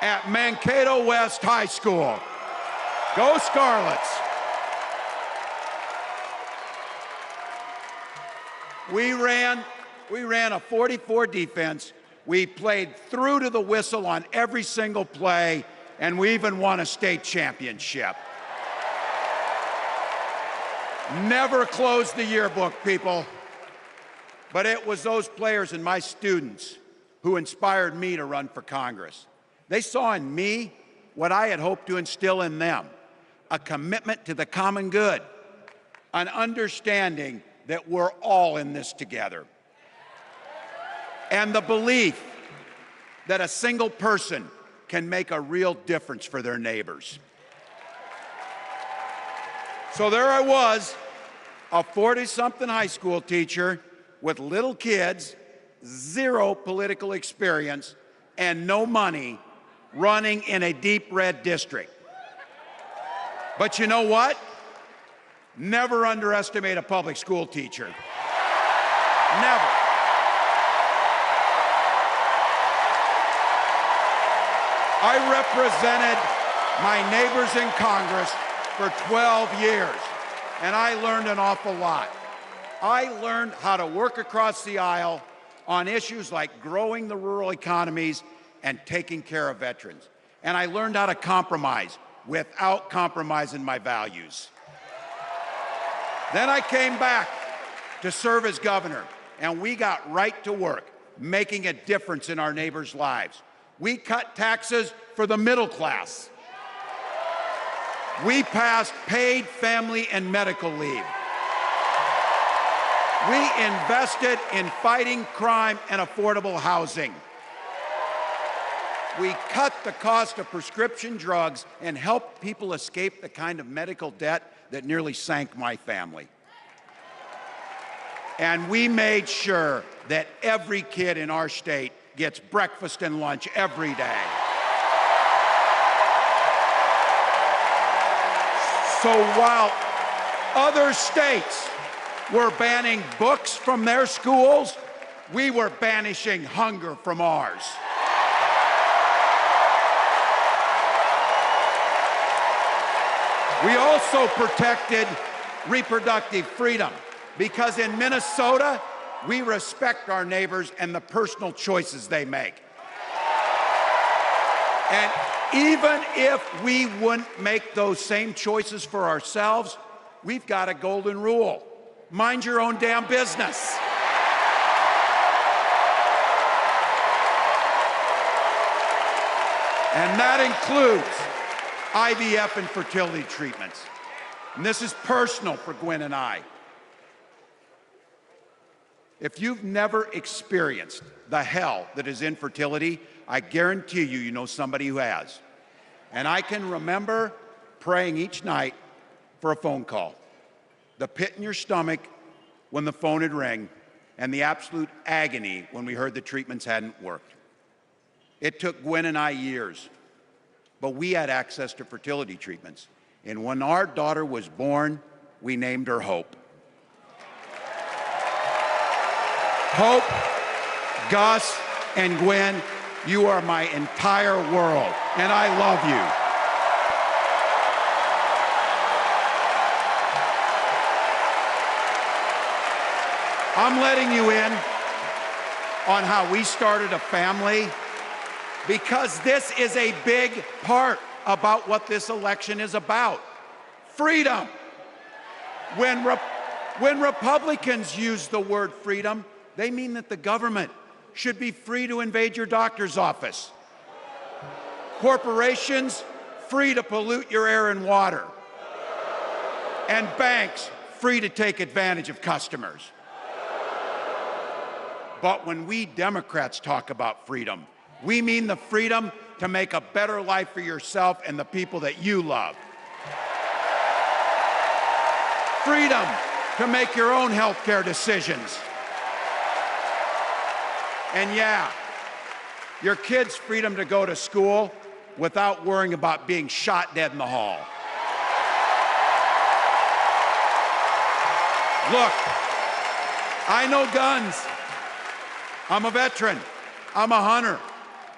Speaker 20: at Mankato West High School. Go Scarlets! We ran a 44 defense. We played through to the whistle on every single play, and we even won a state championship. Never closed the yearbook, people. But it was those players and my students who inspired me to run for Congress. They saw in me what I had hoped to instill in them, a commitment to the common good, an understanding that we're all in this together, and the belief that a single person can make a real difference for their neighbors. So there I was, a 40-something high school teacher with little kids, 0 political experience, and no money, running in a deep red district. But you know what? Never underestimate a public school teacher. Never. I represented my neighbors in Congress for 12 years, and I learned an awful lot. I learned how to work across the aisle on issues like growing the rural economies and taking care of veterans. And I learned how to compromise without compromising my values. Then I came back to serve as governor, and we got right to work making a difference in our neighbors' lives. We cut taxes for the middle class. We passed paid family and medical leave. We invested in fighting crime and affordable housing. We cut the cost of prescription drugs and helped people escape the kind of medical debt that nearly sank my family. And we made sure that every kid in our state gets breakfast and lunch every day. So while other states were banning books from their schools, we were banishing hunger from ours. We also protected reproductive freedom because in Minnesota, we respect our neighbors and the personal choices they make. And even if we wouldn't make those same choices for ourselves, we've got a golden rule. Mind your own damn business. And that includes IVF and fertility treatments. And this is personal for Gwen and I. If you've never experienced the hell that is infertility, I guarantee you, you know somebody who has. And I can remember praying each night for a phone call. The pit in your stomach when the phone would ring, and the absolute agony when we heard the treatments hadn't worked. It took Gwen and I years, but we had access to fertility treatments. And when our daughter was born, we named her Hope. Hope, Gus, and Gwen, you are my entire world, and I love you. I'm letting you in on how we started a family because this is a big part about what this election is about. Freedom. When Republicans use the word freedom, they mean that the government should be free to invade your doctor's office. Corporations free to pollute your air and water. And banks free to take advantage of customers. But when we Democrats talk about freedom, we mean the freedom to make a better life for yourself and the people that you love. Freedom to make your own healthcare decisions. And yeah, your kids' freedom to go to school without worrying about being shot dead in the hall. Look, I know guns. I'm a veteran. I'm a hunter.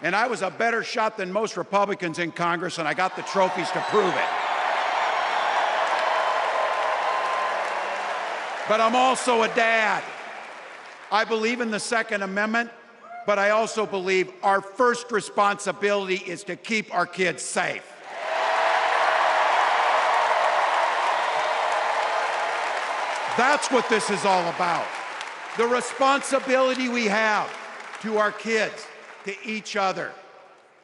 Speaker 20: And I was a better shot than most Republicans in Congress, and I got the trophies to prove it. But I'm also a dad. I believe in the Second Amendment, but I also believe our first responsibility is to keep our kids safe. That's what this is all about. The responsibility we have to our kids, to each other,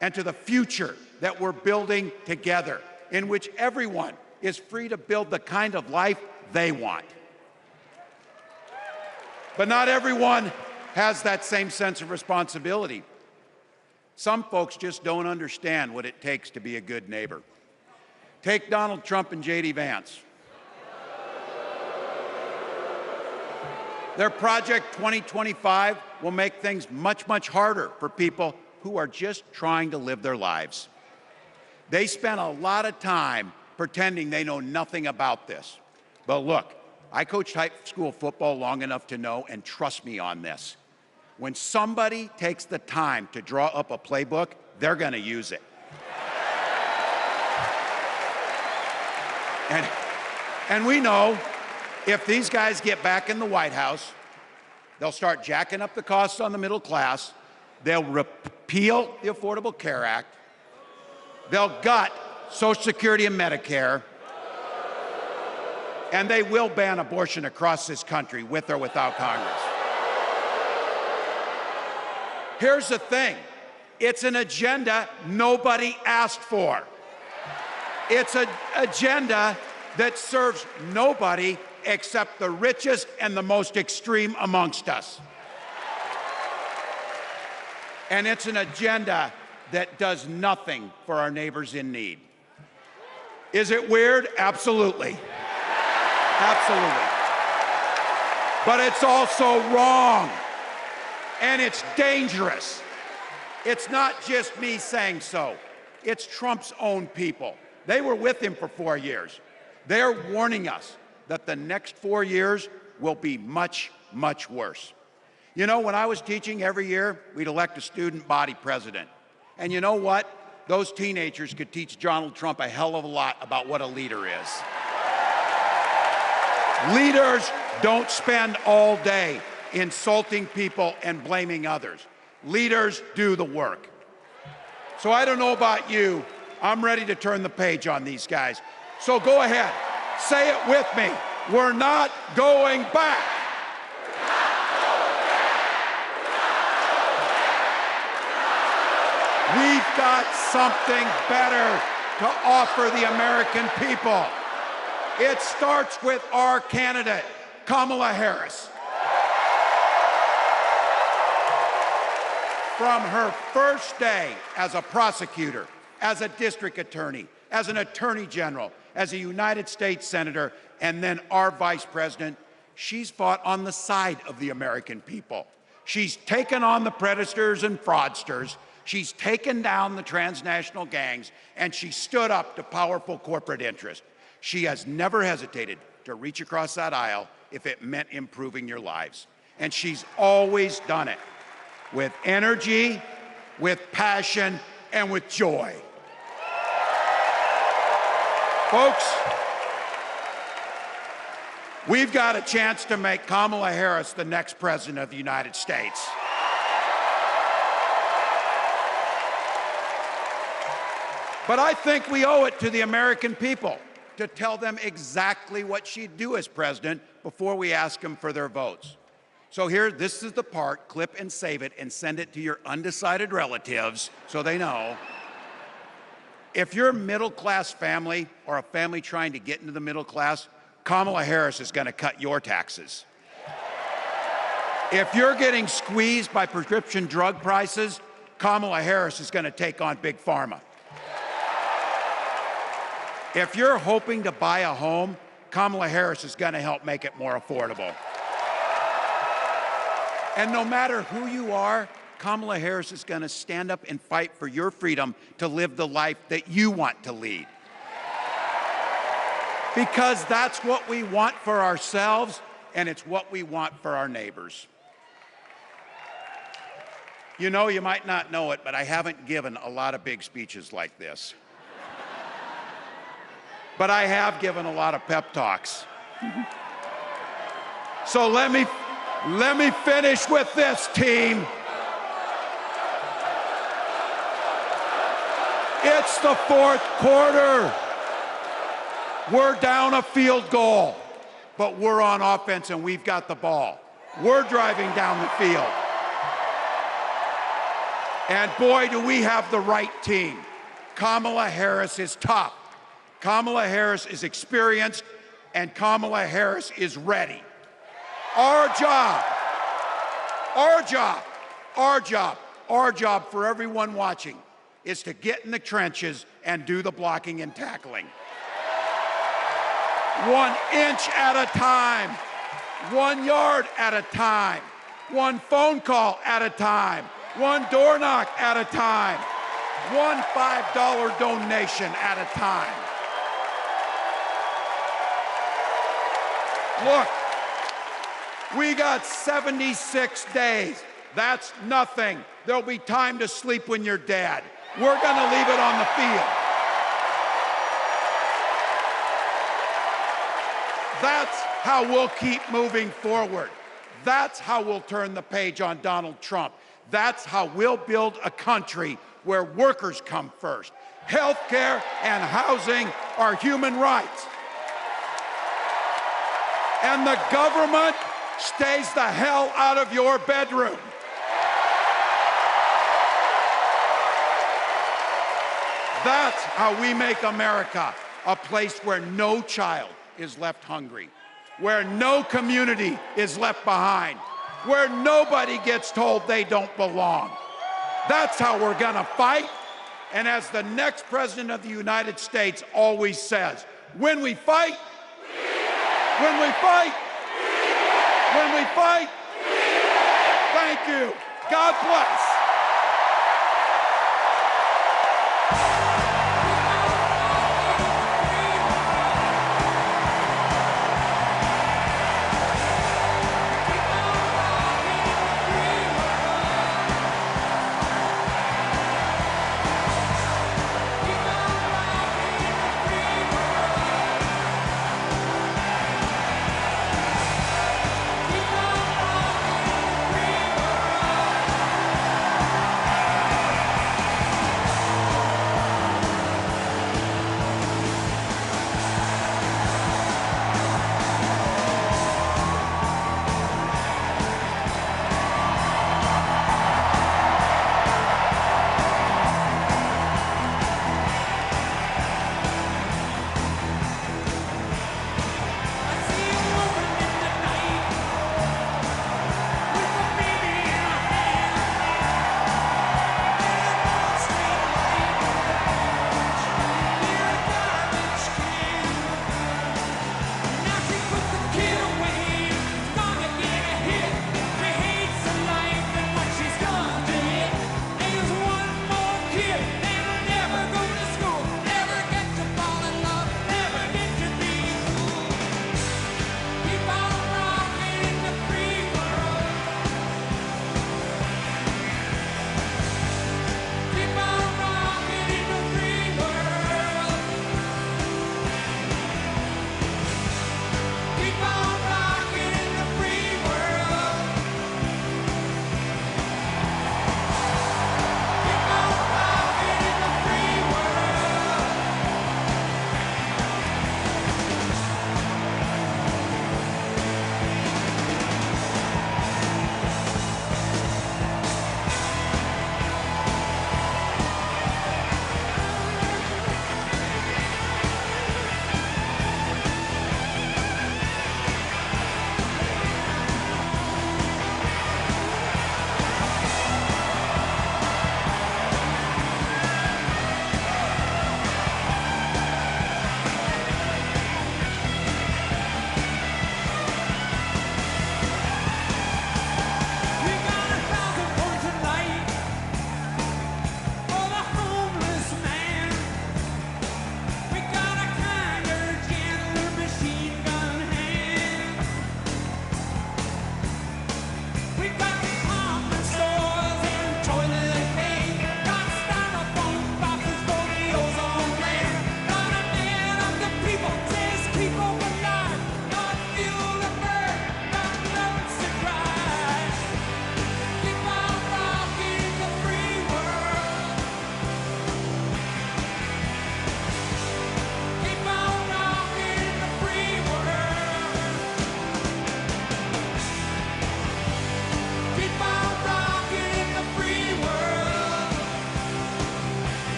Speaker 20: and to the future that we're building together, in which everyone is free to build the kind of life they want. But not everyone has that same sense of responsibility. Some folks just don't understand what it takes to be a good neighbor. Take Donald Trump and J.D. Vance. Their Project 2025 will make things much, much harder for people who are just trying to live their lives. They spent a lot of time pretending they know nothing about this. But look, I coached high school football long enough to know, and trust me on this, when somebody takes the time to draw up a playbook, they're going to use it. And we know If these guys get back in the White House, they'll start jacking up the costs on the middle class. They'll repeal the Affordable Care Act. They'll gut Social Security and Medicare. And they will ban abortion across this country, with or without Congress. Here's the thing. It's an agenda nobody asked for. It's an agenda that serves nobody except the richest and the most extreme amongst us. And it's an agenda that does nothing for our neighbors in need. Is it weird? Absolutely. Absolutely. But it's also wrong. And it's dangerous. It's not just me saying so. It's Trump's own people. They were with him for 4 years. They're warning us that the next 4 years will be much, much worse. You know, when I was teaching every year, we'd elect a student body president. And you know what? Those teenagers could teach Donald Trump a hell of a lot about what a leader is. Leaders don't spend all day insulting people and blaming others. Leaders do the work. So I don't know about you, I'm ready to turn the page on these guys. So go ahead, say it with me. We're not going back. We've got something better to offer the American people. It starts with our candidate, Kamala Harris. From her first day as a prosecutor, as a district attorney, as an attorney general, as a United States senator, and then our vice president, she's fought on the side of the American people. She's taken on the predators and fraudsters. She's taken down the transnational gangs, and she stood up to powerful corporate interests. She has never hesitated to reach across that aisle if it meant improving your lives. And she's always done it with energy, with passion, and with joy. Folks, we've got a chance to make Kamala Harris the next president of the United States. But I think we owe it to the American people to tell them exactly what she'd do as president before we ask them for their votes. So here, this is the part, clip and save it and send it to your undecided relatives so they know. If you're a middle-class family or a family trying to get into the middle class, Kamala Harris is going to cut your taxes. If you're getting squeezed by prescription drug prices, Kamala Harris is going to take on Big Pharma. If you're hoping to buy a home, Kamala Harris is going to help make it more affordable. And no matter who you are, Kamala Harris is going to stand up and fight for your freedom to live the life that you want to lead. Because that's what we want for ourselves, and it's what we want for our neighbors. You know, you might not know it, but I haven't given a lot of big speeches like this. But I have given a lot of pep talks. So let me finish with this, team. It's the fourth quarter. We're down a field goal, but we're on offense and we've got the ball. We're driving down the field. And boy, do we have the right team. Kamala Harris is tough. Kamala Harris is experienced, and Kamala Harris is ready. Our job for everyone watching is to get in the trenches and do the blocking and tackling. 1 inch at a time, 1 yard at a time, 1 phone call at a time, 1 door knock at a time, 1 $5 donation at a time. Look, we got 76 days. That's nothing. There'll be time to sleep when you're dead. We're going to leave it on the field. That's how we'll keep moving forward. That's how we'll turn the page on Donald Trump. That's how we'll build a country where workers come first. Healthcare and housing are human rights. And the government stays the hell out of your bedroom. That's how we make America a place where no child is left hungry, where no community is left behind, where nobody gets told they don't belong. That's how we're gonna fight. And as the next president of the United States always says, when we fight, when we fight, when we fight, thank you. God bless.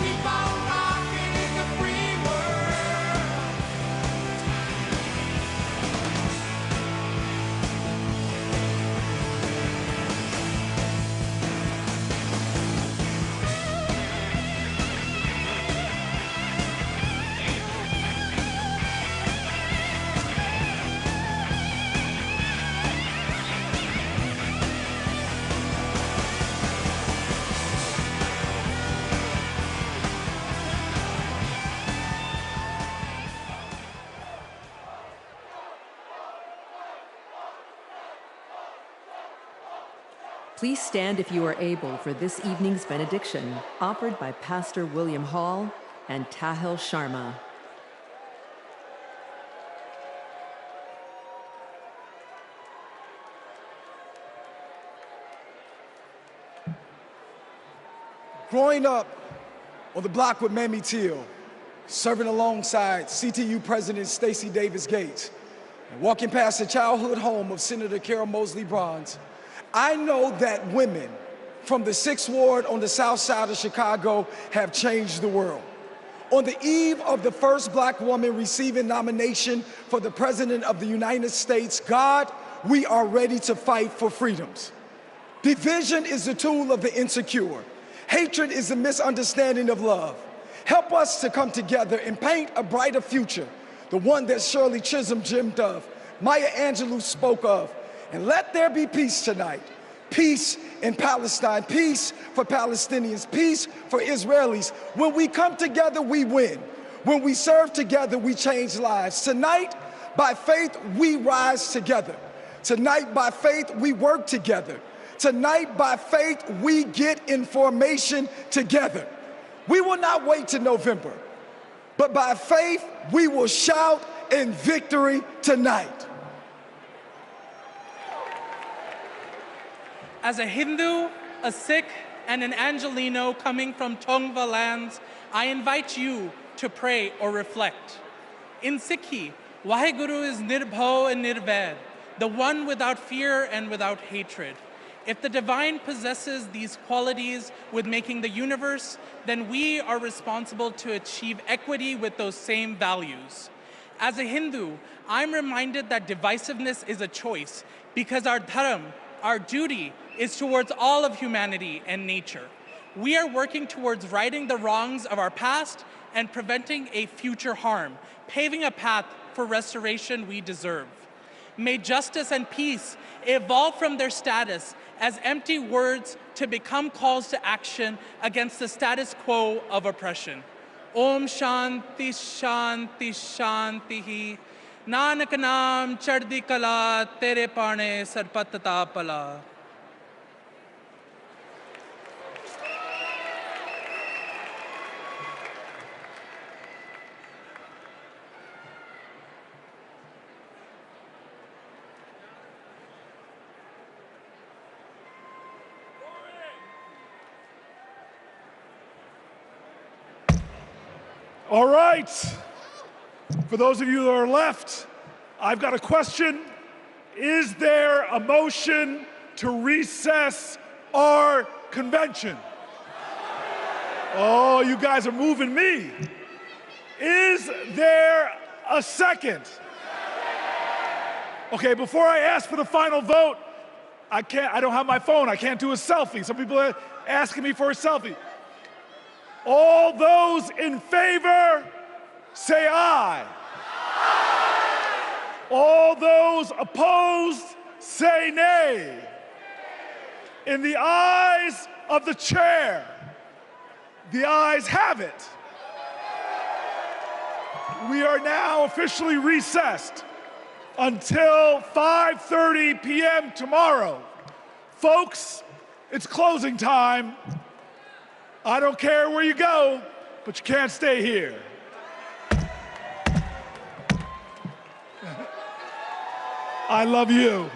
Speaker 15: keep on rocking in the free world.
Speaker 1: Please stand if you are able for this evening's benediction, offered by Pastor William Hall and Tahil Sharma.
Speaker 16: Growing up on the block with Mamie Till, serving alongside CTU President Stacey Davis Gates, and walking past the childhood home of Senator Carol Moseley Bronze, I know that women from the 6th Ward on the south side of Chicago have changed the world. On the eve of the first black woman receiving nomination for the President of the United States, God, we are ready to fight for freedoms. Division is the tool of the insecure. Hatred is the misunderstanding of love. Help us to come together and paint a brighter future, the one that Shirley Chisholm dreamed of, Maya Angelou spoke of. And let there be peace tonight. Peace in Palestine, peace for Palestinians, peace for Israelis. When we come together, we win. When we serve together, we change lives. Tonight, by faith, we rise together. Tonight, by faith, we work together. Tonight, by faith, we get information together. We will not wait till November, but by faith, we will shout in victory tonight.
Speaker 18: As a Hindu, a Sikh, and an Angelino coming from Tongva lands, I invite you to pray or reflect. In Sikhi, Vaheguru is Nirbhau and Nirvaid, the one without fear and without hatred. If the divine possesses these qualities with making the universe, then we are responsible to achieve equity with those same values. As a Hindu, I'm reminded that divisiveness is a choice because our dharam, our duty, is towards all of humanity and nature. We are working towards righting the wrongs of our past and preventing a future harm, paving a path for restoration we deserve. May justice and peace evolve from their status as empty words to become calls to action against the status quo of oppression. Om Shanti Shanti Shanti Nanak Naam Chardi Kala Tere Pane Sarpatata Pala.
Speaker 22: All right, for those of you that are left, I've got a question. Is there a motion to recess our convention? Oh, you guys are moving me. Is there a second? Okay, before I ask for the final vote, I don't have my phone, I can't do a selfie. Some people are asking me for a selfie. All those in favor, say aye. Aye. All those opposed, say nay. In the eyes of the chair, the ayes have it. We are now officially recessed until 5:30 p.m. tomorrow. Folks, it's closing time. I don't care where you go, but you can't stay here. I love you.